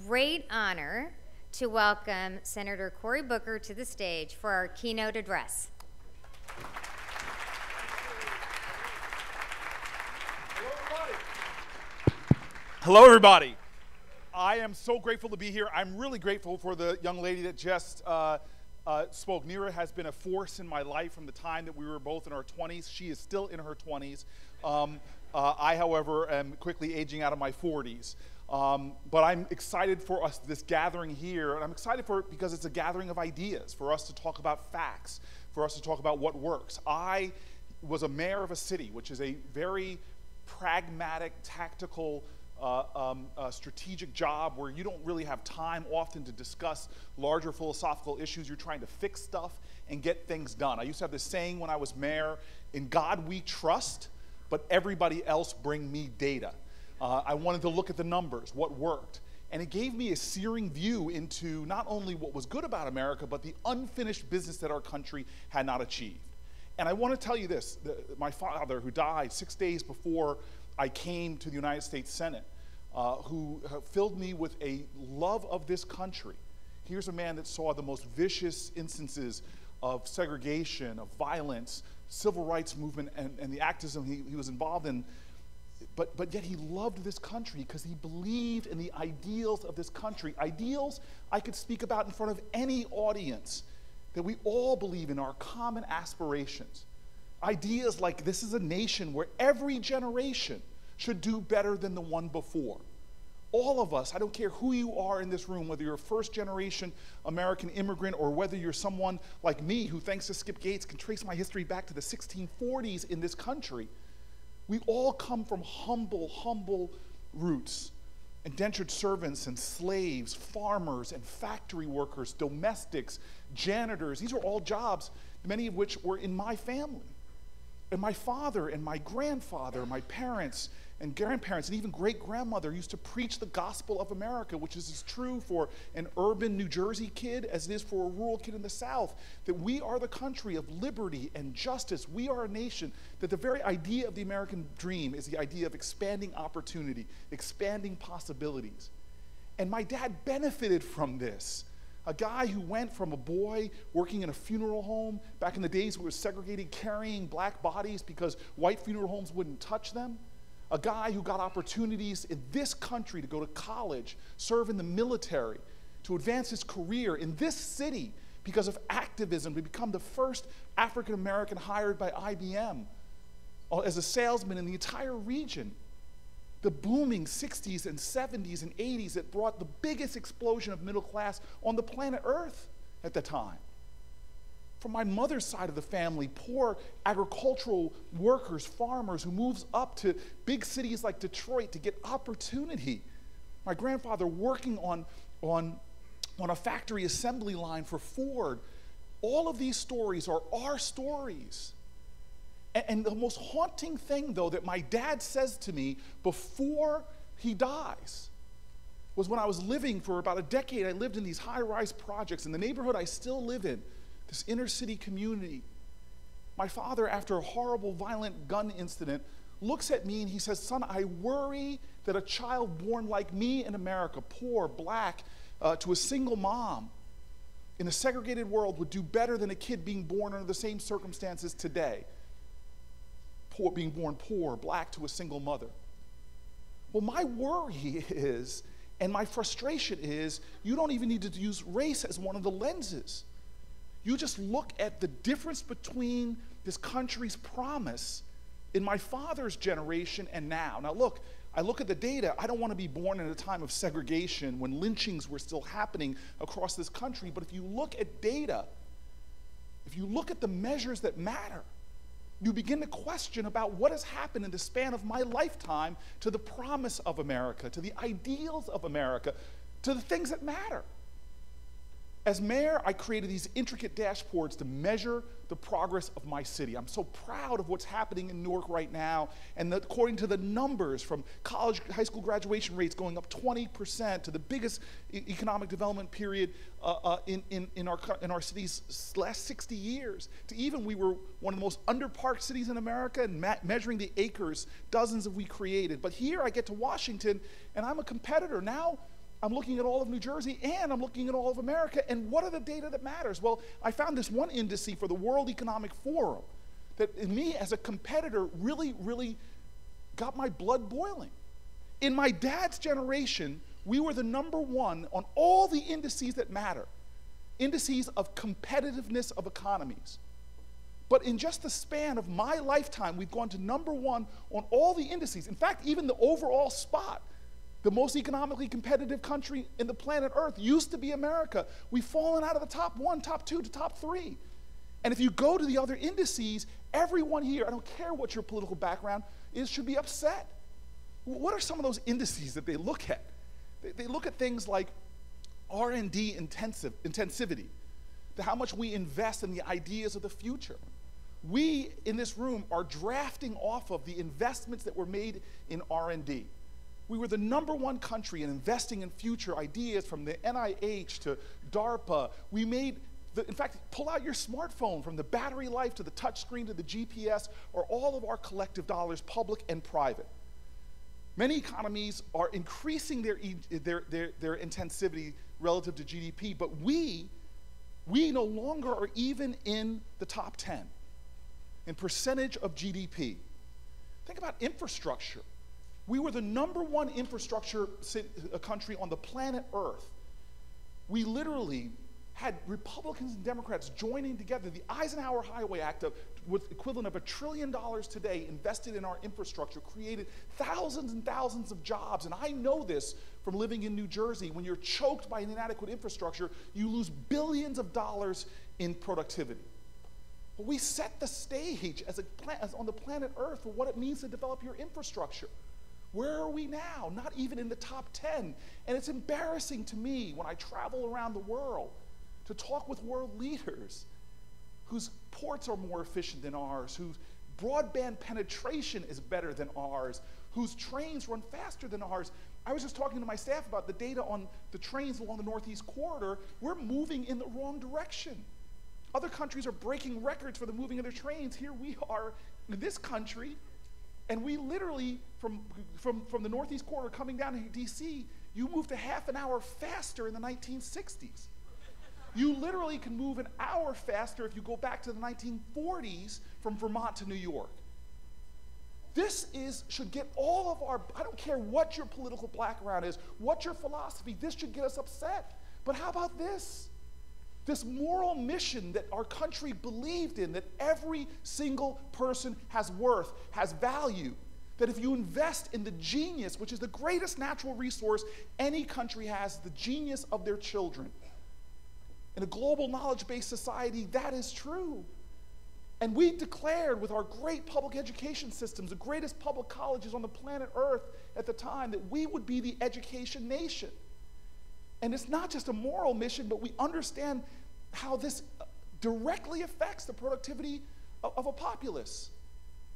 S22: great honor to welcome Senator Cory Booker to the stage for our keynote address.
S12: Hello, everybody. I am so grateful to be here. I'm really grateful for the young lady that just spoke. Neera has been a force in my life from the time that we were both in our 20s. She is still in her 20s. I, however, am quickly aging out of my 40s. But I'm excited for us, this gathering here, and I'm excited for it because it's a gathering of ideas, for us to talk about facts, for us to talk about what works. I was a mayor of a city, which is a very pragmatic, tactical, strategic job where you don't really have time often to discuss larger philosophical issues. You're trying to fix stuff and get things done. I used to have this saying when I was mayor, in God we trust, but everybody else bring me data. I wanted to look at the numbers, what worked. And it gave me a searing view into not only what was good about America, but the unfinished business that our country had not achieved. And I want to tell you this, my father, who died 6 days before I came to the United States Senate, who filled me with a love of this country. Here's a man that saw the most vicious instances of segregation, of violence, civil rights movement, and the activism he was involved in. But yet he loved this country because he believed in the ideals of this country. Ideals I could speak about in front of any audience, that we all believe in, our common aspirations. Ideas like this is a nation where every generation should do better than the one before. All of us, I don't care who you are in this room, whether you're a first-generation American immigrant or whether you're someone like me who, thanks to Skip Gates, can trace my history back to the 1640s in this country. We all come from humble roots. Indentured servants and slaves, farmers and factory workers, domestics, janitors. These are all jobs, many of which were in my family. And my father and my grandfather, my parents and grandparents, and even great-grandmother used to preach the gospel of America, which is as true for an urban New Jersey kid as it is for a rural kid in the South, that we are the country of liberty and justice. We are a nation, that the very idea of the American dream is the idea of expanding opportunity, expanding possibilities. And my dad benefited from this. A guy who went from a boy working in a funeral home back in the days where it was segregated, carrying black bodies because white funeral homes wouldn't touch them. A guy who got opportunities in this country to go to college, serve in the military, to advance his career in this city because of activism, to become the first African American hired by IBM as a salesman in the entire region. The booming 60s and 70s and 80s that brought the biggest explosion of middle class on the planet Earth at the time. From my mother's side of the family, poor agricultural workers, farmers who moves up to big cities like Detroit to get opportunity. My grandfather working on a factory assembly line for Ford. All of these stories are our stories. And the most haunting thing, though, that my dad says to me before he dies was when I was living for about a decade. I lived in these high-rise projects in the neighborhood I still live in, this inner-city community. My father, after a horrible, violent gun incident, looks at me and he says, "Son, I worry that a child born like me in America, poor, black, to a single mom, in a segregated world would do better than a kid being born under the same circumstances today. Being born poor, black to a single mother." Well, my worry is, and my frustration is, you don't even need to use race as one of the lenses. You just look at the difference between this country's promise in my father's generation and now. Now look, I look at the data. I don't want to be born in a time of segregation when lynchings were still happening across this country, but if you look at data, if you look at the measures that matter, you begin to question about what has happened in the span of my lifetime to the promise of America, to the ideals of America, to the things that matter. As mayor, I created these intricate dashboards to measure the progress of my city. I'm so proud of what's happening in Newark right now, and that according to the numbers from college, high school graduation rates going up 20% to the biggest economic development period in our city's last 60 years, to even we were one of the most underparked cities in America, and measuring the acres, dozens of we created. But here I get to Washington, and I'm a competitor. Now I'm looking at all of New Jersey, and I'm looking at all of America, and what are the data that matters? Well, I found this one indice for the World Economic Forum that in me as a competitor really, really got my blood boiling. In my dad's generation, we were the #1 on all the indices that matter, indices of competitiveness of economies. But in just the span of my lifetime, we've gone to #1 on all the indices. In fact, even the overall spot, the most economically competitive country in the planet Earth used to be America. We've fallen out of the top 1, top 2 to top 3. And if you go to the other indices, everyone here, I don't care what your political background is, should be upset. What are some of those indices that they look at? They look at things like R&D intensivity, how much we invest in the ideas of the future. We in this room are drafting off of the investments that were made in R&D. We were the #1 country in investing in future ideas, from the NIH to DARPA. We made, in fact, pull out your smartphone, from the battery life to the touch screen to the GPS, are all of our collective dollars, public and private. Many economies are increasing their intensivity relative to GDP, but we no longer are even in the top 10 in percentage of GDP. Think about infrastructure. We were the #1 infrastructure country on the planet Earth. We literally had Republicans and Democrats joining together. The Eisenhower Highway Act, with equivalent of $1 trillion today invested in our infrastructure, created thousands and thousands of jobs. And I know this from living in New Jersey. When you're choked by an inadequate infrastructure, you lose billions of dollars in productivity. But we set the stage as on the planet Earth for what it means to develop your infrastructure. Where are we now? Not even in the top 10. And it's embarrassing to me when I travel around the world to talk with world leaders whose ports are more efficient than ours, whose broadband penetration is better than ours, whose trains run faster than ours. I was just talking to my staff about the data on the trains along the Northeast Corridor. We're moving in the wrong direction. Other countries are breaking records for the moving of their trains. Here we are in this country, and we literally, from the Northeast Corridor coming down to DC, you moved a half an hour faster in the 1960s. You literally can move an hour faster if you go back to the 1940s from Vermont to New York. This should get all of our, I don't care what your political background is, what your philosophy, this should get us upset. But how about this? This moral mission that our country believed in, that every single person has worth, has value, that if you invest in the genius, which is the greatest natural resource any country has, the genius of their children, in a global knowledge-based society, that is true. And we declared with our great public education systems, the greatest public colleges on the planet Earth at the time, that we would be the education nation. And it's not just a moral mission, but we understand how this directly affects the productivity of a populace.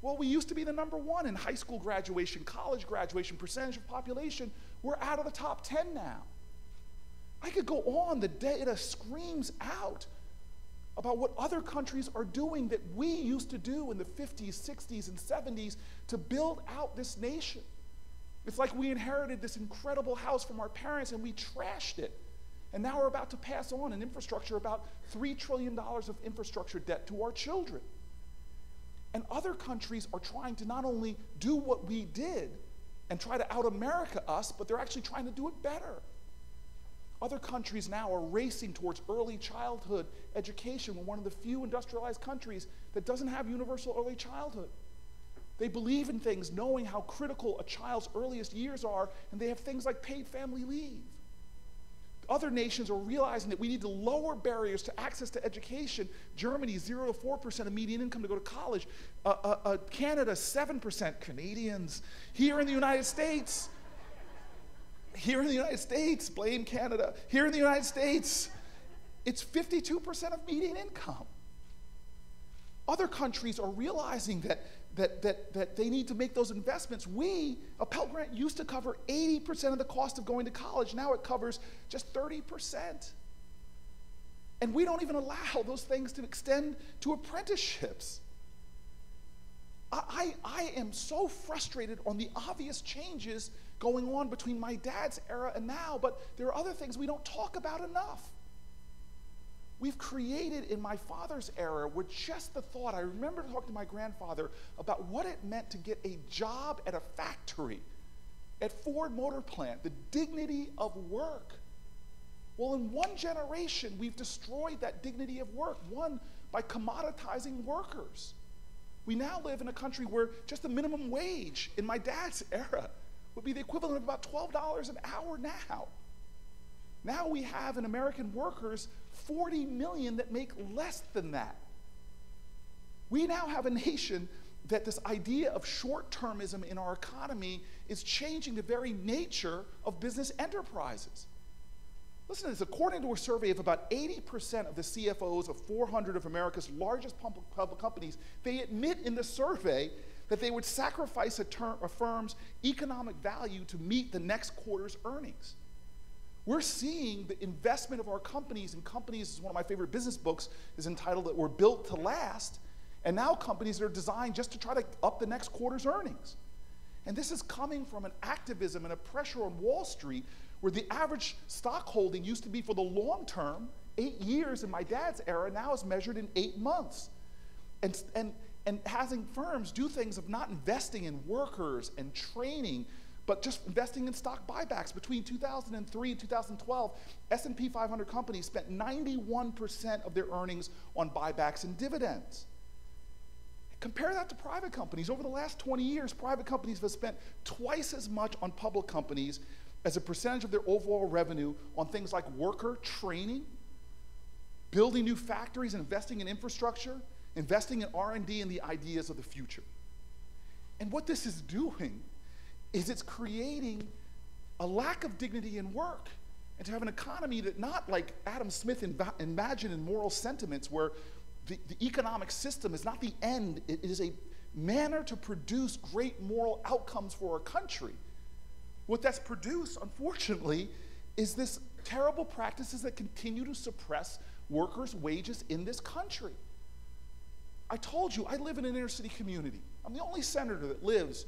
S12: Well, we used to be the #1 in high school graduation, college graduation, percentage of population. We're out of the top 10 now. I could go on. The data screams out about what other countries are doing that we used to do in the 50s, 60s, and 70s to build out this nation. It's like we inherited this incredible house from our parents and we trashed it. And now we're about to pass on an infrastructure, about $3 trillion of infrastructure debt to our children. And other countries are trying to not only do what we did and try to out-America us, but they're actually trying to do it better. Other countries now are racing towards early childhood education. We're one of the few industrialized countries that doesn't have universal early childhood. They believe in things knowing how critical a child's earliest years are, and they have things like paid family leave. Other nations are realizing that we need to lower barriers to access to education. Germany, 0 to 4% of median income to go to college. Canada, 7%. Canadians. Here in the United States, blame Canada. Here in the United States, it's 52% of median income. Other countries are realizing that they need to make those investments. A Pell Grant used to cover 80% of the cost of going to college. Now it covers just 30%. And we don't even allow those things to extend to apprenticeships. I am so frustrated on the obvious changes going on between my dad's era and now, but there are other things we don't talk about enough. We've created in my father's era with just the thought, I remember talking to my grandfather about what it meant to get a job at a factory, at Ford Motor Plant, the dignity of work. Well, in one generation, we've destroyed that dignity of work, one, by commoditizing workers. We now live in a country where just the minimum wage in my dad's era would be the equivalent of about $12 an hour now. Now we have in American workers 40 million that make less than that. We now have a nation that this idea of short-termism in our economy is changing the very nature of business enterprises. Listen to this. According to a survey of about 80% of the CFOs of 400 of America's largest public companies, they admit in the survey that they would sacrifice a firm's economic value to meet the next quarter's earnings. We're seeing the investment of our companies, and companies, one of my favorite business books is entitled that We're Built to Last, and now companies are designed just to try to up the next quarter's earnings. And this is coming from an activism and a pressure on Wall Street where the average stock holding used to be for the long term, 8 years in my dad's era, now is measured in 8 months. And having firms do things of not investing in workers and training, but just investing in stock buybacks. Between 2003 and 2012, S&P 500 companies spent 91% of their earnings on buybacks and dividends. Compare that to private companies. Over the last 20 years, private companies have spent twice as much on public companies as a percentage of their overall revenue on things like worker training, building new factories and investing in infrastructure, investing in R&D and the ideas of the future. And what this is doing is it's creating a lack of dignity in work, and to have an economy that, not like Adam Smith imagined in Moral Sentiments, where the economic system is not the end, it is a manner to produce great moral outcomes for our country. What that's produced, unfortunately, is this terrible practices that continue to suppress workers' wages in this country. I told you, I live in an inner city community. I'm the only senator that lives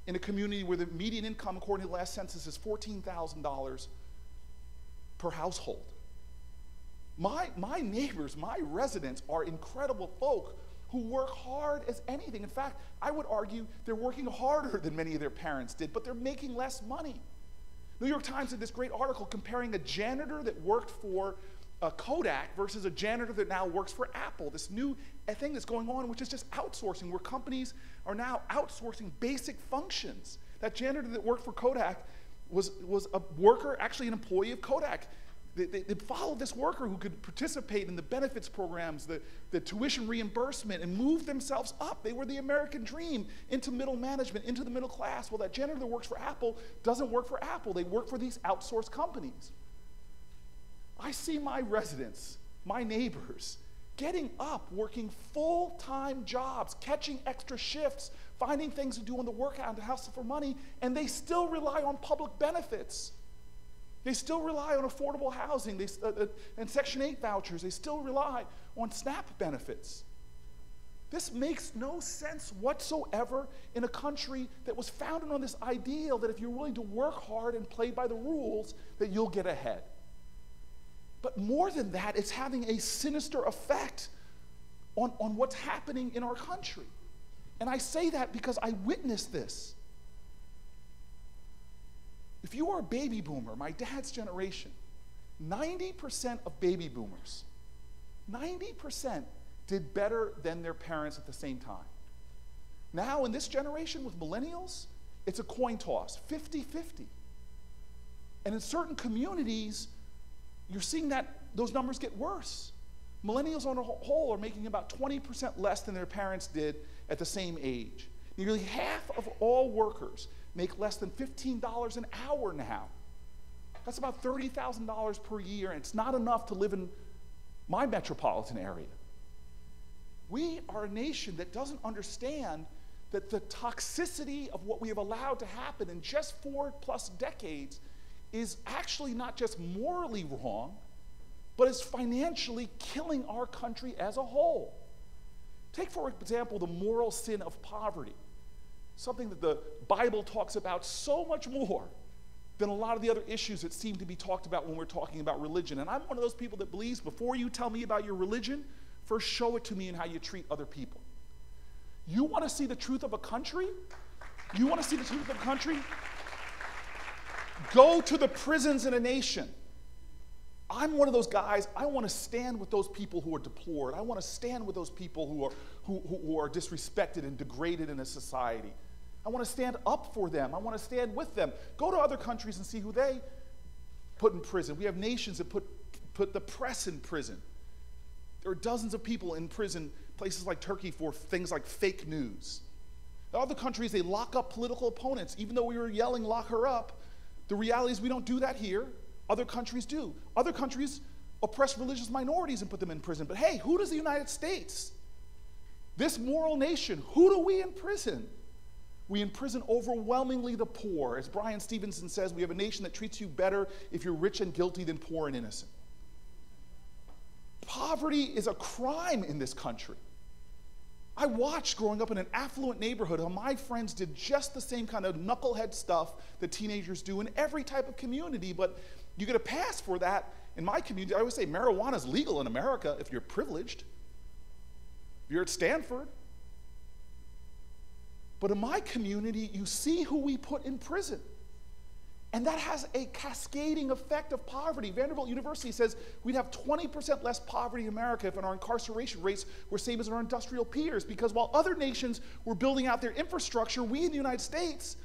S12: in a community where the median income, according to the last census, is $14,000 per household. My neighbors, my residents are incredible folk who work hard as anything. In fact, I would argue they're working harder than many of their parents did, but they're making less money. New York Times did this great article comparing a janitor that worked for Kodak versus a janitor that now works for Apple. This new thing that's going on, which is just outsourcing, where companies are now outsourcing basic functions. That janitor that worked for Kodak was a worker, actually an employee of Kodak. They followed this worker who could participate in the benefits programs, the tuition reimbursement, and move themselves up. They were the American dream into middle management, into the middle class. Well, that janitor that works for Apple doesn't work for Apple. They work for these outsourced companies. I see my residents, my neighbors, getting up, working full-time jobs, catching extra shifts, finding things to do on the workout and hustle for money, and they still rely on public benefits. They still rely on affordable housing and Section 8 vouchers. They still rely on SNAP benefits. This makes no sense whatsoever in a country that was founded on this ideal that if you're willing to work hard and play by the rules, that you'll get ahead. But more than that, it's having a sinister effect on what's happening in our country. And I say that because I witnessed this. If you are a baby boomer, my dad's generation, 90% of baby boomers, 90% did better than their parents at the same time. Now in this generation with millennials, it's a coin toss, 50-50. And in certain communities, you're seeing that those numbers get worse. Millennials on a whole are making about 20% less than their parents did at the same age. Nearly half of all workers make less than $15 an hour now. That's about $30,000 per year, and it's not enough to live in my metropolitan area. We are a nation that doesn't understand that the toxicity of what we have allowed to happen in just 4+ decades is actually not just morally wrong, but is financially killing our country as a whole. Take, for example, the moral sin of poverty, something that the Bible talks about so much more than a lot of the other issues that seem to be talked about when we're talking about religion. And I'm one of those people that believes before you tell me about your religion, first show it to me in how you treat other people. You want to see the truth of a country? You want to see the truth of a country? Go to the prisons in a nation. I'm one of those guys, I want to stand with those people who are deplored. I want to stand with those people who are disrespected and degraded in a society. I want to stand up for them. I want to stand with them. Go to other countries and see who they put in prison. We have nations that put the press in prison. There are dozens of people in prison, places like Turkey, for things like fake news. In other countries, they lock up political opponents. Even though we were yelling, lock her up, the reality is we don't do that here. Other countries do. Other countries oppress religious minorities and put them in prison. But hey, who does the United States, this moral nation, who do we imprison? We imprison overwhelmingly the poor. As Brian Stevenson says, we have a nation that treats you better if you're rich and guilty than poor and innocent. Poverty is a crime in this country. I watched growing up in an affluent neighborhood how my friends did just the same kind of knucklehead stuff that teenagers do in every type of community, but you get a pass for that. In my community, I always say marijuana is legal in America if you're privileged. If you're at Stanford. But in my community, you see who we put in prison. And that has a cascading effect of poverty. Vanderbilt University says we'd have 20% less poverty in America if our incarceration rates were same as our industrial peers, because while other nations were building out their infrastructure, we in the United States,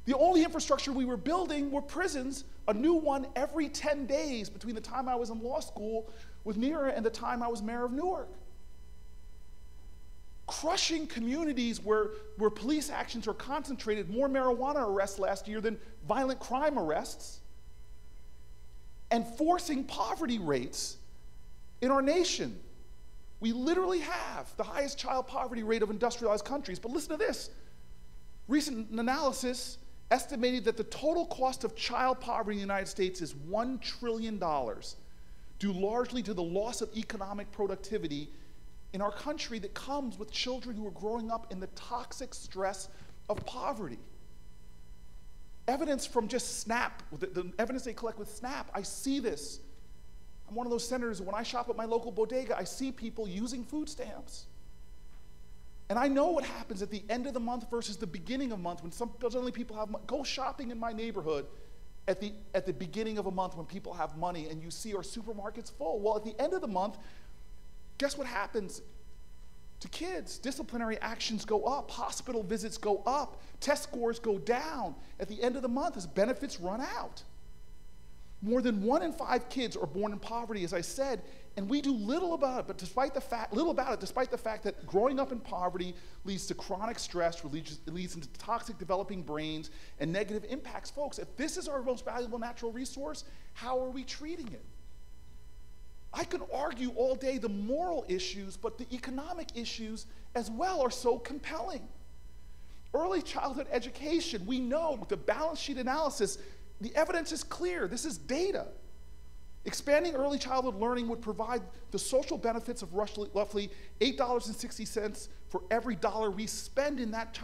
S12: the only infrastructure we were building were prisons, a new one every 10 days between the time I was in law school with Neera and the time I was mayor of Newark. Crushing communities where police actions are concentrated, more marijuana arrests last year than violent crime arrests, and forcing poverty rates in our nation. We literally have the highest child poverty rate of industrialized countries. But listen to this. Recent analysis estimated that the total cost of child poverty in the United States is $1 trillion, due largely to the loss of economic productivity in our country that comes with children who are growing up in the toxic stress of poverty. Evidence from just SNAP, the evidence they collect with SNAP, I see this. I'm one of those senators, when I shop at my local bodega, I see people using food stamps. And I know what happens at the end of the month versus the beginning of the month when suddenly people have money. Go shopping in my neighborhood at the beginning of a month when people have money and you see our supermarkets full. Well, at the end of the month, guess what happens to kids? Disciplinary actions go up, hospital visits go up, test scores go down at the end of the month as benefits run out. More than 1 in 5 kids are born in poverty, as I said, and we do little about it, despite the fact that growing up in poverty leads to chronic stress, leads into toxic developing brains and negative impacts. Folks, if this is our most valuable natural resource, how are we treating it? I can argue all day the moral issues, but the economic issues as well are so compelling. Early childhood education, we know with the balance sheet analysis, the evidence is clear. This is data. Expanding early childhood learning would provide the social benefits of roughly $8.60 for every dollar we spend in that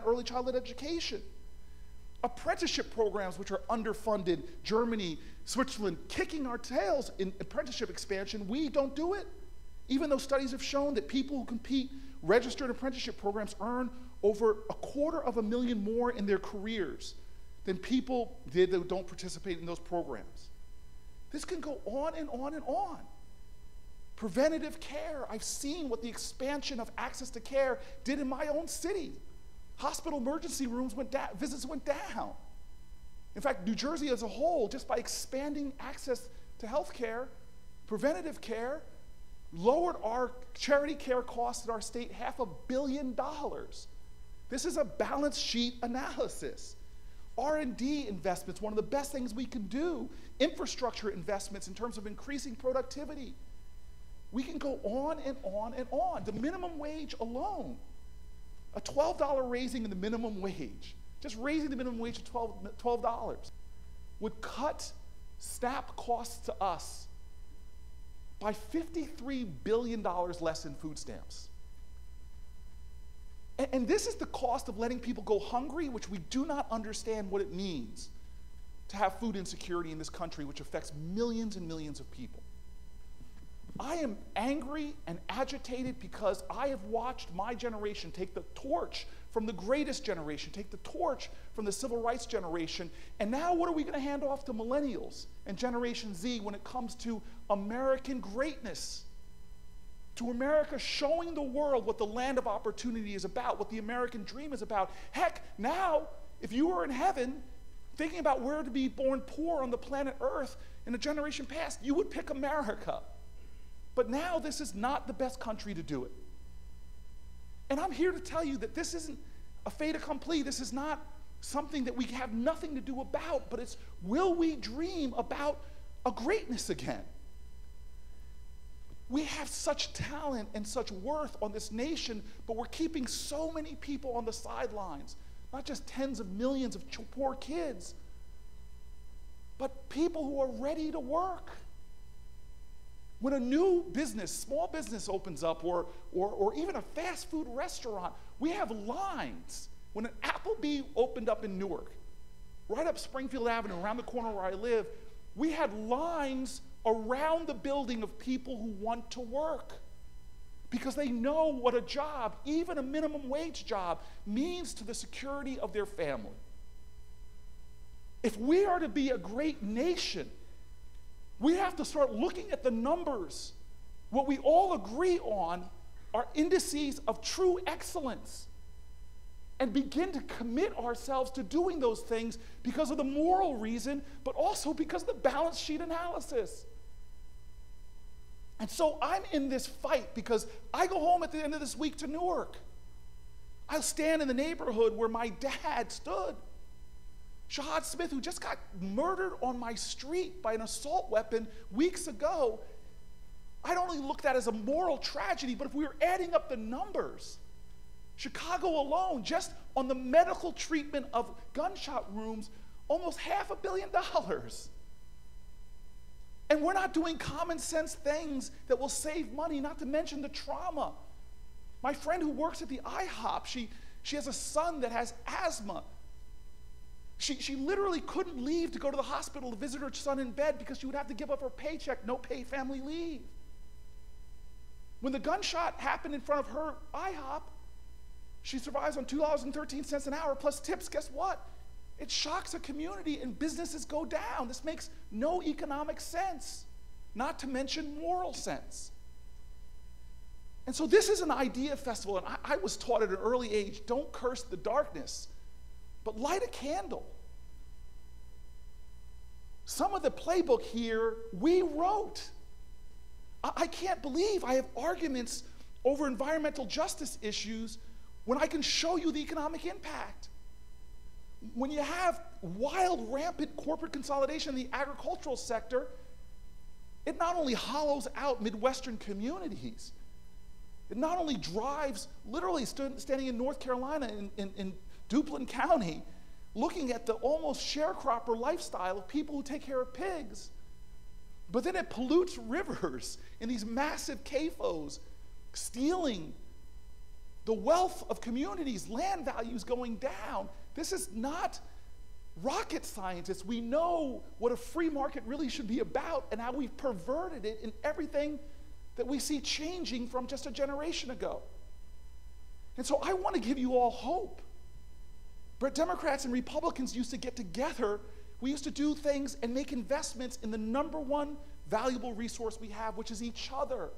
S12: early childhood education. Apprenticeship programs, which are underfunded, Germany, Switzerland, kicking our tails in apprenticeship expansion, we don't do it. Even though studies have shown that people who compete registered apprenticeship programs earn over $250,000 more in their careers than people did that don't participate in those programs. This can go on and on and on. Preventative care, I've seen what the expansion of access to care did in my own city. Hospital emergency rooms went down, visits went down. In fact, New Jersey as a whole, just by expanding access to health care, preventative care, lowered our charity care costs in our state $500 million. This is a balance sheet analysis. R&D investments, one of the best things we can do. Infrastructure investments in terms of increasing productivity. We can go on and on and on. The minimum wage alone, a $12 raising in the minimum wage, just raising the minimum wage to $12 would cut SNAP costs to us by $53 billion less in food stamps. And this is the cost of letting people go hungry, which we do not understand what it means to have food insecurity in this country, which affects millions and millions of people. I am angry and agitated because I have watched my generation take the torch from the greatest generation, take the torch from the civil rights generation, and now what are we going to hand off to millennials and Generation Z when it comes to American greatness? To America showing the world what the land of opportunity is about, what the American dream is about. Heck, now, if you were in heaven, thinking about where to be born poor on the planet Earth in a generation past, you would pick America. But now this is not the best country to do it. And I'm here to tell you that this isn't a fait accompli. This is not something that we have nothing to do about, but it's, will we dream about a greatness again? We have such talent and such worth on this nation, but we're keeping so many people on the sidelines, not just tens of millions of poor kids, but people who are ready to work. When a new business, small business opens up, or even a fast food restaurant, we have lines. When an Applebee opened up in Newark, right up Springfield Avenue, around the corner where I live, we had lines around the building of people who want to work because they know what a job, even a minimum wage job, means to the security of their family. If we are to be a great nation, we have to start looking at the numbers. What we all agree on are indices of true excellence, and begin to commit ourselves to doing those things because of the moral reason, but also because of the balance sheet analysis. And so I'm in this fight because I go home at the end of this week to Newark. I'll stand in the neighborhood where my dad stood. Shahad Smith, who just got murdered on my street by an assault weapon weeks ago, I'd only look at as a moral tragedy, but if we were adding up the numbers, Chicago alone, just on the medical treatment of gunshot wounds, almost $500 million. And we're not doing common sense things that will save money, not to mention the trauma. My friend who works at the IHOP, she has a son that has asthma. She literally couldn't leave to go to the hospital to visit her son in bed because she would have to give up her paycheck, no paid family leave. When the gunshot happened in front of her IHOP, she survives on $2.13 an hour plus tips. Guess what? It shocks a community and businesses go down. This makes no economic sense, not to mention moral sense. And so this is an idea festival, and I was taught at an early age, don't curse the darkness, but light a candle. Some of the playbook here we wrote. I can't believe I have arguments over environmental justice issues when I can show you the economic impact. When you have wild, rampant corporate consolidation in the agricultural sector, It not only hollows out Midwestern communities, it not only drives, literally standing in North Carolina in Duplin County, looking at the almost sharecropper lifestyle of people who take care of pigs, but then it pollutes rivers in these massive CAFOs, stealing the wealth of communities, land values going down. This is not rocket scientists. We know what a free market really should be about and how we've perverted it in everything that we see changing from just a generation ago. And so I want to give you all hope. But Democrats and Republicans used to get together. We used to do things and make investments in the number one valuable resource we have, which is each other.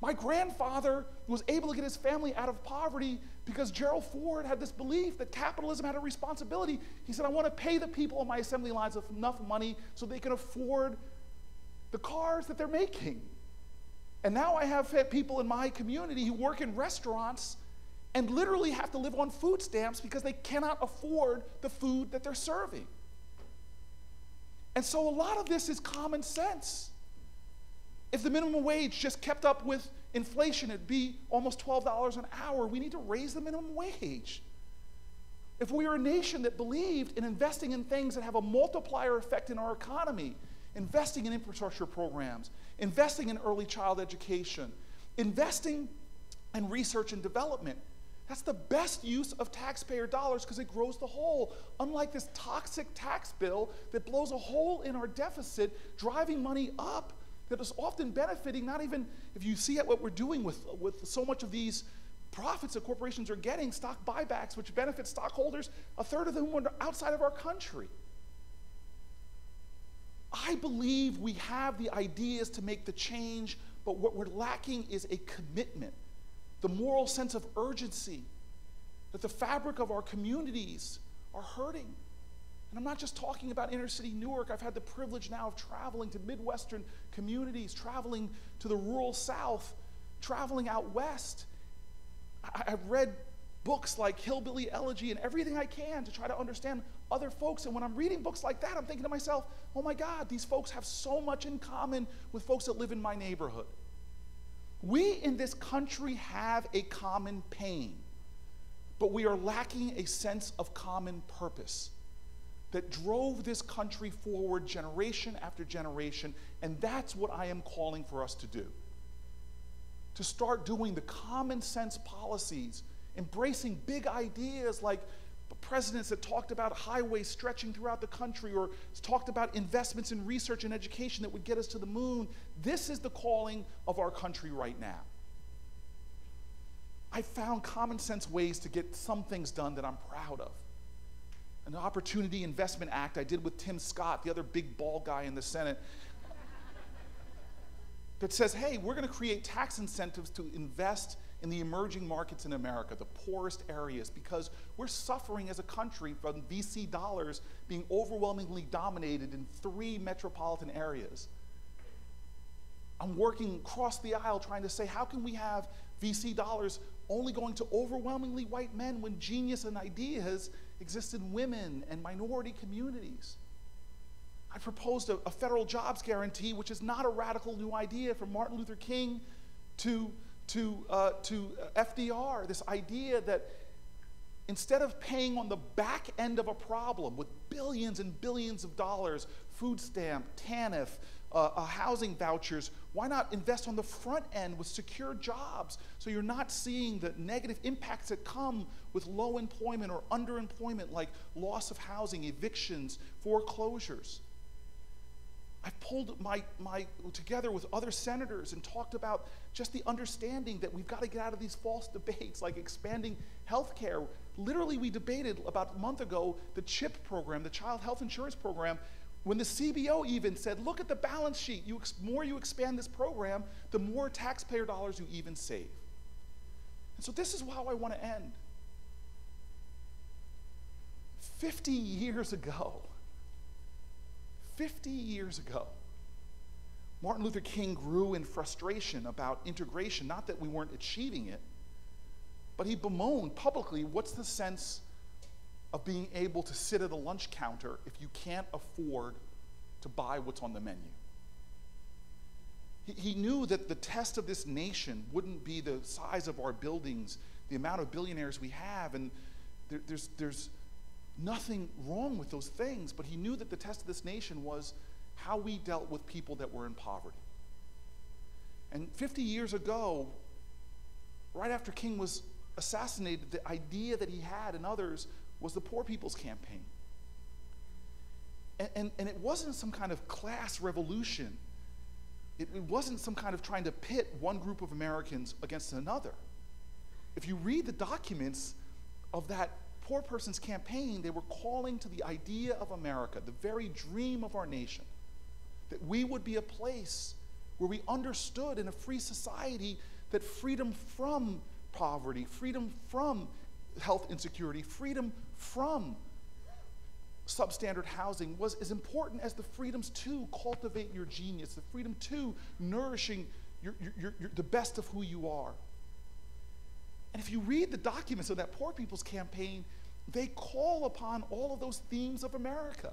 S12: My grandfather was able to get his family out of poverty because Gerald Ford had this belief that capitalism had a responsibility. He said, I want to pay the people on my assembly lines enough money so they can afford the cars that they're making. And now I have people in my community who work in restaurants and literally have to live on food stamps because they cannot afford the food that they're serving. And so a lot of this is common sense. If the minimum wage just kept up with inflation, it'd be almost $12 an hour. We need to raise the minimum wage. If we are a nation that believed in investing in things that have a multiplier effect in our economy, investing in infrastructure programs, investing in early child education, investing in research and development, that's the best use of taxpayer dollars because it grows the whole. Unlike this toxic tax bill that blows a hole in our deficit, driving money up that is often benefiting, not even, if you see what we're doing with so much of these profits that corporations are getting, stock buybacks, which benefit stockholders, a third of them are outside of our country. I believe we have the ideas to make the change, but what we're lacking is a commitment, the moral sense of urgency, that the fabric of our communities are hurting. And I'm not just talking about inner city Newark. I've had the privilege now of traveling to Midwestern communities, traveling to the rural South, traveling out west. I've read books like Hillbilly Elegy and everything I can to try to understand other folks. And when I'm reading books like that, I'm thinking to myself, oh my God, these folks have so much in common with folks that live in my neighborhood. We in this country have a common pain, but we are lacking a sense of common purpose that drove this country forward generation after generation, and that's what I am calling for us to do. To start doing the common sense policies, embracing big ideas like the presidents that talked about highways stretching throughout the country or talked about investments in research and education that would get us to the moon. This is the calling of our country right now. I found common sense ways to get some things done that I'm proud of. An Opportunity Investment Act I did with Tim Scott, the other big bald guy in the Senate, that says, hey, we're going to create tax incentives to invest in the emerging markets in America, the poorest areas, because we're suffering as a country from VC dollars being overwhelmingly dominated in 3 metropolitan areas. I'm working across the aisle trying to say, how can we have VC dollars only going to overwhelmingly white men when genius and ideas exist in women and minority communities? I proposed a federal jobs guarantee, which is not a radical new idea, from Martin Luther King to FDR, this idea that instead of paying on the back end of a problem with billions and billions of dollars, food stamp, TANF, housing vouchers, why not invest on the front end with secure jobs so you're not seeing the negative impacts that come with low employment or underemployment, like loss of housing, evictions, foreclosures. I've pulled together with other senators and talked about just the understanding that we've got to get out of these false debates like expanding health care. Literally, we debated about a month ago the CHIP program, the Child Health Insurance Program, when the CBO even said, look at the balance sheet. The more you expand this program, the more taxpayer dollars you even save. And so this is how I want to end. 50 years ago, Martin Luther King grew in frustration about integration, not that we weren't achieving it, but he bemoaned publicly, what's the sense of being able to sit at a lunch counter if you can't afford to buy what's on the menu? He knew that the test of this nation wouldn't be the size of our buildings, the amount of billionaires we have, and there's nothing wrong with those things, but he knew that the test of this nation was how we dealt with people that were in poverty. And 50 years ago, right after King was assassinated, the idea that he had and others was the Poor People's Campaign. And it wasn't some kind of class revolution. It wasn't some kind of trying to pit one group of Americans against another. If you read the documents of that Poor Person's Campaign, they were calling to the idea of America, the very dream of our nation, that we would be a place where we understood in a free society that freedom from poverty, freedom from health insecurity, freedom from substandard housing was as important as the freedoms to cultivate your genius, the freedom to nourishing the best of who you are. And if you read the documents of that Poor People's Campaign, they call upon all of those themes of America.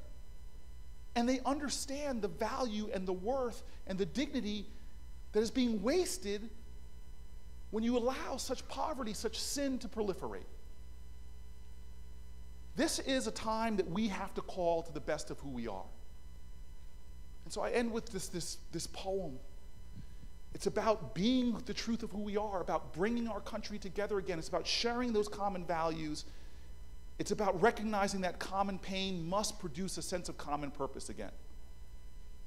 S12: And they understand the value and the worth and the dignity that is being wasted when you allow such poverty, such sin to proliferate. This is a time that we have to call to the best of who we are. And so I end with this poem. It's about being the truth of who we are, about bringing our country together again. It's about sharing those common values. It's about recognizing that common pain must produce a sense of common purpose again.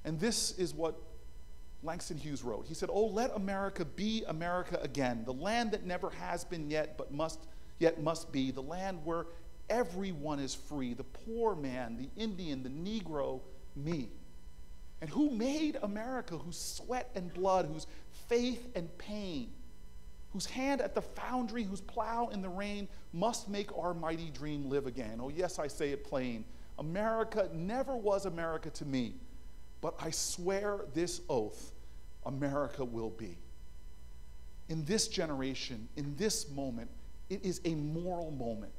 S12: And this is what Langston Hughes wrote. He said, "Oh, let America be America again, the land that never has been yet, but must be, the land where everyone is free, the poor man, the Indian, the Negro, me. And who made America, whose sweat and blood, whose faith and pain, whose hand at the foundry, whose plow in the rain, must make our mighty dream live again. Oh, yes, I say it plain. America never was America to me, but I swear this oath, America will be." In this generation, in this moment, it is a moral moment.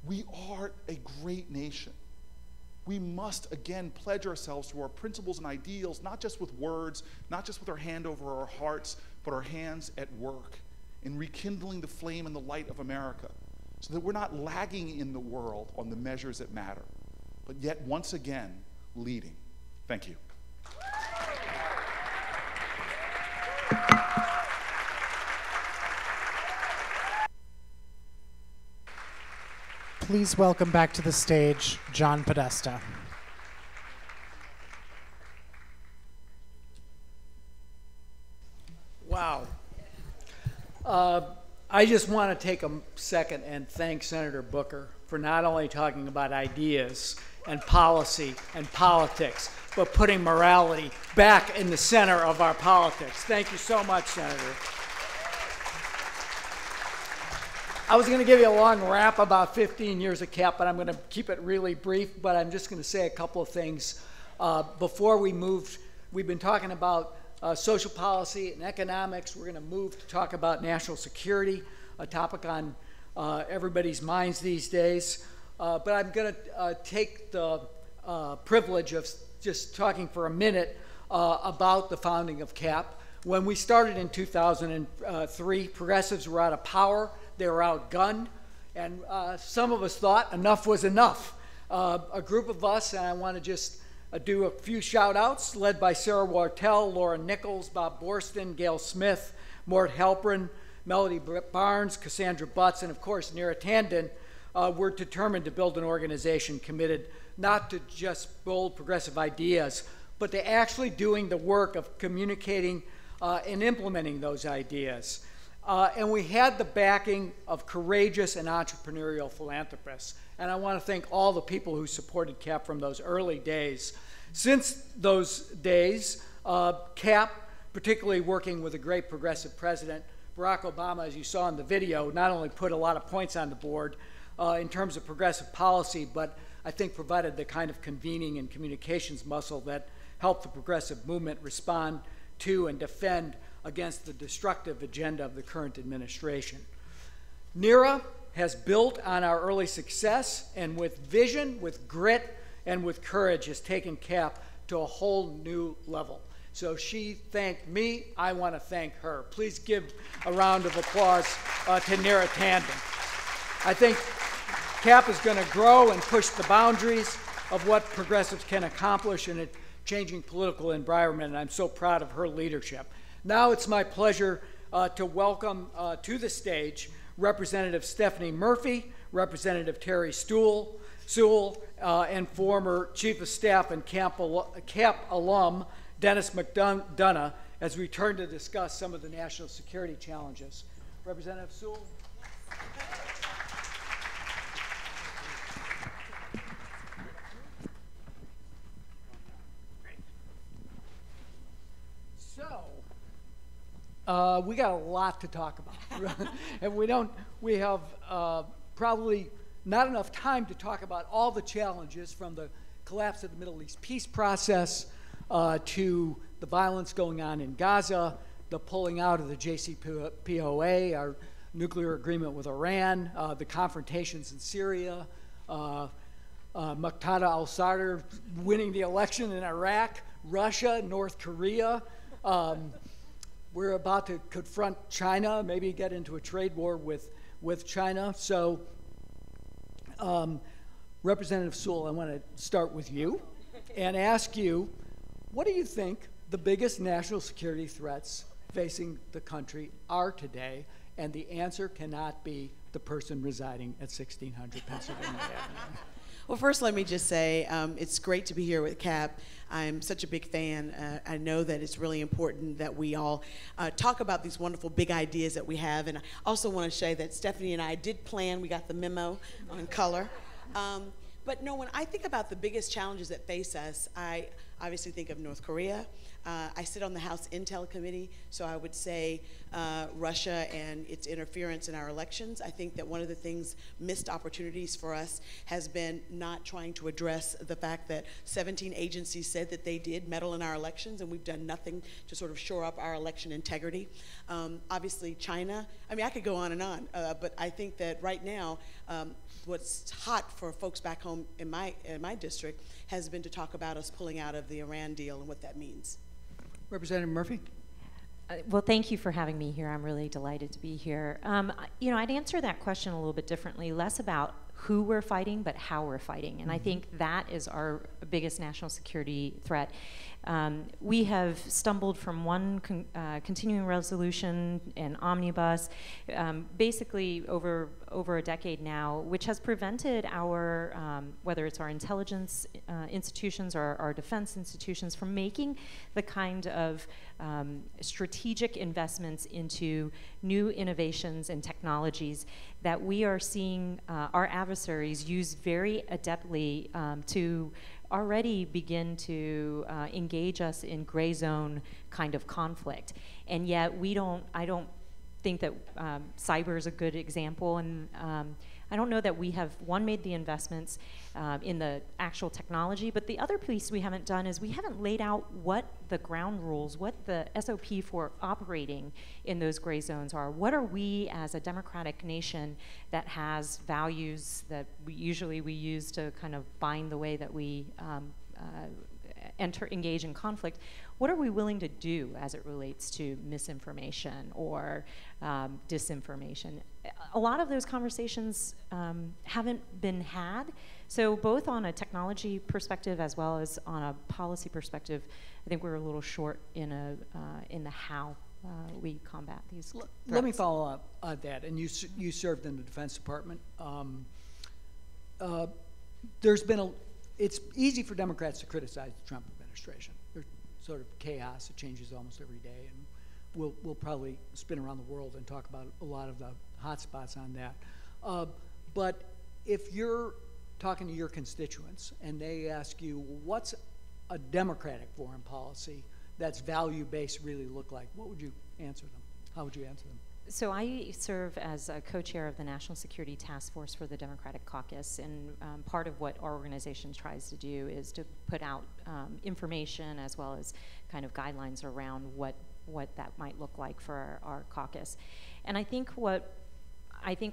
S12: We are a great nation. We must again pledge ourselves to our principles and ideals, not just with words, not just with our hand over our hearts, but our hands at work in rekindling the flame and the light of America, so that we're not lagging in the world on the measures that matter, but yet once again leading. Thank you.
S2: Please welcome back to the stage John Podesta.
S23: Wow. I just want to take a second and thank Senator Booker for not only talking about ideas and policy and politics, but putting morality back in the center of our politics. Thank you so much, Senator. I was going to give you a long rap about 15 years of CAP, but I'm going to keep it really brief, but I'm just going to say a couple of things. Before we moved, we've been talking about social policy and economics. We're going to move to talk about national security, a topic on everybody's minds these days. But I'm going to take the privilege of just talking for a minute about the founding of CAP. When we started in 2003, progressives were out of power. They were outgunned, and some of us thought enough was enough. A group of us, and I want to just do a few shout-outs, led by Sarah Wartell, Laura Nichols, Bob Borston, Gail Smith, Mort Halpern, Melody Barnes, Cassandra Butts, and of course Neera Tanden, were determined to build an organization committed not to just bold progressive ideas, but to actually doing the work of communicating and implementing those ideas. And we had the backing of courageous and entrepreneurial philanthropists. And I want to thank all the people who supported CAP from those early days. Since those days, CAP, particularly working with a great progressive president, Barack Obama, as you saw in the video, not only put a lot of points on the board in terms of progressive policy, but I think provided the kind of convening and communications muscle that helped the progressive movement respond to and defend against the destructive agenda of the current administration. Neera has built on our early success, and with vision, with grit, and with courage has taken CAP to a whole new level. So she thanked me. I want to thank her. Please give a round of applause to Neera Tanden. I think CAP is going to grow and push the boundaries of what progressives can accomplish in a changing political environment, and I'm so proud of her leadership. Now it's my pleasure to welcome to the stage Representative Stephanie Murphy, Representative Terry Sewell, and former Chief of Staff and CAP alum Dennis McDonough, as we turn to discuss some of the national security challenges. Representative Sewell. We got a lot to talk about, and we have probably not enough time to talk about all the challenges, from the collapse of the Middle East peace process to the violence going on in Gaza, the pulling out of the JCPOA, our nuclear agreement with Iran, the confrontations in Syria, Muqtada al-Sadr winning the election in Iraq, Russia, North Korea. We're about to confront China, maybe get into a trade war with China. So, Representative Sewell, I want to start with you and ask you, what do you think the biggest national security threats facing the country are today? And the answer cannot be the person residing at 1600 Pennsylvania Avenue.
S13: Well, first, let me just say it's great to be here with CAP. I'm such a big fan. I know that it's really important that we all talk about these wonderful big ideas that we have. And I also want to say that Stephanie and I did plan. We got the memo on color. But no, when I think about the biggest challenges that face us, I obviously think of North Korea. I sit on the House Intel Committee, so I would say Russia and its interference in our elections. I think that one of the missed opportunities for us has been not trying to address the fact that 17 agencies said that they did meddle in our elections, and we've done nothing to sort of shore up our election integrity. Obviously, China. I mean, I could go on, but I think that right now, what's hot for folks back home in my district has been to talk about us pulling out of the Iran deal and what that means.
S23: Representative Murphy.
S14: Well, thank you for having me here. I'm really delighted to be here. You know, I'd answer that question a little bit differently, less about who we're fighting, but how we're fighting. And I think that is our biggest national security threat. We have stumbled from one continuing resolution and omnibus, basically over a decade now, which has prevented our, whether it's our intelligence institutions or our defense institutions, from making the kind of strategic investments into new innovations and technologies that we are seeing our adversaries use very adeptly to already begin to engage us in gray zone kind of conflict. And yet I don't think that cyber is a good example, and I don't know that we have, one, made the investments in the actual technology, but the other piece we haven't done is we haven't laid out what the ground rules, what the SOP for operating in those gray zones are. What are we as a democratic nation that has values that we use to kind of bind the way that we engage in conflict? What are we willing to do as it relates to misinformation or disinformation? A lot of those conversations haven't been had. So both on a technology perspective as well as on a policy perspective, I think we're a little short in the how we combat these threats.
S23: Let me follow up on that. And you served in the Defense Department. It's easy for Democrats to criticize the Trump administration. There's sort of chaos. It changes almost every day, and we'll probably spin around the world and talk about a lot of the hot spots on that. But if you're talking to your constituents and they ask you, what's a democratic foreign policy that's value-based really look like, what would you answer them? How would you answer them?
S14: So I serve as a co-chair of the National Security Task Force for the Democratic Caucus, and part of what our organization tries to do is to put out information as well as kind of guidelines around what that might look like for our caucus. And I think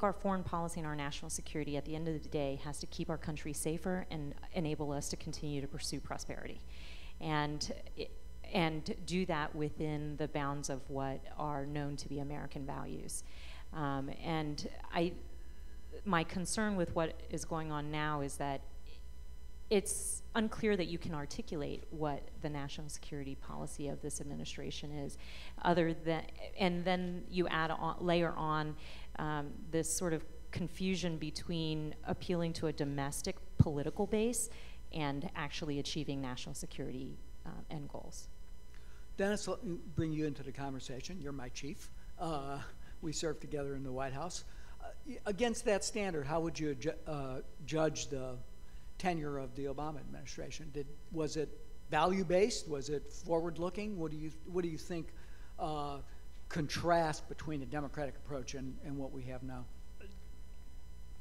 S14: our foreign policy and our national security at the end of the day has to keep our country safer and enable us to continue to pursue prosperity. And and do that within the bounds of what are known to be American values. And my concern with what is going on now is that it's unclear that you can articulate what the national security policy of this administration is, and then you layer on this sort of confusion between appealing to a domestic political base and actually achieving national security end goals.
S23: Dennis, let me bring you into the conversation. You're my chief. We served together in the White House. Against that standard, how would you judge the tenure of the Obama administration? Was it value-based? Was it forward-looking? What do you think contrast between the Democratic approach and what we have now?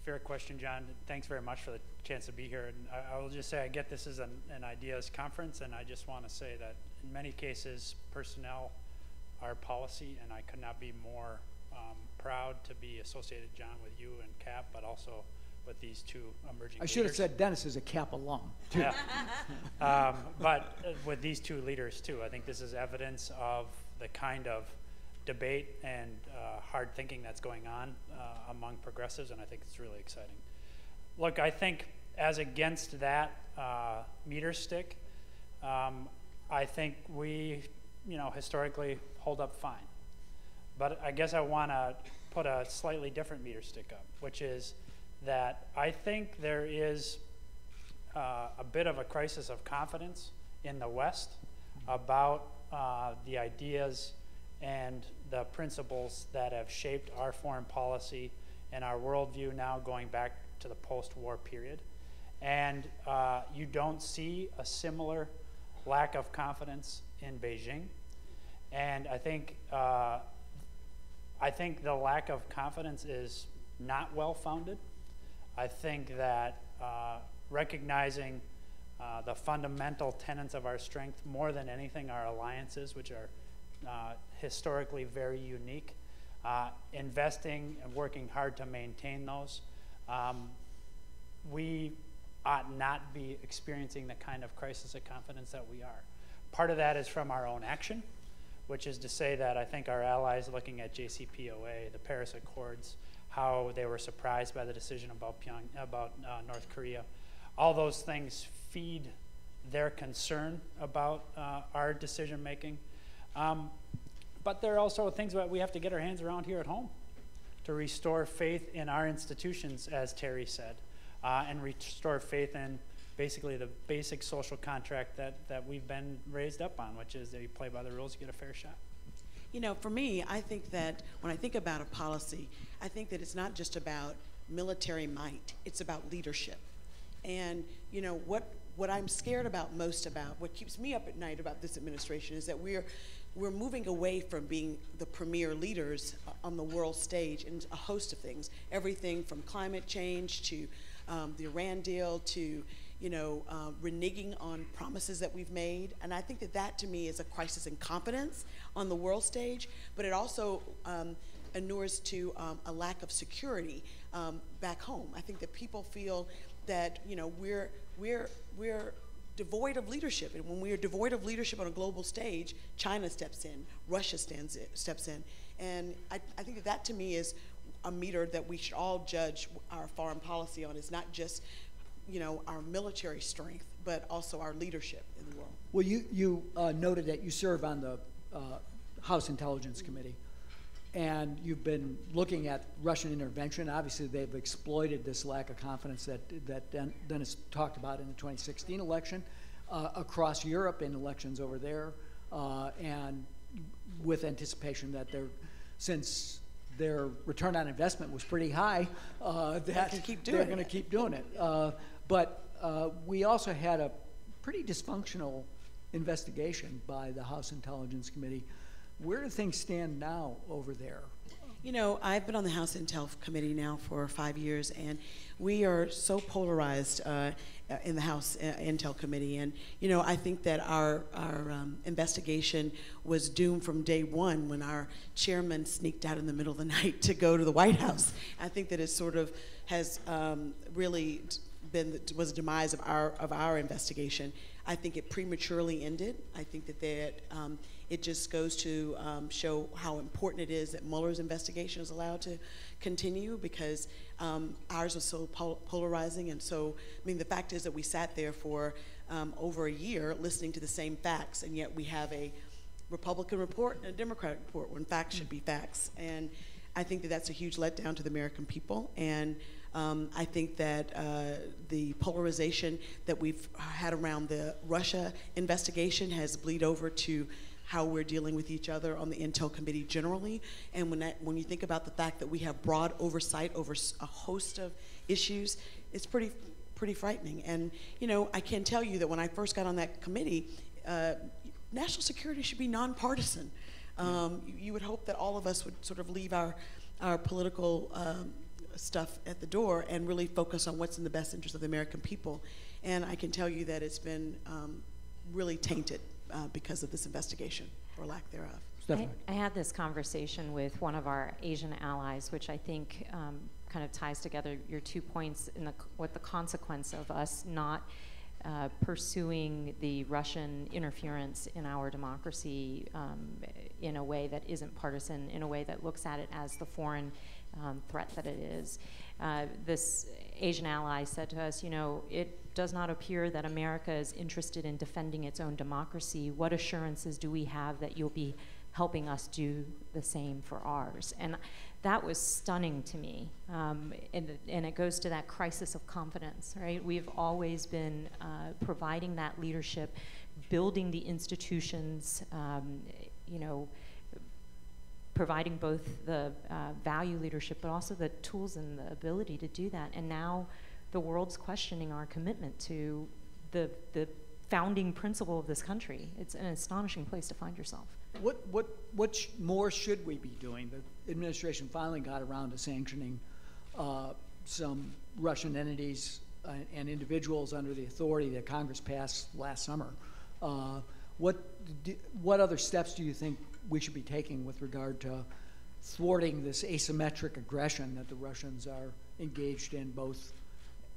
S1: Fair question, John. Thanks very much for the chance to be here. And I will just say I get this is an ideas conference, and I just want to say that in many cases, personnel are policy, and I could not be more proud to be associated, John, with you and CAP, but also with these two emerging leaders.
S23: I should have said Dennis is a CAP alum, too.
S1: Yeah. But with these two leaders, too, I think this is evidence of the kind of debate and hard thinking that's going on among progressives, and I think it's really exciting. Look, I think as against that meter stick, I think we, historically hold up fine. But I guess I want to put a slightly different meter stick up, which is that I think there is a bit of a crisis of confidence in the West about the ideas and the principles that have shaped our foreign policy and our worldview now going back to the post-war period. And you don't see a similar lack of confidence in Beijing. And I think the lack of confidence is not well-founded. I think that recognizing the fundamental tenets of our strength, more than anything, our alliances, which are historically very unique, investing and working hard to maintain those, we ought not be experiencing the kind of crisis of confidence that we are. Part of that is from our own action, which is to say that I think our allies looking at JCPOA, the Paris Accords, how they were surprised by the decision about North Korea, all those things feed their concern about our decision making. But there are also things that we have to get our hands around here at home to restore faith in our institutions, as Terry said, and restore faith in basically the basic social contract that we've been raised up on, which is that you play by the rules, you get a fair shot.
S13: For me, I think that when I think about a policy, I think that it's not just about military might, it's about leadership. And, what I'm scared about most about, what keeps me up at night about this administration is that we're moving away from being the premier leaders on the world stage in a host of things, everything from climate change to the Iran deal to reneging on promises that we've made. And I think that to me is a crisis in confidence on the world stage, but it also inures to a lack of security back home. I think that people feel that we're devoid of leadership, and when we are devoid of leadership on a global stage, China steps in, Russia steps in, and I think that to me is a meter that we should all judge our foreign policy on. Is not just our military strength, but also our leadership in the world.
S23: Well, you noted that you serve on the House Intelligence Committee, and you've been looking at Russian intervention. Obviously, they've exploited this lack of confidence that Dennis talked about in the 2016 election across Europe in elections over there, and with anticipation that since their return on investment was pretty high, that they're going to keep doing it. But we also had a pretty dysfunctional investigation by the House Intelligence Committee. Where do things stand now over there?
S13: I've been on the House Intel Committee now for 5 years, and we are so polarized in the House Intel Committee. And, I think that our investigation was doomed from day one when our chairman sneaked out in the middle of the night to go to the White House. I think that it sort of has really was the demise of our investigation. I think it prematurely ended. I think that it just goes to show how important it is that Mueller's investigation is allowed to continue, because ours was so polarizing. And so, I mean, the fact is that we sat there for over a year listening to the same facts, and yet we have a Republican report and a Democratic report when facts should be facts. And I think that that's a huge letdown to the American people. And I think that the polarization that we've had around the Russia investigation has bleed over to how we're dealing with each other on the Intel Committee generally. And when you think about the fact that we have broad oversight over a host of issues, it's pretty frightening. And you know, I can tell you that when I first got on that committee, national security should be nonpartisan. You would hope that all of us would sort of leave our political stuff at the door and really focus on what's in the best interest of the American people. And I can tell you that it's been really tainted because of this investigation, or lack thereof.
S14: I had this conversation with one of our Asian allies, which I think kind of ties together your 2 points in what the consequence of us not pursuing the Russian interference in our democracy in a way that isn't partisan, in a way that looks at it as the foreign threat that it is. This Asian ally said to us, you know, it does not appear that America is interested in defending its own democracy. What assurances do we have that you'll be helping us do the same for ours? And that was stunning to me. And it goes to that crisis of confidence, right? We've always been providing that leadership, building the institutions, you know, providing both the value leadership, but also the tools and the ability to do that. And now the world's questioning our commitment to the founding principle of this country. It's an astonishing place to find yourself.
S23: What more should we be doing? The administration finally got around to sanctioning some Russian entities and individuals under the authority that Congress passed last summer. What other steps do you think we should be taking with regard to thwarting this asymmetric aggression that the Russians are engaged in, both,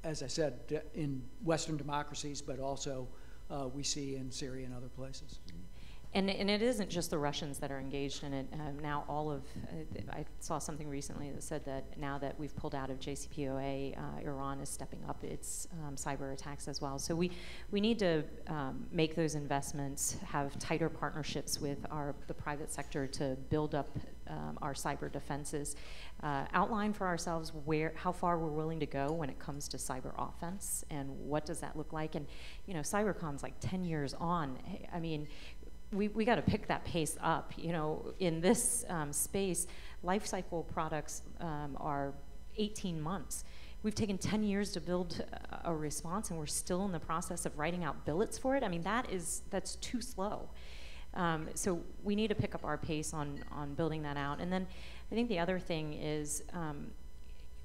S23: as I said, in Western democracies, but also we see in Syria and other places?
S14: And it isn't just the Russians that are engaged in it. Now all of, I saw something recently that said that now that we've pulled out of JCPOA, Iran is stepping up its cyber attacks as well. So we need to make those investments, have tighter partnerships with the private sector to build up our cyber defenses, outline for ourselves how far we're willing to go when it comes to cyber offense, and what does that look like. And you know, Cybercom's like 10 years on. I mean, we got to pick that pace up. You know, in this space, life cycle products are 18 months. We've taken 10 years to build a response, and we're still in the process of writing out billets for it. I mean, that's too slow. So we need to pick up our pace on building that out. And then I think the other thing is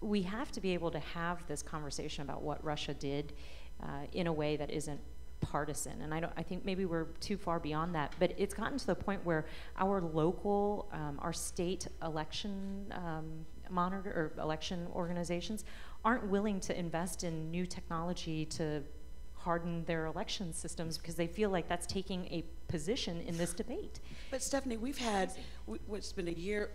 S14: we have to be able to have this conversation about what Russia did in a way that isn't partisan. And I think maybe we're too far beyond that, but it's gotten to the point where our local, our state election monitor or election organizations aren't willing to invest in new technology to harden their election systems because they feel like that's taking a position in this debate.
S13: But Stephanie, we've had, what's been a year,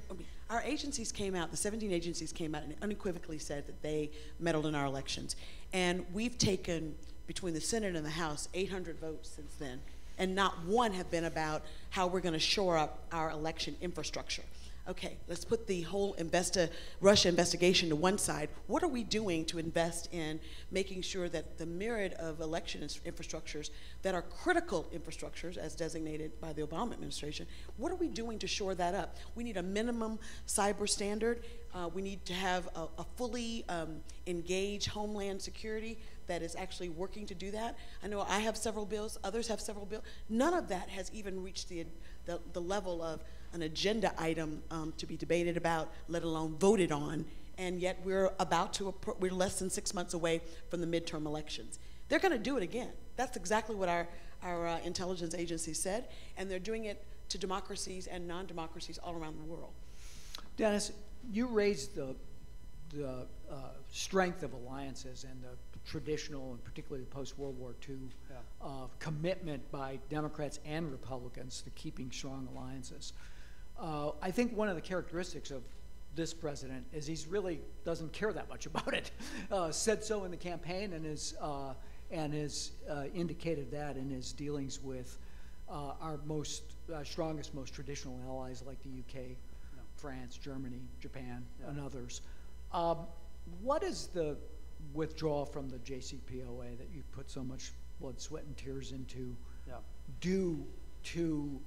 S13: our agencies came out, the 17 agencies came out and unequivocally said that they meddled in our elections. And we've taken, between the Senate and the House, 800 votes since then, and not one have been about how we're going to shore up our election infrastructure. Okay, let's put the whole Russia investigation to one side. What are we doing to invest in making sure that the myriad of election infrastructures that are critical infrastructures, as designated by the Obama administration, what are we doing to shore that up? We need a minimum cyber standard. We need to have a fully engaged Homeland Security that is actually working to do that. I know I have several bills, others have several bills. None of that has even reached the level of an agenda item to be debated about, let alone voted on, and yet we're less than 6 months away from the midterm elections. They're going to do it again. That's exactly what our intelligence agencies said, and they're doing it to democracies and non-democracies all around the world.
S23: Dennis, you raised the strength of alliances and the traditional and particularly post-World War II commitment by Democrats and Republicans to keeping strong alliances. I think one of the characteristics of this president is he's really doesn't care that much about it. Said so in the campaign and has indicated that in his dealings with our strongest, most traditional allies like the UK, France, Germany, Japan, and others. What is the withdrawal from the JCPOA that you put so much blood, sweat, and tears into do to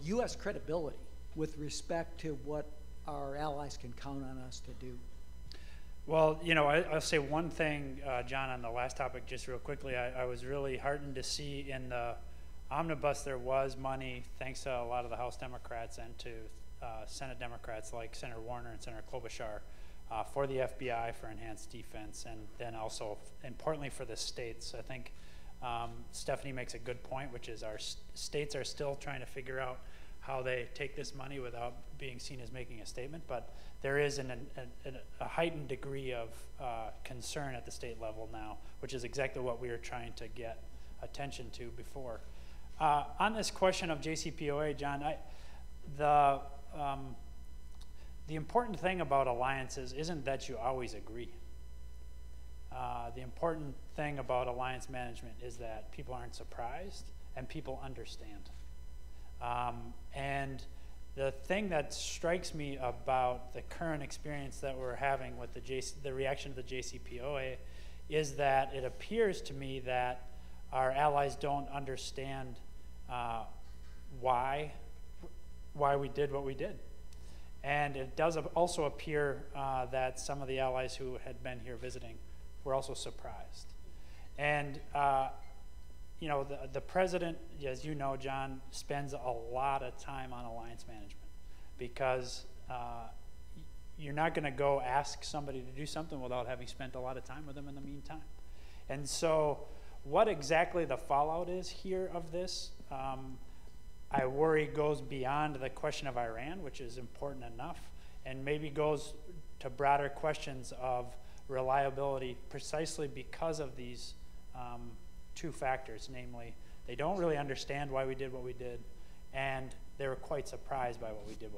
S23: U.S. credibility with respect to what our allies can count on us to do?
S1: Well, you know, I'll say one thing, John, on the last topic, just real quickly. I was really heartened to see in the omnibus there was money, thanks to a lot of the House Democrats and to Senate Democrats like Senator Warner and Senator Klobuchar, for the FBI, for enhanced defense, and then also, importantly, for the states. I think Stephanie makes a good point, which is our states are still trying to figure out how they take this money without being seen as making a statement, but there is a heightened degree of concern at the state level now, which is exactly what we were trying to get attention to before. On this question of JCPOA, John, the important thing about alliances isn't that you always agree. The important thing about alliance management is that people aren't surprised and people understand. And the thing that strikes me about the current experience that we're having with the reaction to the JCPOA is that it appears to me that our allies don't understand why we did what we did. And it does also appear that some of the allies who had been here visiting were also surprised. And you know, the president, as you know, John, spends a lot of time on alliance management because you're not going to go ask somebody to do something without having spent a lot of time with them in the meantime. And so what exactly the fallout is here of this, I worry goes beyond the question of Iran, which is important enough, and maybe goes to broader questions of reliability precisely because of these two factors, namely, they don't really understand why we did what we did, and they were quite surprised by what we did.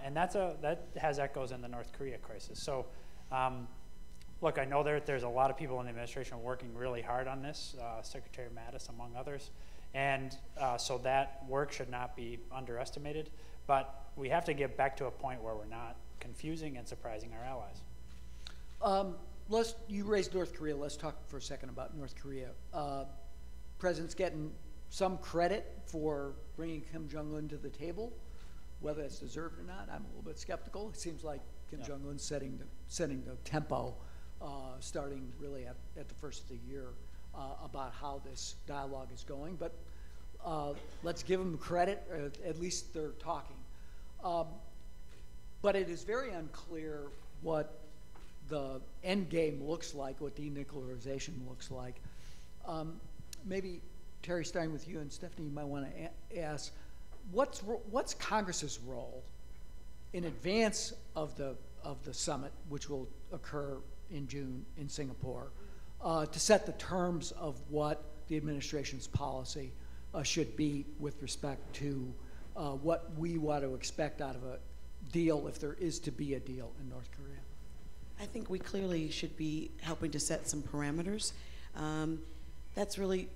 S1: And that has echoes in the North Korea crisis. So, look, I know there's a lot of people in the administration working really hard on this, Secretary Mattis among others, and so that work should not be underestimated, but we have to get back to a point where we're not confusing and surprising our allies.
S23: You raised North Korea. Let's talk for a second about North Korea. President's getting some credit for bringing Kim Jong-un to the table. Whether that's deserved or not, I'm a little bit skeptical. It seems like Kim Jong-un's setting the tempo, starting really at the first of the year, about how this dialogue is going. But let's give them credit. At least they're talking. But it is very unclear what the end game looks like, what denuclearization looks like. Maybe Terry, starting with you, and Stephanie, you might want to ask, what's Congress's role in advance of the summit, which will occur in June in Singapore, to set the terms of what the administration's policy should be with respect to what we want to expect out of a deal, if there is to be a deal in North Korea?
S13: I think we clearly should be helping to set some parameters. That's really,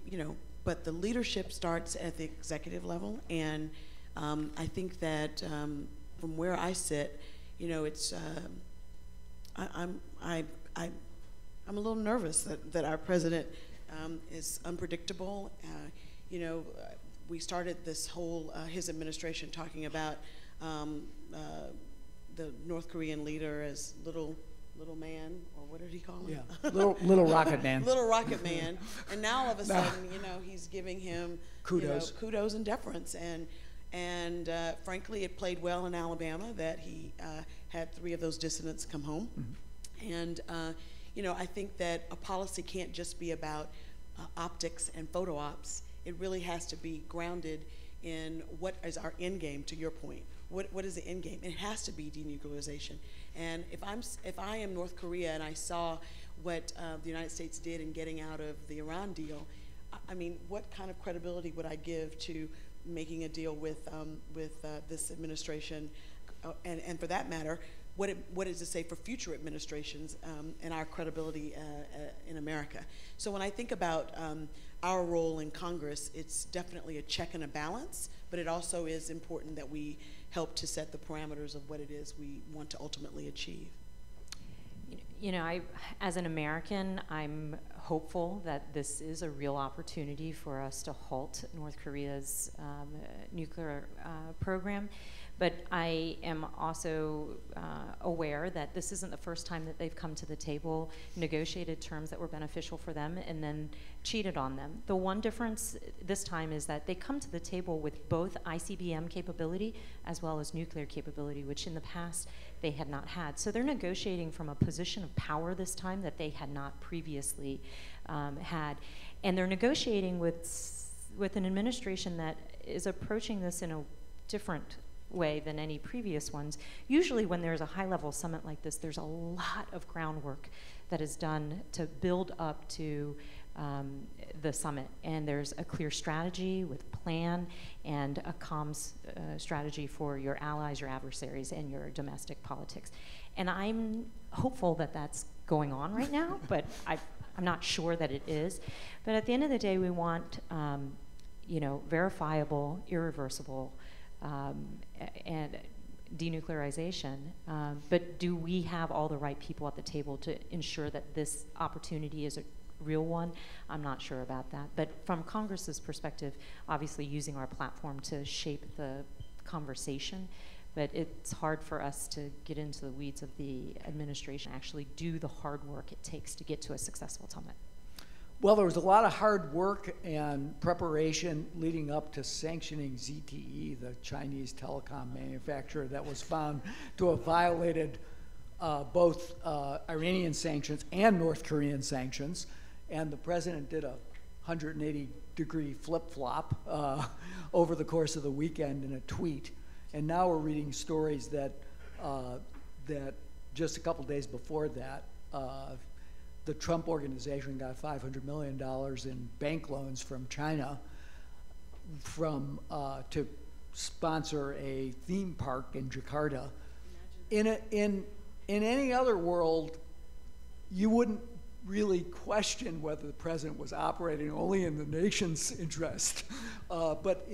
S13: but the leadership starts at the executive level, and I think that from where I sit, it's I'm a little nervous that our president is unpredictable. We started this whole his administration talking about the North Korean leader as little man, or what did he call him?
S23: Yeah, little rocket man.
S13: Little rocket man, and now all of a sudden, he's giving him
S23: kudos,
S13: and deference, and frankly, it played well in Alabama that he had 3 of those dissidents come home, and I think that a policy can't just be about optics and photo ops. It really has to be grounded in what is our end game, to your point. What is the end game? It has to be denuclearization. And if I am North Korea and I saw what the United States did in getting out of the Iran deal, I mean, what kind of credibility would I give to making a deal with this administration, and for that matter, what does it say for future administrations and our credibility in America? So when I think about our role in Congress, it's definitely a check and a balance, but it also is important that we help to set the parameters of what it is we want to ultimately achieve.
S14: You know, as an American, I'm hopeful that this is a real opportunity for us to halt North Korea's nuclear program. But I am also aware that this isn't the first time that they've come to the table, negotiated terms that were beneficial for them, and then cheated on them. The one difference this time is that they come to the table with both ICBM capability as well as nuclear capability, which in the past they had not had. So they're negotiating from a position of power this time that they had not previously had. And they're negotiating with an administration that is approaching this in a different way than any previous ones. Usually when there's a high-level summit like this, there's a lot of groundwork that is done to build up to the summit, and there's a clear strategy with plan and a comms strategy for your allies, your adversaries, and your domestic politics. And I'm hopeful that that's going on right now, but I'm not sure that it is. But at the end of the day, we want you know, verifiable, irreversible, and denuclearization, but do we have all the right people at the table to ensure that this opportunity is a real one? I'm not sure about that. But from Congress's perspective, obviously using our platform to shape the conversation, but it's hard for us to get into the weeds of the administration, actually do the hard work it takes to get to a successful summit.
S23: Well, there was a lot of hard work and preparation leading up to sanctioning ZTE, the Chinese telecom manufacturer that was found to have violated both Iranian sanctions and North Korean sanctions. And the president did a 180-degree flip-flop over the course of the weekend in a tweet. And now we're reading stories that, that just a couple days before that, the Trump organization got $500 million in bank loans from China to sponsor a theme park in Jakarta. In any other world, you wouldn't really question whether the president was operating only in the nation's interest. But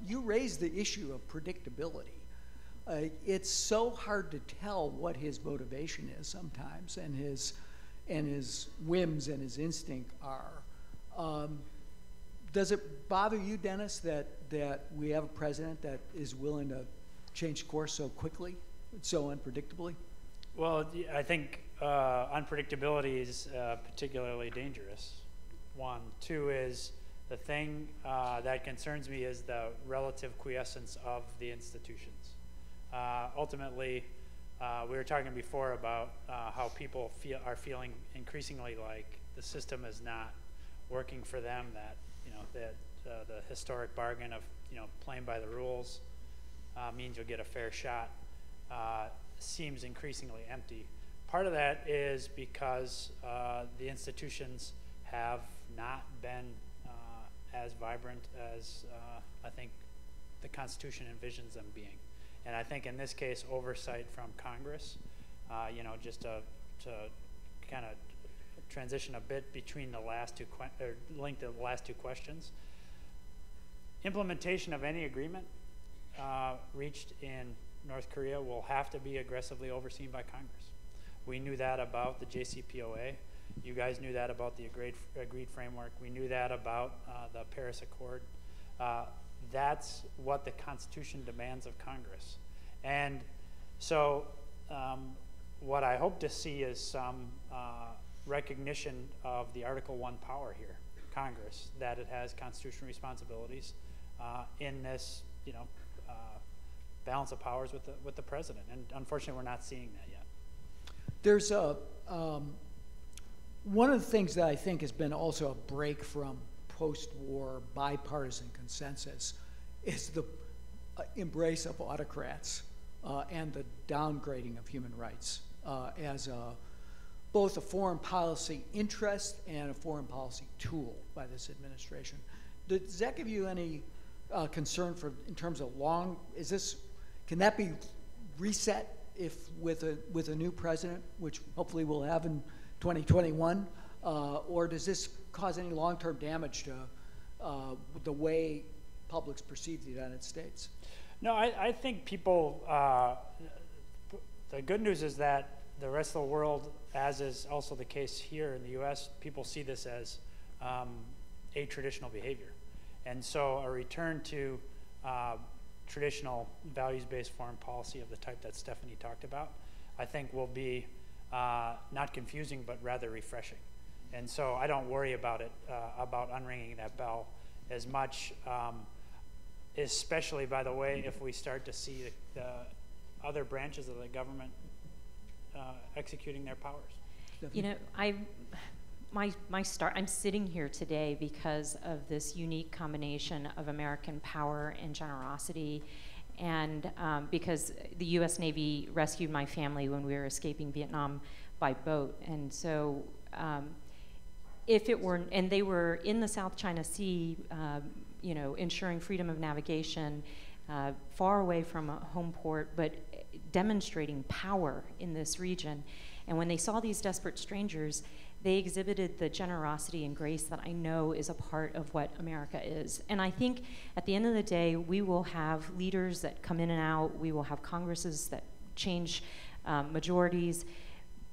S23: you raised the issue of predictability. It's so hard to tell what his motivation is sometimes, and his whims and his instinct are. Does it bother you, Dennis, that we have a president that is willing to change course so quickly, so unpredictably?
S1: Well, I think unpredictability is particularly dangerous. One. Two is the thing that concerns me is the relative quiescence of the institutions. Ultimately, we were talking before about how people are feeling increasingly like the system is not working for them. That the historic bargain of playing by the rules means you'll get a fair shot seems increasingly empty. Part of that is because the institutions have not been as vibrant as I think the Constitution envisions them being. And I think in this case, oversight from Congress, just to kind of transition a bit between the last two, link the last two questions. Implementation of any agreement reached in North Korea will have to be aggressively overseen by Congress. We knew that about the JCPOA. You guys knew that about the agreed framework. We knew that about the Paris Accord. That's what the Constitution demands of Congress. And so what I hope to see is some recognition of the Article 1 power here, Congress, that it has constitutional responsibilities in this, balance of powers with the president. And unfortunately, we're not seeing that yet.
S23: There's one of the things that I think has been also a break from post-war bipartisan consensus is the embrace of autocrats and the downgrading of human rights as both a foreign policy interest and a foreign policy tool by this administration. Does that give you any concern in terms of can that be reset with a new president, which hopefully we'll have in 2021, or does this cause any long-term damage to the way publics perceive the United States?
S1: No, I think people, the good news is that the rest of the world, as is also the case here in the US, people see this as atraditional behavior. And so a return to traditional values-based foreign policy of the type that Stephanie talked about, I think will be not confusing, but rather refreshing. And so I don't worry about it, about unringing that bell as much, especially, by the way, if we start to see the other branches of the government executing their powers.
S14: You know, I'm sitting here today because of this unique combination of American power and generosity, and because the U.S. Navy rescued my family when we were escaping Vietnam by boat, and so and they were in the South China Sea, you know, ensuring freedom of navigation, far away from a home port, but demonstrating power in this region. And when they saw these desperate strangers, they exhibited the generosity and grace that I know is a part of what America is. And I think at the end of the day, we will have leaders that come in and out. We will have Congresses that change majorities.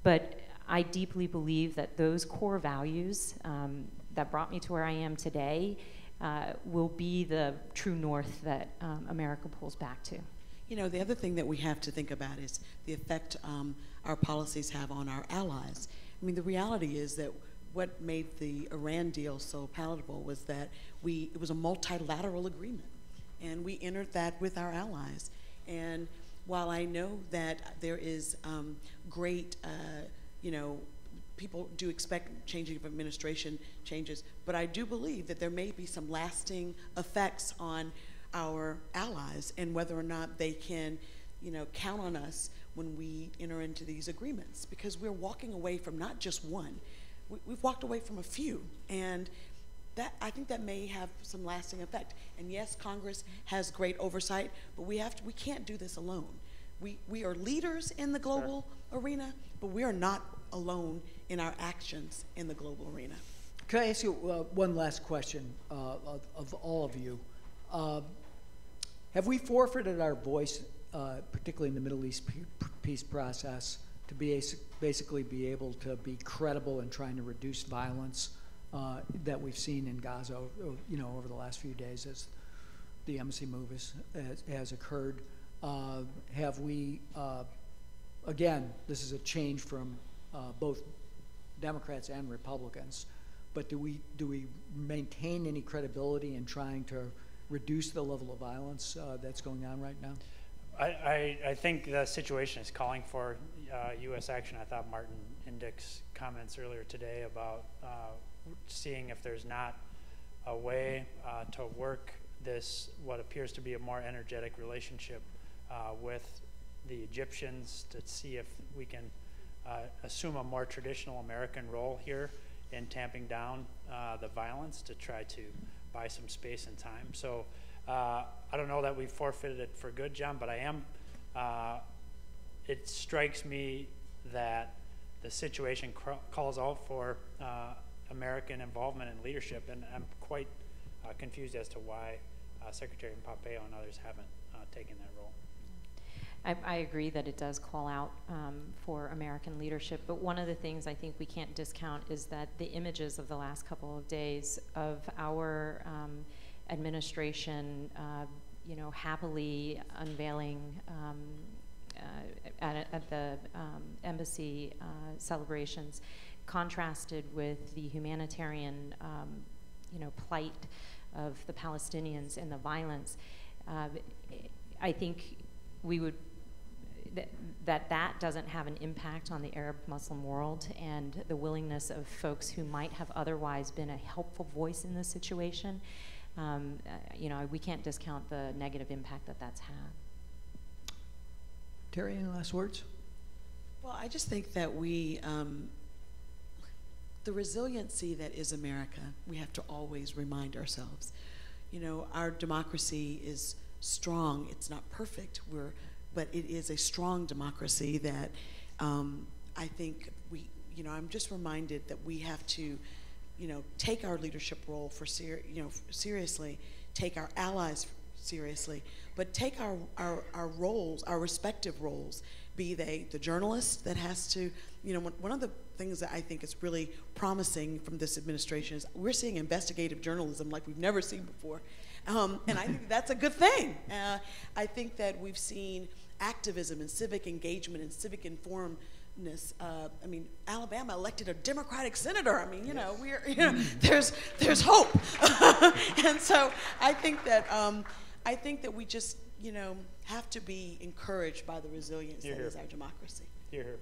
S14: But I deeply believe that those core values that brought me to where I am today will be the true north that America pulls back to.
S13: You know, the other thing that we have to think about is the effect our policies have on our allies. I mean, the reality is that what made the Iran deal so palatable was that it was a multilateral agreement, and we entered that with our allies. And while I know that there is great, you know, people do expect changing of administration changes, but I do believe that there may be some lasting effects on our allies and whether or not they can, you know, count on us when we enter into these agreements, because we're walking away from not just one, we've walked away from a few, and that, I think that may have some lasting effect. And yes, Congress has great oversight, but we can't do this alone. We are leaders in the global arena, but we are not alone in our actions in the global arena.
S23: Can I ask you one last question of all of you? Have we forfeited our voice, particularly in the Middle East peace process, to basically be able to be credible in trying to reduce violence that we've seen in Gaza, you know, over the last few days as the embassy move has occurred? Have we, again, this is a change from both Democrats and Republicans, but do we maintain any credibility in trying to reduce the level of violence that's going on right now?
S1: I think the situation is calling for U.S. action. I thought Martin Indyck's comments earlier today about seeing if there's not a way to work this, what appears to be a more energetic relationship with the Egyptians, to see if we can assume a more traditional American role here in tamping down the violence to try to buy some space and time. So I don't know that we've forfeited it for good, John, but I am, it strikes me that the situation calls out for American involvement and leadership, and I'm quite confused as to why Secretary Pompeo and others haven't taken that role.
S14: I agree that it does call out for American leadership, but one of the things I think we can't discount is that the images of the last couple of days of our administration, you know, happily unveiling at the embassy celebrations, contrasted with the humanitarian, you know, plight of the Palestinians and the violence. I think we would, that doesn't have an impact on the Arab Muslim world, and the willingness of folks who might have otherwise been a helpful voice in this situation, we can't discount the negative impact that that's had.
S23: Terry, any last words?
S13: Well, I just think that the resiliency that is America, we have to always remind ourselves. Our democracy is strong. It's not perfect, but it is a strong democracy that I think I'm just reminded that we have to, take our leadership role seriously, take our allies seriously, but take our roles, our respective roles, be they the journalist that has to, one of the things that I think is really promising from this administration is we're seeing investigative journalism like we've never seen before. And I think that's a good thing. I think that we've seen activism and civic engagement and civic informedness. Alabama elected a Democratic senator. There's hope. And so I think that we just, have to be encouraged by the resilience that is our democracy.
S1: Here.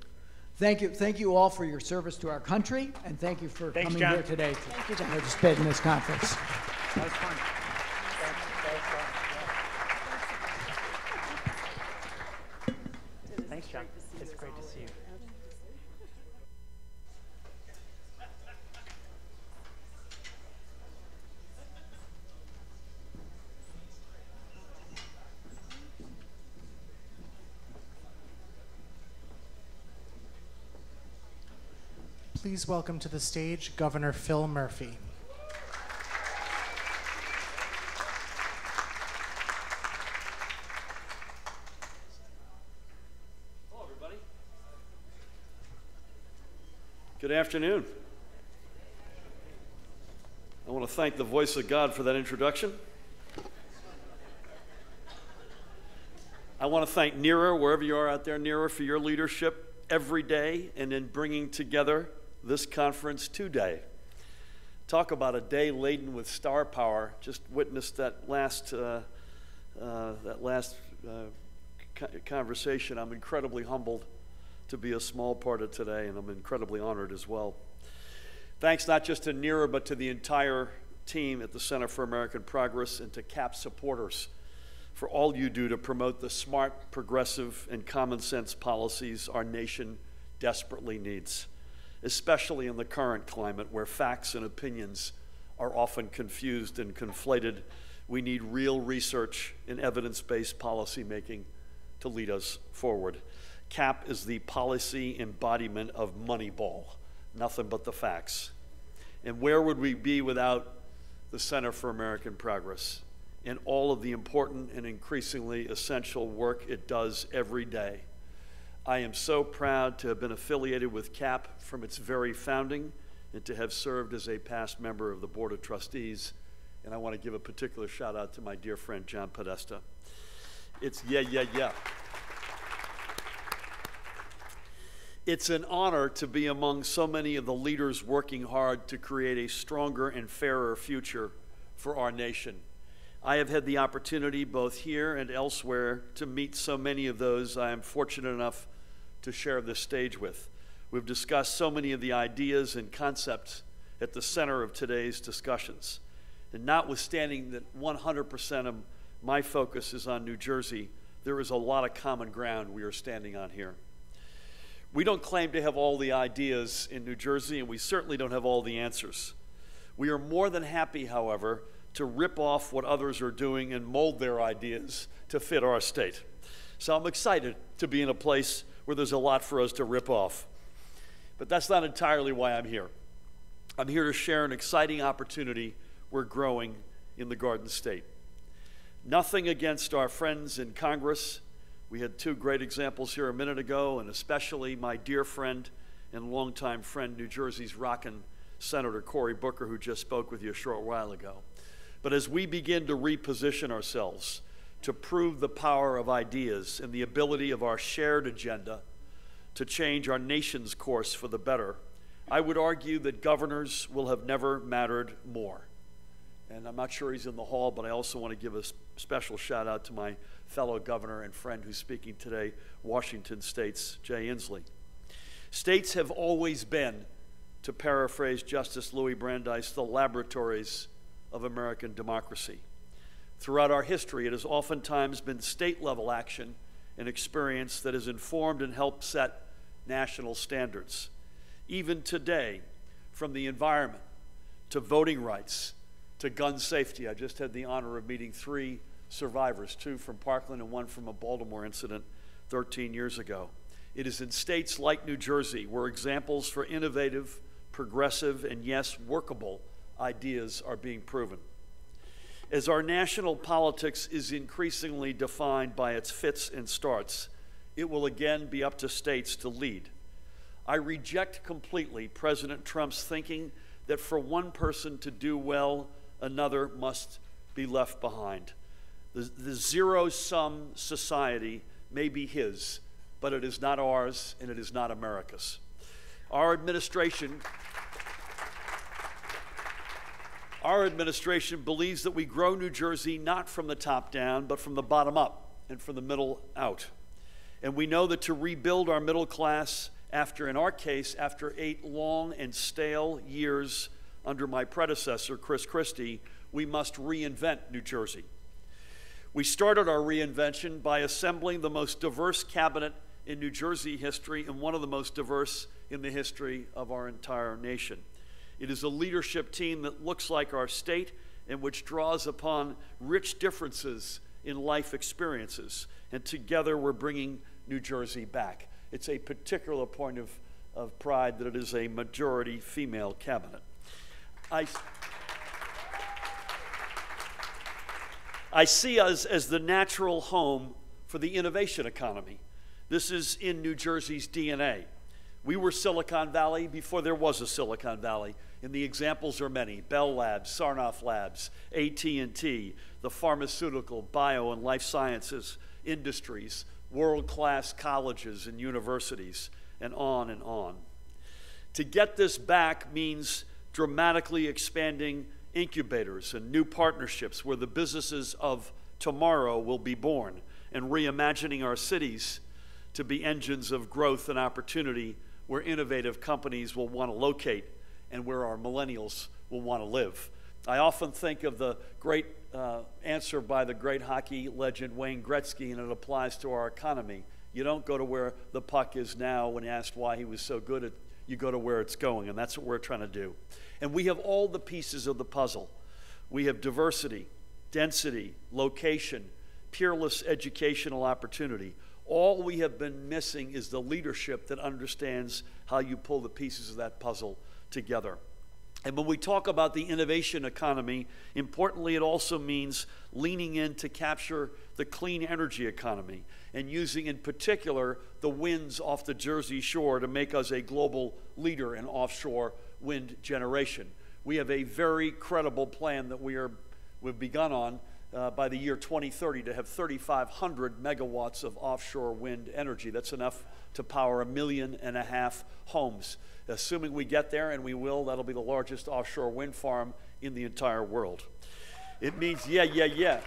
S23: Thank you all for your service to our country, and thank you for coming here today to participate in this conference.
S1: That was fun. Thanks, John. It's great to see you.
S2: Please welcome to the stage Governor Phil Murphy.
S9: Hello, everybody. Good afternoon. I want to thank the voice of God for that introduction. I want to thank NERA, wherever you are out there, NERA, for your leadership every day and in bringing together this conference today. Talk about a day laden with star power. Just witnessed that last conversation. I'm incredibly humbled to be a small part of today, and I'm incredibly honored as well. Thanks not just to NERA, but to the entire team at the Center for American Progress and to CAP supporters for all you do to promote the smart, progressive, and common sense policies our nation desperately needs, especially in the current climate where facts and opinions are often confused and conflated. We need real research and evidence-based policy making to lead us forward. CAP is the policy embodiment of Moneyball, nothing but the facts. And where would we be without the Center for American Progress and all of the important and increasingly essential work it does every day? I am so proud to have been affiliated with CAP from its very founding and to have served as a past member of the Board of Trustees. And I want to give a particular shout out to my dear friend, John Podesta. It's It's an honor to be among so many of the leaders working hard to create a stronger and fairer future for our nation. I have had the opportunity both here and elsewhere to meet so many of those I am fortunate enough to share this stage with. We've discussed so many of the ideas and concepts at the center of today's discussions. And notwithstanding that 100% of my focus is on New Jersey, there is a lot of common ground we are standing on here. We don't claim to have all the ideas in New Jersey, and we certainly don't have all the answers. We are more than happy, however, to rip off what others are doing and mold their ideas to fit our state. So I'm excited to be in a place where there's a lot for us to rip off. But that's not entirely why I'm here. I'm here to share an exciting opportunity we're growing in the Garden State. Nothing against our friends in Congress. We had two great examples here a minute ago, and especially my dear friend and longtime friend, New Jersey's rockin' Senator Cory Booker, who just spoke with you a short while ago. But as we begin to reposition ourselves to prove the power of ideas and the ability of our shared agenda to change our nation's course for the better, I would argue that governors will have never mattered more. And I'm not sure he's in the hall, but I also want to give a special shout out to my fellow governor and friend who's speaking today, Washington State's Jay Inslee. States have always been, to paraphrase Justice Louis Brandeis, the laboratories of American democracy. Throughout our history, it has oftentimes been state-level action and experience that has informed and helped set national standards. Even today, from the environment to voting rights to gun safety, I just had the honor of meeting 3 survivors, 2 from Parkland and 1 from a Baltimore incident 13 years ago. It is in states like New Jersey where examples for innovative, progressive, and yes, workable ideas are being proven. As our national politics is increasingly defined by its fits and starts, it will again be up to states to lead. I reject completely President Trump's thinking that for one person to do well, another must be left behind. The zero-sum society may be his, but it is not ours and it is not America's. Our administration believes that we grow New Jersey not from the top down, but from the bottom up and from the middle out. And we know that to rebuild our middle class in our case, after 8 long and stale years under my predecessor, Chris Christie, we must reinvent New Jersey. We started our reinvention by assembling the most diverse cabinet in New Jersey history and one of the most diverse in the history of our entire nation. It is a leadership team that looks like our state and which draws upon rich differences in life experiences. And together we're bringing New Jersey back. It's a particular point of pride that it is a majority female cabinet. I see us as the natural home for the innovation economy. This is in New Jersey's DNA. We were Silicon Valley before there was a Silicon Valley, and the examples are many. Bell Labs, Sarnoff Labs, AT&T, the pharmaceutical, bio, and life sciences industries, world-class colleges and universities, and on and on. To get this back means dramatically expanding incubators and new partnerships where the businesses of tomorrow will be born, and reimagining our cities to be engines of growth and opportunity where innovative companies will want to locate and where our millennials will want to live. I often think of the great answer by the great hockey legend Wayne Gretzky, and it applies to our economy. You don't go to where the puck is now when asked why he was so good at you go to where it's going, and that's what we're trying to do. And we have all the pieces of the puzzle. We have diversity, density, location, peerless educational opportunity. All we have been missing is the leadership that understands how you pull the pieces of that puzzle together. And when we talk about the innovation economy, importantly, it also means leaning in to capture the clean energy economy and using in particular the winds off the Jersey Shore to make us a global leader in offshore wind generation. We have a very credible plan that we've begun on by the year 2030 to have 3,500 megawatts of offshore wind energy. That's enough to power 1.5 million homes. Assuming we get there, and we will, that'll be the largest offshore wind farm in the entire world. It means, It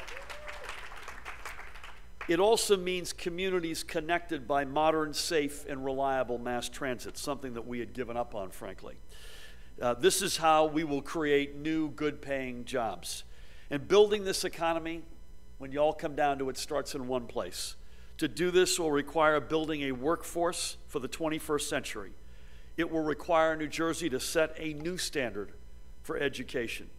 S9: also means communities connected by modern, safe, and reliable mass transit, something that we had given up on, frankly. This is how we will create new, good-paying jobs. And building this economy, when you all come down to it, starts in one place. To do this will require building a workforce for the 21st century. It will require New Jersey to set a new standard for education.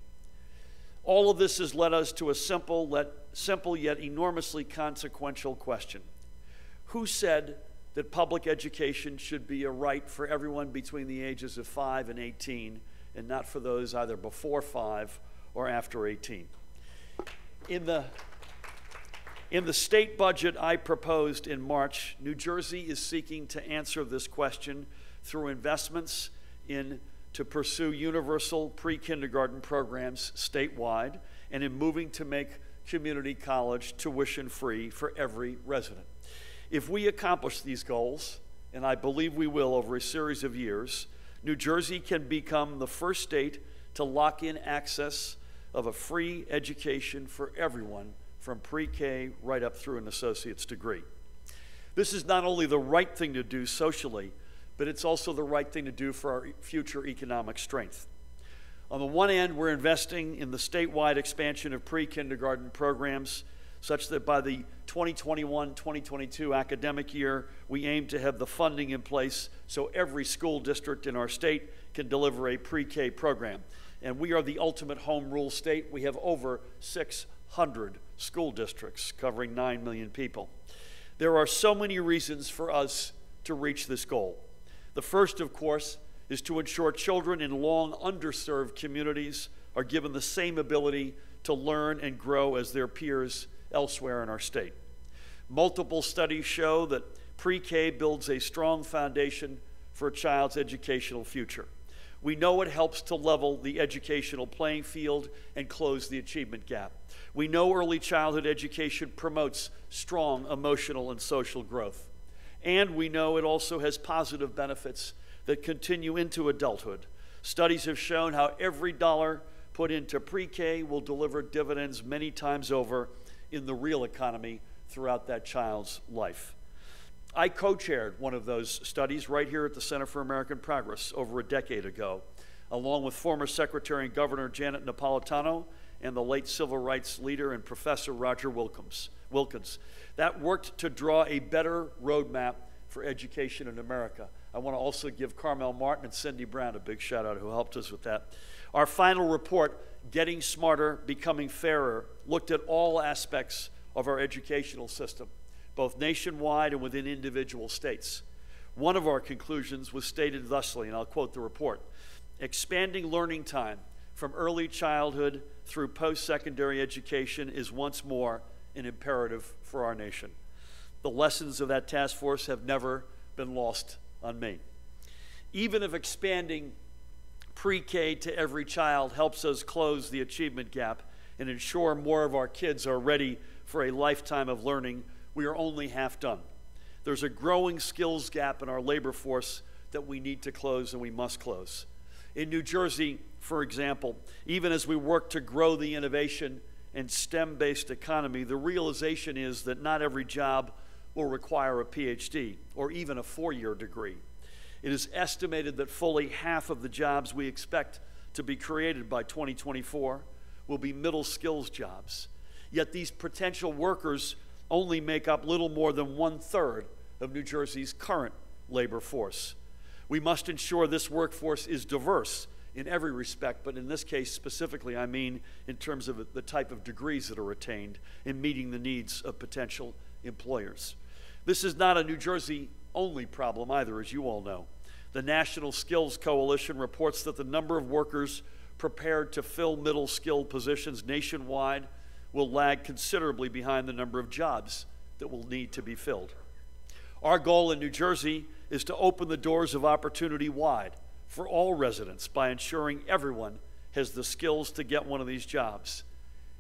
S9: All of this has led us to a simple yet enormously consequential question. Who said that public education should be a right for everyone between the ages of 5 and 18, and not for those either before 5 or after 18? In the state budget I proposed in March, New Jersey is seeking to answer this question through investments to pursue universal pre-kindergarten programs statewide and in moving to make community college tuition-free for every resident. If we accomplish these goals, and I believe we will over a series of years, New Jersey can become the first state to lock in access of a free education for everyone from pre-K right up through an associate's degree. This is not only the right thing to do socially, but it's also the right thing to do for our future economic strength. On the one end, we're investing in the statewide expansion of pre-kindergarten programs such that by the 2021-2022 academic year, we aim to have the funding in place so every school district in our state can deliver a pre-K program. And we are the ultimate home rule state. We have over 600 school districts covering 9 million people. There are so many reasons for us to reach this goal. The first, of course, is to ensure children in long underserved communities are given the same ability to learn and grow as their peers elsewhere in our state. Multiple studies show that pre-K builds a strong foundation for a child's educational future. We know it helps to level the educational playing field and close the achievement gap. We know early childhood education promotes strong emotional and social growth. And we know it also has positive benefits that continue into adulthood. Studies have shown how every dollar put into pre-K will deliver dividends many times over in the real economy throughout that child's life. I co-chaired one of those studies right here at the Center for American Progress over a decade ago, along with former Secretary and Governor Janet Napolitano and the late civil rights leader and Professor Roger Wilkins. That worked to draw a better roadmap for education in America. I want to also give Carmel Martin and Cindy Brown a big shout out who helped us with that. Our final report, Getting Smarter, Becoming Fairer, looked at all aspects of our educational system, both nationwide and within individual states. One of our conclusions was stated thusly, and I'll quote the report: expanding learning time from early childhood through post-secondary education is once more an imperative for our nation. The lessons of that task force have never been lost on me. Even if expanding pre-K to every child helps us close the achievement gap and ensure more of our kids are ready for a lifetime of learning, we are only half done. There's a growing skills gap in our labor force that we need to close and we must close. In New Jersey, for example, even as we work to grow the innovation and STEM-based economy, the realization is that not every job will require a PhD or even a 4-year degree. It is estimated that fully half of the jobs we expect to be created by 2024 will be middle skills jobs. Yet these potential workers only make up little more than 1/3 of New Jersey's current labor force. We must ensure this workforce is diverse in every respect, but in this case specifically, I mean in terms of the type of degrees that are attained in meeting the needs of potential employers. This is not a New Jersey only problem either, as you all know. The National Skills Coalition reports that the number of workers prepared to fill middle skilled positions nationwide will lag considerably behind the number of jobs that will need to be filled. Our goal in New Jersey is to open the doors of opportunity wide for all residents by ensuring everyone has the skills to get one of these jobs.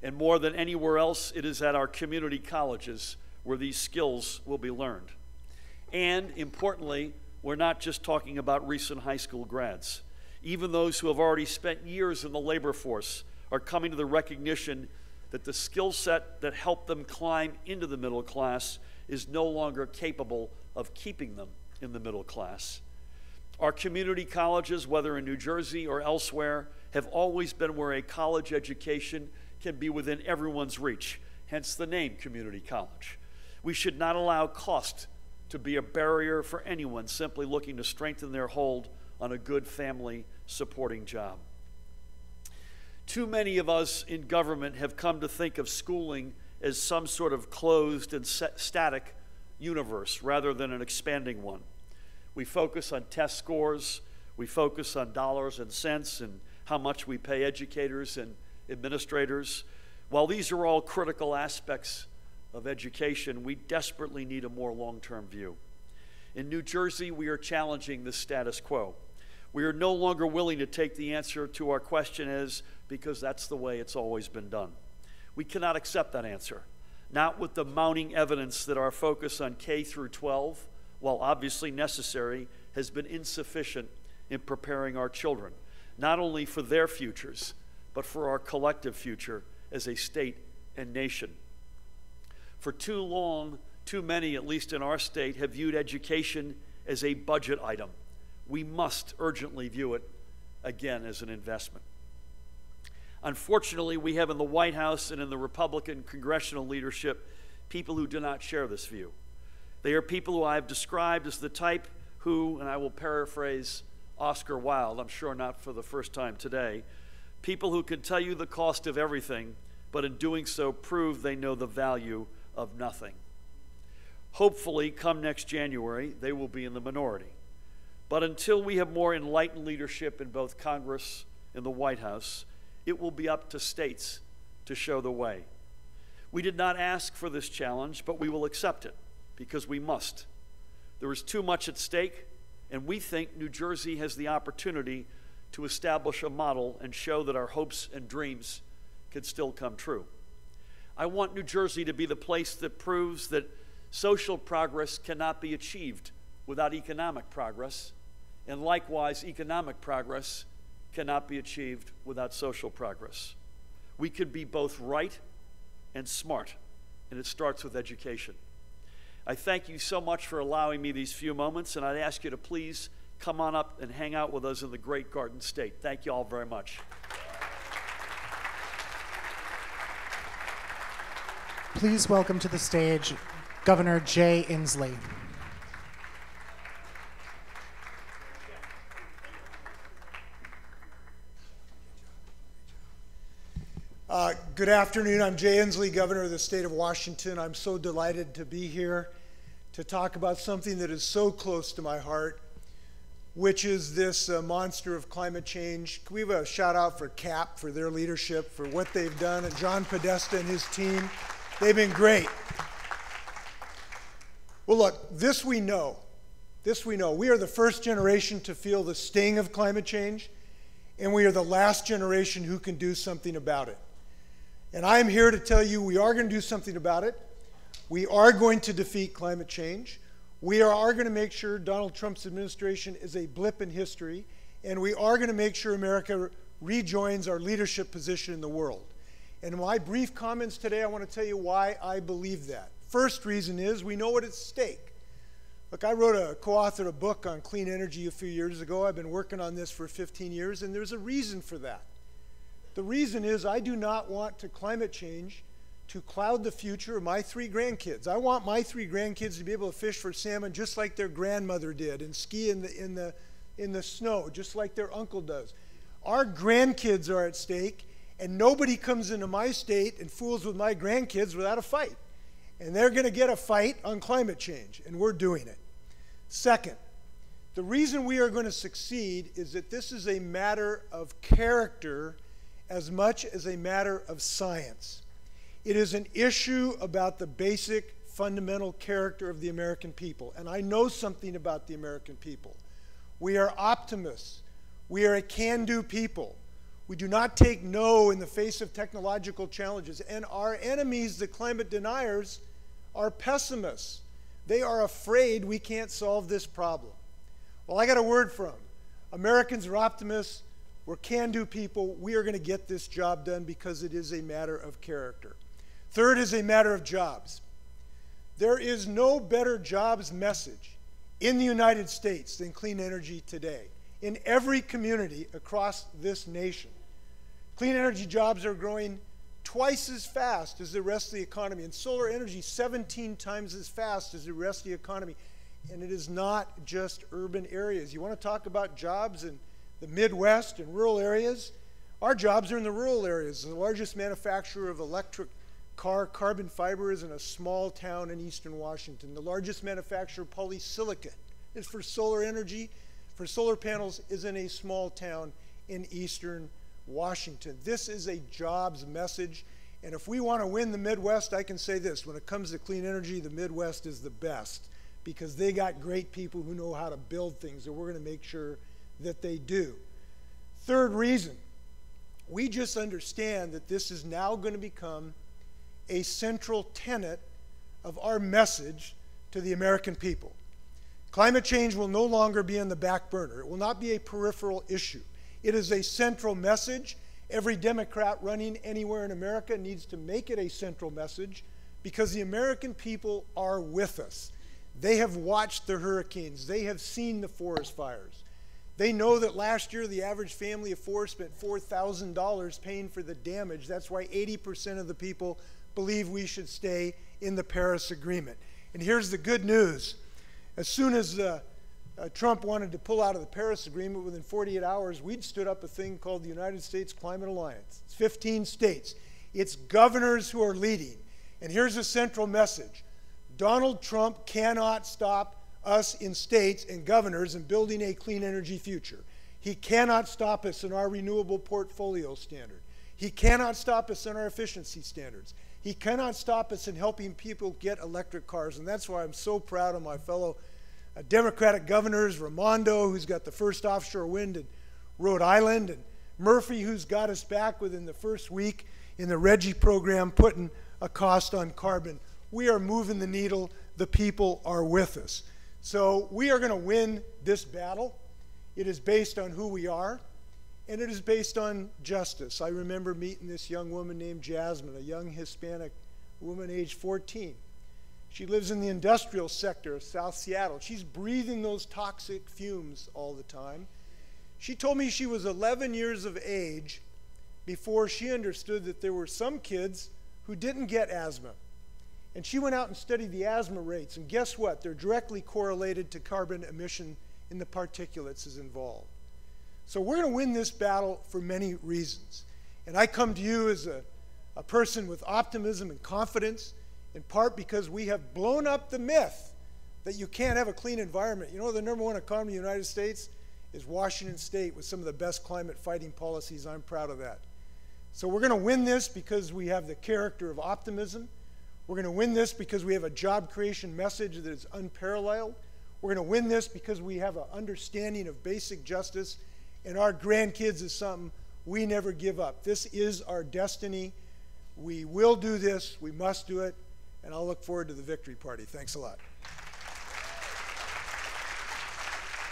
S9: And more than anywhere else, it is at our community colleges where these skills will be learned. And importantly, we're not just talking about recent high school grads. Even those who have already spent years in the labor force are coming to the recognition that the skill set that helped them climb into the middle class is no longer capable of keeping them in the middle class. Our community colleges, whether in New Jersey or elsewhere, have always been where a college education can be within everyone's reach, hence the name community college. We should not allow cost to be a barrier for anyone simply looking to strengthen their hold on a good family supporting job. Too many of us in government have come to think of schooling as some sort of closed and static universe rather than an expanding one. We focus on test scores, we focus on dollars and cents and how much we pay educators and administrators. While these are all critical aspects of education, we desperately need a more long-term view. In New Jersey, we are challenging the status quo. We are no longer willing to take the answer to our question as because that's the way it's always been done. We cannot accept that answer, not with the mounting evidence that our focus on K through 12, while obviously necessary, has been insufficient in preparing our children, not only for their futures, but for our collective future as a state and nation. For too long, too many, at least in our state, have viewed education as a budget item. We must urgently view it again as an investment. Unfortunately, we have in the White House and in the Republican congressional leadership people who do not share this view. They are people who I have described as the type who, and I will paraphrase Oscar Wilde, I'm sure not for the first time today, people who can tell you the cost of everything, but in doing so prove they know the value of nothing. Hopefully, come next January, they will be in the minority. But until we have more enlightened leadership in both Congress and the White House, it will be up to states to show the way. We did not ask for this challenge, but we will accept it because we must. There is too much at stake, and we think New Jersey has the opportunity to establish a model and show that our hopes and dreams can still come true. I want New Jersey to be the place that proves that social progress cannot be achieved without economic progress, and likewise, economic progress cannot be achieved without social progress. We can be both right and smart, and it starts with education. I thank you so much for allowing me these few moments, and I'd ask you to please come on up and hang out with us in the great Garden State. Thank you all very much.
S2: Please welcome to the stage Governor Jay Inslee.
S5: Good afternoon. I'm Jay Inslee, Governor of the state of Washington. I'm so delighted to be here to talk about something that is so close to my heart, which is this monster of climate change. Can we have a shout out for CAP, for their leadership, for what they've done, and John Podesta and his team. They've been great. Well, look, this we know. We are the first generation to feel the sting of climate change, and we are the last generation who can do something about it. And I am here to tell you we are going to do something about it. We are going to defeat climate change. We are going to make sure Donald Trump's administration is a blip in history, and we are going to make sure America rejoins our leadership position in the world. And in my brief comments today, I want to tell you why I believe that. First reason is we know what is at stake. Look, I co-authored a book on clean energy a few years ago. I've been working on this for 15 years, and there's a reason for that. The reason is I do not want climate change to cloud the future of my 3 grandkids. I want my 3 grandkids to be able to fish for salmon just like their grandmother did and ski in the snow just like their uncle does. Our grandkids are at stake, and nobody comes into my state and fools with my grandkids without a fight. And they're going to get a fight on climate change, and we're doing it. Second, the reason we are going to succeed is that this is a matter of character as much as a matter of science. It is an issue about the basic fundamental character of the American people, and I know something about the American people. We are optimists. We are a can-do people. We do not take no in the face of technological challenges, and our enemies, the climate deniers, are pessimists. They are afraid we can't solve this problem. Well, I got a word for them. Americans are optimists. We're can-do people. We are going to get this job done because it is a matter of character. Third is a matter of jobs. There is no better jobs message in the United States than clean energy today. In every community across this nation, clean energy jobs are growing twice as fast as the rest of the economy, and solar energy 17 times as fast as the rest of the economy. And it is not just urban areas. You want to talk about jobs in the Midwest and rural areas? Our jobs are in the rural areas. The largest manufacturer of electric car carbon fiber is in a small town in eastern Washington. The largest manufacturer of polysilicon is for solar energy, for solar panels, is in a small town in eastern Washington. This is a jobs message, and if we want to win the Midwest, I can say this: when it comes to clean energy, the Midwest is the best because they got great people who know how to build things, and we're going to make sure that they do. Third reason, we just understand that this is now going to become a central tenet of our message to the American people. Climate change will no longer be on the back burner. It will not be a peripheral issue. It is a central message, Every Democrat running anywhere in America needs to make it a central message, because the American people are with us. They have watched the hurricanes. They have seen the forest fires. They know that last year the average family of four spent $4,000 paying for the damage. That's why 80% of the people believe we should stay in the Paris Agreement. And here's the good news. As soon as Trump wanted to pull out of the Paris Agreement, within 48 hours, we'd stood up a thing called the United States Climate Alliance. It's 15 states. It's governors who are leading. And here's a central message. Donald Trump cannot stop us in states and governors in building a clean energy future. He cannot stop us in our renewable portfolio standard. He cannot stop us in our efficiency standards. He cannot stop us in helping people get electric cars. And that's why I'm so proud of my fellow Democratic governors, Raimondo, who's got the first offshore wind in Rhode Island, and Murphy, who's got us back within the first week in the RGGI program, putting a cost on carbon. We are moving the needle. The people are with us. So we are going to win this battle. It is based on who we are, and it is based on justice. I remember meeting this young woman named Jasmine, a young Hispanic woman aged 14. She lives in the industrial sector of South Seattle. She's breathing those toxic fumes all the time. She told me she was 11 years of age before she understood that there were some kids who didn't get asthma. And she went out and studied the asthma rates, and guess what? They're directly correlated to carbon emission in the particulates is involved. So we're going to win this battle for many reasons. And I come to you as a person with optimism and confidence, in part because we have blown up the myth that you can't have a clean environment. You know, the #1 economy in the United States is Washington State, with some of the best climate fighting policies. I'm proud of that. So we're going to win this because we have the character of optimism. We're going to win this because we have a job creation message that is unparalleled. We're going to win this because we have an understanding of basic justice, and our grandkids is something we never give up. This is our destiny. We will do this. We must do it. And I'll look forward to the victory party. Thanks a lot.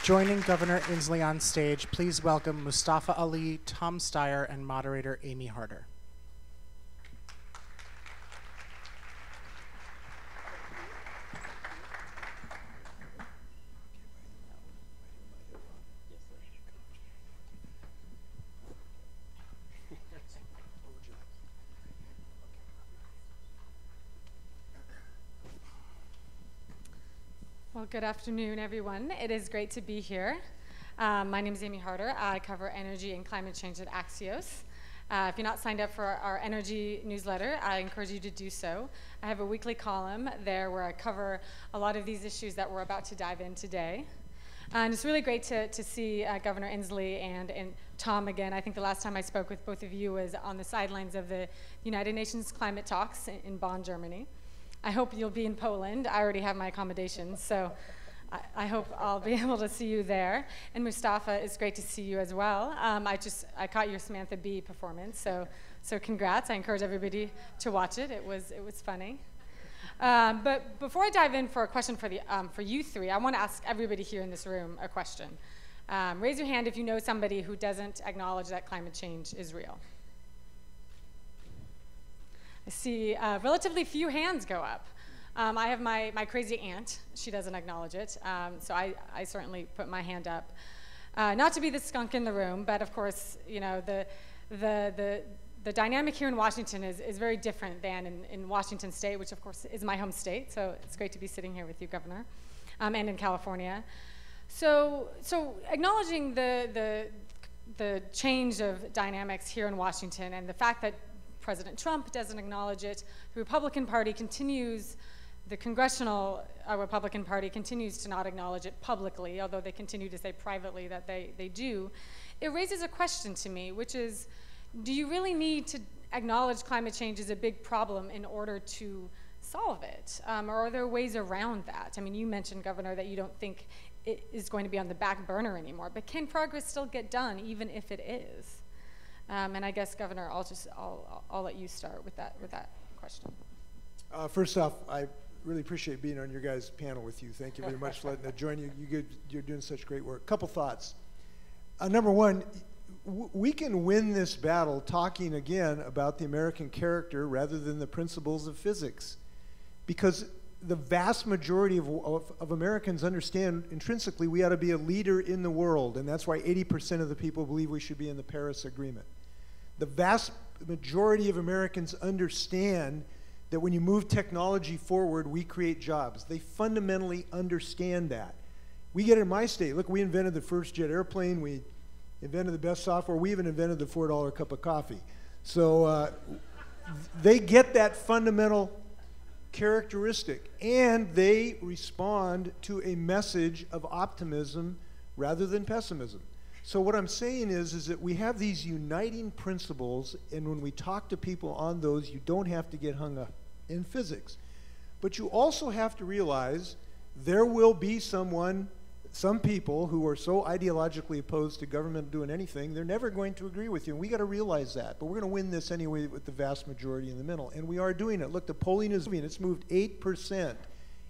S2: Joining Governor Inslee on stage, please welcome Mustafa Ali, Tom Steyer, and moderator Amy Harder.
S3: Well, good afternoon, everyone. It is great to be here. My name is Amy Harder. I cover energy and climate change at Axios. If you're not signed up for our energy newsletter, I encourage you to do so. I have a weekly column there where I cover a lot of these issues that we're about to dive in today. And it's really great to see Governor Inslee and Tom again. I think the last time I spoke with both of you was on the sidelines of the United Nations climate talks in Bonn, Germany. I hope you'll be in Poland. I already have my accommodations, so I hope I'll be able to see you there. And Mustafa, it's great to see you as well. I caught your Samantha Bee performance, so congrats. I encourage everybody to watch it. It was funny. But before I dive in for a question for you three, I want to ask everybody here in this room a question. Raise your hand if you know somebody who doesn't acknowledge that climate change is real. I see relatively few hands go up. I have my crazy aunt. She doesn't acknowledge it, so I certainly put my hand up. Not to be the skunk in the room, but of course, you know, the dynamic here in Washington is very different than in Washington State, which of course is my home state, so it's great to be sitting here with you, Governor, and in California. So acknowledging the change of dynamics here in Washington and the fact that President Trump doesn't acknowledge it, the Republican Party continues, the congressional Republican Party continues to not acknowledge it publicly, although they continue to say privately that they do. It raises a question to me, which is, do you really need to acknowledge climate change as a big problem in order to solve it? Or are there ways around that? I mean, you mentioned, Governor, that you don't think it is going to be on the back burner anymore, but can progress still get done even if it is? And I guess, Governor, I'll let you start with that question.
S5: First off, I really appreciate being on your guys' panel with you. Thank you very much for letting me join you. You're doing such great work. Couple thoughts. Number one, we can win this battle talking again about the American character rather than the principles of physics, because the vast majority of Americans understand intrinsically we ought to be a leader in the world, and that's why 80% of the people believe we should be in the Paris Agreement. The vast majority of Americans understand that when you move technology forward, we create jobs. They fundamentally understand that. We get it in my state. Look, we invented the first jet airplane. We invented the best software. We even invented the $4 cup of coffee. So they get that fundamental characteristic, and they respond to a message of optimism rather than pessimism. So what I'm saying is that we have these uniting principles, and when we talk to people on those, you don't have to get hung up in physics. But you also have to realize there will be some people who are so ideologically opposed to government doing anything, they're never going to agree with you, and we got to realize that. But we're going to win this anyway with the vast majority in the middle, and we are doing it. Look, the polling is moving. It's moved 8%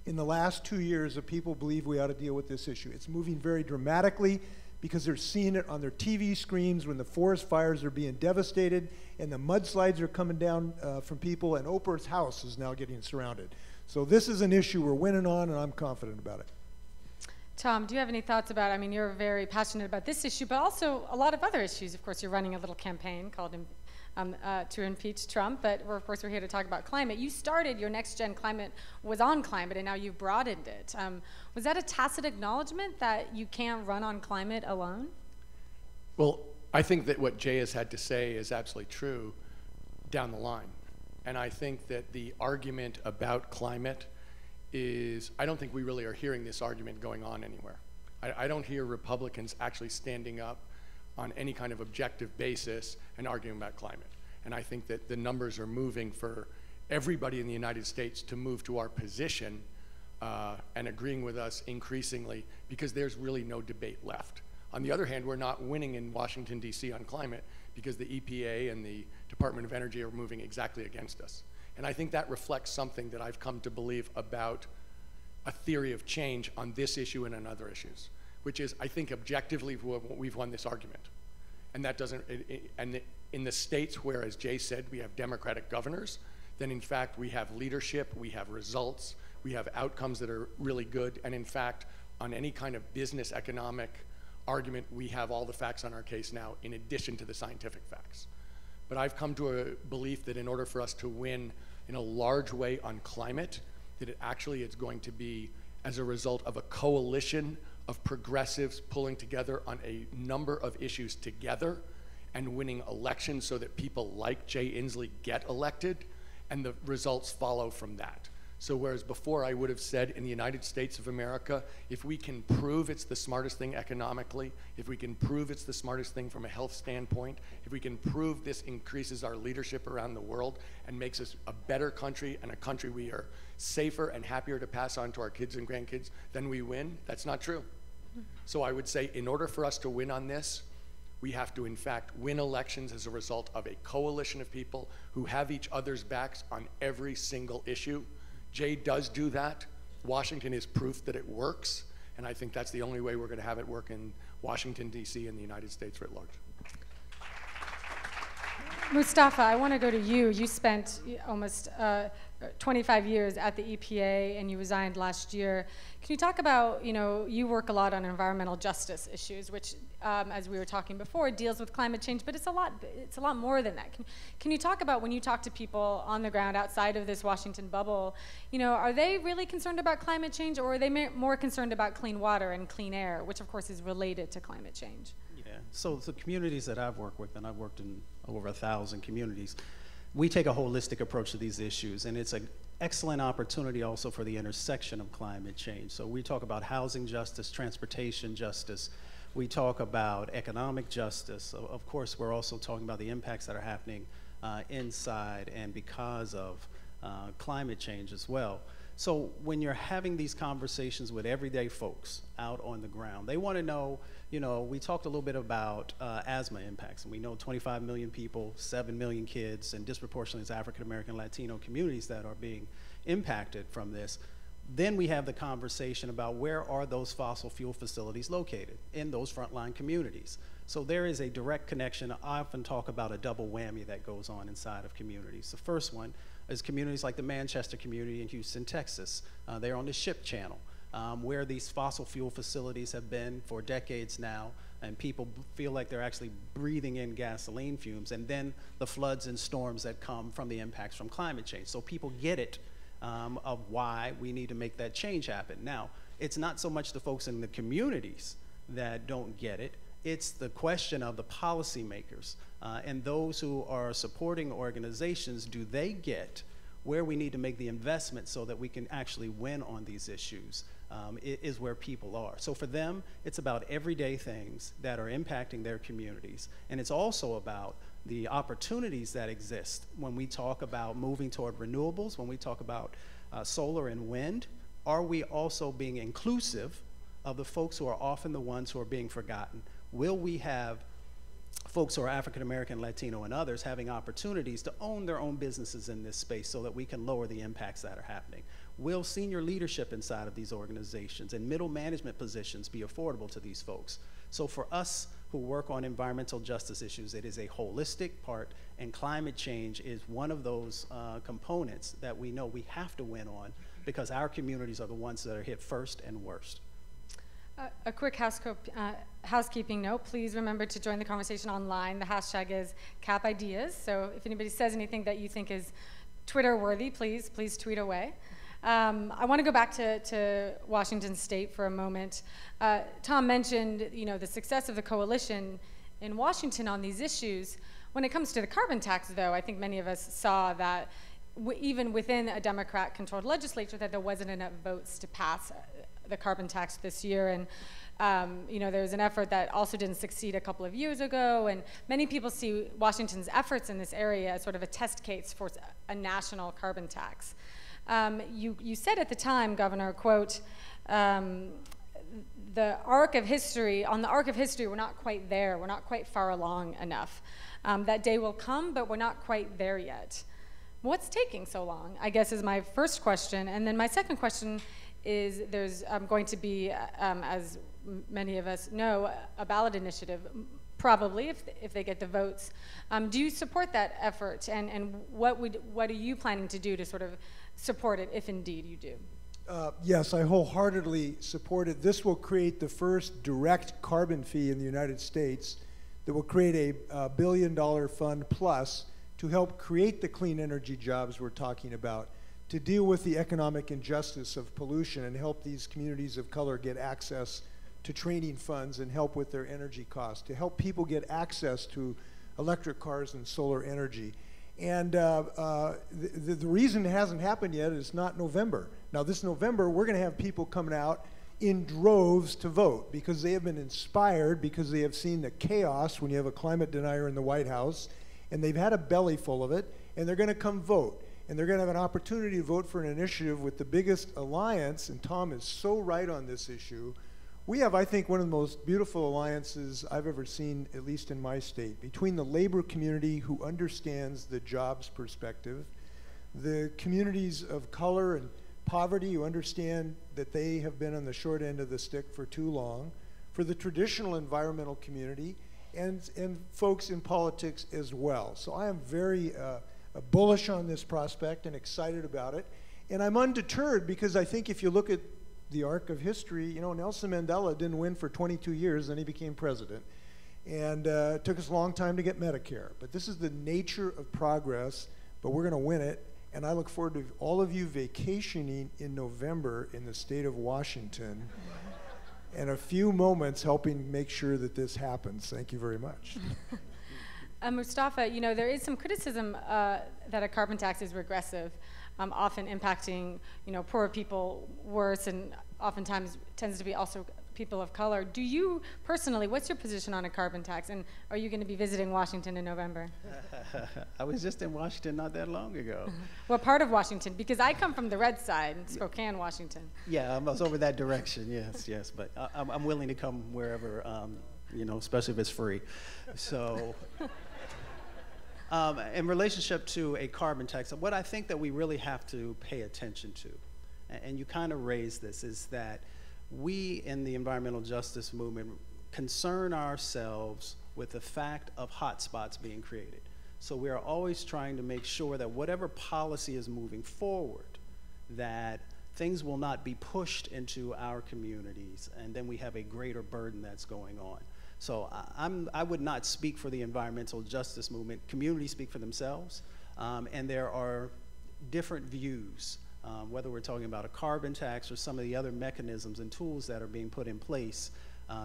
S5: in the last 2 years of people believe we ought to deal with this issue. It's moving very dramatically because they're seeing it on their TV screens when the forest fires are being devastated and the mudslides are coming down from people, and Oprah's house is now getting surrounded. So this is an issue we're winning on, and I'm confident about it.
S3: Tom, do you have any thoughts about, I mean, you're very passionate about this issue, but also a lot of other issues. Of course, you're running a little campaign called to impeach Trump, but of course we're here to talk about climate. You started, your Next Gen Climate was on climate, and now you've broadened it. Was that a tacit acknowledgement that you can't run on climate alone?
S6: Well, I think that what Jay has had to say is absolutely true down the line. And I think that the argument about climate is, I don't think we really are hearing this argument going on anywhere. I don't hear Republicans actually standing up on any kind of objective basis and arguing about climate. And I think that the numbers are moving for everybody in the United States to move to our position and agreeing with us increasingly, because there's really no debate left. On the other hand, we're not winning in Washington, D.C. on climate because the EPA and the Department of Energy are moving exactly against us. And I think that reflects something that I've come to believe about a theory of change on this issue and on other issues, which is, I think objectively we've won this argument. And that doesn't, and in the states where, as Jay said, we have Democratic governors, then in fact we have leadership, we have results, we have outcomes that are really good, and in fact, on any kind of business economic argument, we have all the facts on our case now in addition to the scientific facts. But I've come to a belief that in order for us to win in a large way on climate, that it actually is going to be as a result of a coalition of progressives pulling together on a number of issues together and winning elections so that people like Jay Inslee get elected, and the results follow from that. So whereas before I would have said in the United States of America, if we can prove it's the smartest thing economically, if we can prove it's the smartest thing from a health standpoint, if we can prove this increases our leadership around the world and makes us a better country and a country we are safer and happier to pass on to our kids and grandkids, then we win, that's not true. So I would say in order for us to win on this, we have to in fact win elections as a result of a coalition of people who have each other's backs on every single issue. Jay does do that. Washington is proof that it works, and I think that's the only way we're going to have it work in Washington, D.C. and the United States writ large.
S3: Mustafa, I want to go to you. You spent almost 25 years at the EPA, and you resigned last year. Can you talk about, you work a lot on environmental justice issues, which, as we were talking before, deals with climate change, but it's a lot more than that. Can you talk about when you talk to people on the ground outside of this Washington bubble, are they really concerned about climate change, or are they more concerned about clean water and clean air, which of course is related to climate change?
S15: Yeah, so the communities that I've worked with, and I've worked in over 1,000 communities, we take a holistic approach to these issues, and it's an excellent opportunity also for the intersection of climate change. So we talk about housing justice, transportation justice, we talk about economic justice. Of course, we're also talking about the impacts that are happening inside and because of climate change as well. So when you're having these conversations with everyday folks out on the ground, they want to know, we talked a little bit about asthma impacts, and we know 25 million people, 7 million kids, and disproportionately it's African American, Latino communities that are being impacted from this. Then we have the conversation about where are those fossil fuel facilities located in those frontline communities. So there is a direct connection. I often talk about a double whammy that goes on inside of communities. The first one is communities like the Manchester community in Houston, Texas. They're on the SHIP channel, where these fossil fuel facilities have been for decades now, and people feel like they're actually breathing in gasoline fumes, and then the floods and storms that come from the impacts from climate change. So people get it of why we need to make that change happen. Now, it's not so much the folks in the communities that don't get it, it's the question of the policymakers and those who are supporting organizations. Do they get where we need to make the investment so that we can actually win on these issues? Is where people are. So for them, it's about everyday things that are impacting their communities. And it's also about the opportunities that exist when we talk about moving toward renewables, when we talk about solar and wind. Are we also being inclusive of the folks who are often the ones who are being forgotten? Will we have folks who are African American, Latino, and others having opportunities to own their own businesses in this space so that we can lower the impacts that are happening? Will senior leadership inside of these organizations and middle management positions be affordable to these folks? So for us who work on environmental justice issues, it is a holistic part, and climate change is one of those components that we know we have to win on, because our communities are the ones that are hit first and worst.
S3: A quick housekeeping note, please remember to join the conversation online. The hashtag is CapIdeas, so if anybody says anything that you think is Twitter-worthy, please tweet away. I want to go back to Washington State for a moment. Tom mentioned, the success of the coalition in Washington on these issues. When it comes to the carbon tax, though, I think many of us saw that even within a Democrat-controlled legislature, that there wasn't enough votes to pass the carbon tax this year. And there was an effort that also didn't succeed a couple of years ago, and many people see Washington's efforts in this area as sort of a test case for a national carbon tax. You said at the time, Governor, quote, on the arc of history, we're not quite there, we're not quite far along enough. That day will come, but we're not quite there yet. What's taking so long, I guess, is my first question. And then my second question is, there's going to be, as many of us know, a ballot initiative, probably, if they get the votes. Do you support that effort, and what are you planning to do to sort of support it, if indeed you do?
S5: Yes, I wholeheartedly support it. This will create the first direct carbon fee in the United States that will create a $1 billion fund plus to help create the clean energy jobs we're talking about, to deal with the economic injustice of pollution and help these communities of color get access to training funds and help with their energy costs, to help people get access to electric cars and solar energy. And the reason it hasn't happened yet is not November. Now this November, we're gonna have people coming out in droves to vote because they have been inspired, because they have seen the chaos when you have a climate denier in the White House, and they've had a belly full of it, and they're gonna come vote. And they're gonna have an opportunity to vote for an initiative with the biggest alliance, and Tom is so right on this issue. We have, I think, one of the most beautiful alliances I've ever seen, at least in my state, between the labor community who understands the jobs perspective, the communities of color and poverty who understand that they have been on the short end of the stick for too long, for the traditional environmental community, and folks in politics as well. So I am very bullish on this prospect and excited about it. And I'm undeterred because I think if you look at the arc of history, Nelson Mandela didn't win for 22 years, then he became president. And it took us a long time to get Medicare. But this is the nature of progress, but we're gonna win it. And I look forward to all of you vacationing in November in the state of Washington and a few moments helping make sure that this happens. Thank you very much.
S3: Mustafa, there is some criticism that a carbon tax is regressive, often impacting, poorer people worse, and oftentimes tends to be also people of color. Do you personally, what's your position on a carbon tax, and are you going to be visiting Washington in November?
S15: I was just in Washington not that long ago.
S3: What part of Washington? Because I come from the red side, Spokane, Washington.
S15: Yeah, I was over that direction, yes, but I'm willing to come wherever, especially if it's free. So, in relationship to a carbon tax, what I think that we really have to pay attention to, and you kind of raised this, is that we in the environmental justice movement concern ourselves with the fact of hotspots being created. So we are always trying to make sure that whatever policy is moving forward, that things will not be pushed into our communities, and then we have a greater burden that's going on. So I would not speak for the environmental justice movement. Communities speak for themselves, and there are different views, whether we're talking about a carbon tax or some of the other mechanisms and tools that are being put in place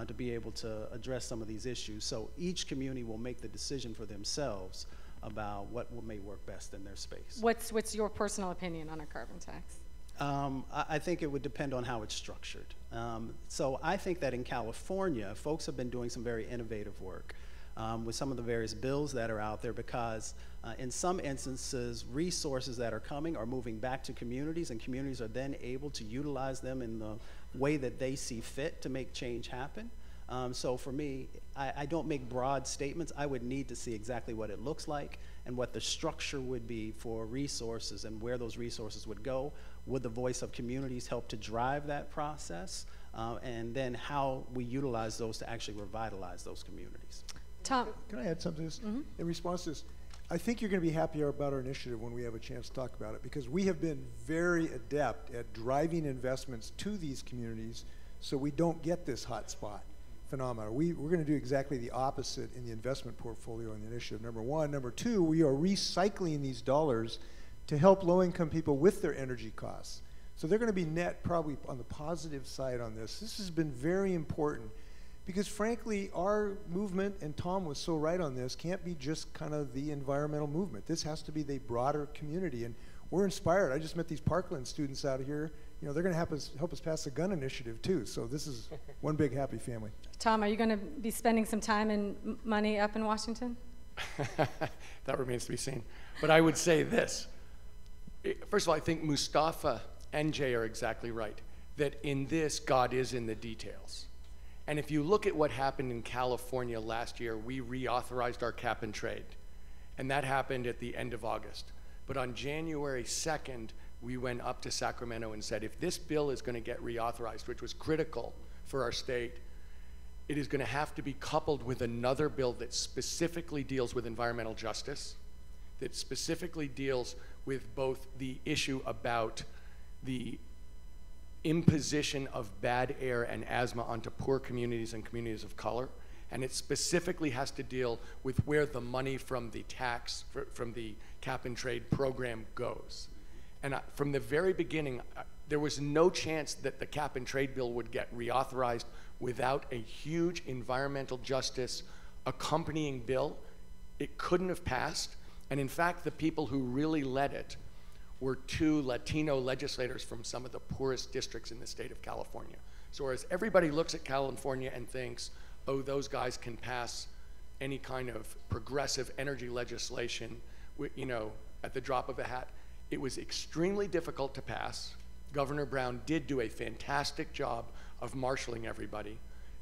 S15: to be able to address some of these issues. So each community will make the decision for themselves about what may work best in their space.
S3: What's your personal opinion on a carbon tax?
S15: I think it would depend on how it's structured. So I think that in California, folks have been doing some very innovative work with some of the various bills that are out there, because in some instances, resources that are coming are moving back to communities, and communities are then able to utilize them in the way that they see fit to make change happen. So for me, I don't make broad statements. I would need to see exactly what it looks like and what the structure would be for resources and where those resources would go. Would the voice of communities help to drive that process? And then how we utilize those to actually revitalize those communities.
S3: Tom.
S5: Can I add something to this? In response to this, I think you're going to be happier about our initiative when we have a chance to talk about it, because we have been very adept at driving investments to these communities so we don't get this hotspot phenomenon. We're going to do exactly the opposite in the investment portfolio in the initiative, number one. Number two, we are recycling these dollars to help low-income people with their energy costs. So they're going to be net probably on the positive side on this. This has been very important because, frankly, our movement, and Tom was so right on this, can't be just kind of the environmental movement. This has to be the broader community, and we're inspired. I just met these Parkland students out here. You know, they're going to help us pass the gun initiative, too. So this is one big happy family.
S3: Tom, are you going to be spending some time and money up in Washington?
S6: That remains to be seen. But I would say this. First of all, I think Mustafa and Jay are exactly right, that in this, God is in the details. And if you look at what happened in California last year, we reauthorized our cap and trade. And that happened at the end of August. But on January 2nd, we went up to Sacramento and said, if this bill is going to get reauthorized, which was critical for our state, it is going to have to be coupled with another bill that specifically deals with environmental justice, that specifically deals with both the issue about the imposition of bad air and asthma onto poor communities and communities of color, and it specifically has to deal with where the money from the tax, from the cap and trade program goes. And from the very beginning, there was no chance that the cap and trade bill would get reauthorized without a huge environmental justice accompanying bill. It couldn't have passed. And in fact, the people who really led it were two Latino legislators from some of the poorest districts in the state of California. So whereas everybody looks at California and thinks, oh, those guys can pass any kind of progressive energy legislation, you know, at the drop of a hat, it was extremely difficult to pass. Governor Brown did do a fantastic job of marshaling everybody,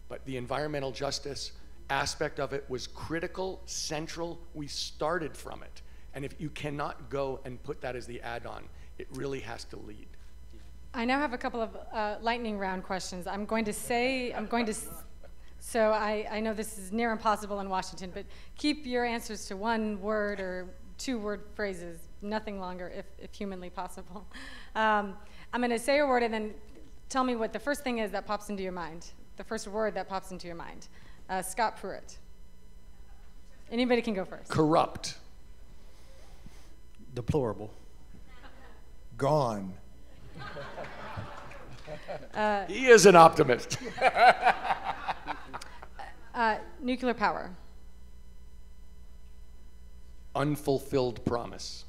S6: but the environmental justice aspect of it was critical, central. We started from it. And if you cannot go and put that as the add-on, it really has to lead.
S3: I now have a couple of lightning round questions. So I know this is near impossible in Washington, but keep your answers to one word or two-word phrases, nothing longer if humanly possible. I'm going to say a word and then tell me what the first thing is that pops into your mind, the first word that pops into your mind. Scott Pruitt. Anybody can go first.
S6: Corrupt.
S15: Deplorable.
S5: Gone.
S6: He is an optimist.
S3: Nuclear power.
S6: Unfulfilled promise.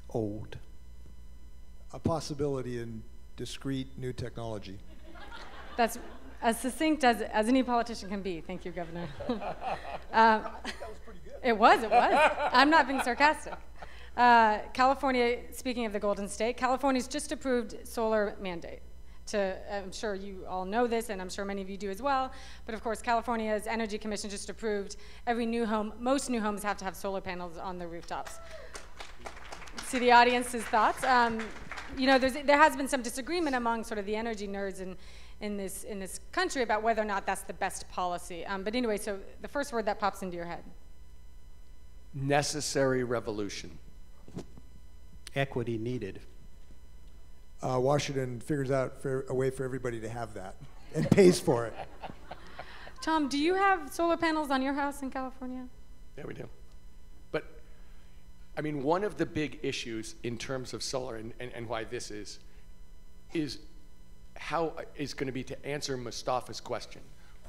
S5: Old. A possibility in discrete new technology.
S3: That's as succinct as any politician can be. Thank you, Governor.
S5: That was pretty good.
S3: It was. I'm not being sarcastic. California, speaking of the Golden State, California's just approved solar mandate. I'm sure you all know this, and I'm sure many of you do as well, but of course California's Energy Commission just approved most new homes have to have solar panels on their rooftops. See the audience's thoughts. you know, there has been some disagreement among sort of the energy nerds in this country about whether or not that's the best policy. But anyway, so the first word that pops into your head.
S6: Necessary revolution.
S15: Equity needed.
S5: Washington figures out a way for everybody to have that and pays for it.
S3: Tom, do you have solar panels on your house in California?
S6: Yeah, we do. But, I mean, one of the big issues in terms of solar and why this is how is going to be to answer Mustafa's question.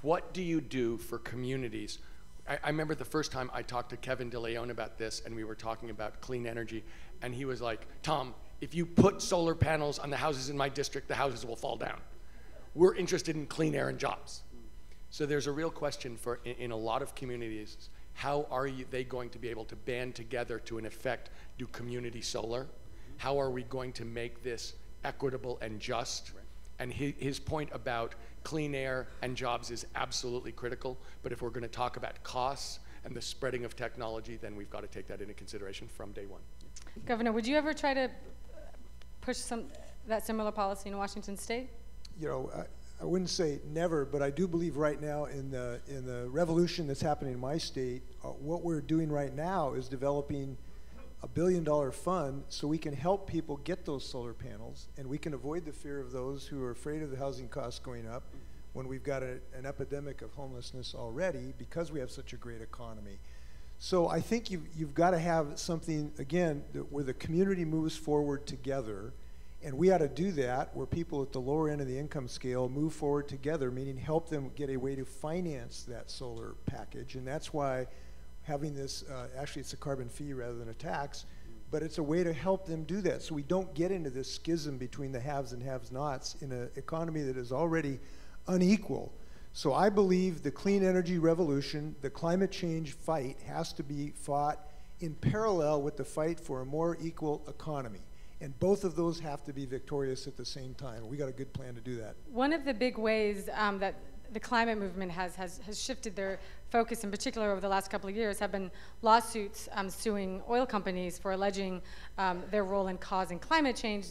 S6: What do you do for communities? I remember the first time I talked to Kevin DeLeon about this, and we were talking about clean energy, and he was like, Tom, if you put solar panels on the houses in my district, the houses will fall down. We're interested in clean air and jobs. So there's a real question for, in a lot of communities, how are they going to be able to band together to, in effect, do community solar? How are we going to make this equitable and just? And his point about clean air and jobs is absolutely critical, but if we're going to talk about costs and the spreading of technology, then we've got to take that into consideration from day one.
S3: Governor, would you ever try to push that similar policy in Washington State?
S5: You know, I wouldn't say never, but I do believe right now in the revolution that's happening in my state, what we're doing right now is developing a $1 billion fund so we can help people get those solar panels, and we can avoid the fear of those who are afraid of the housing costs going up when we've got an epidemic of homelessness already because we have such a great economy. So I think you've got to have something, again, where the community moves forward together, and we ought to do that where people at the lower end of the income scale move forward together, meaning help them get a way to finance that solar package, and that's why having this, actually it's a carbon fee rather than a tax, but it's a way to help them do that so we don't get into this schism between the haves and have-nots in an economy that is already unequal. So I believe the clean energy revolution, the climate change fight has to be fought in parallel with the fight for a more equal economy. And both of those have to be victorious at the same time. We got a good plan to do that.
S3: One of the big ways that the climate movement has shifted their focus, in particular over the last couple of years, have been lawsuits suing oil companies for alleging their role in causing climate change.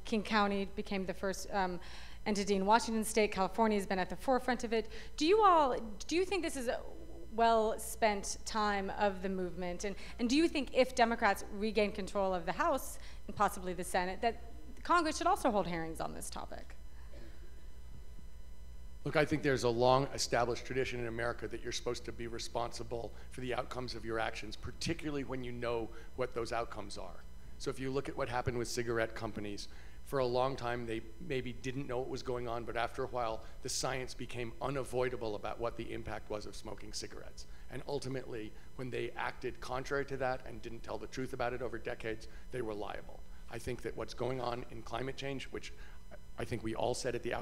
S3: King County became the first entity in Washington State. California has been at the forefront of it. Do you think this is a well-spent time of the movement? And do you think if Democrats regain control of the House and possibly the Senate, that Congress should also hold hearings on this topic?
S6: Look, I think there's a long established tradition in America that you're supposed to be responsible for the outcomes of your actions, particularly when you know what those outcomes are. So if you look at what happened with cigarette companies, for a long time they maybe didn't know what was going on, but after a while the science became unavoidable about what the impact was of smoking cigarettes. And ultimately, when they acted contrary to that and didn't tell the truth about it over decades, they were liable. I think that what's going on in climate change, which I think we all said at the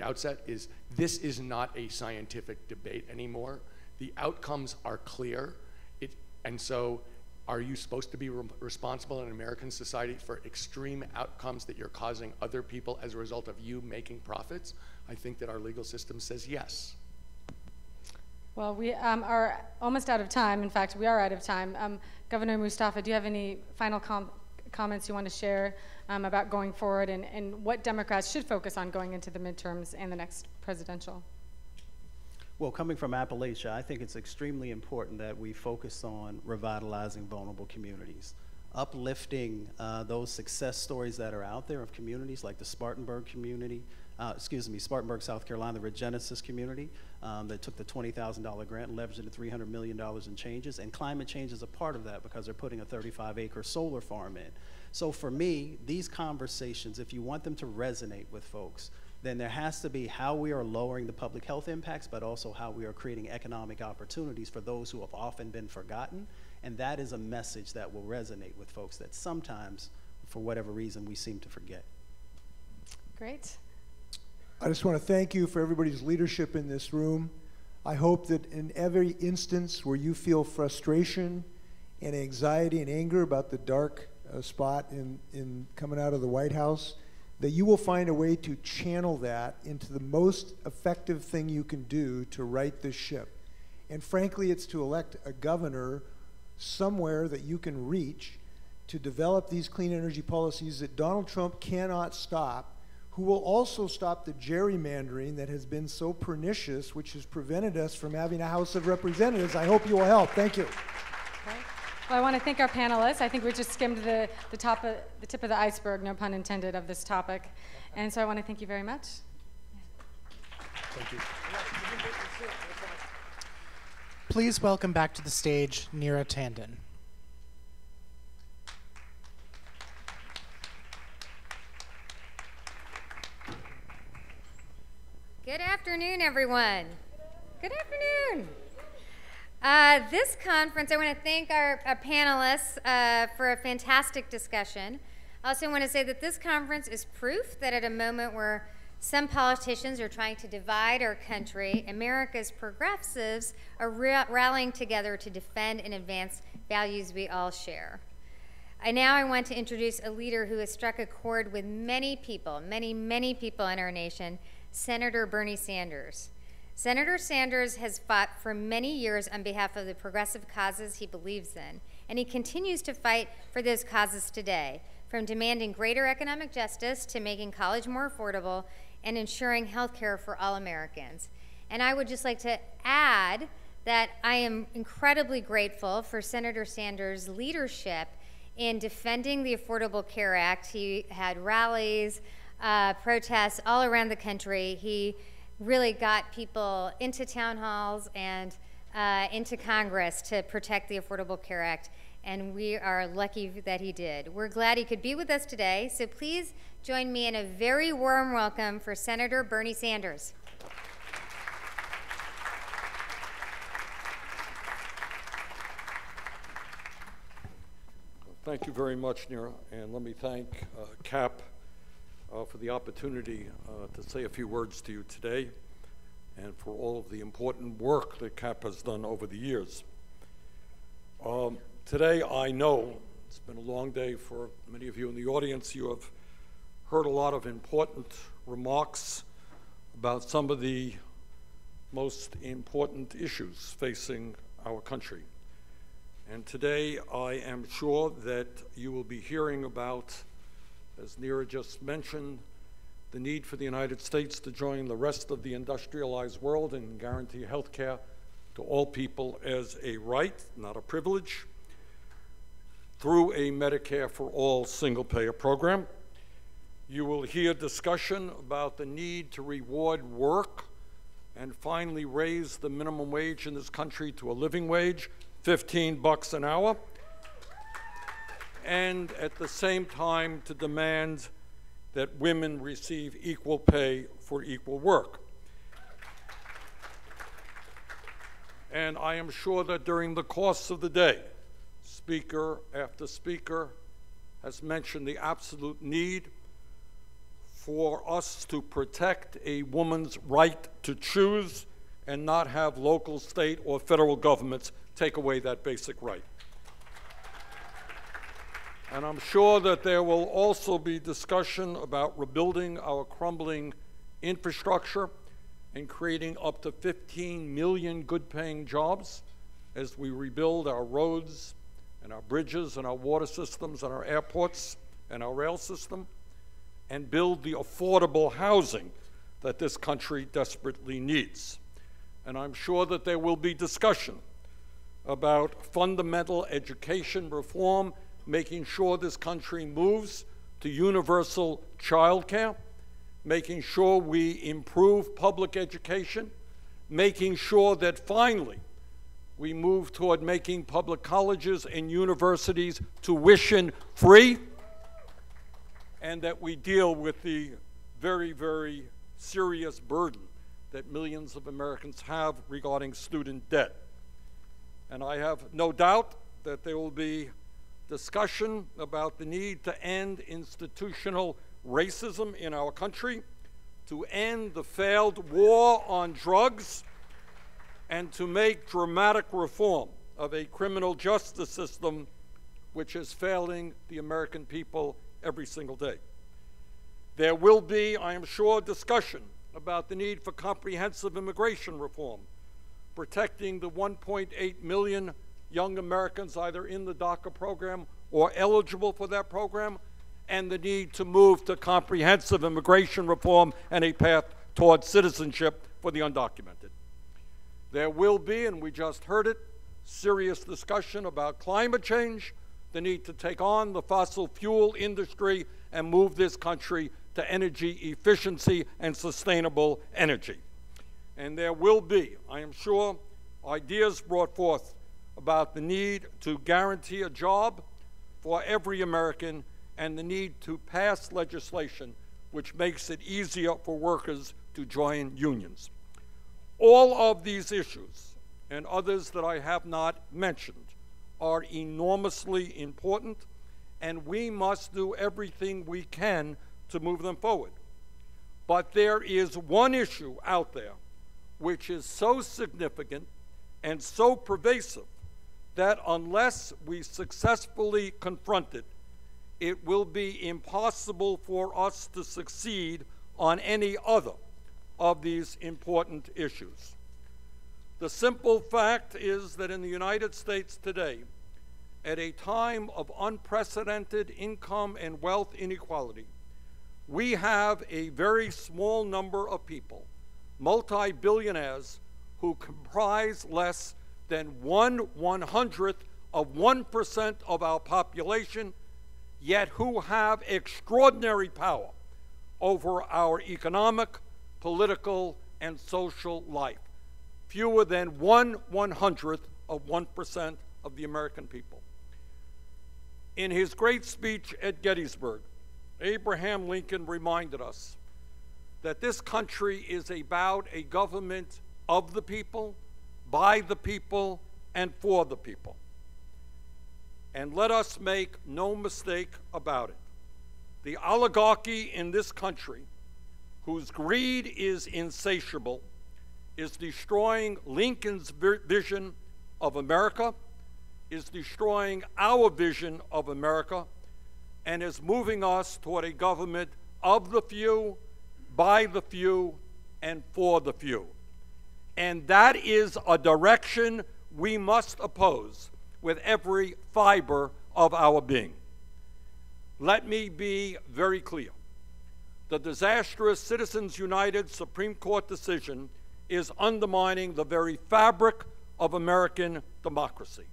S6: outset, is this is not a scientific debate anymore. The outcomes are clear, and so are you supposed to be responsible in American society for extreme outcomes that you're causing other people as a result of you making profits? I think that our legal system says yes.
S3: Well, we are almost out of time. In fact, we are out of time. Governor Mustafa, do you have any final comments you want to share about going forward and what Democrats should focus on going into the midterms and the next presidential?
S15: Well, coming from Appalachia, I think it's extremely important that we focus on revitalizing vulnerable communities, uplifting those success stories that are out there of communities like the Spartanburg community, Spartanburg, South Carolina, the Regenesis community that took the $20,000 grant and leveraged it to $300 million in changes, and climate change is a part of that because they're putting a 35-acre solar farm in. So for me, these conversations, if you want them to resonate with folks, then there has to be how we are lowering the public health impacts, but also how we are creating economic opportunities for those who have often been forgotten. And that is a message that will resonate with folks that sometimes, for whatever reason, we seem to forget.
S3: Great.
S5: I just want to thank you for everybody's leadership in this room. I hope that in every instance where you feel frustration and anxiety and anger about the dark spot in coming out of the White House, that you will find a way to channel that into the most effective thing you can do to right this ship. And frankly, it's to elect a governor somewhere that you can reach to develop these clean energy policies that Donald Trump cannot stop, who will also stop the gerrymandering that has been so pernicious, which has prevented us from having a House of Representatives. I hope you will help. Thank you.
S3: Well, I want to thank our panelists. I think we just skimmed the tip of the iceberg, no pun intended, of this topic. And so I want to thank you very much.
S2: Thank you. Please welcome back to the stage Neera Tanden.
S16: Good afternoon, everyone. Good afternoon. This conference, I want to thank our panelists for a fantastic discussion. I also want to say that this conference is proof that at a moment where some politicians are trying to divide our country, America's progressives are rallying together to defend and advance values we all share. Now I want to introduce a leader who has struck a chord with many people, many people in our nation, Senator Bernie Sanders. Senator Sanders has fought for many years on behalf of the progressive causes he believes in, and he continues to fight for those causes today, from demanding greater economic justice to making college more affordable and ensuring health care for all Americans. And I would just like to add that I am incredibly grateful for Senator Sanders' leadership in defending the Affordable Care Act. He had rallies, protests all around the country. He really got people into town halls and into Congress to protect the Affordable Care Act, and we are lucky that he did. We're glad he could be with us today, so please join me in a very warm welcome for Senator Bernie Sanders.
S17: Thank you very much, Neera, and let me thank CAP for the opportunity to say a few words to you today and for all of the important work that CAP has done over the years. Today, I know it's been a long day for many of you in the audience. You have heard a lot of important remarks about some of the most important issues facing our country. And today, I am sure that you will be hearing about, as Neera just mentioned, the need for the United States to join the rest of the industrialized world and guarantee health care to all people as a right, not a privilege, through a Medicare for All single-payer program. You will hear discussion about the need to reward work and finally raise the minimum wage in this country to a living wage, $15 an hour, and at the same time to demand that women receive equal pay for equal work. And I am sure that during the course of the day, speaker after speaker has mentioned the absolute need for us to protect a woman's right to choose and not have local, state, or federal governments take away that basic right. And I'm sure that there will also be discussion about rebuilding our crumbling infrastructure and creating up to 15 million good-paying jobs as we rebuild our roads and our bridges and our water systems and our airports and our rail system, and build the affordable housing that this country desperately needs. And I'm sure that there will be discussion about fundamental education reform, making sure this country moves to universal child care, making sure we improve public education, making sure that finally we move toward making public colleges and universities tuition-free, and that we deal with the very, very serious burden that millions of Americans have regarding student debt. And I have no doubt that there will be discussion about the need to end institutional racism in our country, to end the failed war on drugs, and to make dramatic reform of a criminal justice system which is failing the American people every single day. There will be, I am sure, discussion about the need for comprehensive immigration reform, protecting the 1.8 million young Americans either in the DACA program or eligible for that program, and the need to move to comprehensive immigration reform and a path towards citizenship for the undocumented. There will be, and we just heard it, serious discussion about climate change, the need to take on the fossil fuel industry and move this country to energy efficiency and sustainable energy. And there will be, I am sure, ideas brought forth about the need to guarantee a job for every American and the need to pass legislation which makes it easier for workers to join unions. All of these issues and others that I have not mentioned are enormously important, and we must do everything we can to move them forward. But there is one issue out there which is so significant and so pervasive that unless we successfully confront it, it will be impossible for us to succeed on any other of these important issues. The simple fact is that in the United States today, at a time of unprecedented income and wealth inequality, we have a very small number of people, multi-billionaires, who comprise less than 1/100th of 1% of our population, yet who have extraordinary power over our economic, political, and social life. Fewer than 1/100th of 1% of the American people. In his great speech at Gettysburg, Abraham Lincoln reminded us that this country is about a government of the people, by the people, and for the people. And let us make no mistake about it. The oligarchy in this country, whose greed is insatiable, is destroying Lincoln's vision of America, is destroying our vision of America, and is moving us toward a government of the few, by the few, and for the few. And that is a direction we must oppose with every fiber of our being. Let me be very clear. The disastrous Citizens United Supreme Court decision is undermining the very fabric of American democracy.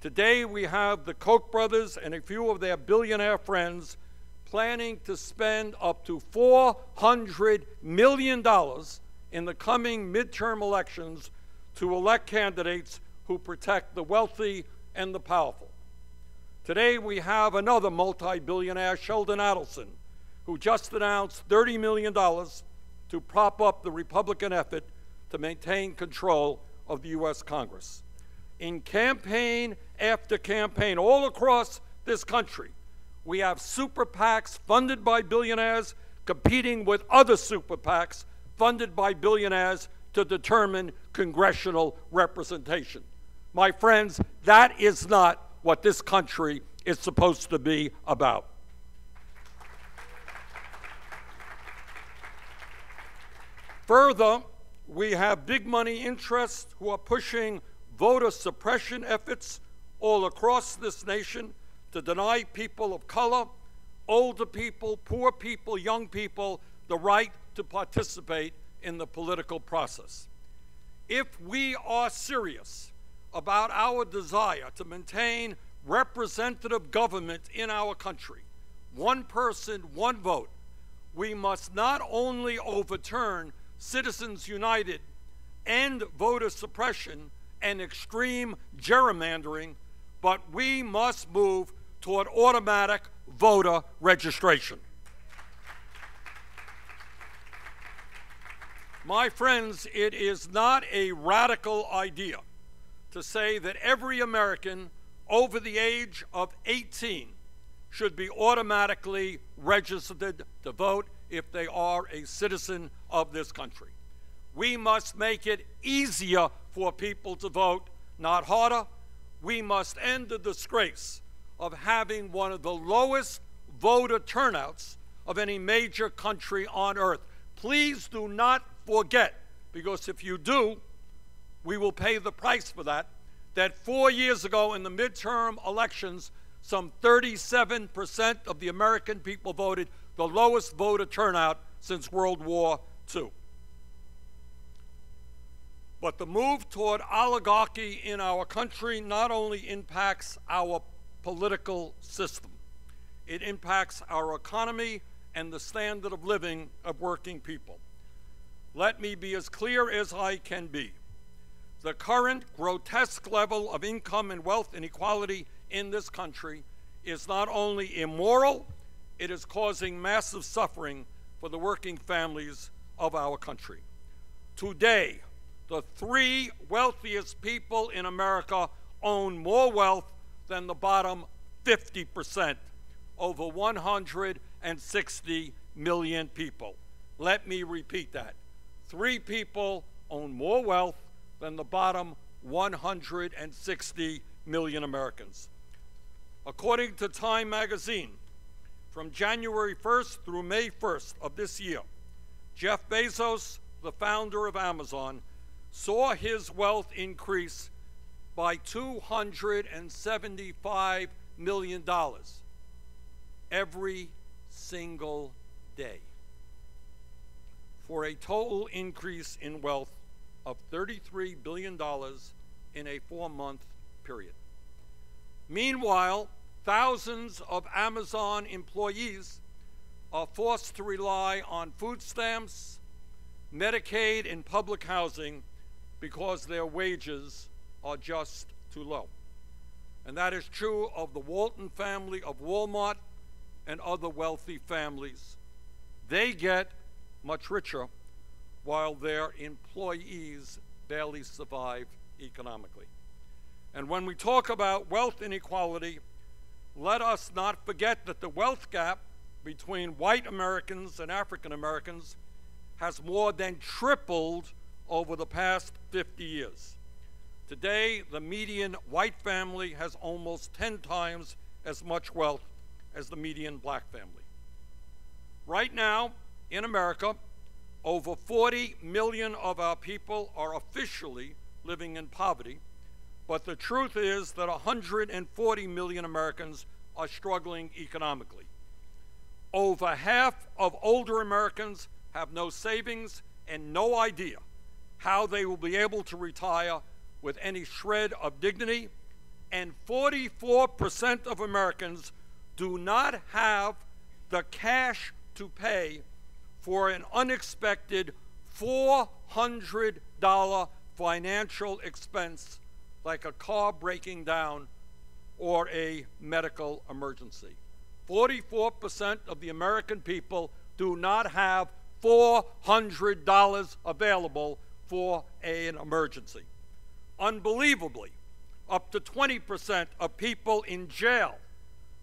S17: Today we have the Koch brothers and a few of their billionaire friends planning to spend up to $400 million in the coming midterm elections to elect candidates who protect the wealthy and the powerful. Today we have another multi-billionaire, Sheldon Adelson, who just announced $30 million to prop up the Republican effort to maintain control of the U.S. Congress. In campaign after campaign all across this country, we have super PACs funded by billionaires competing with other super PACs funded by billionaires to determine congressional representation. My friends, that is not what this country is supposed to be about. Further, we have big money interests who are pushing voter suppression efforts all across this nation to deny people of color, older people, poor people, young people, the right to participate in the political process. If we are serious about our desire to maintain representative government in our country, one person, one vote, we must not only overturn Citizens United, end voter suppression and extreme gerrymandering, but we must move toward automatic voter registration. My friends, it is not a radical idea to say that every American over the age of 18 should be automatically registered to vote if they are a citizen of this country. We must make it easier for people to vote, not harder. We must end the disgrace of having one of the lowest voter turnouts of any major country on earth. Please do not forget, because if you do, we will pay the price for that, that 4 years ago in the midterm elections, some 37% of the American people voted, the lowest voter turnout since World War II. But the move toward oligarchy in our country not only impacts our political system, it impacts our economy and the standard of living of working people. Let me be as clear as I can be. The current grotesque level of income and wealth inequality in this country is not only immoral, it is causing massive suffering for the working families of our country. Today, the 3 wealthiest people in America own more wealth than the bottom 50%, over 160 million people. Let me repeat that. 3 people own more wealth than the bottom 160 million Americans. According to Time magazine, from January 1st through May 1st of this year, Jeff Bezos, the founder of Amazon, saw his wealth increase by $275 million every single day, for a total increase in wealth of $33 billion in a 4-month period. Meanwhile, thousands of Amazon employees are forced to rely on food stamps, Medicaid, and public housing because their wages are just too low. And that is true of the Walton family of Walmart and other wealthy families. They get much richer while their employees barely survive economically. And when we talk about wealth inequality, let us not forget that the wealth gap between white Americans and African Americans has more than tripled over the past 50 years. Today, the median white family has almost 10 times as much wealth as the median black family. Right now, in America, over 40 million of our people are officially living in poverty, but the truth is that 140 million Americans are struggling economically. Over half of older Americans have no savings and no idea how they will be able to retire with any shred of dignity, and 44% of Americans do not have the cash to pay for an unexpected $400 financial expense like a car breaking down or a medical emergency. 44% of the American people do not have $400 available for an emergency. Unbelievably, up to 20% of people in jail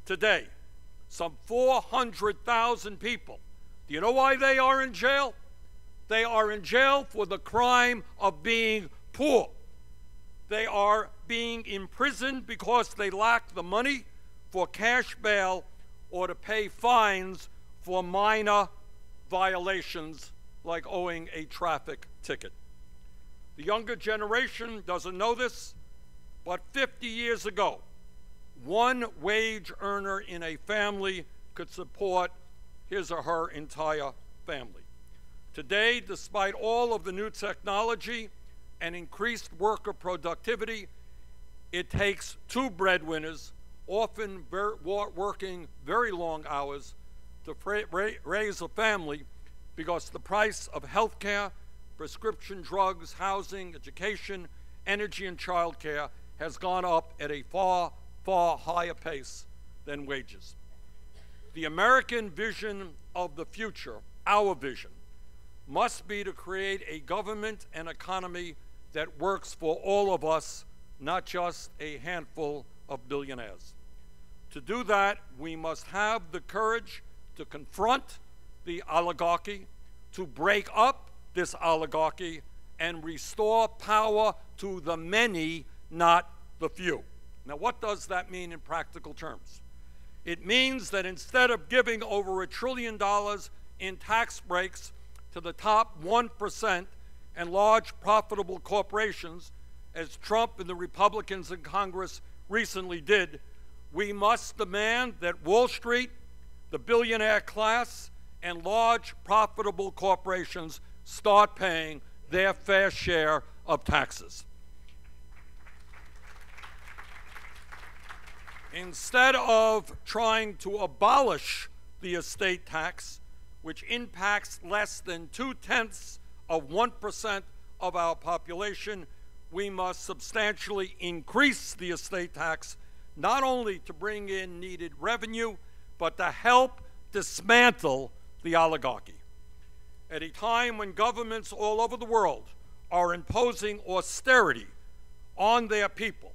S17: today, some 400,000 people. Do you know why they are in jail? They are in jail for the crime of being poor. They are being imprisoned because they lack the money for cash bail or to pay fines for minor violations like owing a traffic ticket. The younger generation doesn't know this, but 50 years ago, one wage earner in a family could support his or her entire family. Today, despite all of the new technology and increased worker productivity, it takes 2 breadwinners, often working very long hours, to raise a family because the price of health care, prescription drugs, housing, education, energy, and child care has gone up at a far, far higher pace than wages. The American vision of the future, our vision, must be to create a government and economy that works for all of us, not just a handful of billionaires. To do that, we must have the courage to confront the oligarchy, to break up this oligarchy, and restore power to the many, not the few. Now, what does that mean in practical terms? It means that instead of giving over $1 trillion in tax breaks to the top 1% and large profitable corporations, as Trump and the Republicans in Congress recently did, We must demand that Wall Street, the billionaire class, and large profitable corporations start paying their fair share of taxes. Instead of trying to abolish the estate tax, which impacts less than 0.2% of our population, we must substantially increase the estate tax, not only to bring in needed revenue, but to help dismantle the oligarchy. At a time when governments all over the world are imposing austerity on their people,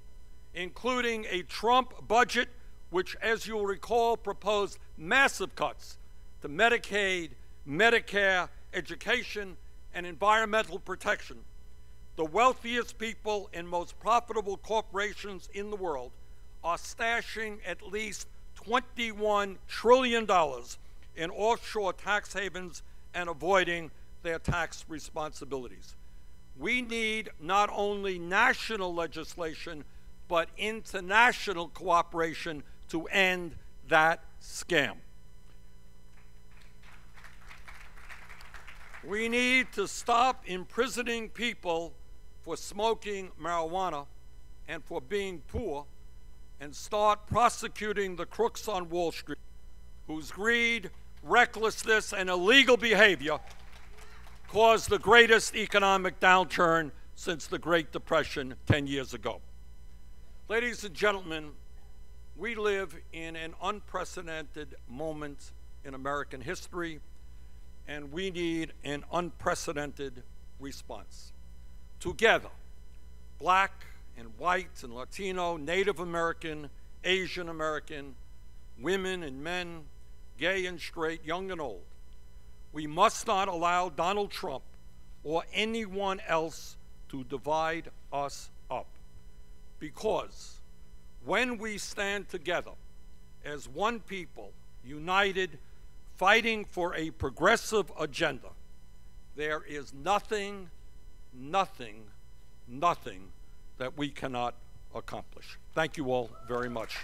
S17: including a Trump budget, which, as you'll recall, proposed massive cuts to Medicaid, Medicare, education, and environmental protection, the wealthiest people and most profitable corporations in the world are stashing at least $21 trillion in offshore tax havens and avoiding their tax responsibilities. We need not only national legislation, but international cooperation to end that scam. We need to stop imprisoning people for smoking marijuana and for being poor, and start prosecuting the crooks on Wall Street whose greed, recklessness, and illegal behavior caused the greatest economic downturn since the Great Depression 10 years ago. Ladies and gentlemen, we live in an unprecedented moment in American history, and we need an unprecedented response. Together, black and white and Latino, Native American, Asian American, women and men, gay and straight, young and old, we must not allow Donald Trump or anyone else to divide us up. Because when we stand together as one people, united, fighting for a progressive agenda, there is nothing that we cannot accomplish. Thank you all very much.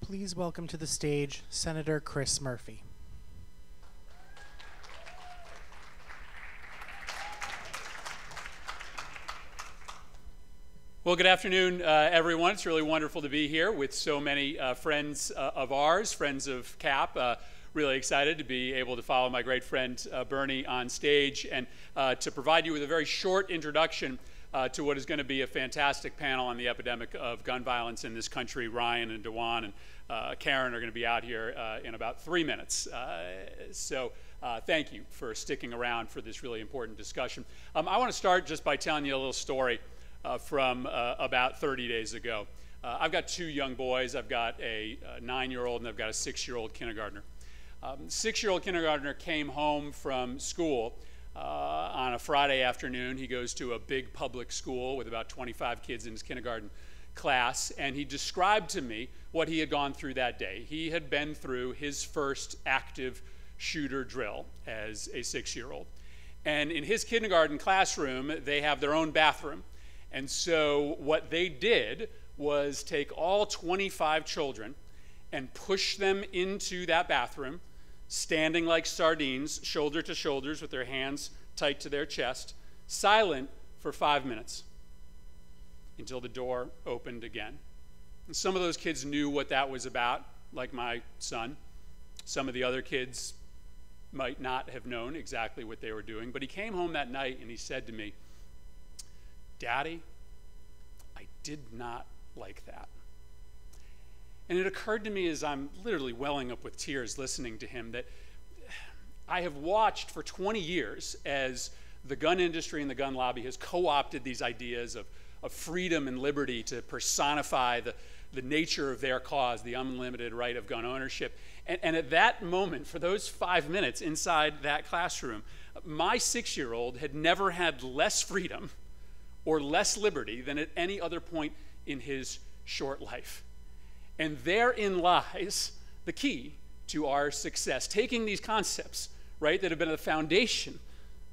S2: Please welcome to the stage Senator Chris Murphy.
S18: Well, good afternoon, everyone. It's really wonderful to be here with so many friends of ours, friends of CAP. Really excited to be able to follow my great friend Bernie on stage and to provide you with a very short introduction to what is going to be a fantastic panel on the epidemic of gun violence in this country. Ryan and Dewan and Karen are going to be out here in about 3 minutes. So thank you for sticking around for this really important discussion. I want to start just by telling you a little story from about 30 days ago. I've got two young boys. I've got a 9-year-old and I've got a 6-year-old kindergartner. 6-year-old kindergartner came home from school on a Friday afternoon. He goes to a big public school with about 25 kids in his kindergarten class, and he described to me what he had gone through that day. He had been through his first active shooter drill as a 6-year-old. And in his kindergarten classroom, they have their own bathroom. And so what they did was take all 25 children and push them into that bathroom, standing like sardines, shoulder to shoulders with their hands tight to their chest, silent for 5 minutes until the door opened again. And some of those kids knew what that was about, like my son. Some of the other kids might not have known exactly what they were doing, but he came home that night and he said to me, "Daddy, I did not like that." And it occurred to me as I'm literally welling up with tears listening to him that I have watched for 20 years as the gun industry and the gun lobby has co-opted these ideas of freedom and liberty to personify the nature of their cause, the unlimited right of gun ownership. And at that moment, for those 5 minutes inside that classroom, my 6-year-old had never had less freedom or less liberty than at any other point in his short life. And therein lies the key to our success. Taking these concepts, right, that have been at the foundation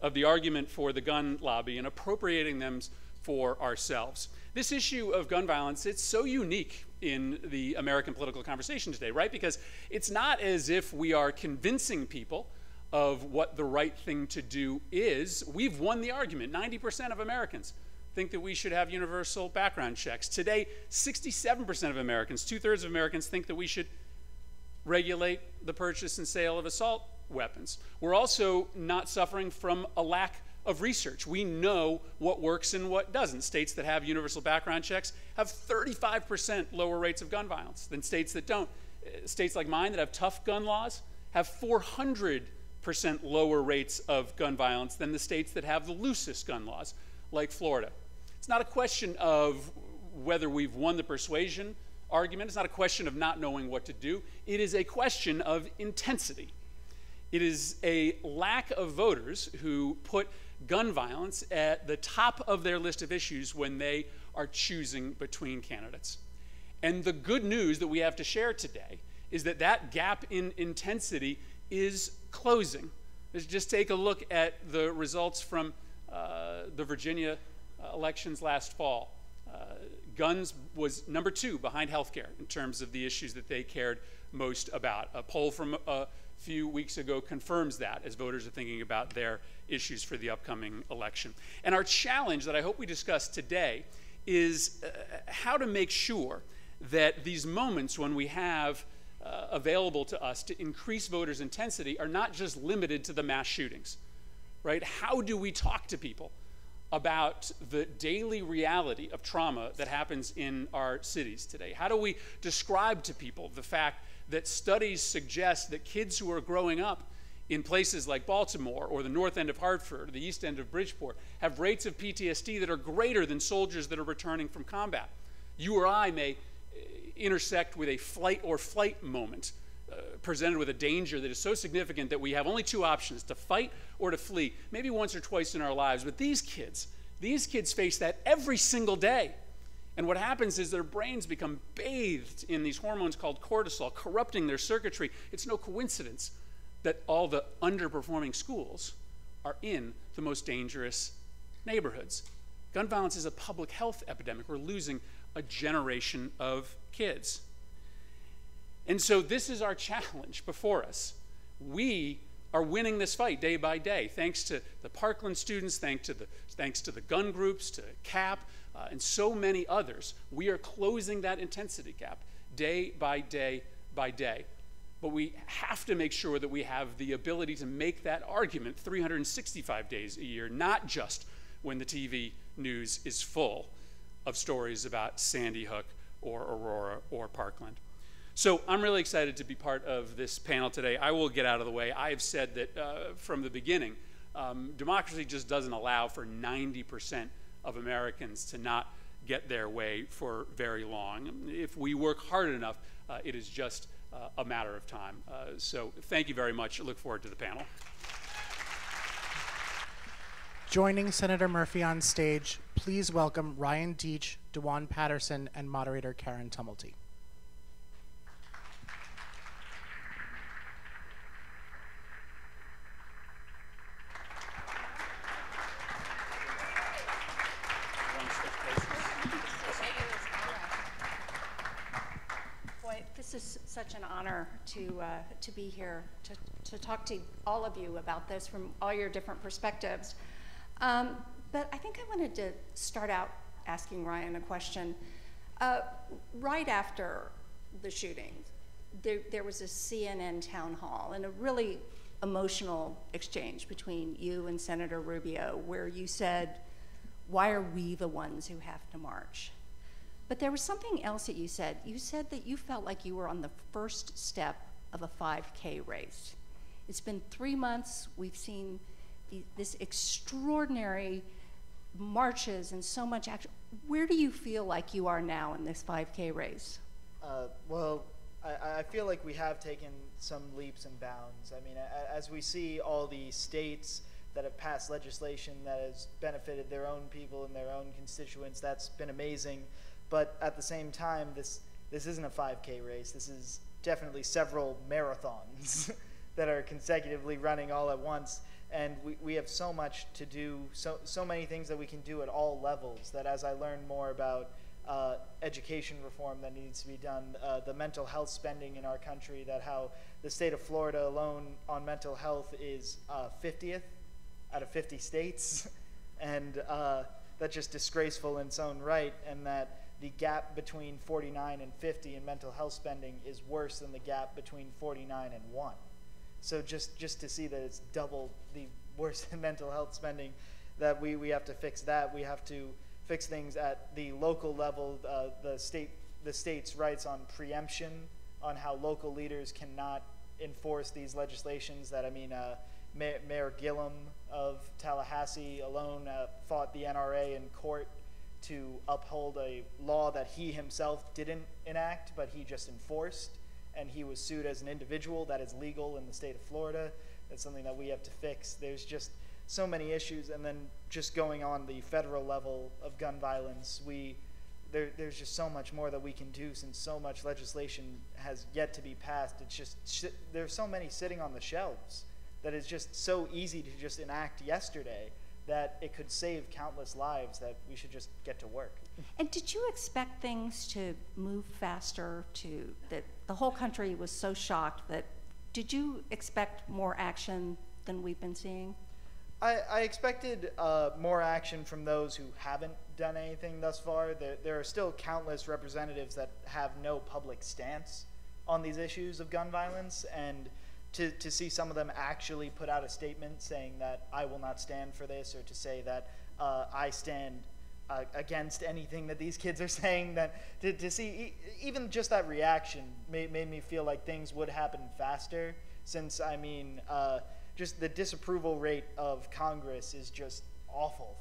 S18: of the argument for the gun lobby and appropriating them for ourselves. This issue of gun violence, it's so unique in the American political conversation today, right? Because it's not as if we are convincing people of what the right thing to do is. We've won the argument. 90% of Americans think that we should have universal background checks. Today, 67% of Americans, 2/3 of Americans, think that we should regulate the purchase and sale of assault weapons. We're also not suffering from a lack of research. We know what works and what doesn't. States that have universal background checks have 35% lower rates of gun violence than states that don't. States like mine that have tough gun laws have 400% lower rates of gun violence than the states that have the loosest gun laws, like Florida. It's not a question of whether we've won the persuasion argument. It's not a question of not knowing what to do. It is a question of intensity. It is a lack of voters who put gun violence at the top of their list of issues when they are choosing between candidates. And the good news that we have to share today is that that gap in intensity is closing. Let's just take a look at the results from the Virginia elections last fall. Guns was number 2 behind healthcare in terms of the issues that they cared most about. A poll from a few weeks ago confirms that as voters are thinking about their issues for the upcoming election. And our challenge that I hope we discuss today is how to make sure that these moments when we have available to us to increase voters' intensity are not just limited to the mass shootings, right? How do we talk to people about the daily reality of trauma that happens in our cities today? How do we describe to people the fact that studies suggest that kids who are growing up in places like Baltimore or the north end of Hartford or the east end of Bridgeport have rates of PTSD that are greater than soldiers that are returning from combat? You or I may intersect with a flight or flight moment presented with a danger that is so significant that we have only 2 options, to fight or to flee, maybe once or twice in our lives. But these kids face that every single day. And what happens is their brains become bathed in these hormones called cortisol, corrupting their circuitry. It's no coincidence that all the underperforming schools are in the most dangerous neighborhoods. Gun violence is a public health epidemic. We're losing a generation of kids. And so this is our challenge before us. We are winning this fight day by day, thanks to the Parkland students, thanks to the gun groups, to CAP, and so many others. We are closing that intensity gap day by day by day. But we have to make sure that we have the ability to make that argument 365 days a year, not just when the TV news is full of stories about Sandy Hook or Aurora or Parkland. So I'm really excited to be part of this panel today. I will get out of the way. I have said that from the beginning, democracy just doesn't allow for 90% of Americans to not get their way for very long. If we work hard enough, it is just a matter of time. So thank you very much. I look forward to the panel.
S2: Joining Senator Murphy on stage, please welcome Ryan Deitch, DeJuan Patterson, and moderator Karen Tumulty.
S19: This is such an honor to be here to talk to all of you about this from all your different perspectives. But I think I wanted to start out asking Ryan a question. Right after the shooting, there was a CNN town hall and a really emotional exchange between you and Senator Rubio where you said, "Why are we the ones who have to march?" But there was something else that you said. You said that you felt like you were on the first step of a 5K race. It's been 3 months. We've seen this extraordinary marches and so much action. Where do you feel like you are now in this 5K race?
S8: Well, I feel like we have taken some leaps and bounds. I mean, as we see all the states that have passed legislation that has benefited their own people and their own constituents, that's been amazing. But at the same time, this isn't a 5K race. This is definitely several marathons that are consecutively running all at once. And we have so much to do, so many things that we can do at all levels, that as I learn more about education reform that needs to be done, the mental health spending in our country, that how the state of Florida alone on mental health is 50th out of 50 states, and that's just disgraceful in its own right, and that the gap between 49 and 50 in mental health spending is worse than the gap between 49 and 1. So just to see that it's double the worse in mental health spending, that we have to fix that. We have to fix things at the local level, the state's rights on preemption, on how local leaders cannot enforce these legislations. That, I mean, Mayor Gillum of Tallahassee alone fought the NRA in court to uphold a law that he himself didn't enact, but he just enforced, and he was sued as an individual. That is legal in the state of Florida. That's something that we have to fix. There's just so many issues, and then just going on the federal level of gun violence, there's just so much more that we can do, since so much legislation has yet to be passed. It's just there's so many sitting on the shelves that is just so easy to just enact yesterday, that it could save countless lives, that we should just get to work.
S19: And did you expect things to move faster, that the whole country was so shocked that, did you expect more action than we've been seeing?
S8: I expected more action from those who haven't done anything thus far. There are still countless representatives that have no public stance on these issues of gun violence, and to see some of them actually put out a statement saying that I will not stand for this, or to say that I stand against anything that these kids are saying, that to see even just that reaction made me feel like things would happen faster, since, I mean, just the disapproval rate of Congress is just awful.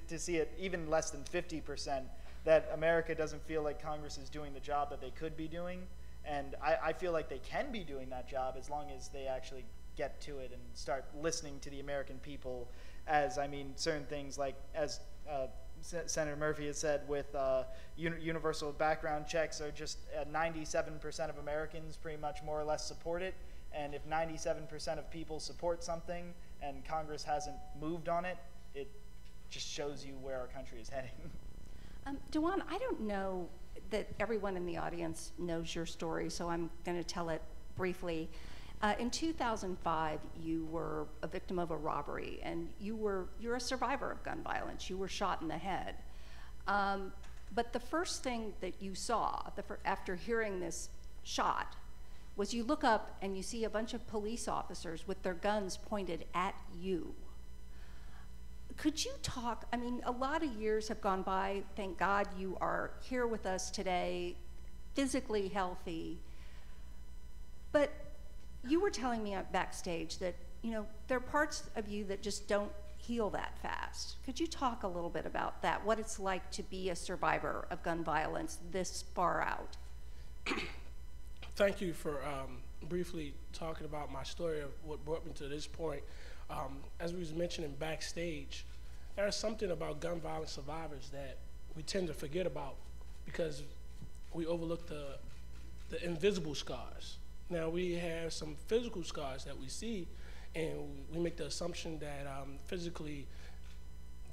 S8: to see it even less than 50%, that America doesn't feel like Congress is doing the job that they could be doing. And I feel like they can be doing that job as long as they actually get to it and start listening to the American people. As, I mean, certain things like, as Senator Murphy has said, with universal background checks, are just 97% of Americans pretty much more or less support it. And if 97% of people support something and Congress hasn't moved on it, it just shows you where our country is heading.
S19: Dewan, I don't know that everyone in the audience knows your story, so I'm going to tell it briefly. In 2005, you were a victim of a robbery, and you're a survivor of gun violence. You were shot in the head. But the first thing that you saw after hearing this shot was you look up and you see a bunch of police officers with their guns pointed at you. Could you talk, I mean, a lot of years have gone by. Thank God you are here with us today, physically healthy. But you were telling me backstage that, you know, there are parts of you that just don't heal that fast. Could you talk a little bit about that, what it's like to be a survivor of gun violence this far out?
S20: Thank you for briefly talking about my story of what brought me to this point. As we was mentioning backstage, there is something about gun violence survivors that we tend to forget about because we overlook the invisible scars. Now, we have some physical scars that we see, and we make the assumption that physically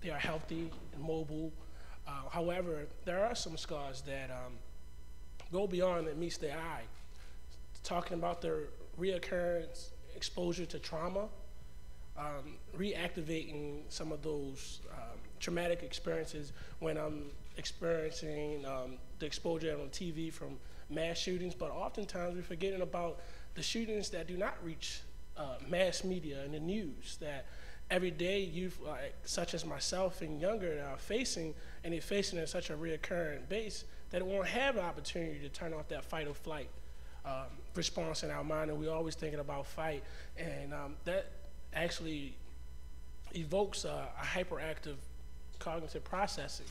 S20: they are healthy and mobile. However, there are some scars that go beyond and meets the eye. Talking about their reoccurrence, exposure to trauma, reactivating some of those traumatic experiences when I'm experiencing the exposure on TV from mass shootings, but oftentimes we're forgetting about the shootings that do not reach mass media and the news, that everyday youth, such as myself and younger, are facing, and they're facing in such a reoccurring base that it won't have an opportunity to turn off that fight or flight response in our mind, and we're always thinking about fight, and that actually evokes a hyperactive cognitive processing.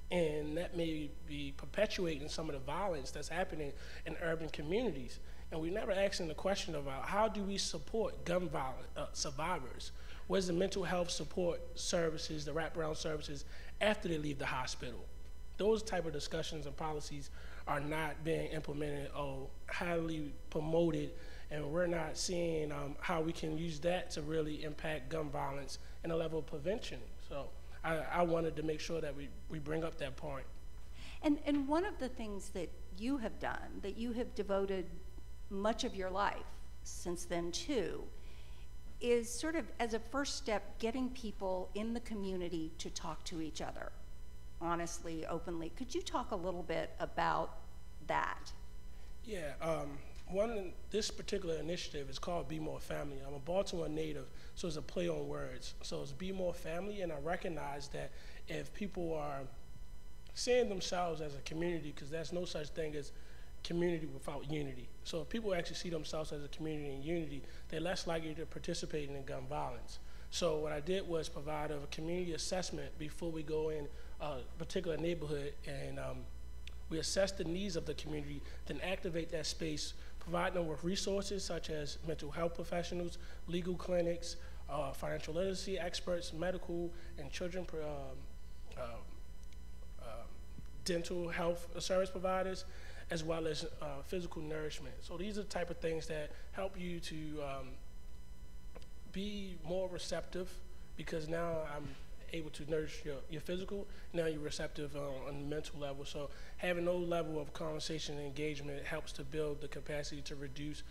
S20: And that may be perpetuating some of the violence that's happening in urban communities. And we're never asking the question about how do we support gun violence survivors? Where's the mental health support services, the wraparound services after they leave the hospital? Those type of discussions and policies are not being implemented or highly promoted, and we're not seeing how we can use that to really impact gun violence and a level of prevention. So I wanted to make sure that we bring up that point.
S19: And one of the things that you have done, that you have devoted much of your life since then too, is sort of as a first step getting people in the community to talk to each other honestly, openly. Could you talk a little bit about that?
S20: Yeah, this particular initiative is called Be More Family. I'm a Baltimore native, so it's a play on words. So it's Be More Family, and I recognize that if people are seeing themselves as a community, because there's no such thing as community without unity. So if people actually see themselves as a community in unity, they're less likely to participate in gun violence. So what I did was provide a community assessment before we go in a particular neighborhood, and we assess the needs of the community, then activate that space, provide them with resources such as mental health professionals, legal clinics, financial literacy experts, medical and children dental health service providers, as well as physical nourishment. So these are the type of things that help you to be more receptive, because now I'm able to nourish your physical, now you're receptive on the mental level. So having no level of conversation and engagement helps to build the capacity to reduce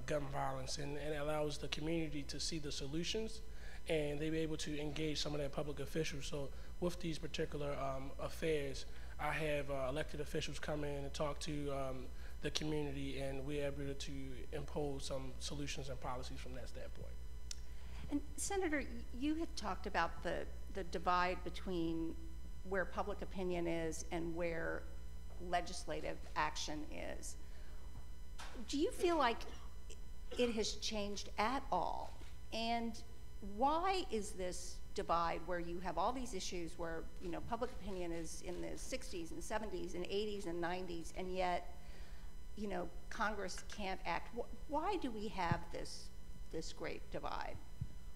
S20: gun violence, and it allows the community to see the solutions, and they be able to engage some of their public officials. So with these particular affairs, I have elected officials come in and talk to the community, and we're able to impose some solutions and policies from that standpoint.
S19: And Senator, you had talked about the divide between where public opinion is and where legislative action is. Do you feel like it has changed at all? And why is this divide where you have all these issues where, you know, public opinion is in the 60s and 70s and 80s and 90s, and yet, you know, Congress can't act? Why do we have this great divide?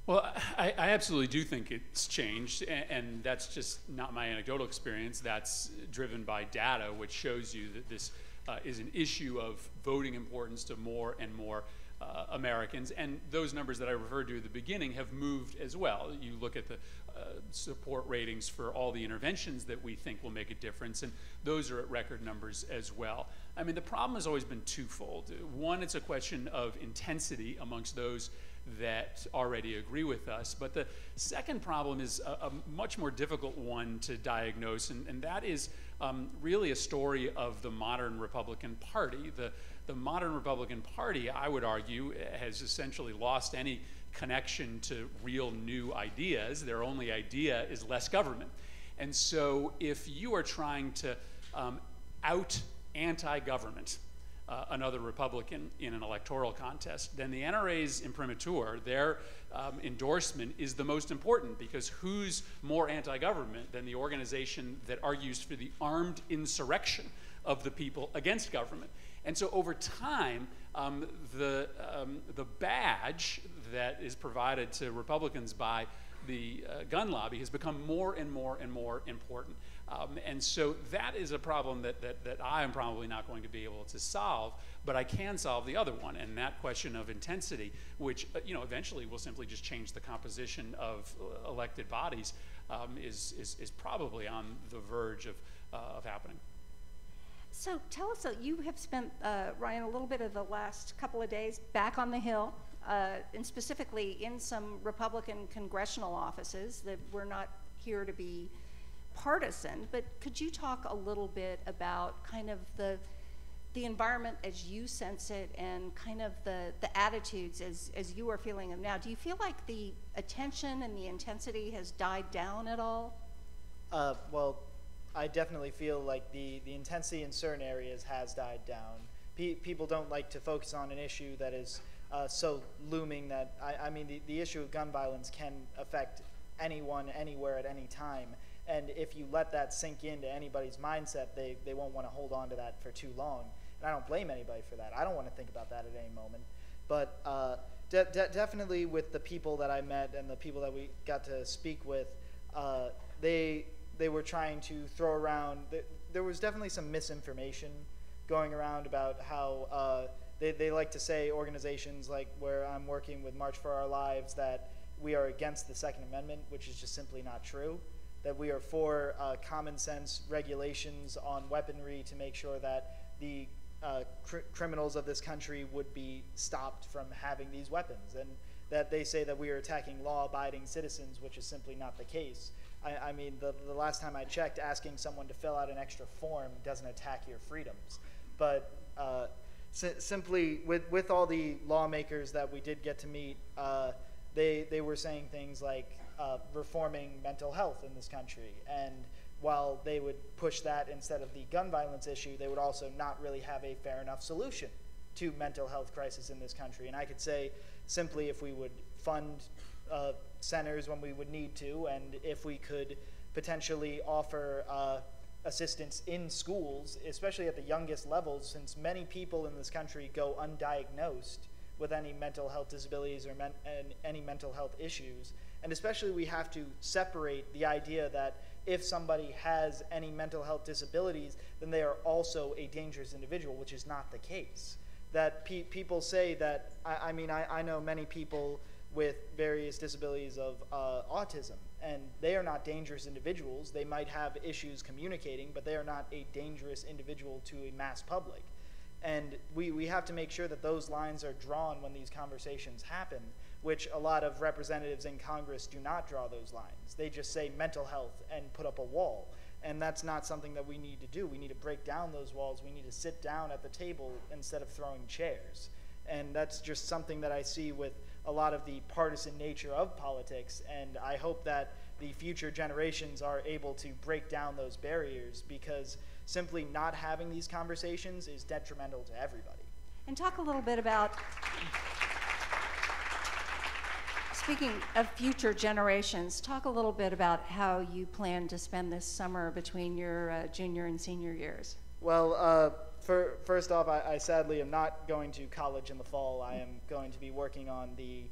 S18: Well, I absolutely do think it's changed, and that's just not my anecdotal experience. That's driven by data, which shows you that this is an issue of voting importance to more and more Americans, and those numbers that I referred to at the beginning have moved as well. You look at the support ratings for all the interventions that we think will make a difference, and those are at record numbers as well. I mean, the problem has always been twofold. One, it's a question of intensity amongst those that already agree with us, but the second problem is a much more difficult one to diagnose, and that is really a story of the modern Republican Party. The modern Republican Party, I would argue, has essentially lost any connection to real new ideas. Their only idea is less government. And so if you are trying to out anti-government another Republican in an electoral contest, then the NRA's imprimatur, their endorsement, is the most important, because who's more anti-government than the organization that argues for the armed insurrection of the people against government? And so over time, the badge that is provided to Republicans by the gun lobby has become more and more and more important. And so that is a problem that I am probably not going to be able to solve, but I can solve the other one, and that question of intensity, which eventually will simply just change the composition of elected bodies, is probably on the verge of happening.
S19: So tell us, you have spent, Ryan, a little bit of the last couple of days back on the Hill, and specifically in some Republican congressional offices. That we're not here to be partisan, but could you talk a little bit about kind of the environment as you sense it, and kind of the attitudes as you are feeling them now? Do you feel like the attention and the intensity has died down at all?
S8: Well, I definitely feel like the intensity in certain areas has died down. People don't like to focus on an issue that is so looming that, I mean, the issue of gun violence can affect anyone, anywhere, at any time. And if you let that sink into anybody's mindset, they won't want to hold on to that for too long. And I don't blame anybody for that. I don't want to think about that at any moment. But definitely with the people that I met and the people that we got to speak with, they were trying to throw around, there was definitely some misinformation going around about how they like to say, organizations like where I'm working with March for Our Lives, that we are against the Second Amendment, which is just simply not true. That we are for common sense regulations on weaponry to make sure that the criminals of this country would be stopped from having these weapons, and that they say that we are attacking law-abiding citizens, which is simply not the case. I mean, the last time I checked, asking someone to fill out an extra form doesn't attack your freedoms. But simply, with all the lawmakers that we did get to meet, they were saying things like reforming mental health in this country, and while they would push that instead of the gun violence issue, they would also not really have a fair enough solution to mental health crisis in this country. And I could say simply, if we would fund centers when we would need to, and if we could potentially offer assistance in schools, especially at the youngest levels, since many people in this country go undiagnosed with any mental health disabilities or any mental health issues. And especially we have to separate the idea that if somebody has any mental health disabilities, then they are also a dangerous individual, which is not the case. That people say that, I mean, I know many people with various disabilities of autism, and they are not dangerous individuals. They might have issues communicating, but they are not a dangerous individual to a mass public. And we have to make sure that those lines are drawn when these conversations happen, which a lot of representatives in Congress do not draw those lines. They just say mental health and put up a wall. And that's not something that we need to do. We need to break down those walls. We need to sit down at the table instead of throwing chairs. And that's just something that I see with a lot of the partisan nature of politics. And I hope that the future generations are able to break down those barriers, because simply not having these conversations is detrimental to everybody.
S19: And talk a little bit about, speaking of future generations, talk a little bit about how you plan to spend this summer between your junior and senior years.
S8: Well, first off, I sadly am not going to college in the fall. I am going to be working on the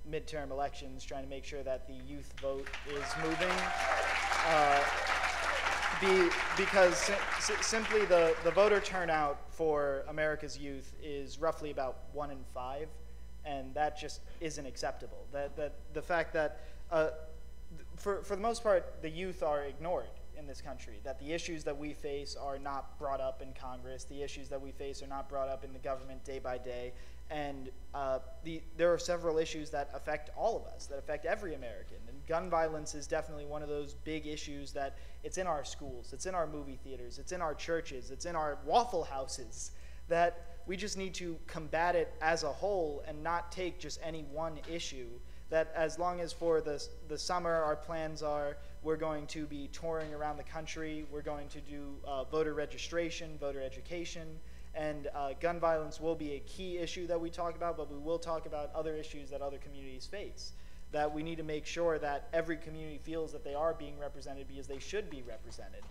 S8: midterm elections, trying to make sure that the youth vote is moving. Because simply the voter turnout for America's youth is roughly about 1 in 5, and that just isn't acceptable. The fact that for the most part, the youth are ignored in this country, that the issues that we face are not brought up in Congress, the issues that we face are not brought up in the government day by day, and there are several issues that affect all of us, that affect every American. And gun violence is definitely one of those big issues that it's in our schools, it's in our movie theaters, it's in our churches, it's in our Waffle Houses, that we just need to combat it as a whole and not take just any one issue. That as long as for the summer our plans are, we're going to be touring around the country, we're going to do voter registration, voter education, and gun violence will be a key issue that we talk about, but we will talk about other issues that other communities face. That we need to make sure that every community feels that they are being represented because they should be represented.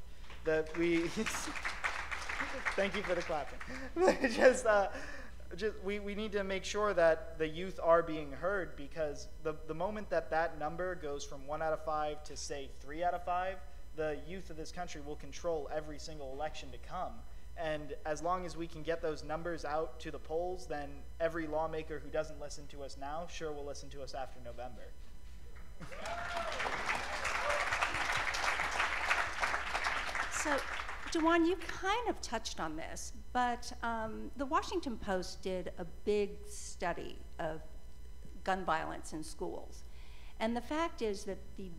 S8: That we, thank you for the clapping. We need to make sure that the youth are being heard, because the moment that number goes from 1 out of 5 to say 3 out of 5, the youth of this country will control every single election to come. And as long as we can get those numbers out to the polls, then every lawmaker who doesn't listen to us now sure will listen to us after November.
S19: So, Dewan, you kind of touched on this, but the Washington Post did a big study of gun violence in schools. And the fact is that the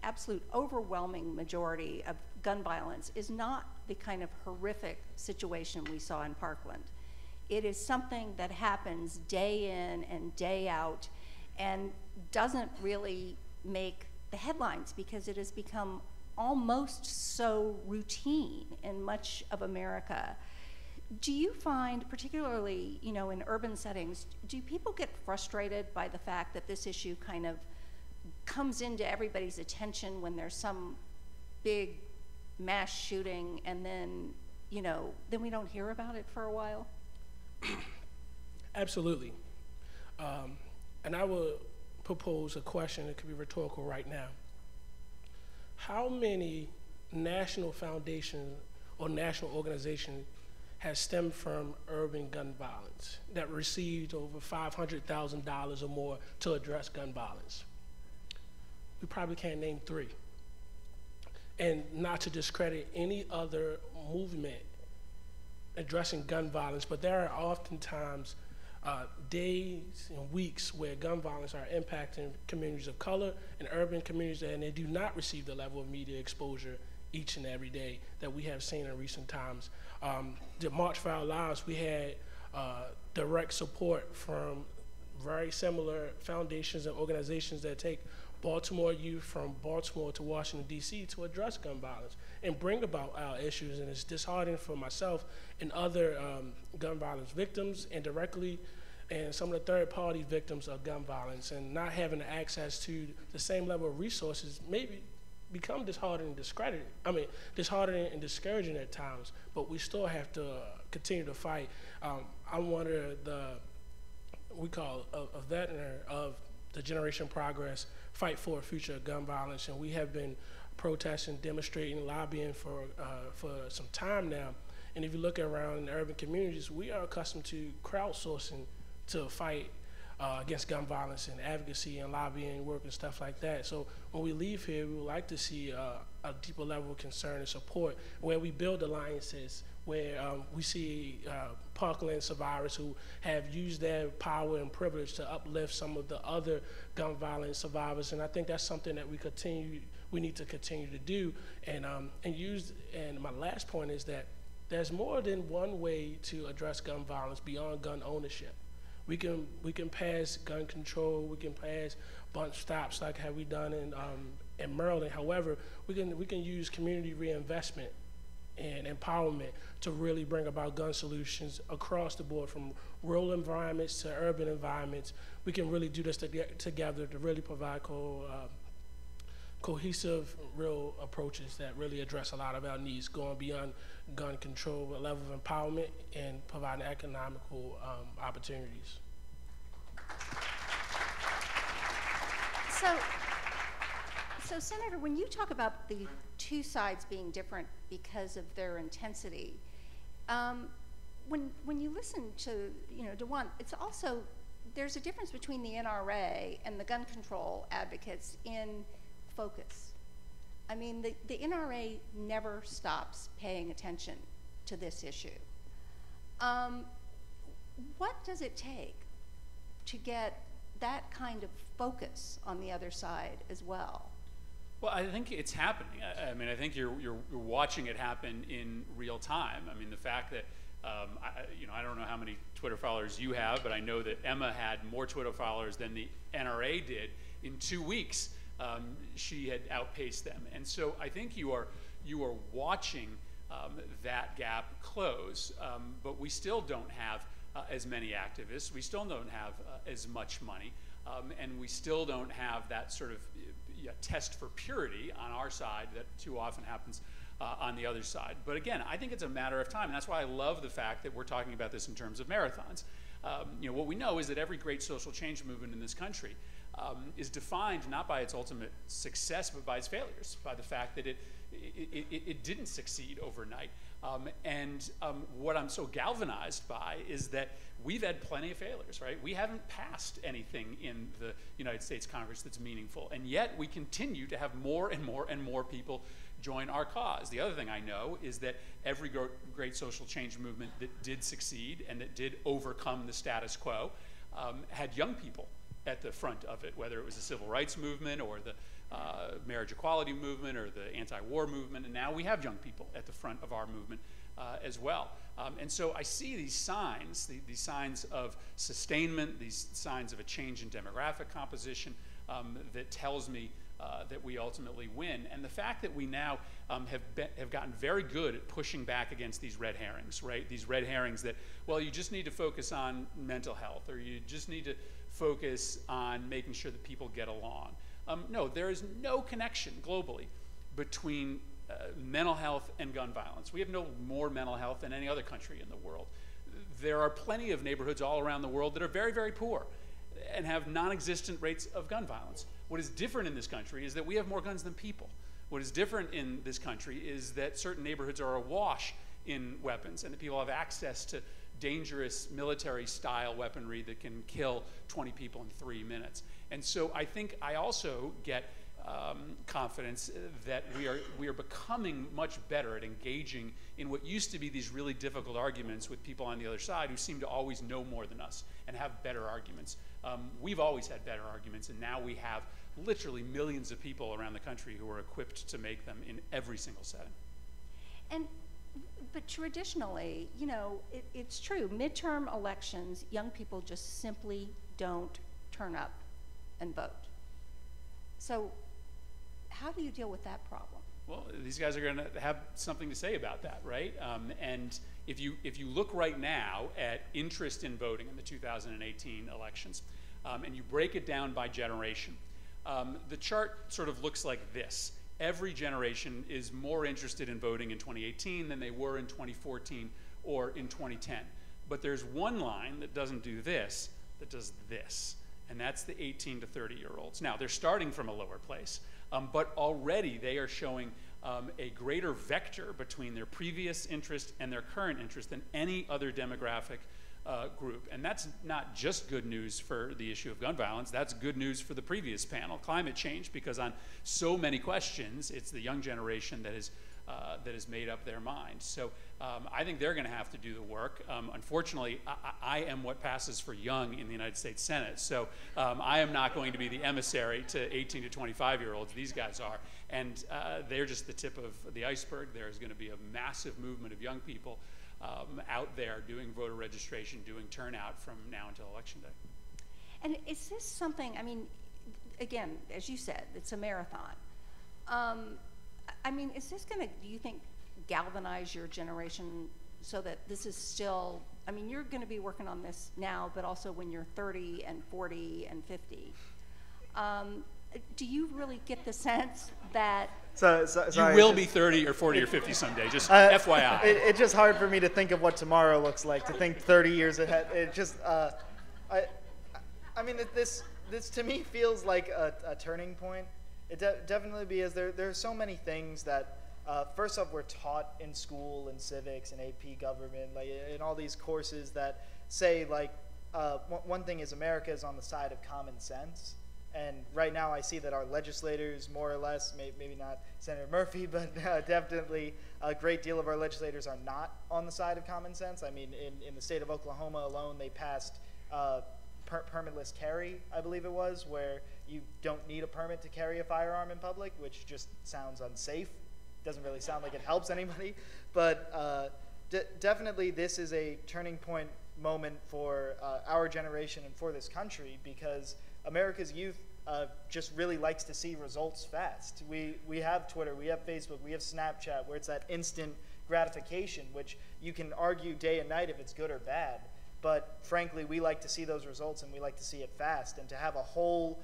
S19: absolute overwhelming majority of gun violence is not the kind of horrific situation we saw in Parkland. It is something that happens day in and day out and doesn't really make the headlines because it has become almost so routine in much of America. Do you find, particularly, in urban settings, do people get frustrated by the fact that this issue kind of comes into everybody's attention when there's some big mass shooting, and then, you know, then we don't hear about it for a while?
S20: Absolutely. And I would propose a question that could be rhetorical right now. How many national foundations or national organizations has stemmed from urban gun violence that received over $500,000 or more to address gun violence? We probably can't name 3. And not to discredit any other movement addressing gun violence, but there are oftentimes days and weeks where gun violence are impacting communities of color and urban communities, and they do not receive the level of media exposure each and every day that we have seen in recent times. The March for Our Lives, we had direct support from very similar foundations and organizations that take Baltimore youth from Baltimore to Washington, D.C. to address gun violence and bring about our issues. And it's disheartening for myself and other gun violence victims indirectly, and some of the third-party victims of gun violence, and not having access to the same level of resources maybe become disheartening and discouraging at times, but we still have to continue to fight. I'm one of the, we call a veteran of the Generation Progress Fight for a Future of Gun Violence, and we have been protesting, demonstrating, lobbying for some time now. And if you look around in the urban communities, we are accustomed to crowdsourcing to fight against gun violence and advocacy and lobbying work and stuff like that. So when we leave here, we would like to see a deeper level of concern and support where we build alliances, where we see Parkland survivors who have used their power and privilege to uplift some of the other gun violence survivors. And I think that's something that we need to continue to do. And my last point is that there's more than one way to address gun violence beyond gun ownership. We can pass gun control, we can pass bunch stops like have we done in Maryland. However, we can use community reinvestment and empowerment to really bring about gun solutions across the board, from rural environments to urban environments. We can really do this together to really provide cohesive, real approaches that really address a lot of our needs, going beyond gun control, a level of empowerment, and providing economical opportunities.
S19: So Senator, when you talk about the two sides being different because of their intensity, when you listen to DeJuan, it's also, there's a difference between the NRA and the gun control advocates in focus. I mean, the NRA never stops paying attention to this issue. What does it take to get that kind of focus on the other side as well?
S18: Well, I think it's happening. I mean, I think you're watching it happen in real time. I mean, the fact that I don't know how many Twitter followers you have, but I know that Emma had more Twitter followers than the NRA did in 2 weeks. She had outpaced them, and so I think you are watching that gap close. But we still don't have as many activists. We still don't have as much money, and we still don't have that sort of test for purity on our side that too often happens on the other side. But again, I think it's a matter of time, and that's why I love the fact that we're talking about this in terms of marathons. What we know is that every great social change movement in this country is defined not by its ultimate success, but by its failures, by the fact that it didn't succeed overnight. What I'm so galvanized by is that we've had plenty of failures, right? We haven't passed anything in the United States Congress that's meaningful, and yet we continue to have more and more and more people join our cause. The other thing I know is that every great social change movement that did succeed and that did overcome the status quo had young people at the front of it, whether it was the civil rights movement or the marriage equality movement or the anti-war movement, and now we have young people at the front of our movement as well. And so I see these signs of sustainment, these signs of a change in demographic composition that tells me that we ultimately win. And the fact that we now have gotten very good at pushing back against these red herrings, right? These red herrings that, well, you just need to focus on mental health, or you just need to focus on making sure that people get along. No, there is no connection globally between mental health and gun violence. We have no more mental health than any other country in the world. There are plenty of neighborhoods all around the world that are very, very poor and have non-existent rates of gun violence. What is different in this country is that we have more guns than people. What is different in this country is that certain neighborhoods are awash in weapons and that people have access to dangerous military-style weaponry that can kill 20 people in 3 minutes. And so I think I also get confidence that we are becoming much better at engaging in what used to be these really difficult arguments with people on the other side who seem to always know more than us and have better arguments. We've always had better arguments, and now we have literally millions of people around the country who are equipped to make them in every single setting.
S19: But traditionally, you know, it's true. Midterm elections, young people just simply don't turn up and vote. So how do you deal with that problem?
S18: Well, these guys are going to have something to say about that, right? And if you look right now at interest in voting in the 2018 elections, and you break it down by generation, the chart sort of looks like this. Every generation is more interested in voting in 2018 than they were in 2014 or in 2010. But there's one line that doesn't do this, that does this. And that's the 18 to 30-year-olds. Now, they're starting from a lower place, but already they are showing a greater vector between their previous interest and their current interest than any other demographic group. And that's not just good news for the issue of gun violence, that's good news for the previous panel, climate change, because on so many questions, it's the young generation that has made up their mind. So I think they're going to have to do the work. Unfortunately, I am what passes for young in the United States Senate, so I am not going to be the emissary to 18 to 25-year-olds. These guys are, and they're just the tip of the iceberg. There's going to be a massive movement of young people out there doing voter registration, doing turnout from now until Election Day.
S19: And is this something, I mean, again, as you said, it's a marathon. I mean, is this going to, do you think, galvanize your generation so that this is still, I mean, you're going to be working on this now, but also when you're 30 and 40 and 50. Do you really get the sense that...
S18: You will be 30 or 40 or 50 someday, just FYI.
S8: It's just hard for me to think of what tomorrow looks like, to think 30 years ahead. It just, I mean, this to me feels like a turning point. It definitely because there are so many things that, first off, we're taught in school, in civics, in AP government, like in all these courses that say, like, one thing is America is on the side of common sense. And right now I see that our legislators, more or less, maybe not Senator Murphy, but definitely a great deal of our legislators are not on the side of common sense. I mean, in the state of Oklahoma alone, they passed permitless carry, I believe it was, where you don't need a permit to carry a firearm in public, which just sounds unsafe. Doesn't really sound like it helps anybody. But definitely this is a turning point moment for our generation and for this country, because America's youth just really likes to see results fast. We have Twitter, we have Facebook, we have Snapchat, where it's that instant gratification, which you can argue day and night if it's good or bad. But frankly, we like to see those results, and we like to see it fast. And to have a whole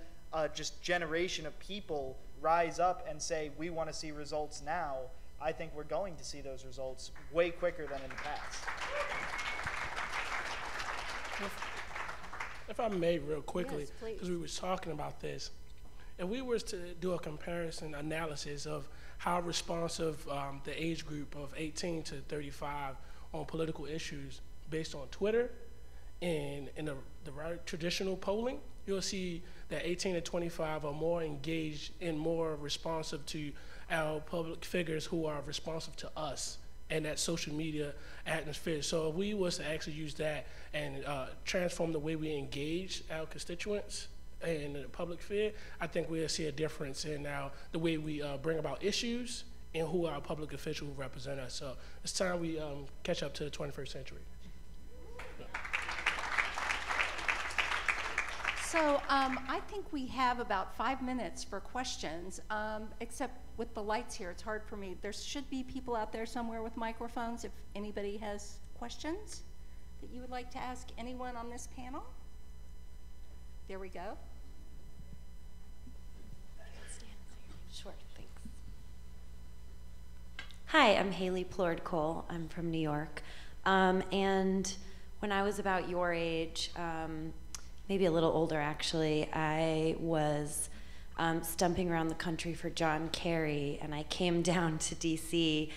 S8: just generation of people rise up and say, we want to see results now, I think we're going to see those results way quicker than in the past.
S20: If I may, real quickly,
S19: Yes,
S20: because we were talking about this, if we were to do a comparison analysis of how responsive the age group of 18 to 35 on political issues based on Twitter and in the right traditional polling, you'll see that 18 to 25 are more engaged and more responsive to our public figures who are responsive to us and that social media atmosphere. So if we was to actually use that and transform the way we engage our constituents and the public sphere, I think we'll see a difference in the way we bring about issues and who our public officials who represent us. So it's time we catch up to the 21st century.
S19: So I think we have about 5 minutes for questions, except with the lights here, it's hard for me. There should be people out there somewhere with microphones if anybody has questions that you would like to ask anyone on this panel. There we go.
S7: Hi, I'm Haley Plord-Cole. I'm from New York. And when I was about your age, maybe a little older actually, I was stumping around the country for John Kerry, and I came down to DC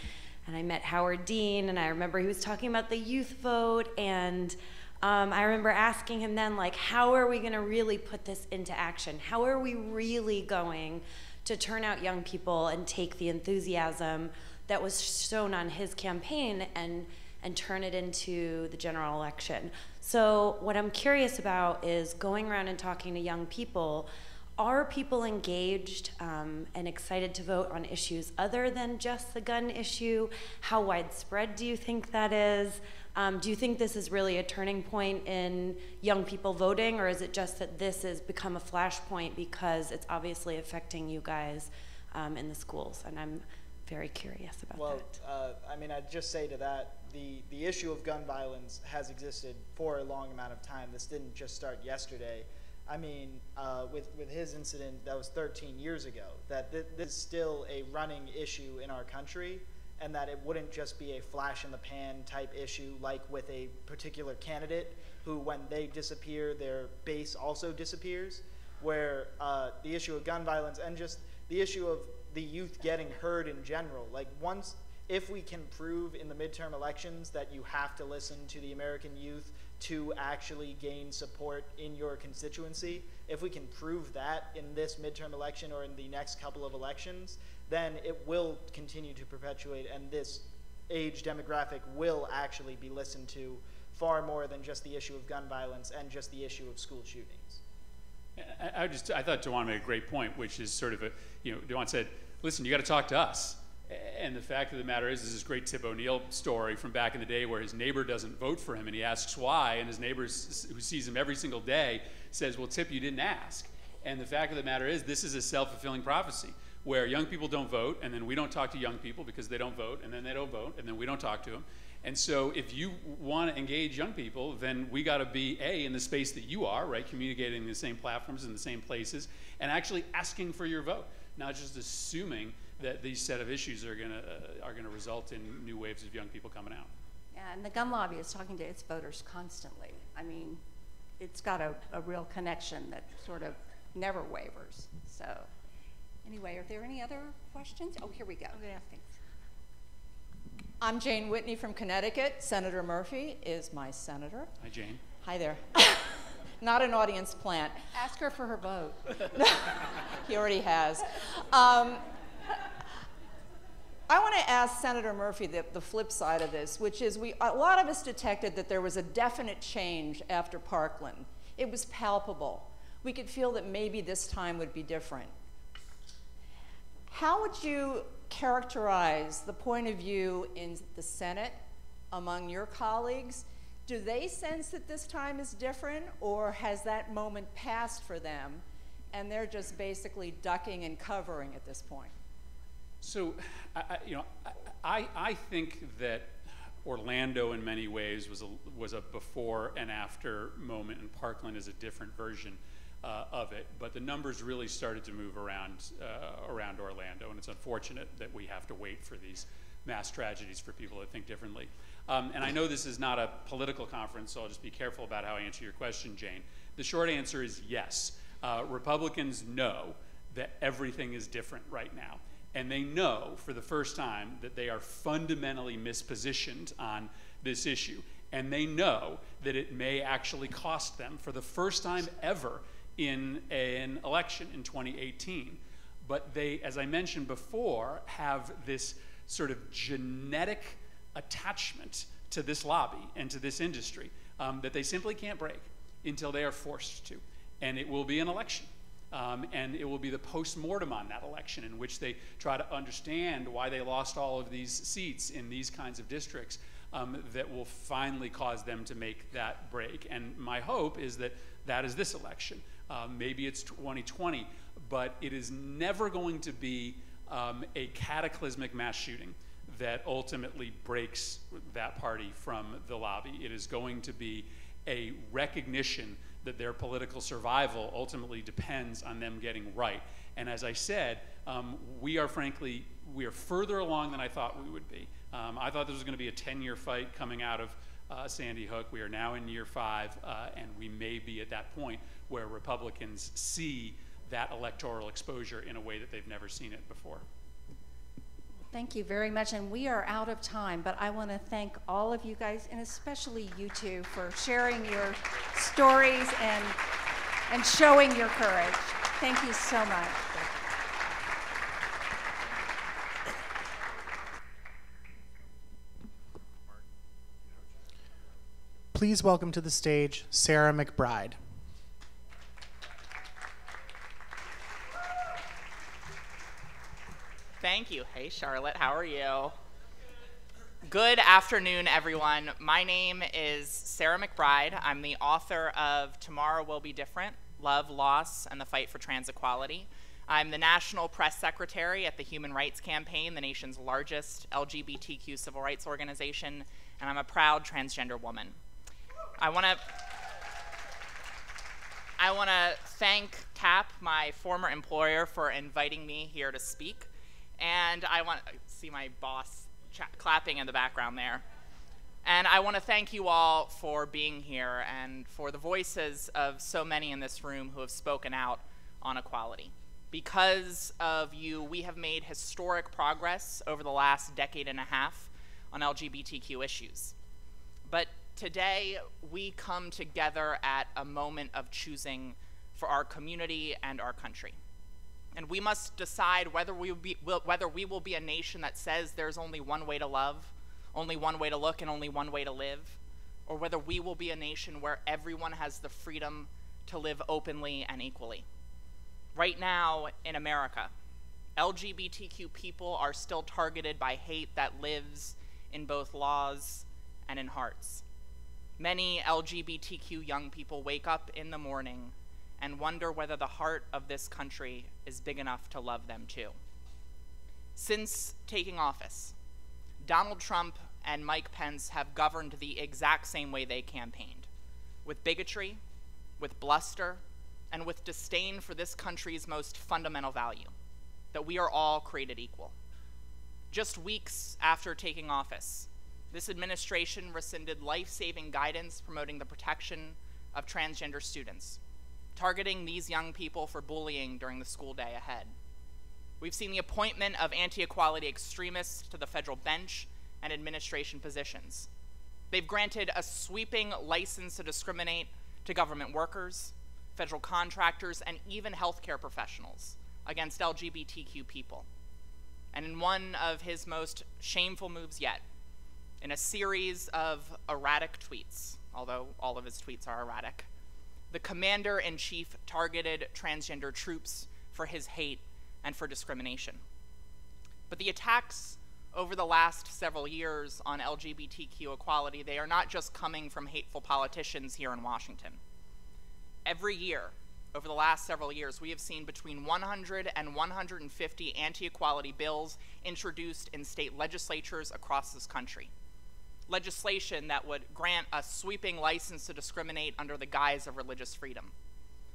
S7: and I met Howard Dean, and I remember he was talking about the youth vote, and I remember asking him then, like, how are we gonna really put this into action? How are we really going to turn out young people and take the enthusiasm that was shown on his campaign and turn it into the general election? So what I'm curious about is going around and talking to young people. Are people engaged and excited to vote on issues other than just the gun issue? How widespread do you think that is? Do you think this is really a turning point in young people voting, or is it just that this has become a flashpoint because it's obviously affecting you guys in the schools? And I'm very curious about that.
S8: Well, I mean, I'd just say to that, the issue of gun violence has existed for a long amount of time. This didn't just start yesterday. I mean, with his incident, that was 13 years ago, that this is still a running issue in our country, and that it wouldn't just be a flash-in-the-pan type issue like with a particular candidate who, when they disappear, their base also disappears, where the issue of gun violence and just the issue of the youth getting heard in general, like if we can prove in the midterm elections that you have to listen to the American youth to actually gain support in your constituency, if we can prove that in this midterm election or in the next couple of elections, then it will continue to perpetuate, and this age demographic will actually be listened to far more than just the issue of gun violence and just the issue of school shootings.
S18: I thought Dewan made a great point, which is sort of Dewan said, listen, you got to talk to us. And the fact of the matter is this great Tip O'Neill story from back in the day where his neighbor doesn't vote for him and he asks why, and his neighbor who sees him every single day says, well, Tip, you didn't ask. And the fact of the matter is this is a self-fulfilling prophecy where young people don't vote, and then we don't talk to young people because they don't vote, and then they don't vote, and then we don't talk to them. And so if you want to engage young people, then we got to be, A, in the space that you are, right, communicating in the same platforms in the same places, and actually asking for your vote, not just assuming that these set of issues are gonna result in new waves of young people coming out.
S19: Yeah, and the gun lobby is talking to its voters constantly. I mean, it's got a real connection that sort of never wavers. So anyway, are there any other questions? Oh, here we go. Yeah, thanks.
S10: I'm Jane Whitney from Connecticut. Senator Murphy is my senator.
S18: Hi, Jane.
S10: Hi there. Not an audience plant.
S19: Ask her for her vote.
S10: He already has. I want to ask Senator Murphy the flip side of this, which is a lot of us detected that there was a definite change after Parkland. It was palpable. We could feel that maybe this time would be different. How would you characterize the point of view in the Senate among your colleagues? Do they sense that this time is different, or has that moment passed for them and they're just basically ducking and covering at this point?
S18: So, I think that Orlando in many ways was a before and after moment, and Parkland is a different version of it. But the numbers really started to move around Orlando, and it's unfortunate that we have to wait for these mass tragedies for people that think differently. And I know this is not a political conference, so I'll just be careful about how I answer your question, Jane. The short answer is yes. Republicans know that everything is different right now. And they know for the first time that they are fundamentally mispositioned on this issue. And they know that it may actually cost them for the first time ever in an election in 2018. But they, as I mentioned before, have this sort of genetic attachment to this lobby and to this industry that they simply can't break until they are forced to. And it will be an election. And it will be the post-mortem on that election in which they try to understand why they lost all of these seats in these kinds of districts that will finally cause them to make that break. And my hope is that that is this election. Maybe it's 2020, but it is never going to be a cataclysmic mass shooting that ultimately breaks that party from the lobby. It is going to be a recognition that their political survival ultimately depends on them getting right. And as I said, we are frankly we are further along than I thought we would be. I thought this was going to be a 10-year fight coming out of Sandy Hook. We are now in year 5, and we may be at that point where Republicans see that electoral exposure in a way that they've never seen it before.
S19: Thank you very much, and we are out of time, but I want to thank all of you guys, and especially you two, for sharing your stories and showing your courage. Thank you so much.
S2: Please welcome to the stage Sarah McBride.
S4: Thank you. Hey, Charlotte, how are you? Good afternoon, everyone. My name is Sarah McBride. I'm the author of Tomorrow Will Be Different, Love, Loss, and the Fight for Trans Equality. I'm the National Press Secretary at the Human Rights Campaign, the nation's largest LGBTQ civil rights organization, and I'm a proud transgender woman. I want to thank CAP, my former employer, for inviting me here to speak. And I want to see my boss clapping in the background there. And I want to thank you all for being here and for the voices of so many in this room who have spoken out on equality. Because of you, we have made historic progress over the last decade and a half on LGBTQ issues. But today, we come together at a moment of choosing for our community and our country. And we must decide whether we will be a nation that says there's only one way to love, only one way to look, and only one way to live, or whether we will be a nation where everyone has the freedom to live openly and equally. Right now in America, LGBTQ people are still targeted by hate that lives in both laws and in hearts. Many LGBTQ young people wake up in the morning and wonder whether the heart of this country is big enough to love them too. Since taking office, Donald Trump and Mike Pence have governed the exact same way they campaigned, with bigotry, with bluster, and with disdain for this country's most fundamental value, that we are all created equal. Just weeks after taking office, this administration rescinded life-saving guidance promoting the protection of transgender students, targeting these young people for bullying during the school day ahead. We've seen the appointment of anti-equality extremists to the federal bench and administration positions. They've granted a sweeping license to discriminate to government workers, federal contractors, and even healthcare professionals against LGBTQ people. And in one of his most shameful moves yet, in a series of erratic tweets, although all of his tweets are erratic, the commander-in-chief targeted transgender troops for his hate and for discrimination. But the attacks over the last several years on LGBTQ equality, they are not just coming from hateful politicians here in Washington. Every year, over the last several years, we have seen between 100 and 150 anti-equality bills introduced in state legislatures across this country. Legislation that would grant a sweeping license to discriminate under the guise of religious freedom,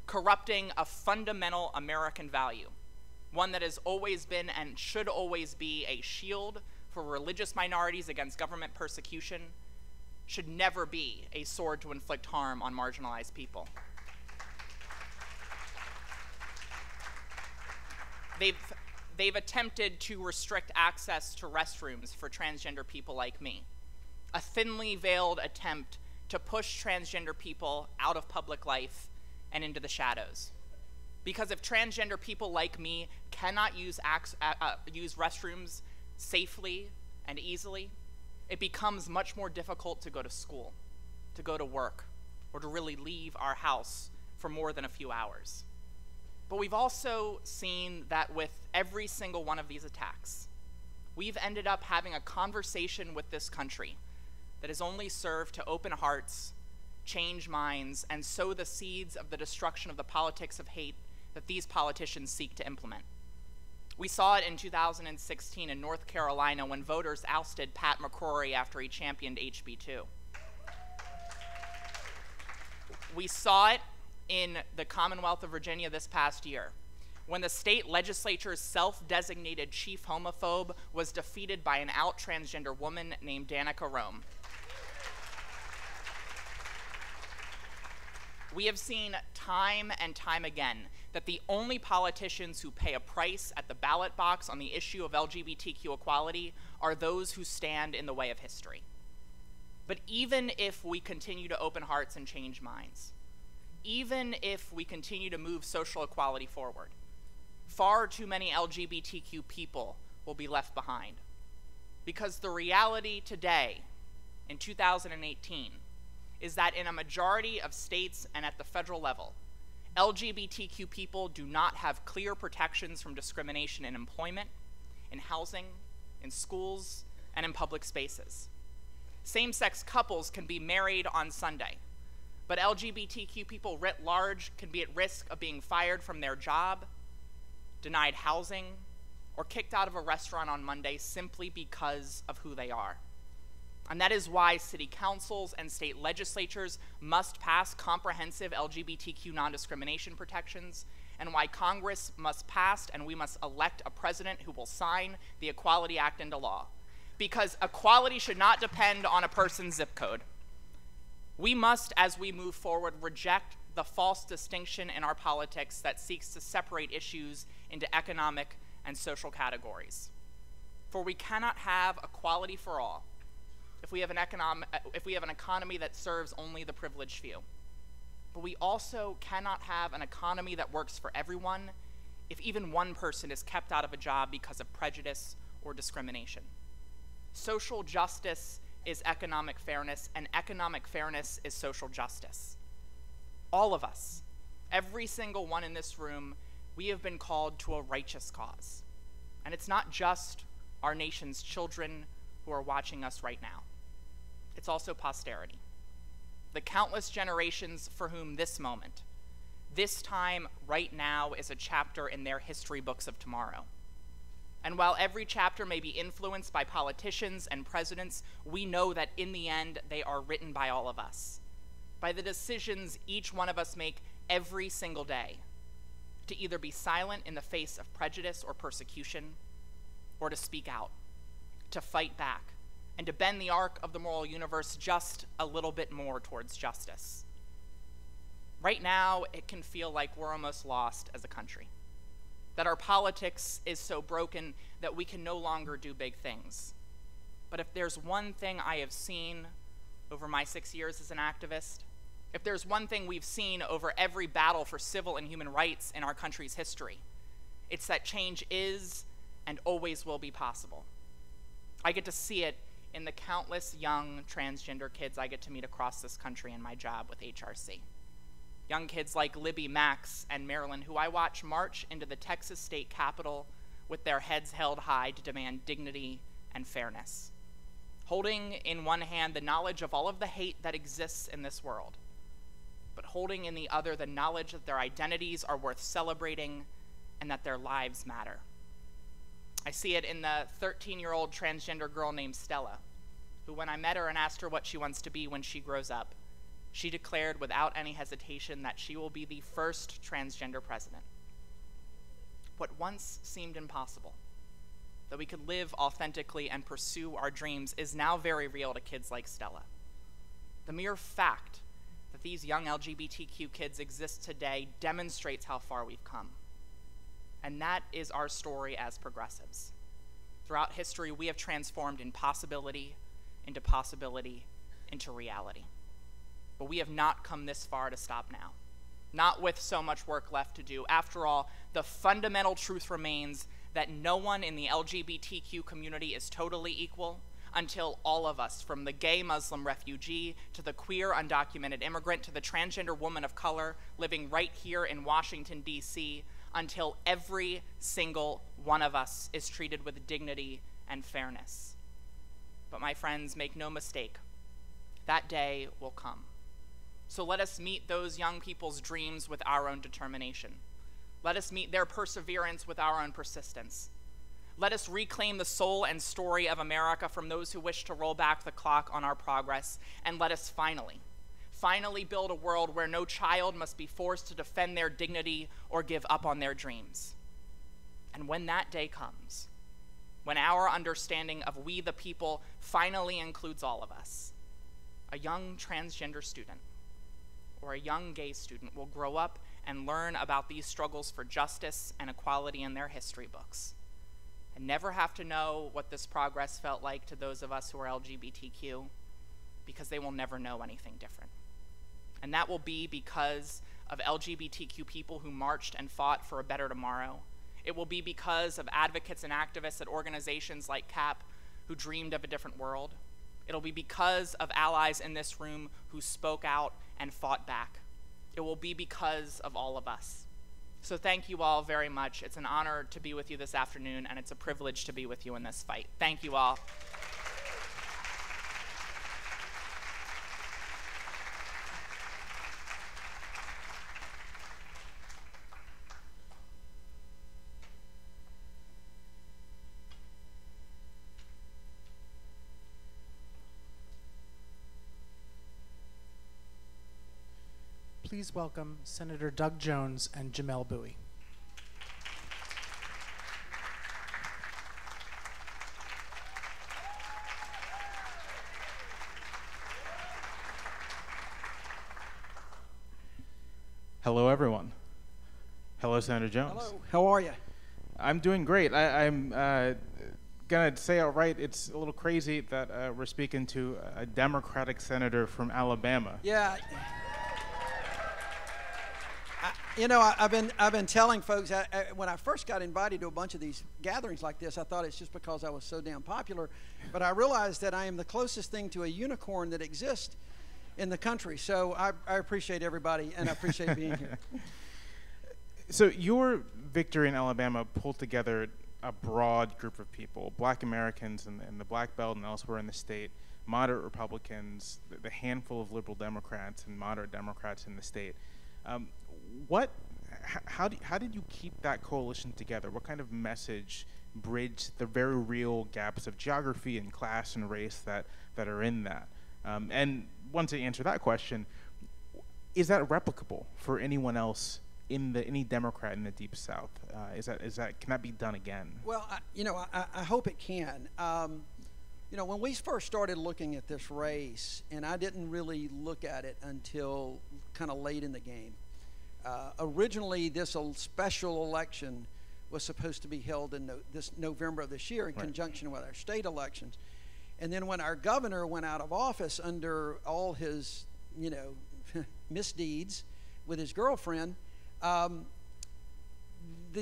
S4: corrupting a fundamental American value, one that has always been and should always be a shield for religious minorities against government persecution, should never be a sword to inflict harm on marginalized people. They've attempted to restrict access to restrooms for transgender people like me, a thinly veiled attempt to push transgender people out of public life and into the shadows. Because if transgender people like me cannot use restrooms safely and easily, it becomes much more difficult to go to school, to go to work, or to really leave our house for more than a few hours. But we've also seen that with every single one of these attacks, we've ended up having a conversation with this country that has only served to open hearts, change minds, and sow the seeds of the destruction of the politics of hate that these politicians seek to implement. We saw it in 2016 in North Carolina when voters ousted Pat McCrory after he championed HB 2. We saw it in the Commonwealth of Virginia this past year when the state legislature's self-designated chief homophobe was defeated by an out transgender woman named Danica Rome. We have seen time and time again that the only politicians who pay a price at the ballot box on the issue of LGBTQ equality are those who stand in the way of history. But even if we continue to open hearts and change minds, even if we continue to move social equality forward, far too many LGBTQ people will be left behind. Because the reality today, in 2018, is that in a majority of states and at the federal level, LGBTQ people do not have clear protections from discrimination in employment, in housing, in schools, and in public spaces. Same-sex couples can be married on Sunday, but LGBTQ people writ large can be at risk of being fired from their job, denied housing, or kicked out of a restaurant on Monday simply because of who they are. And that is why city councils and state legislatures must pass comprehensive LGBTQ non-discrimination protections, and why Congress must pass and we must elect a president who will sign the Equality Act into law. Because equality should not depend on a person's zip code. We must, as we move forward, reject the false distinction in our politics that seeks to separate issues into economic and social categories. For we cannot have equality for all if we have an economy that serves only the privileged few. But we also cannot have an economy that works for everyone if even one person is kept out of a job because of prejudice or discrimination. Social justice is economic fairness, and economic fairness is social justice. All of us, every single one in this room, we have been called to a righteous cause. And it's not just our nation's children who are watching us right now. It's also posterity. The countless generations for whom this moment, this time right now, is a chapter in their history books of tomorrow. And while every chapter may be influenced by politicians and presidents, we know that in the end, they are written by all of us, by the decisions each one of us make every single day, to either be silent in the face of prejudice or persecution, or to speak out, to fight back, and to bend the arc of the moral universe just a little bit more towards justice. Right now, it can feel like we're almost lost as a country, that our politics is so broken that we can no longer do big things. But if there's one thing I have seen over my 6 years as an activist, if there's one thing we've seen over every battle for civil and human rights in our country's history, it's that change is and always will be possible. I get to see it in the countless young transgender kids I get to meet across this country in my job with HRC. Young kids like Libby, Max, and Marilyn, who I watch march into the Texas state capitol with their heads held high to demand dignity and fairness, holding in one hand the knowledge of all of the hate that exists in this world, but holding in the other the knowledge that their identities are worth celebrating and that their lives matter. I see it in the 13-year-old transgender girl named Stella, who, when I met her and asked her what she wants to be when she grows up, she declared without any hesitation that she will be the first transgender president. What once seemed impossible, that we could live authentically and pursue our dreams, is now very real to kids like Stella. The mere fact that these young LGBTQ kids exist today demonstrates how far we've come. And that is our story as progressives. Throughout history, we have transformed impossibility into possibility into reality. But we have not come this far to stop now, not with so much work left to do. After all, the fundamental truth remains that no one in the LGBTQ community is totally equal until all of us, from the gay Muslim refugee to the queer undocumented immigrant to the transgender woman of color living right here in Washington, D.C., until every single one of us is treated with dignity and fairness. But my friends, make no mistake, that day will come. So let us meet those young people's dreams with our own determination. Let us meet their perseverance with our own persistence. Let us reclaim the soul and story of America from those who wish to roll back the clock on our progress, and let us finally build a world where no child must be forced to defend their dignity or give up on their dreams. And when that day comes, when our understanding of we the people finally includes all of us, a young transgender student or a young gay student will grow up and learn about these struggles for justice and equality in their history books, and never have to know what this progress felt like to those of us who are LGBTQ, because they will never know anything different. And that will be because of LGBTQ people who marched and fought for a better tomorrow. It will be because of advocates and activists at organizations like CAP who dreamed of a different world. It'll be because of allies in this room who spoke out and fought back. It will be because of all of us. So thank you all very much. It's an honor to be with you this afternoon, and it's a privilege to be with you in this fight. Thank you all.
S2: Please welcome Senator Doug Jones and Jamelle Bouie.
S11: Hello, everyone. Hello, Senator Jones.
S21: Hello. How are you?
S11: I'm doing great. I'm going to say outright it's a little crazy that we're speaking to a Democratic senator from Alabama.
S21: Yeah. I've been telling folks, when I first got invited to a bunch of these gatherings like this, I thought it's just because I was so damn popular. But I realized that I am the closest thing to a unicorn that exists in the country. So I appreciate everybody, and I appreciate being here.
S11: So your victory in Alabama pulled together a broad group of people, Black Americans in the Black Belt and elsewhere in the state, moderate Republicans, the handful of liberal Democrats and moderate Democrats in the state. How did you keep that coalition together? What kind of message bridged the very real gaps of geography and class and race that are in that? And once to answer that question, is that replicable for anyone else any Democrat in the Deep South? Can that be done again?
S21: Well, I hope it can. When we first started looking at this race, and I didn't really look at it until kind of late in the game. Originally, this special election was supposed to be held in this November of this year in conjunction with our state elections. And then when our governor went out of office under all his, misdeeds with his girlfriend, the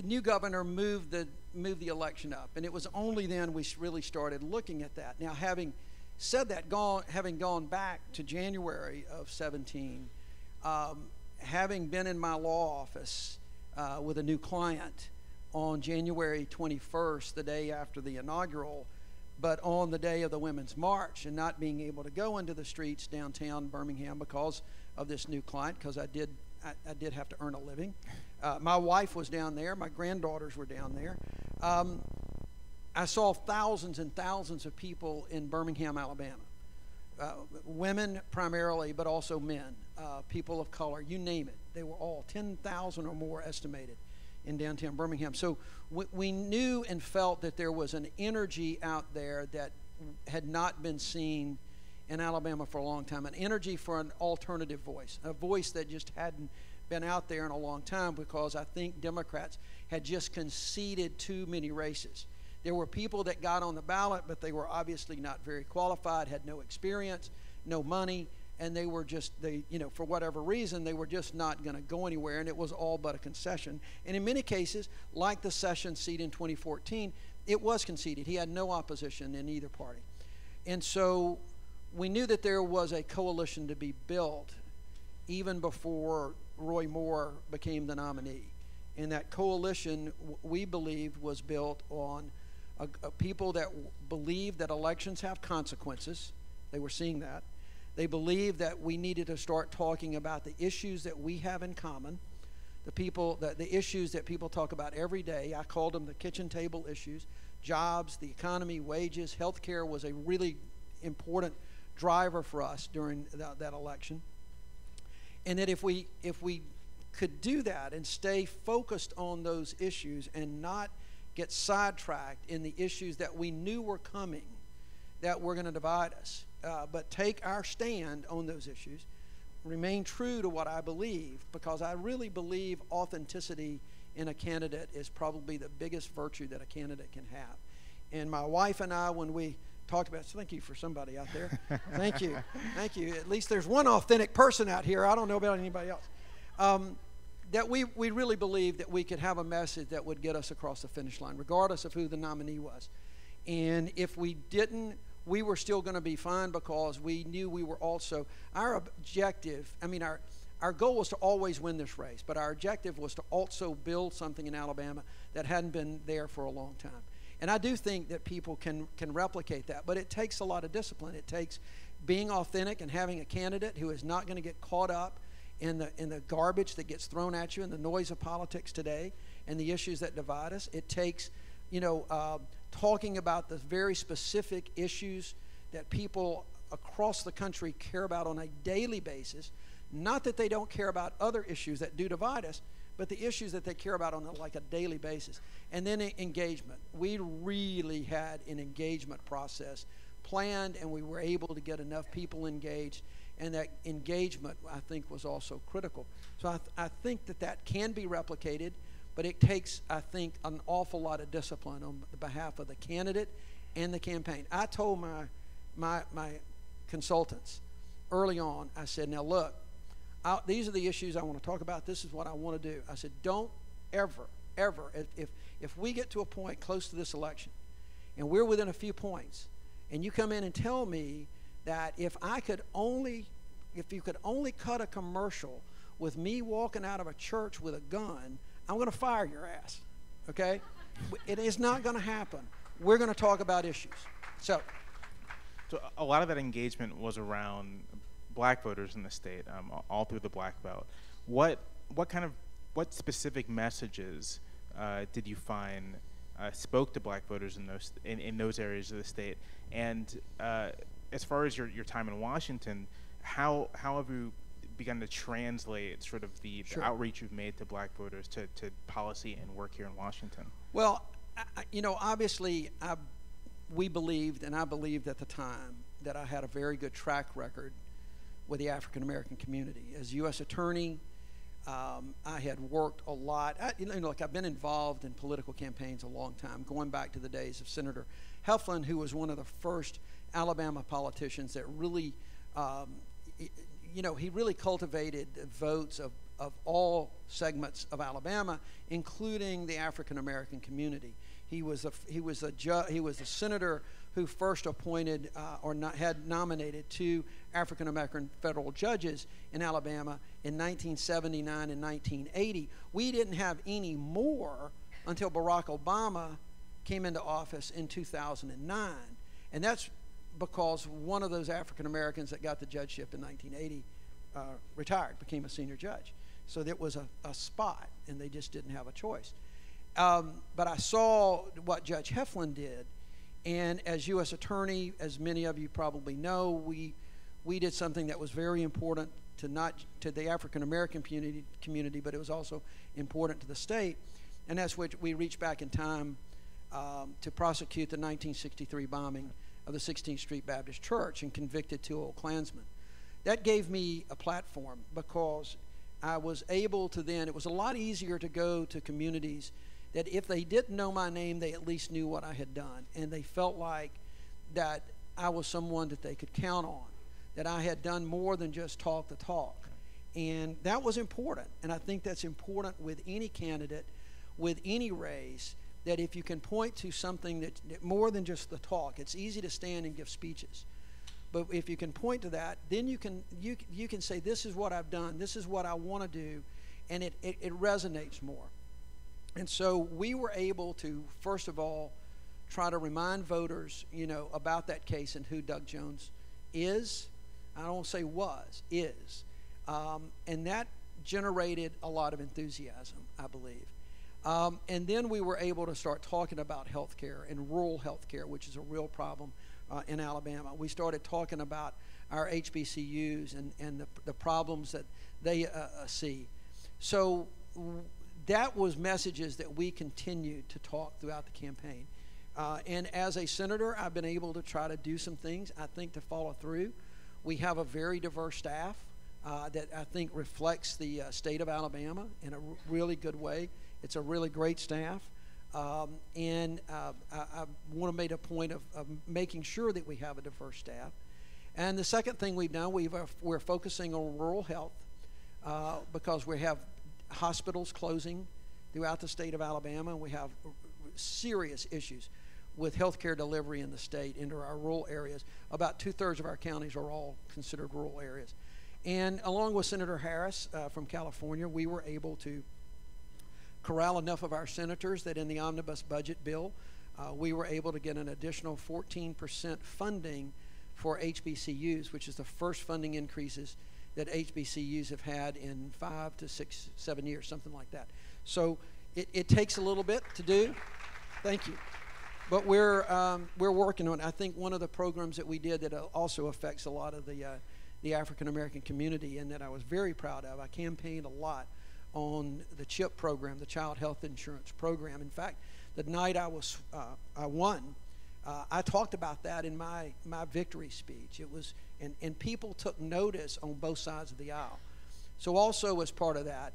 S21: new governor moved the election up. And it was only then we really started looking at that. Now, having said that, having gone back to January of 17, having been in my law office with a new client on January 21st, the day after the inaugural, but on the day of the Women's March, and not being able to go into the streets downtown Birmingham because of this new client, because I did have to earn a living. My wife was down there. My granddaughters were down there. I saw thousands and thousands of people in Birmingham, Alabama. Women primarily, but also men, people of color, you name it. They were all 10,000 or more estimated in downtown Birmingham. So we knew and felt that there was an energy out there that had not been seen in Alabama for a long time, an energy for an alternative voice, a voice that just hadn't been out there in a long time, because I think Democrats had just conceded too many races. There were people that got on the ballot, but they were obviously not very qualified, had no experience, no money, and they were just, for whatever reason, they were just not going to go anywhere, and it was all but a concession. And in many cases, like the Sessions seat in 2014, it was conceded. He had no opposition in either party. And so we knew that there was a coalition to be built even before Roy Moore became the nominee. And that coalition, we believed, was built on people that believed that elections have consequences. They were seeing that. They believed that we needed to start talking about the issues that we have in common, the issues that people talk about every day. I called them the kitchen table issues: jobs, the economy, wages. Healthcare was a really important driver for us during that election. And that if we could do that and stay focused on those issues and not get sidetracked in the issues that we knew were coming, that were going to divide us, but take our stand on those issues, remain true to what I believe, because I really believe authenticity in a candidate is probably the biggest virtue that a candidate can have. And my wife and I, when we talked about it, so thank you for somebody out there. Thank you. Thank you. At least there's one authentic person out here. I don't know about anybody else. That we really believed that we could have a message that would get us across the finish line, regardless of who the nominee was. And if we didn't, we were still going to be fine, because we knew we were also, our objective, I mean, our goal was to always win this race, but our objective was to also build something in Alabama that hadn't been there for a long time. And I do think that people can replicate that, but it takes a lot of discipline. It takes being authentic and having a candidate who is not going to get caught up in the garbage that gets thrown at you and the noise of politics today and the issues that divide us. It takes, talking about the very specific issues that people across the country care about on a daily basis. Not that they don't care about other issues that do divide us, but the issues that they care about on a daily basis. And then engagement. We really had an engagement process planned, and we were able to get enough people engaged, and that engagement, I think, was also critical. So I think that can be replicated, but it takes, I think, an awful lot of discipline on the behalf of the candidate and the campaign. I told my consultants early on, I said, now look, these are the issues I want to talk about. This is what I want to do. I said, don't ever, if we get to a point close to this election and we're within a few points, and you come in and tell me that if you could only cut a commercial with me walking out of a church with a gun, I'm going to fire your ass, okay? It is not going to happen. We're going to talk about issues. So
S11: a lot of that engagement was around black voters in the state, all through the Black Belt. What specific messages did you find spoke to black voters in those areas of the state? And as far as your time in Washington, how have you begun to translate sort of the outreach you've made to black voters to policy and work here in Washington?
S21: Well, obviously, we believed, and I believed at the time, that I had a very good track record with the African American community. As U.S. Attorney, I had worked a lot. I've been involved in political campaigns a long time, going back to the days of Senator Heflin, who was one of the first Alabama politicians that really, he really cultivated votes of all segments of Alabama, including the African American community. He was a senator who first appointed had nominated 2 African American federal judges in Alabama in 1979 and 1980. We didn't have any more until Barack Obama came into office in 2009, and that's because one of those African Americans that got the judgeship in 1980 retired, became a senior judge. So there was a spot, and they just didn't have a choice. But I saw what Judge Heflin did, and as U.S. Attorney, as many of you probably know, we did something that was very important to the African American community, but it was also important to the state, and that's what we reached back in time to prosecute the 1963 bombing of the 16th Street Baptist Church and convicted 2 old Klansmen. That gave me a platform, because I was able to then, it was a lot easier to go to communities that if they didn't know my name, they at least knew what I had done. And they felt like that I was someone that they could count on, that I had done more than just talk the talk. And that was important. And I think that's important with any candidate, with any race, that if you can point to something that more than just the talk, it's easy to stand and give speeches. But if you can point to that, then you can say, this is what I've done, this is what I want to do, and it resonates more. And so we were able to, first of all, try to remind voters, about that case and who Doug Jones is. I don't say was, is. And that generated a lot of enthusiasm, I believe. And then we were able to start talking about health care and rural health care, which is a real problem in Alabama. We started talking about our HBCUs and the problems that they see. So that was messages that we continued to talk throughout the campaign. And as a senator, I've been able to try to do some things, I think, to follow through. We have a very diverse staff that I think reflects the state of Alabama in a really good way. It's a really great staff. And I want to make a point of making sure that we have a diverse staff. And the second thing we've done, we're focusing on rural health because we have hospitals closing throughout the state of Alabama. We have serious issues with healthcare delivery in the state into our rural areas. About 2/3 of our counties are all considered rural areas. And along with Senator Harris from California, we were able to corral enough of our senators that in the omnibus budget bill, we were able to get an additional 14% funding for HBCUs, which is the first funding increases that HBCUs have had in 5 to 6, 7 years, something like that. So it takes a little bit to do. Thank you. But we're working on it. I think one of the programs that we did that also affects a lot of the African American community and that I was very proud of, I campaigned a lot on the CHIP program, the Child Health Insurance Program. In fact, the night I won, I talked about that in my victory speech. It was, and people took notice on both sides of the aisle. So also as part of that,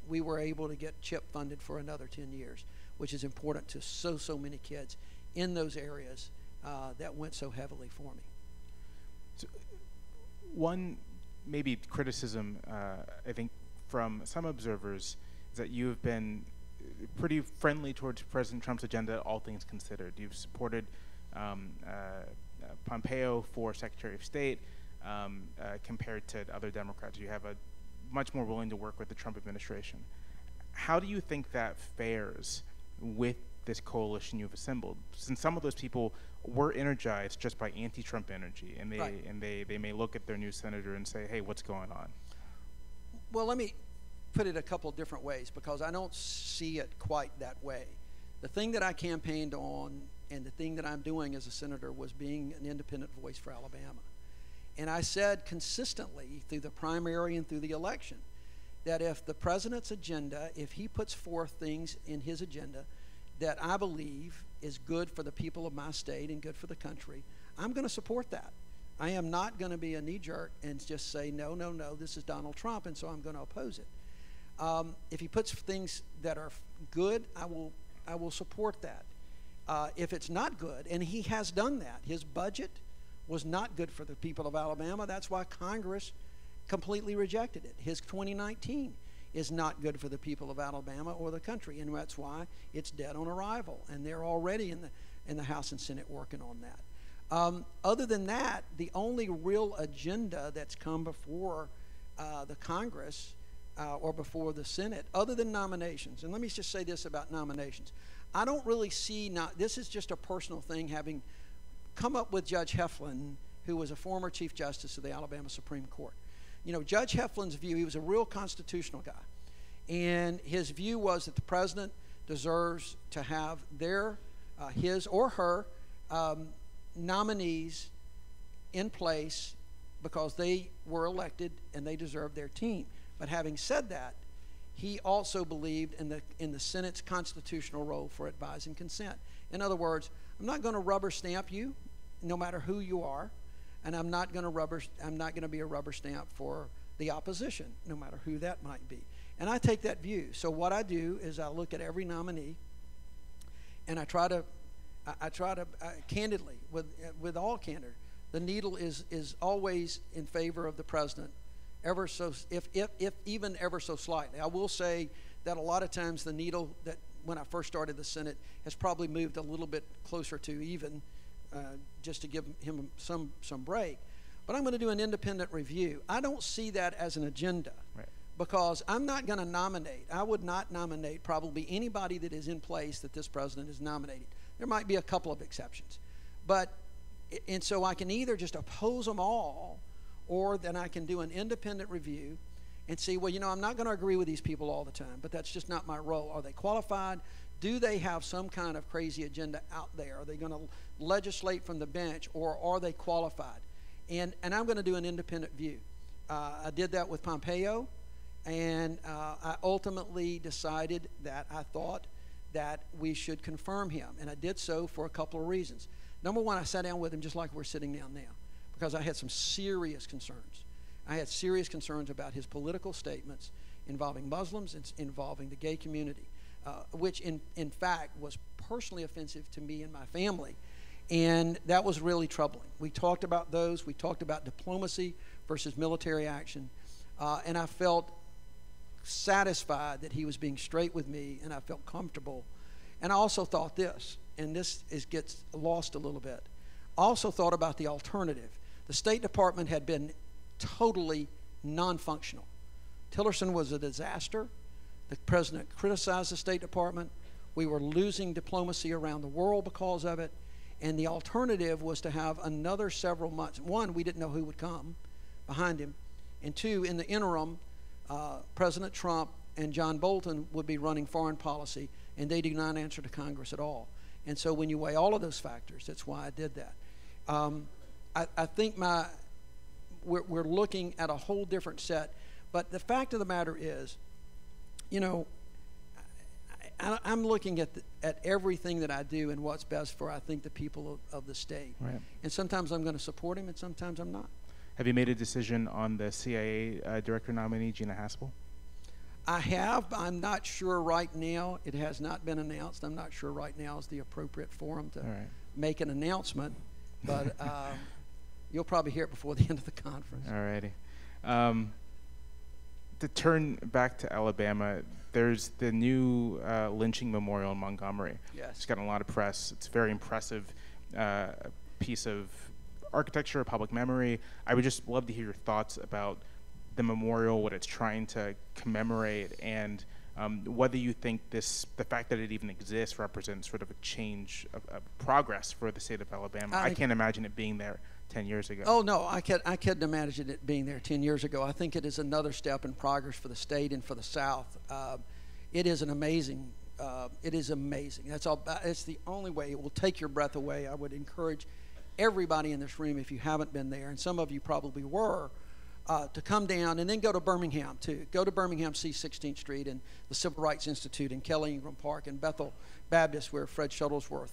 S21: we were able to get CHIP funded for another 10 years, which is important to so many kids in those areas that went so heavily for me.
S11: So one maybe criticism, I think, from some observers is that you have been pretty friendly towards President Trump's agenda, all things considered. You've supported Pompeo for Secretary of State compared to other Democrats. You have a much more willing to work with the Trump administration. How do you think that fares with this coalition you've assembled? Since some of those people were energized just by anti-Trump energy, and they may look at their new senator and say, hey, what's going on?
S21: Well, let me put it a couple different ways because I don't see it quite that way. The thing that I campaigned on and the thing that I'm doing as a senator was being an independent voice for Alabama. And I said consistently through the primary and through the election that if the president's agenda, if he puts forth things in his agenda that I believe is good for the people of my state and good for the country, I'm going to support that. I am not going to be a knee-jerk and just say, no, no, no, this is Donald Trump, and so I'm going to oppose it. If he puts things that are good, I will support that. If it's not good, and he has done that, his budget was not good for the people of Alabama. That's why Congress completely rejected it. His 2019 is not good for the people of Alabama or the country, and that's why it's dead on arrival. And they're already in the House and Senate working on that. Other than that, the only real agenda that's come before the Congress or before the Senate, other than nominations, and let me just say this about nominations. I don't really see, this is just a personal thing, having come up with Judge Heflin, who was a former Chief Justice of the Alabama Supreme Court. You know, Judge Heflin's view, he was a real constitutional guy, and his view was that the president deserves to have his or her nominees in place because they were elected and they deserve their team. But having said that, he also believed in the Senate's constitutional role for advise and consent. In other words, I'm not going to rubber stamp you, no matter who you are, and I'm not going to be a rubber stamp for the opposition, no matter who that might be. And I take that view. So what I do is I look at every nominee, and I try to candidly, with all candor, the needle is always in favor of the president. Ever so, if even ever so slightly. I will say that a lot of times the needle that when I first started the Senate has probably moved a little bit closer to even, just to give him some break. But I'm going to do an independent review. I don't see that as an agenda, right, because I'm not going to nominate. I would not nominate probably anybody that is in place that this president is nominating. There might be a couple of exceptions, and so I can either just oppose them all, or then I can do an independent review and see, well, you know, I'm not going to agree with these people all the time, but that's just not my role. Are they qualified? Do they have some kind of crazy agenda out there? Are they going to legislate from the bench, or are they qualified? And I'm going to do an independent view. I did that with Pompeo, And I ultimately decided that I thought that we should confirm him. And I did so for a couple of reasons. Number one, I sat down with him just like we're sitting down now, because I had some serious concerns. I had serious concerns about his political statements involving Muslims and involving the gay community, which in fact was personally offensive to me and my family. And that was really troubling. We talked about those. We talked about diplomacy versus military action. And I felt satisfied that he was being straight with me, and I felt comfortable. And I also thought this, and this gets lost a little bit. I also thought about the alternative. The State Department had been totally non-functional. Tillerson was a disaster. The president criticized the State Department. We were losing diplomacy around the world because of it. And the alternative was to have another several months. One, we didn't know who would come behind him. And two, in the interim, President Trump and John Bolton would be running foreign policy, and they do not answer to Congress at all. And so when you weigh all of those factors, that's why I did that. I think we're looking at a whole different set. But the fact of the matter is, you know, I'm looking at everything that I do and what's best for, I think, the people of the state.
S11: Right.
S21: And sometimes I'm going to support him, and sometimes I'm not.
S11: Have you made a decision on the CIA director nominee, Gina Haspel?
S21: I have. I'm not sure right now. It has not been announced. I'm not sure right now is the appropriate forum to make an announcement. But you'll probably hear it before the end of the conference.
S11: All righty. To turn back to Alabama, there's the new lynching memorial in Montgomery.
S21: Yes.
S11: It's gotten a lot of press. It's a very impressive piece of architecture, public memory. I would just love to hear your thoughts about the memorial, what it's trying to commemorate, and whether you think the fact that it even exists represents sort of a change, of progress for the state of Alabama. I can't imagine it being there 10 years ago.
S21: Oh, no, I couldn't imagine it being there 10 years ago. I think it is another step in progress for the state and for the South. It is amazing. It is amazing. That's all. It's the only way. It will take your breath away. I would encourage everybody in this room, if you haven't been there, and some of you probably were, to come down and then go to Birmingham, too. Go to Birmingham, see 16th Street and the Civil Rights Institute and Kelly Ingram Park and Bethel Baptist, where Fred Shuttlesworth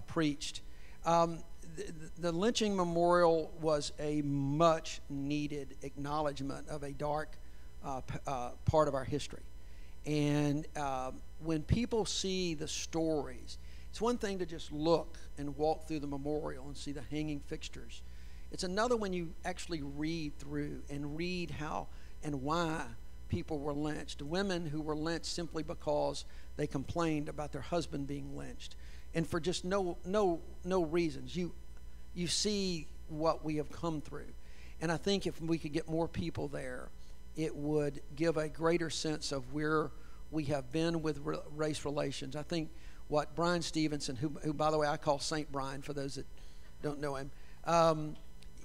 S21: preached. The lynching memorial was a much-needed acknowledgement of a dark part of our history. And when people see the stories, it's one thing to just look and walk through the memorial and see the hanging fixtures. It's another when you actually read through and read how and why people were lynched. Women who were lynched simply because they complained about their husband being lynched, and for just no reasons. You see what we have come through, and I think if we could get more people there, it would give a greater sense of where we have been with race relations. I think what Brian Stevenson, who by the way I call Saint Brian for those that don't know him,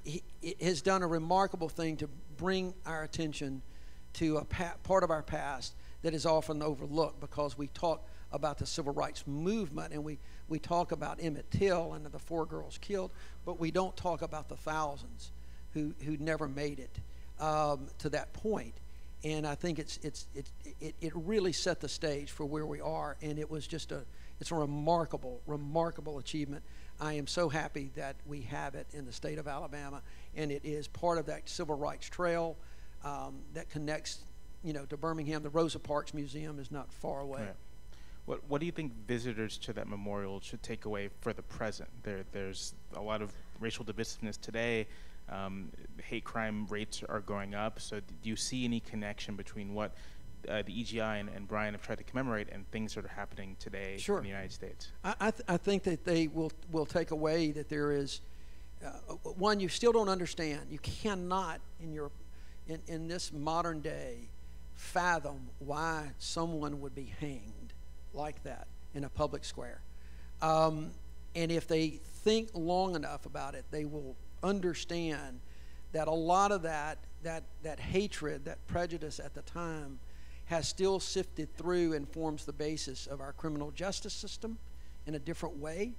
S21: he has done a remarkable thing to bring our attention to a part of our past that is often overlooked, because we talk about the civil rights movement and we talk about Emmett Till and the 4 girls killed, but we don't talk about the thousands who never made it to that point. And I think it really set the stage for where we are, and it was just it's a remarkable achievement. I am so happy that we have it in the state of Alabama, and it is part of that civil rights trail that connects, to Birmingham. The Rosa Parks Museum is not far away.
S11: Right. What do you think visitors to that memorial should take away for the present? There's a lot of racial divisiveness today. Hate crime rates are going up. So do you see any connection between what the EGI and Brian have tried to commemorate and things that are happening today in the United States?
S21: I think that they will take away that there is one, you still don't understand. You cannot in this modern day fathom why someone would be hanged like that in a public square. And if they think long enough about it, they will understand that a lot of that hatred, that prejudice at the time has still sifted through and forms the basis of our criminal justice system in a different way.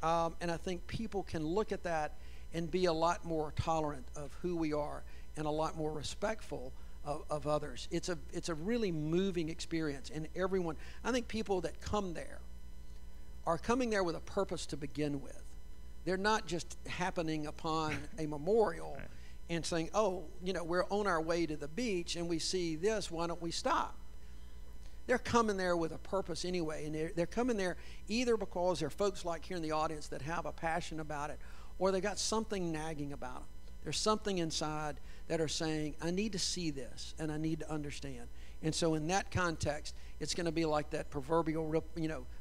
S21: And I think people can look at that and be a lot more tolerant of who we are and a lot more respectful of others. It's a really moving experience, and everyone, I think people that come there are coming there with a purpose to begin with. They're not just happening upon a memorial and saying, oh, you know, we're on our way to the beach and we see this, why don't we stop? They're coming there with a purpose anyway, and they're coming there either because there are folks like here in the audience that have a passion about it, or they got something nagging about them. There's something inside that are saying, I need to see this and I need to understand. And so in that context, it's going to be like that proverbial,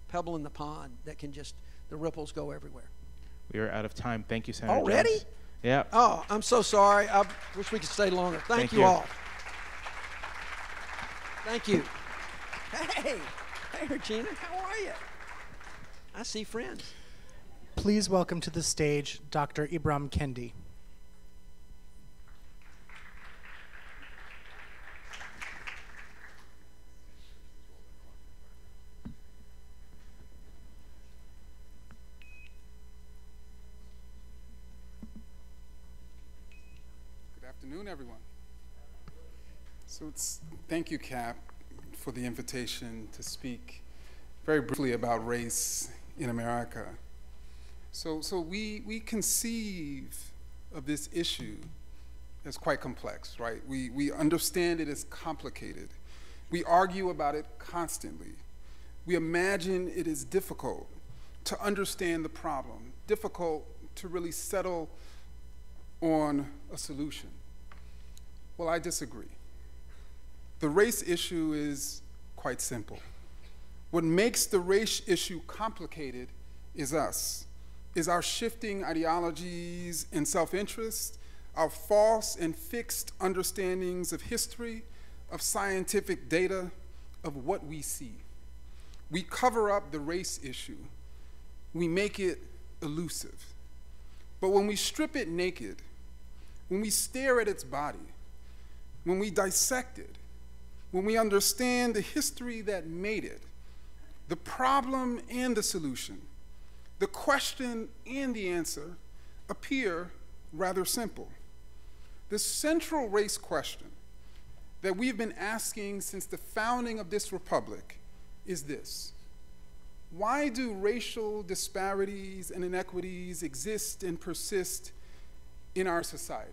S21: pebble in the pond that can just, the ripples go everywhere.
S11: We are out of time. Thank you, Senator
S21: Already?
S11: Jones. Yeah.
S21: Oh, I'm so sorry. I wish we could stay longer. Thank you all. Thank you. Hey, Regina, how are you? I see friends.
S2: Please welcome to the stage Dr. Ibram Kendi.
S12: Good afternoon, everyone. So thank you, Cap, for the invitation to speak very briefly about race in America. So we conceive of this issue as quite complex, right? We understand it as complicated. We argue about it constantly. We imagine it is difficult to understand the problem, difficult to really settle on a solution. Well, I disagree. The race issue is quite simple. What makes the race issue complicated is us, is our shifting ideologies and self-interest, our false and fixed understandings of history, of scientific data, of what we see. We cover up the race issue. We make it elusive. But when we strip it naked, when we stare at its body, when we dissect it, when we understand the history that made it, the problem and the solution, the question and the answer appear rather simple. The central race question that we've been asking since the founding of this republic is this: why do racial disparities and inequities exist and persist in our society?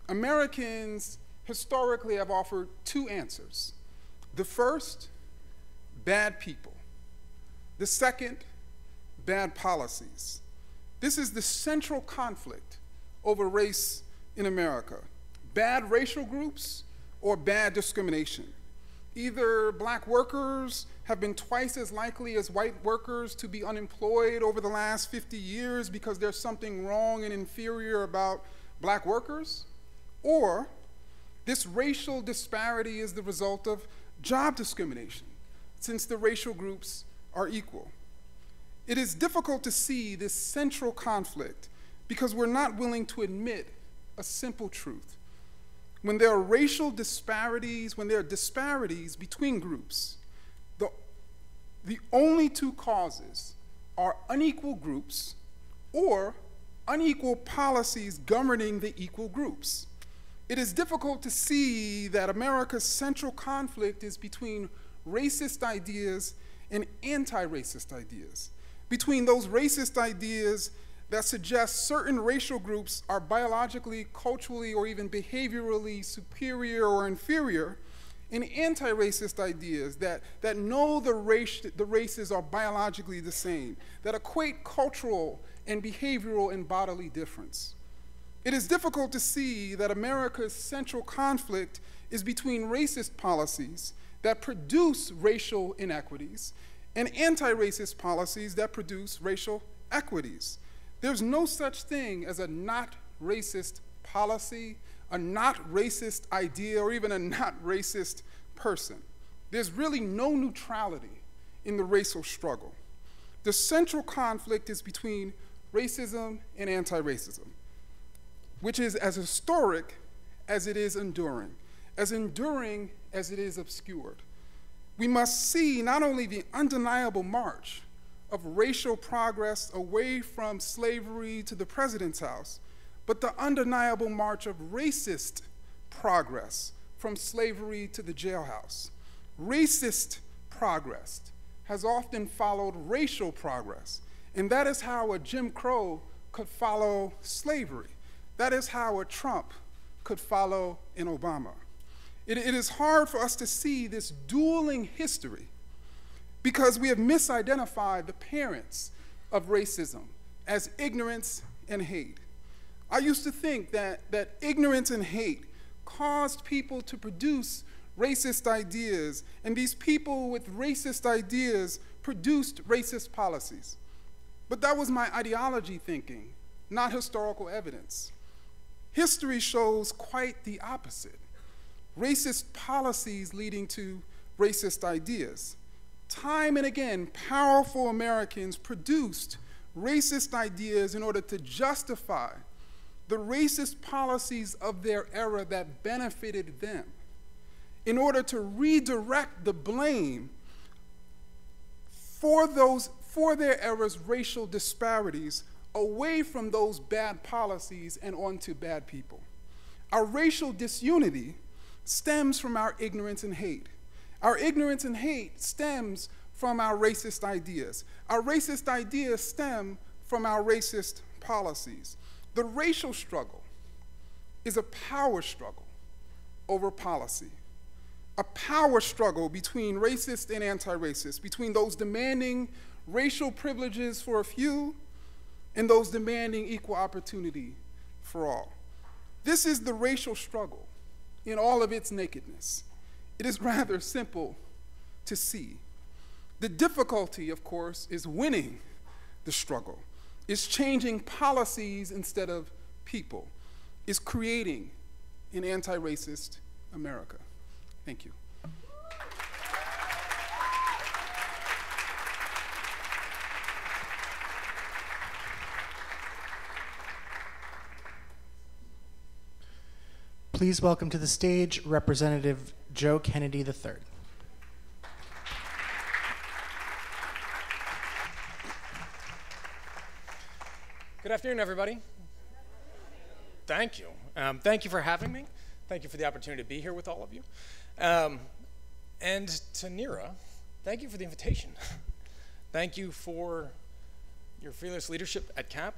S12: Americans historically have offered two answers. The first, bad people. The second, bad policies. This is the central conflict over race in America: bad racial groups or bad discrimination. Either black workers have been twice as likely as white workers to be unemployed over the last 50 years because there's something wrong and inferior about black workers, or this racial disparity is the result of job discrimination, since the racial groups are equal. It is difficult to see this central conflict because we're not willing to admit a simple truth. When there are racial disparities, when there are disparities between groups, the only two causes are unequal groups or unequal policies governing the equal groups. It is difficult to see that America's central conflict is between racist ideas and anti-racist ideas, between those racist ideas that suggest certain racial groups are biologically, culturally, or even behaviorally superior or inferior, and anti-racist ideas that know the races are biologically the same, that equate cultural and behavioral and bodily difference. It is difficult to see that America's central conflict is between racist policies that produce racial inequities and anti-racist policies that produce racial equities. There's no such thing as a not racist policy, a not racist idea, or even a not racist person. There's really no neutrality in the racial struggle. The central conflict is between racism and anti-racism, which is as historic as it is enduring as it is obscured. We must see not only the undeniable march of racial progress away from slavery to the president's house, but the undeniable march of racist progress from slavery to the jailhouse. Racist progress has often followed racial progress, and that is how a Jim Crow could follow slavery. That is how a Trump could follow an Obama. It is hard for us to see this dueling history because we have misidentified the parents of racism as ignorance and hate. I used to think that ignorance and hate caused people to produce racist ideas, and these people with racist ideas produced racist policies. But that was my ideology thinking, not historical evidence. History shows quite the opposite. Racist policies leading to racist ideas. Time and again, powerful Americans produced racist ideas in order to justify the racist policies of their era that benefited them, in order to redirect the blame for their era's racial disparities away from those bad policies and onto bad people. Our racial disunity stems from our ignorance and hate. Our ignorance and hate stems from our racist ideas. Our racist ideas stem from our racist policies. The racial struggle is a power struggle over policy, a power struggle between racist and anti-racist, between those demanding racial privileges for a few and those demanding equal opportunity for all. This is the racial struggle in all of its nakedness. It is rather simple to see. The difficulty, of course, is winning the struggle. It's changing policies instead of people. It's creating an anti-racist America. Thank you.
S2: Please welcome to the stage Representative Joe Kennedy III.
S13: Good afternoon, everybody. Thank you. Thank you for having me. Thank you for the opportunity to be here with all of you. And to Neera, thank you for the invitation. Thank you for your fearless leadership at CAP.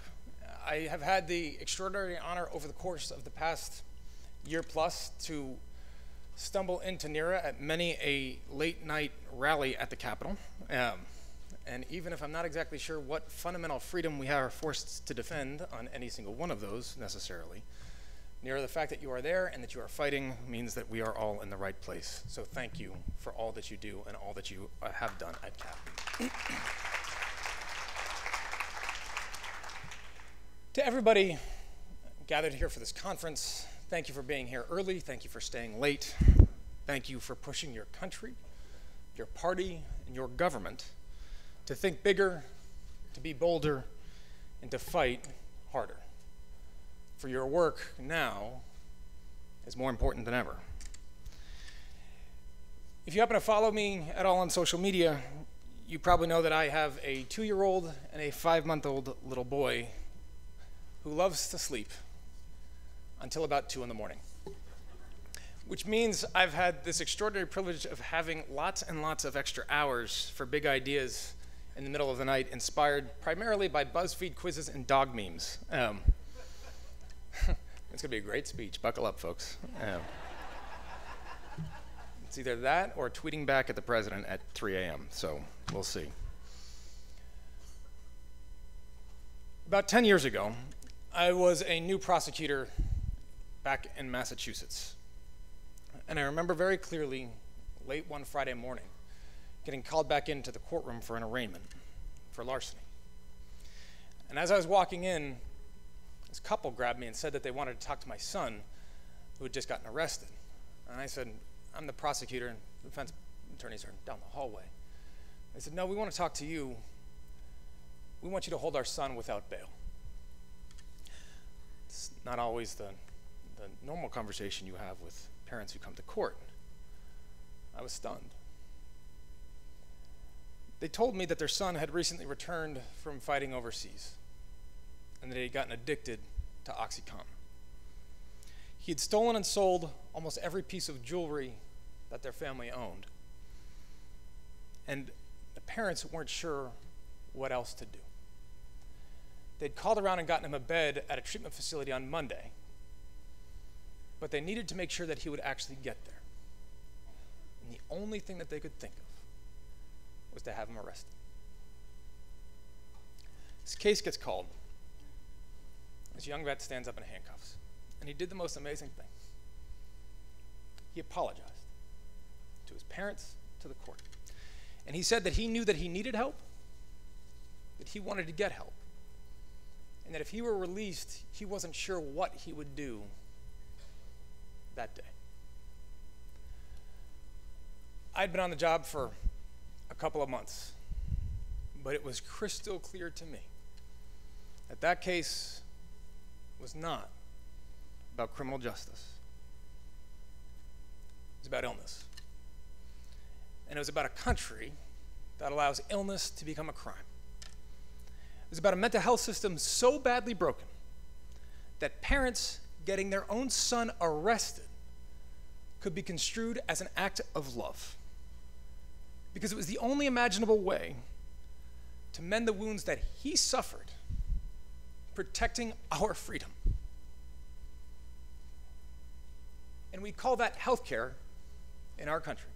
S13: I have had the extraordinary honor over the course of the past year plus to stumble into Neera at many a late night rally at the Capitol. And even if I'm not exactly sure what fundamental freedom we are forced to defend on any single one of those necessarily, Neera, the fact that you are there and that you are fighting means that we are all in the right place. So thank you for all that you do and all that you have done at CAP. To everybody gathered here for this conference, thank you for being here early. Thank you for staying late. Thank you for pushing your country, your party, and your government to think bigger, to be bolder, and to fight harder. For your work now is more important than ever. If you happen to follow me at all on social media, you probably know that I have a 2-year-old and a 5-month-old little boy who loves to sleep until about 2 in the morning. Which means I've had this extraordinary privilege of having lots and lots of extra hours for big ideas in the middle of the night, inspired primarily by BuzzFeed quizzes and dog memes. It's gonna be a great speech, buckle up, folks. It's either that or tweeting back at the president at 3 a.m., so we'll see. About 10 years ago, I was a new prosecutor back in Massachusetts. And I remember very clearly, late one Friday morning, getting called back into the courtroom for an arraignment for larceny. And as I was walking in, this couple grabbed me and said that they wanted to talk to my son, who had just gotten arrested. And I said, I'm the prosecutor, and the defense attorneys are down the hallway. They said, no, we want to talk to you. We want you to hold our son without bail. It's not always the normal conversation you have with parents who come to court. I was stunned. They told me that their son had recently returned from fighting overseas and that he had gotten addicted to OxyContin. He had stolen and sold almost every piece of jewelry that their family owned. And the parents weren't sure what else to do. They'd called around and gotten him a bed at a treatment facility on Monday, but they needed to make sure that he would actually get there. And the only thing that they could think of was to have him arrested. This case gets called. This young vet stands up in handcuffs, and he did the most amazing thing. He apologized to his parents, to the court. And he said that he knew that he needed help, that he wanted to get help, and that if he were released, he wasn't sure what he would do that day. I'd been on the job for a couple of months, but it was crystal clear to me that that case was not about criminal justice. It was about illness. And it was about a country that allows illness to become a crime. It was about a mental health system so badly broken that parents getting their own son arrested could be construed as an act of love, because it was the only imaginable way to mend the wounds that he suffered, protecting our freedom. And we call that healthcare in our country.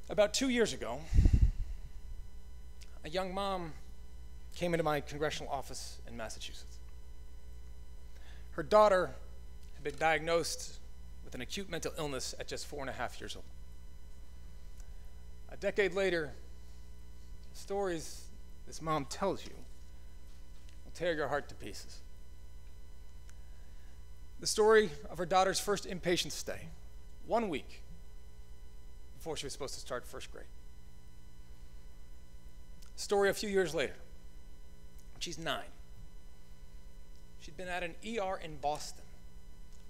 S13: About 2 years ago, a young mom came into my congressional office in Massachusetts. Her daughter had been diagnosed with an acute mental illness at just 4.5 years old. A decade later, the stories this mom tells you will tear your heart to pieces. The story of her daughter's first inpatient stay, 1 week before she was supposed to start first grade. Story a few years later, when she's 9. She'd been at an ER in Boston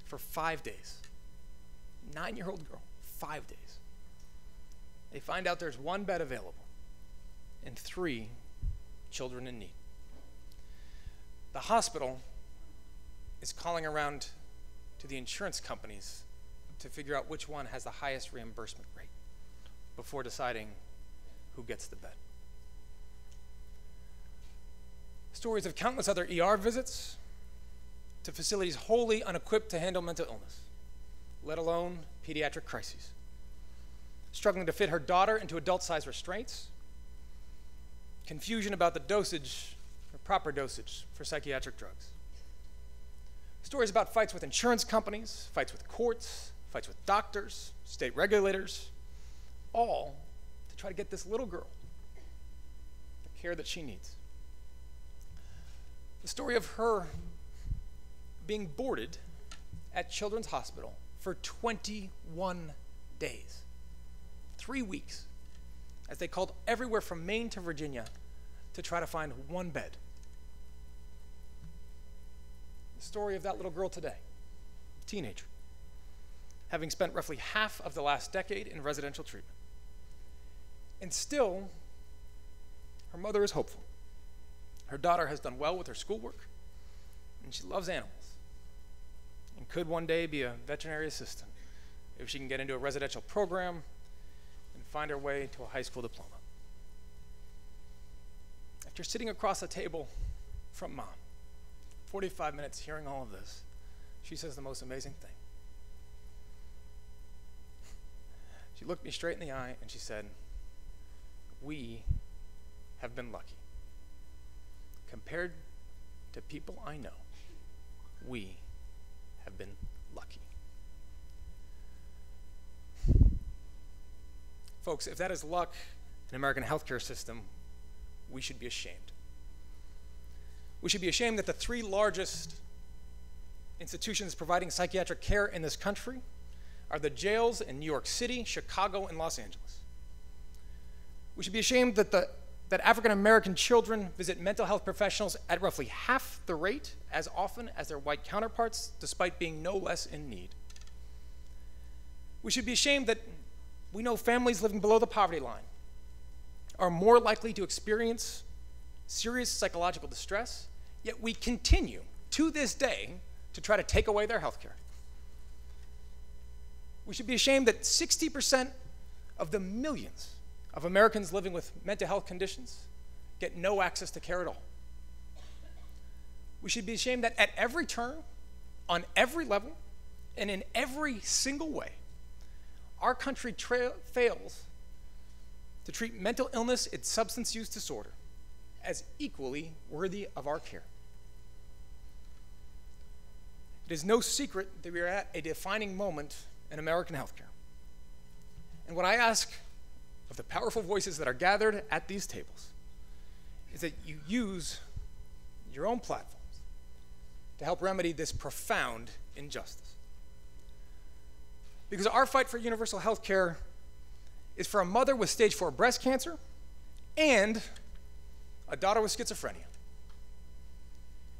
S13: for 5 days. 9-year-old girl, 5 days. They find out there's 1 bed available and 3 children in need. The hospital is calling around to the insurance companies to figure out which one has the highest reimbursement rate before deciding who gets the bed. Stories of countless other ER visits to facilities wholly unequipped to handle mental illness, let alone pediatric crises. Struggling to fit her daughter into adult-sized restraints, confusion about the dosage, or proper dosage, for psychiatric drugs. Stories about fights with insurance companies, fights with courts, fights with doctors, state regulators, all to try to get this little girl the care that she needs. The story of her being boarded at Children's Hospital for 21 days, 3 weeks, as they called everywhere from Maine to Virginia to try to find 1 bed. The story of that little girl today, teenager, having spent roughly half of the last decade in residential treatment. And still, her mother is hopeful. Her daughter has done well with her schoolwork, and she loves animals, and could one day be a veterinary assistant if she can get into a residential program and find her way to a high school diploma. After sitting across the table from Mom, 45 minutes hearing all of this, she says the most amazing thing. She looked me straight in the eye and she said, "We have been lucky. Compared to people I know, we have been lucky." Folks, if that is luck in American healthcare system, we should be ashamed. We should be ashamed that the 3 largest institutions providing psychiatric care in this country are the jails in New York City, Chicago, and Los Angeles. We should be ashamed that African American children visit mental health professionals at roughly half the rate as often as their white counterparts, despite being no less in need. We should be ashamed that we know families living below the poverty line are more likely to experience serious psychological distress, yet we continue to this day to try to take away their health care. We should be ashamed that 60% of the millions of Americans living with mental health conditions get no access to care at all. We should be ashamed that at every turn, on every level, and in every single way, our country fails to treat mental illness and substance use disorder as equally worthy of our care. It is no secret that we are at a defining moment in American healthcare. And what I ask of the powerful voices that are gathered at these tables is that you use your own platforms to help remedy this profound injustice. Because our fight for universal health care is for a mother with stage 4 breast cancer and a daughter with schizophrenia.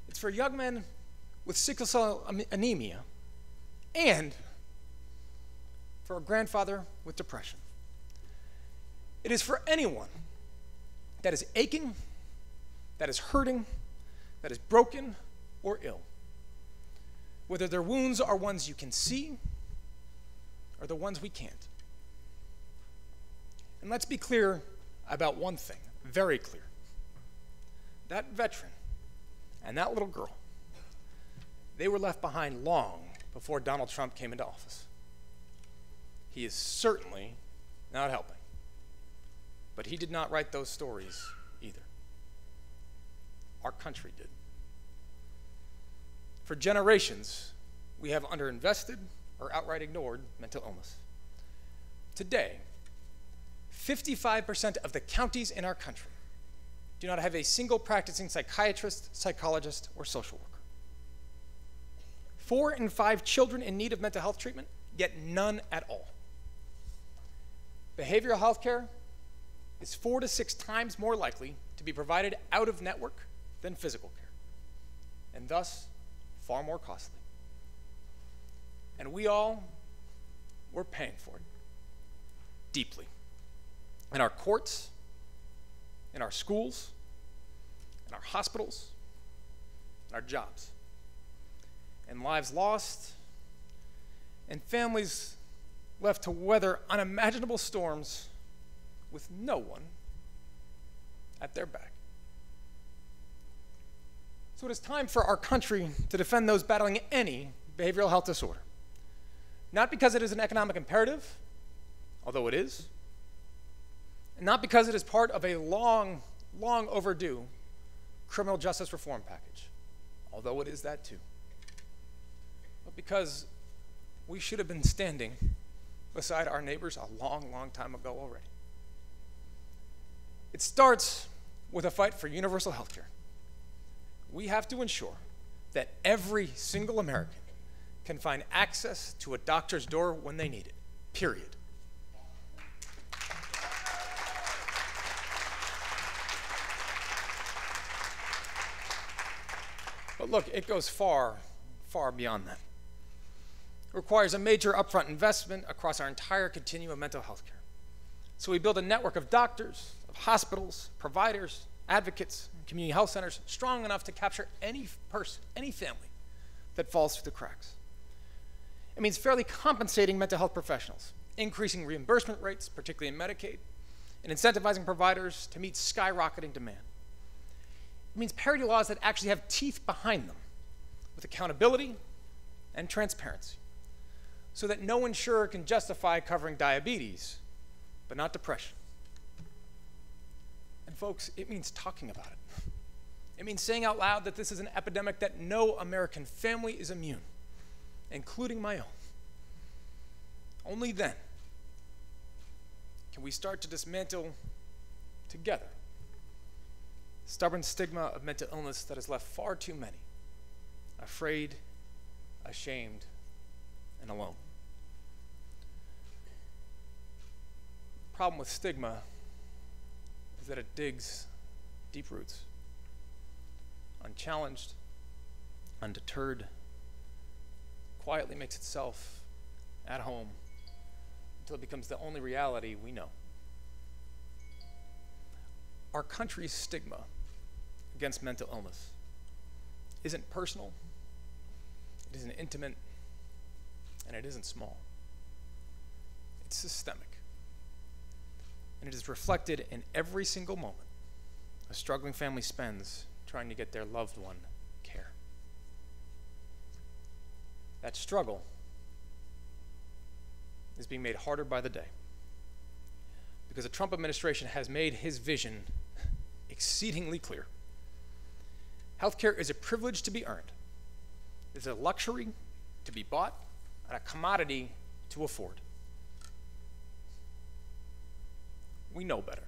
S13: It's for young men with sickle cell anemia and for a grandfather with depression. It is for anyone that is aching, that is hurting, that is broken or ill. Whether their wounds are ones you can see or the ones we can't. And let's be clear about one thing, very clear. That veteran and that little girl, they were left behind long before Donald Trump came into office. He is certainly not helping. But he did not write those stories either. Our country did. For generations, we have underinvested or outright ignored mental illness. Today, 55% of the counties in our country do not have a single practicing psychiatrist, psychologist, or social worker. 4 in 5 children in need of mental health treatment get none at all. Behavioral health care is 4 to 6 times more likely to be provided out of network than physical care, and thus far more costly. And we're paying for it deeply. In our courts, in our schools, in our hospitals, in our jobs. And lives lost, and families left to weather unimaginable storms with no one at their back. So it is time for our country to defend those battling any behavioral health disorder. Not because it is an economic imperative, although it is, and not because it is part of a long, long overdue criminal justice reform package, although it is that too, but because we should have been standing beside our neighbors a long, long time ago already. It starts with a fight for universal health care. We have to ensure that every single American can find access to a doctor's door when they need it, period. But look, it goes far, far beyond that. It requires a major upfront investment across our entire continuum of mental health care. So we build a network of doctors, of hospitals, providers, advocates, and community health centers strong enough to capture any person, any family that falls through the cracks. It means fairly compensating mental health professionals, increasing reimbursement rates, particularly in Medicaid, and incentivizing providers to meet skyrocketing demand. It means parity laws that actually have teeth behind them, with accountability and transparency, so that no insurer can justify covering diabetes, but not depression. And folks, it means talking about it. It means saying out loud that this is an epidemic that no American family is immune, including my own. Only then can we start to dismantle together the stubborn stigma of mental illness that has left far too many afraid, ashamed, and alone. The problem with stigma is that it digs deep roots, unchallenged, undeterred, quietly makes itself at home until it becomes the only reality we know. Our country's stigma against mental illness isn't personal, It isn't intimate, and it isn't small. It's systemic. And it is reflected in every single moment a struggling family spends trying to get their loved one care. That struggle is being made harder by the day because the Trump administration has made his vision exceedingly clear. Healthcare is a privilege to be earned. It's a luxury to be bought and a commodity to afford. We know better.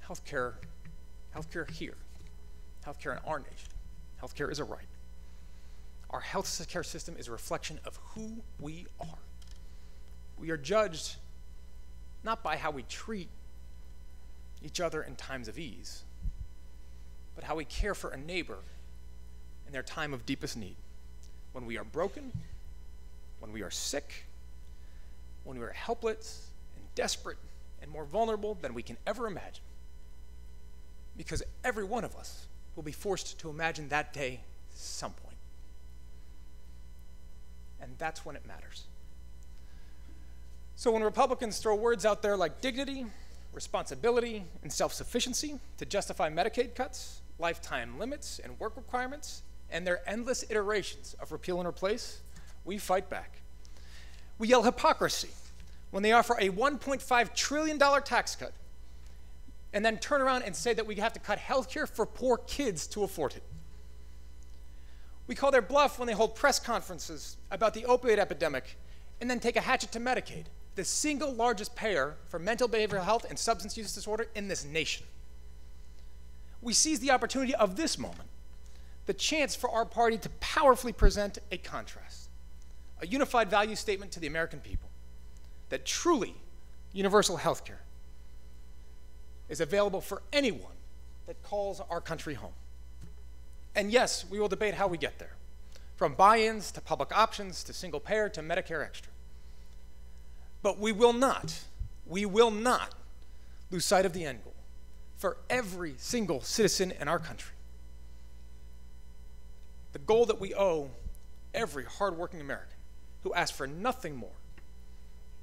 S13: Healthcare here, healthcare in our nation, healthcare is a right. Our health care system is a reflection of who we are. We are judged not by how we treat each other in times of ease, but how we care for a neighbor in their time of deepest need. When we are broken, when we are sick, when we are helpless and desperate and more vulnerable than we can ever imagine. Because every one of us will be forced to imagine that day at some point. And that's when it matters. So when Republicans throw words out there like dignity, responsibility, and self-sufficiency to justify Medicaid cuts, lifetime limits, and work requirements, and their endless iterations of repeal and replace, we fight back. We yell hypocrisy when they offer a $1.5 trillion tax cut and then turn around and say that we have to cut health care for poor kids to afford it. We call their bluff when they hold press conferences about the opioid epidemic and then take a hatchet to Medicaid, the single largest payer for mental behavioral health and substance use disorder in this nation. We seize the opportunity of this moment, the chance for our party to powerfully present a contrast, a unified value statement to the American people, that truly universal health care is available for anyone that calls our country home. And yes, we will debate how we get there, from buy-ins to public options to single payer to Medicare Extra. But we will not lose sight of the end goal for every single citizen in our country. The goal that we owe every hardworking American who asks for nothing more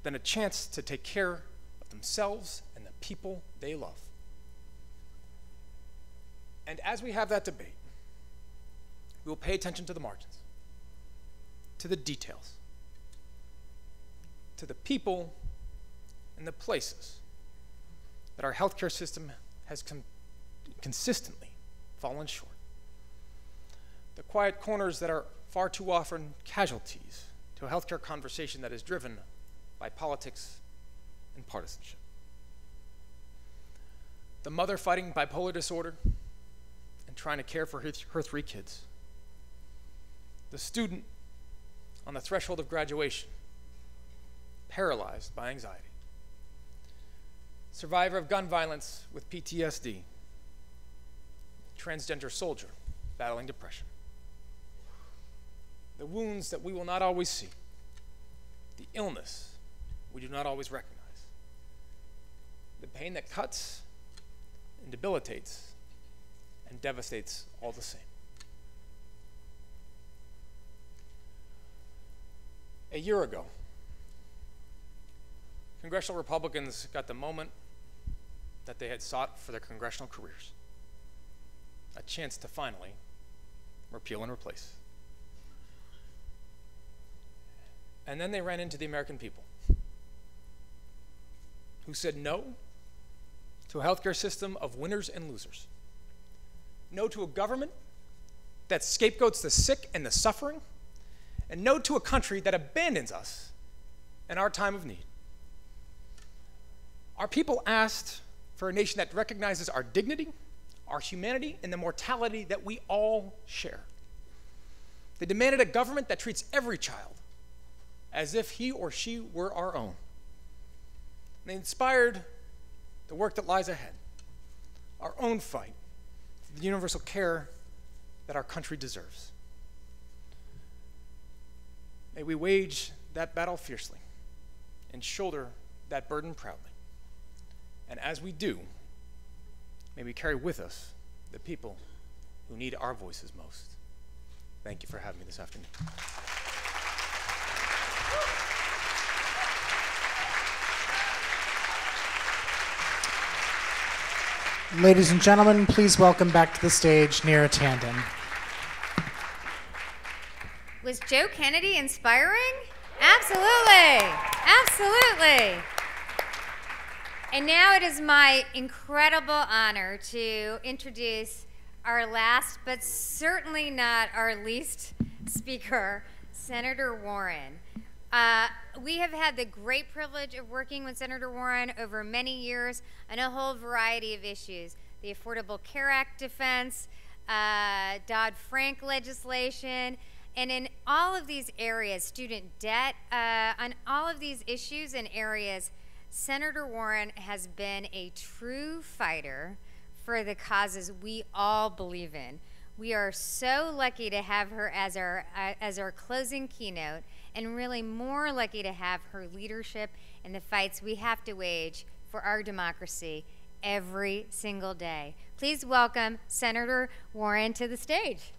S13: than a chance to take care of themselves and the people they love. And as we have that debate, we will pay attention to the margins, to the details, to the people and the places that our healthcare system has consistently fallen short. The quiet corners that are far too often casualties to a healthcare conversation that is driven by politics and partisanship. The mother fighting bipolar disorder and trying to care for her 3 kids. The student on the threshold of graduation, paralyzed by anxiety. Survivor of gun violence with PTSD. Transgender soldier battling depression. The wounds that we will not always see. The illness we do not always recognize. The pain that cuts and debilitates and devastates all the same. A year ago, congressional Republicans got the moment that they had sought for their congressional careers. A chance to finally repeal and replace. And then they ran into the American people who said no to a healthcare system of winners and losers. No to a government that scapegoats the sick and the suffering, and no to a country that abandons us in our time of need. Our people asked for a nation that recognizes our dignity, our humanity, and the mortality that we all share. They demanded a government that treats every child as if he or she were our own. And they inspired the work that lies ahead, our own fight for the universal care that our country deserves. May we wage that battle fiercely and shoulder that burden proudly. And as we do, may we carry with us the people who need our voices most.
S14: Thank you for having me this afternoon.
S2: Ladies and gentlemen, please welcome back to the stage Neera Tanden.
S16: Was Joe Kennedy inspiring? Absolutely. Absolutely. And now it is my incredible honor to introduce our last, but certainly not our least speaker, Senator Warren. We have had the great privilege of working with Senator Warren over many years on a whole variety of issues. The Affordable Care Act defense, Dodd-Frank legislation, and in all of these areas, student debt, on all of these issues and areas, Senator Warren has been a true fighter for the causes we all believe in. We are so lucky to have her as our closing keynote, and really more lucky to have her leadership in the fights we have to wage for our democracy every single day. Please welcome Senator Warren to the stage.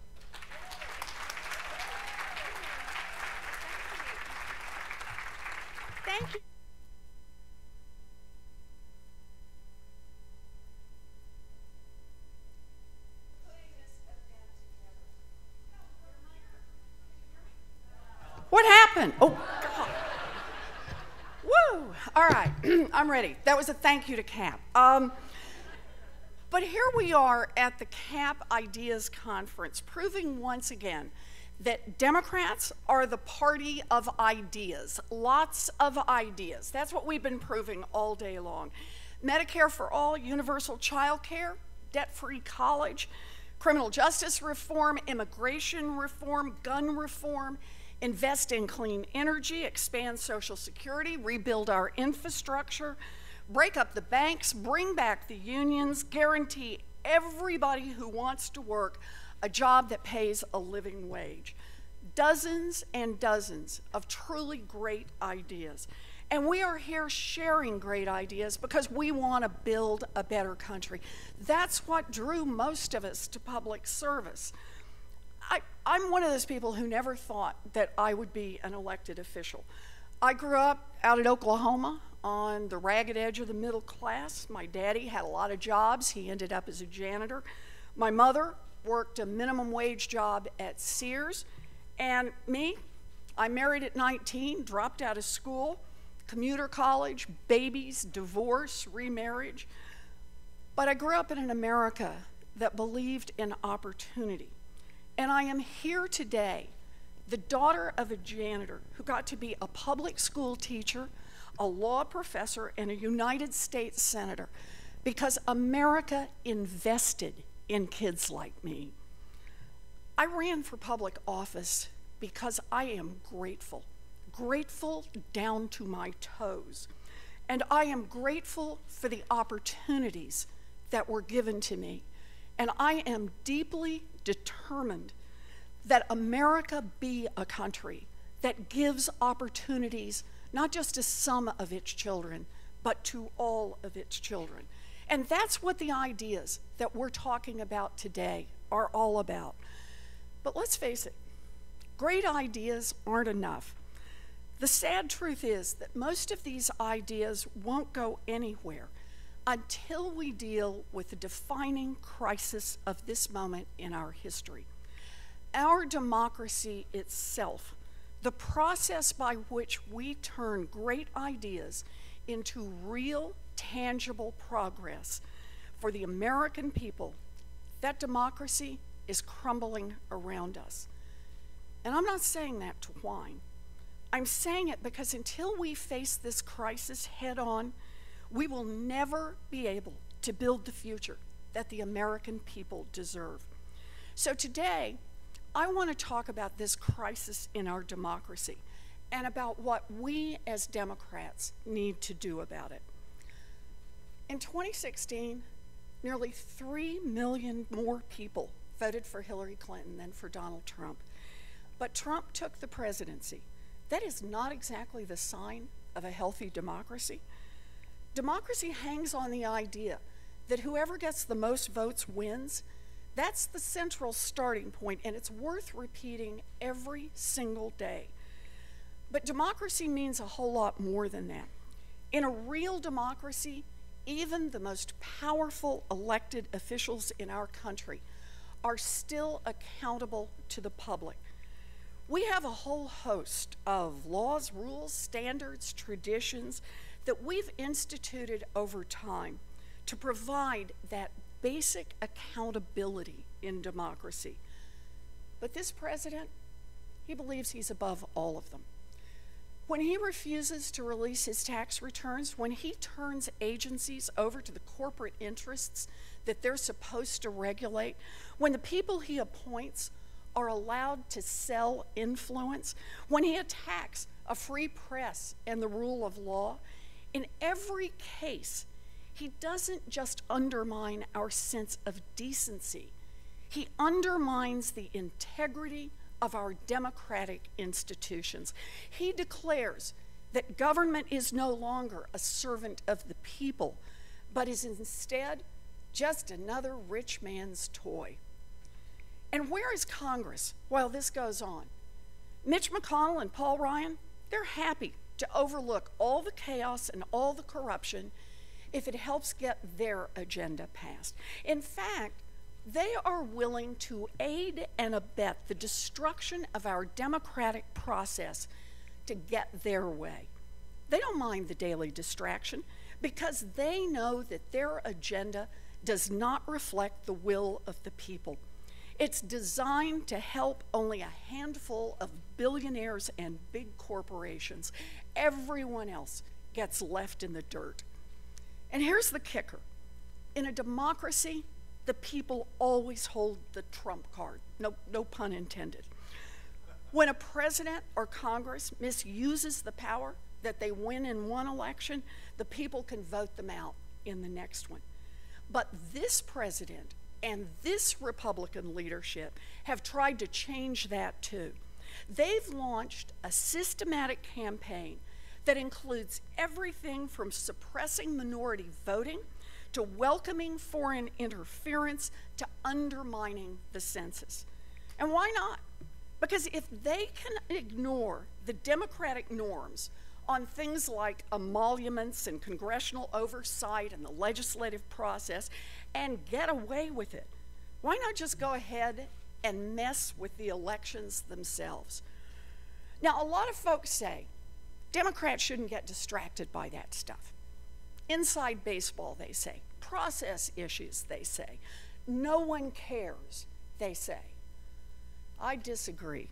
S22: Thank you. What happened? Oh, God. Woo! All right, I'm ready. That was a thank you to CAP. But here we are at the CAP Ideas Conference, proving once again that Democrats are the party of ideas, lots of ideas. That's what we've been proving all day long. Medicare for all, universal child care, debt-free college, criminal justice reform, immigration reform, gun reform, invest in clean energy, expand Social Security, rebuild our infrastructure, break up the banks, bring back the unions, guarantee everybody who wants to work a job that pays a living wage. Dozens and dozens of truly great ideas. And we are here sharing great ideas because we want to build a better country. That's what drew most of us to public service. I'm one of those people who never thought that I would be an elected official. I grew up out in Oklahoma on the ragged edge of the middle class. My daddy had a lot of jobs. He ended up as a janitor. My mother worked a minimum wage job at Sears. And me, I married at 19, dropped out of school, commuter college, babies, divorce, remarriage. But I grew up in an America that believed in opportunity. And I am here today, the daughter of a janitor who got to be a public school teacher, a law professor, and a United States senator, because America invested in kids like me. I ran for public office because I am grateful down to my toes. And I am grateful for the opportunities that were given to me. And I am deeply determined that America be a country that gives opportunities not just to some of its children, but to all of its children. And that's what the ideas that we're talking about today are all about. But let's face it, great ideas aren't enough. The sad truth is that most of these ideas won't go anywhere until we deal with the defining crisis of this moment in our history. Our democracy itself, the process by which we turn great ideas into real, tangible progress for the American people, that democracy is crumbling around us. And I'm not saying that to whine. I'm saying it because until we face this crisis head on, we will never be able to build the future that the American people deserve. So today, I want to talk about this crisis in our democracy and about what we as Democrats need to do about it. In 2016, nearly 3 million more people voted for Hillary Clinton than for Donald Trump. But Trump took the presidency. That is not exactly the sign of a healthy democracy. Democracy hangs on the idea that whoever gets the most votes wins, That's the central starting point, and it's worth repeating every single day. But democracy means a whole lot more than that. In a real democracy, even the most powerful elected officials in our country are still accountable to the public. We have a whole host of laws, rules, standards, traditions that we've instituted over time to provide that basic accountability in democracy. But this president, he believes he's above all of them. When he refuses to release his tax returns, when he turns agencies over to the corporate interests that they're supposed to regulate, when the people he appoints are allowed to sell influence, when he attacks a free press and the rule of law, in every case, he doesn't just undermine our sense of decency, he undermines the integrity of our democratic institutions. He declares that government is no longer a servant of the people, but is instead just another rich man's toy. And where is Congress while this goes on? Mitch McConnell and Paul Ryan, they're happy to overlook all the chaos and all the corruption if it helps get their agenda passed. In fact, they are willing to aid and abet the destruction of our democratic process to get their way. They don't mind the daily distraction because they know that their agenda does not reflect the will of the people. It's designed to help only a handful of billionaires and big corporations. Everyone else gets left in the dirt. And here's the kicker. In a democracy, the people always hold the trump card. No pun intended. When a president or Congress misuses the power that they win in one election, the people can vote them out in the next one. But this president and this Republican leadership have tried to change that too. They've launched a systematic campaign that includes everything from suppressing minority voting to welcoming foreign interference to undermining the census. And why not? Because if they can ignore the democratic norms on things like emoluments and congressional oversight and the legislative process and get away with it, why not just go ahead and mess with the elections themselves? Now, a lot of folks say Democrats shouldn't get distracted by that stuff. Inside baseball, they say. Process issues, they say. No one cares, they say. I disagree.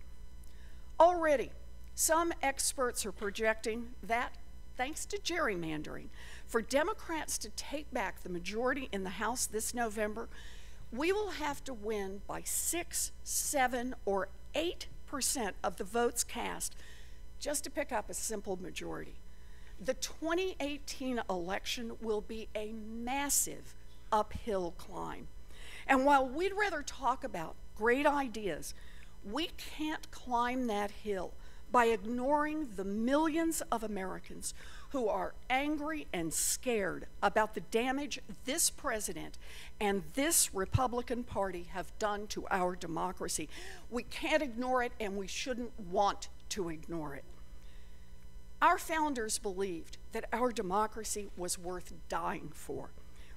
S22: Already, some experts are projecting that, thanks to gerrymandering, for Democrats to take back the majority in the House this November, we will have to win by 6, 7, or 8% of the votes cast just to pick up a simple majority. The 2018 election will be a massive uphill climb. And while we'd rather talk about great ideas, we can't climb that hill by ignoring the millions of Americans who are angry and scared about the damage this president and this Republican Party have done to our democracy. We can't ignore it, and we shouldn't want to ignore it. Our founders believed that our democracy was worth dying for.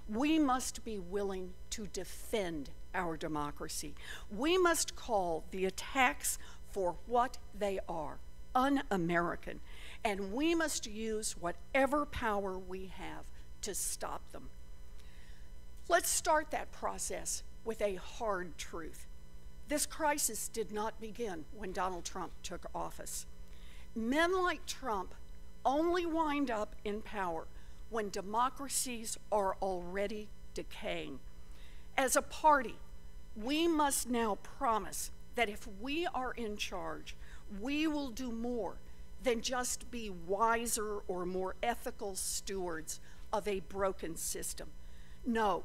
S22: We must be willing to defend our democracy. We must call the attacks for what they are, un-American, and we must use whatever power we have to stop them. Let's start that process with a hard truth. This crisis did not begin when Donald Trump took office. Men like Trump only wind up in power when democracies are already decaying. As a party, we must now promise that if we are in charge, we will do more than just be wiser or more ethical stewards of a broken system. No,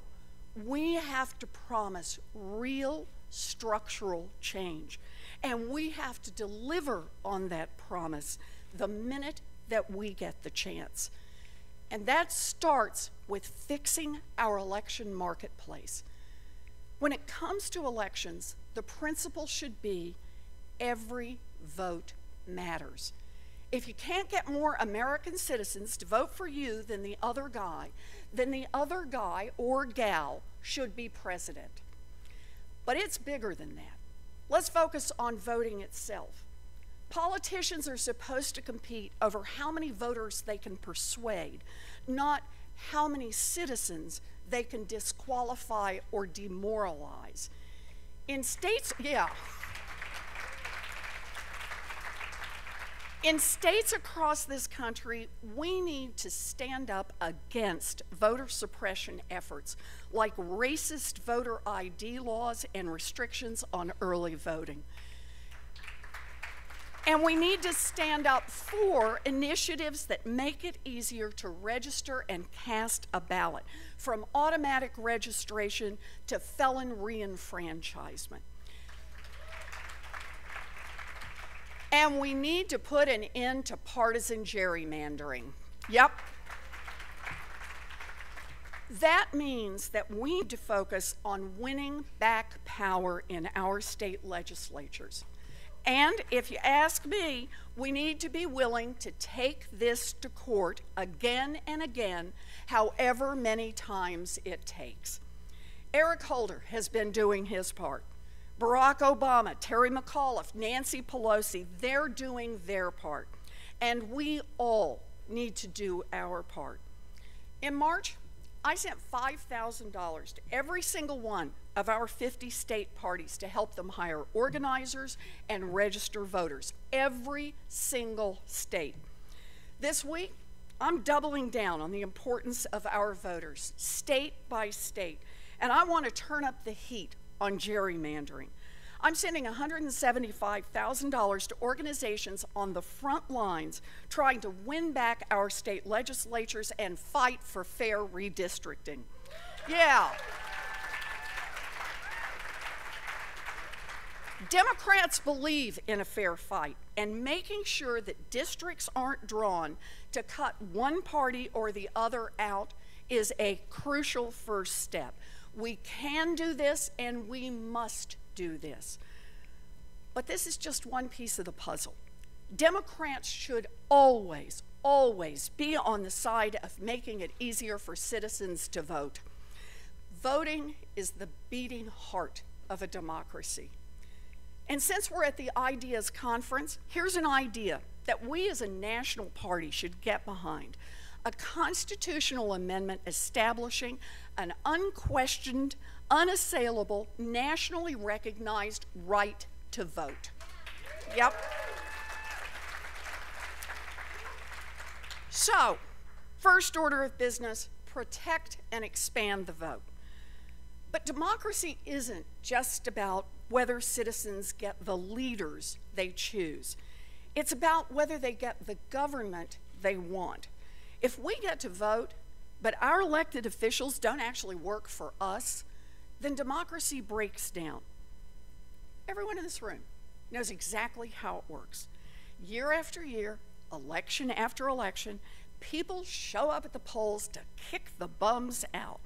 S22: we have to promise real structural change, and we have to deliver on that promise the minute that we get the chance. And that starts with fixing our election marketplace. When it comes to elections, the principle should be every vote matters. If you can't get more American citizens to vote for you than the other guy or gal should be president. But it's bigger than that. Let's focus on voting itself. Politicians are supposed to compete over how many voters they can persuade, not how many citizens they can disqualify or demoralize. In states, In states across this country, we need to stand up against voter suppression efforts like racist voter ID laws and restrictions on early voting. And we need to stand up for initiatives that make it easier to register and cast a ballot, from automatic registration to felon reenfranchisement. And we need to put an end to partisan gerrymandering. Yep. That means that we need to focus on winning back power in our state legislatures. And if you ask me, we need to be willing to take this to court again and again, however many times it takes. Eric Holder has been doing his part. Barack Obama, Terry McAuliffe, Nancy Pelosi, they're doing their part. And we all need to do our part. In March, I sent $5,000 to every single one of our 50 state parties to help them hire organizers and register voters, every single state. This week, I'm doubling down on the importance of our voters, state by state, and I want to turn up the heat on gerrymandering. I'm sending $175,000 to organizations on the front lines trying to win back our state legislatures and fight for fair redistricting. Yeah. Democrats believe in a fair fight, and making sure that districts aren't drawn to cut one party or the other out is a crucial first step. We can do this, and we must do this. But this is just one piece of the puzzle. Democrats should always, always be on the side of making it easier for citizens to vote. Voting is the beating heart of a democracy. And since we're at the Ideas Conference, here's an idea that we as a national party should get behind: a constitutional amendment establishing an unquestioned, unassailable, nationally recognized right to vote. Yep. So, first order of business, protect and expand the vote. But democracy isn't just about whether citizens get the leaders they choose. It's about whether they get the government they want. If we get to vote, but our elected officials don't actually work for us, then democracy breaks down. Everyone in this room knows exactly how it works. Year after year, election after election, people show up at the polls to kick the bums out,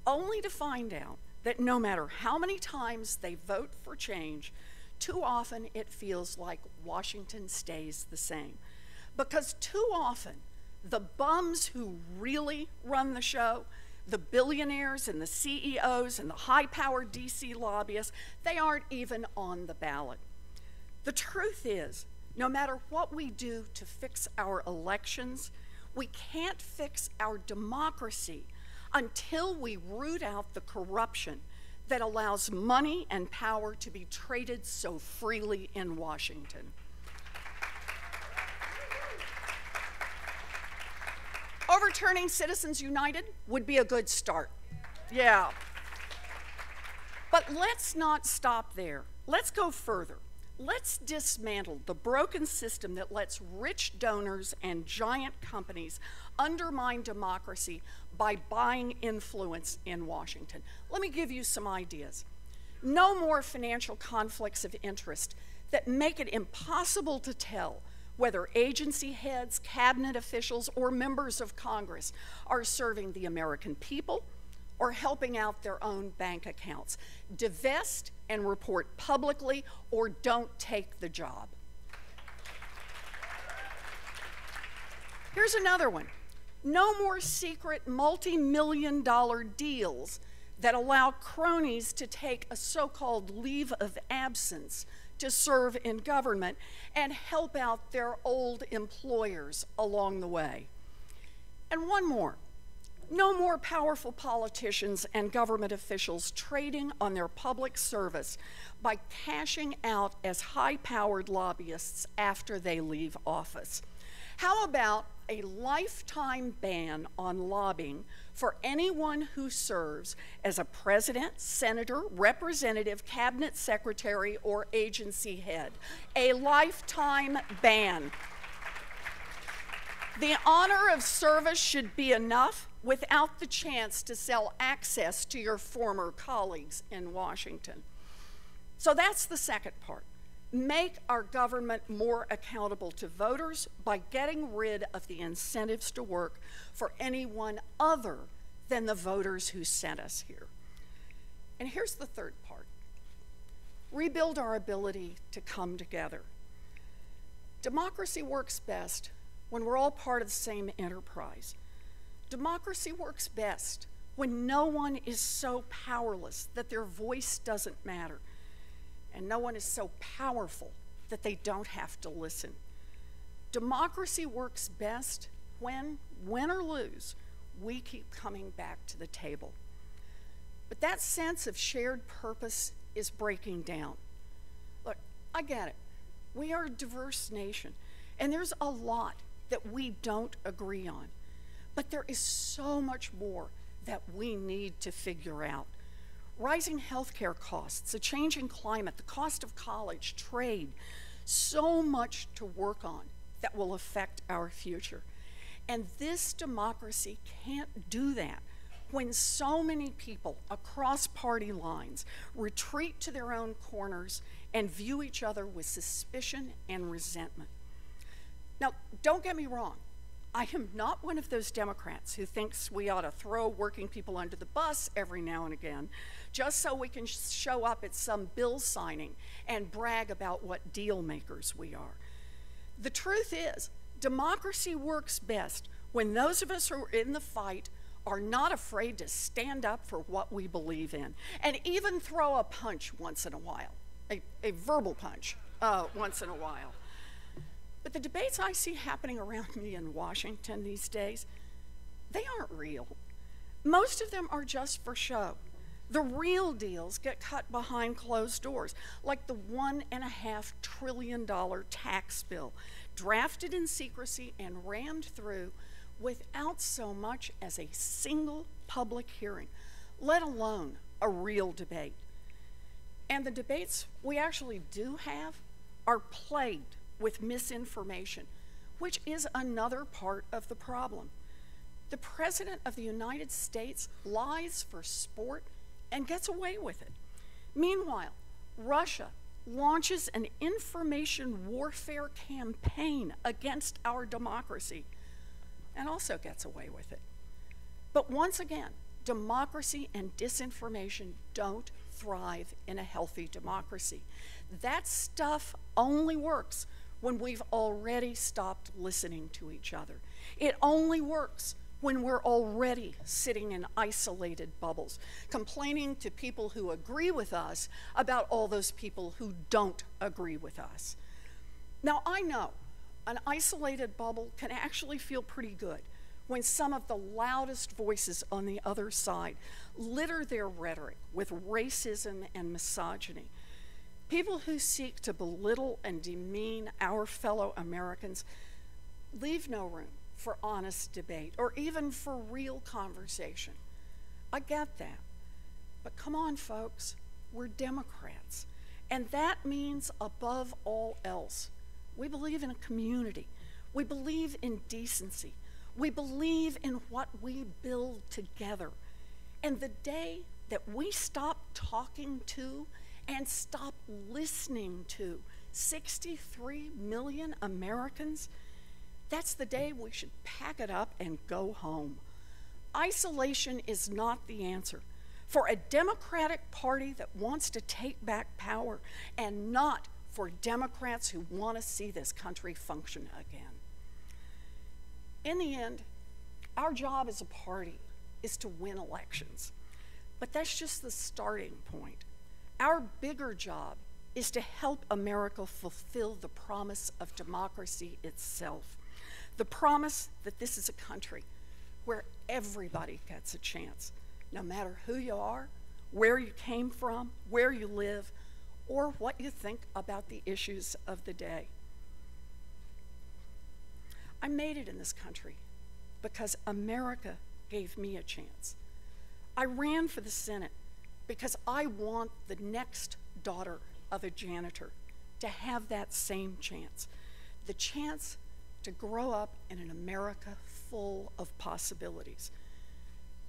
S22: only to find out that no matter how many times they vote for change, too often it feels like Washington stays the same. Because too often, the bums who really run the show, the billionaires and the CEOs and the high-powered DC lobbyists, they aren't even on the ballot. The truth is, no matter what we do to fix our elections, we can't fix our democracy until we root out the corruption that allows money and power to be traded so freely in Washington. Overturning Citizens United would be a good start. Yeah. But let's not stop there. Let's go further. Let's dismantle the broken system that lets rich donors and giant companies undermine democracy by buying influence in Washington. Let me give you some ideas. No more financial conflicts of interest that make it impossible to tell whether agency heads, cabinet officials, or members of Congress are serving the American people or helping out their own bank accounts. Divest and report publicly, or don't take the job. Here's another one. No more secret multi-million-dollar deals that allow cronies to take a so-called leave of absence to serve in government and help out their old employers along the way. And one more. No more powerful politicians and government officials trading on their public service by cashing out as high-powered lobbyists after they leave office. How about a lifetime ban on lobbying for anyone who serves as a president, senator, representative, cabinet secretary, or agency head? A lifetime ban. The honor of service should be enough without the chance to sell access to your former colleagues in Washington. So that's the second part. Make our government more accountable to voters by getting rid of the incentives to work for anyone other than the voters who sent us here. And here's the third part. Rebuild our ability to come together. Democracy works best when we're all part of the same enterprise. Democracy works best when no one is so powerless that their voice doesn't matter, and no one is so powerful that they don't have to listen. Democracy works best when, win or lose, we keep coming back to the table. But that sense of shared purpose is breaking down. Look, I get it. We are a diverse nation, and there's a lot that we don't agree on. But there is so much more that we need to figure out. Rising healthcare costs, a changing climate, the cost of college, trade, so much to work on that will affect our future. And this democracy can't do that when so many people across party lines retreat to their own corners and view each other with suspicion and resentment. Now, don't get me wrong. I am not one of those Democrats who thinks we ought to throw working people under the bus every now and again just so we can show up at some bill signing and brag about what deal makers we are. The truth is, democracy works best when those of us who are in the fight are not afraid to stand up for what we believe in and even throw a punch once in a while, a verbal punch once in a while. But the debates I see happening around me in Washington these days, they aren't real. Most of them are just for show. The real deals get cut behind closed doors, like the $1.5 trillion tax bill, drafted in secrecy and rammed through without so much as a single public hearing, let alone a real debate. And the debates we actually do have are plagued with misinformation, which is another part of the problem. The President of the United States lies for sport and gets away with it. Meanwhile, Russia launches an information warfare campaign against our democracy and also gets away with it. But once again, democracy and disinformation don't thrive in a healthy democracy. That stuff only works when we've already stopped listening to each other. It only works when we're already sitting in isolated bubbles, complaining to people who agree with us about all those people who don't agree with us. Now, I know an isolated bubble can actually feel pretty good when some of the loudest voices on the other side litter their rhetoric with racism and misogyny. People who seek to belittle and demean our fellow Americans leave no room for honest debate or even for real conversation. I get that. But come on, folks, we're Democrats. And that means, above all else, we believe in a community. We believe in decency. We believe in what we build together. And the day that we stop talking to and stop listening to 63 million Americans, that's the day we should pack it up and go home. isolation is not the answer. For a Democratic Party that wants to take back power, and not for Democrats who want to see this country function again. In the end, our job as a party is to win elections. But that's just the starting point. Our bigger job is to help America fulfill the promise of democracy itself. The promise that this is a country where everybody gets a chance, no matter who you are, where you came from, where you live, or what you think about the issues of the day. I made it in this country because America gave me a chance. I ran for the Senate because I want the next daughter of a janitor to have that same chance, the chance to grow up in an America full of possibilities.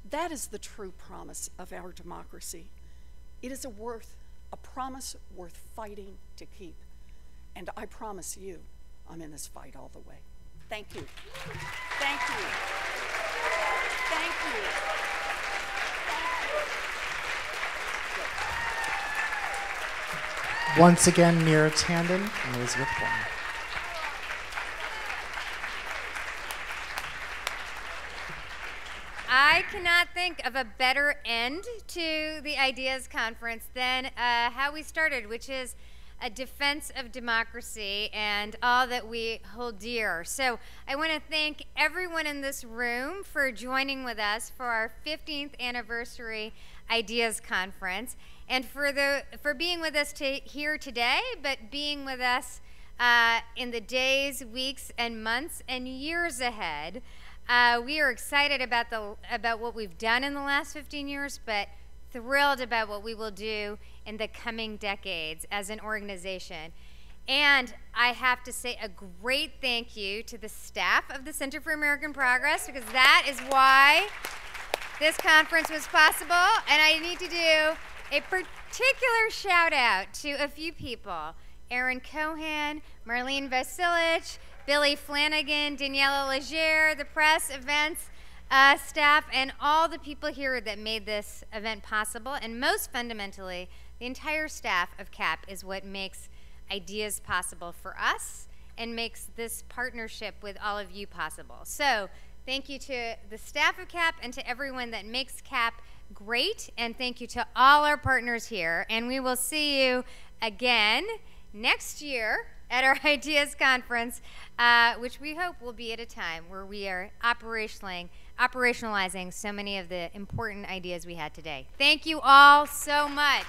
S22: That is the true promise of our democracy. It is a promise worth fighting to keep. And I promise you, I'm in this fight all the way. Thank you. Thank you. Thank you.
S2: Once again, Neera Tanden and Elizabeth Warren.
S16: I cannot think of a better end to the Ideas Conference than how we started, which is a defense of democracy and all that we hold dear. So I want to thank everyone in this room for joining with us for our 15th anniversary Ideas Conference, and for being with us here today, but being with us in the days, weeks, and months and years ahead. We are excited about what we've done in the last 15 years, but thrilled about what we will do in the coming decades as an organization. And I have to say a great thank you to the staff of the Center for American Progress, because that is why this conference was possible. And I need to do a particular shout out to a few people: Aaron Cohan, Marlene Vasilich, Billy Flanagan, Daniela Legere, the press, events staff, and all the people here that made this event possible. And most fundamentally, the entire staff of CAP is what makes Ideas possible for us and makes this partnership with all of you possible. So thank you to the staff of CAP and to everyone that makes CAP great, and thank you to all our partners here. And we will see you again next year at our Ideas Conference, which we hope will be at a time where we are operationalizing so many of the important ideas we had today. Thank you all so much.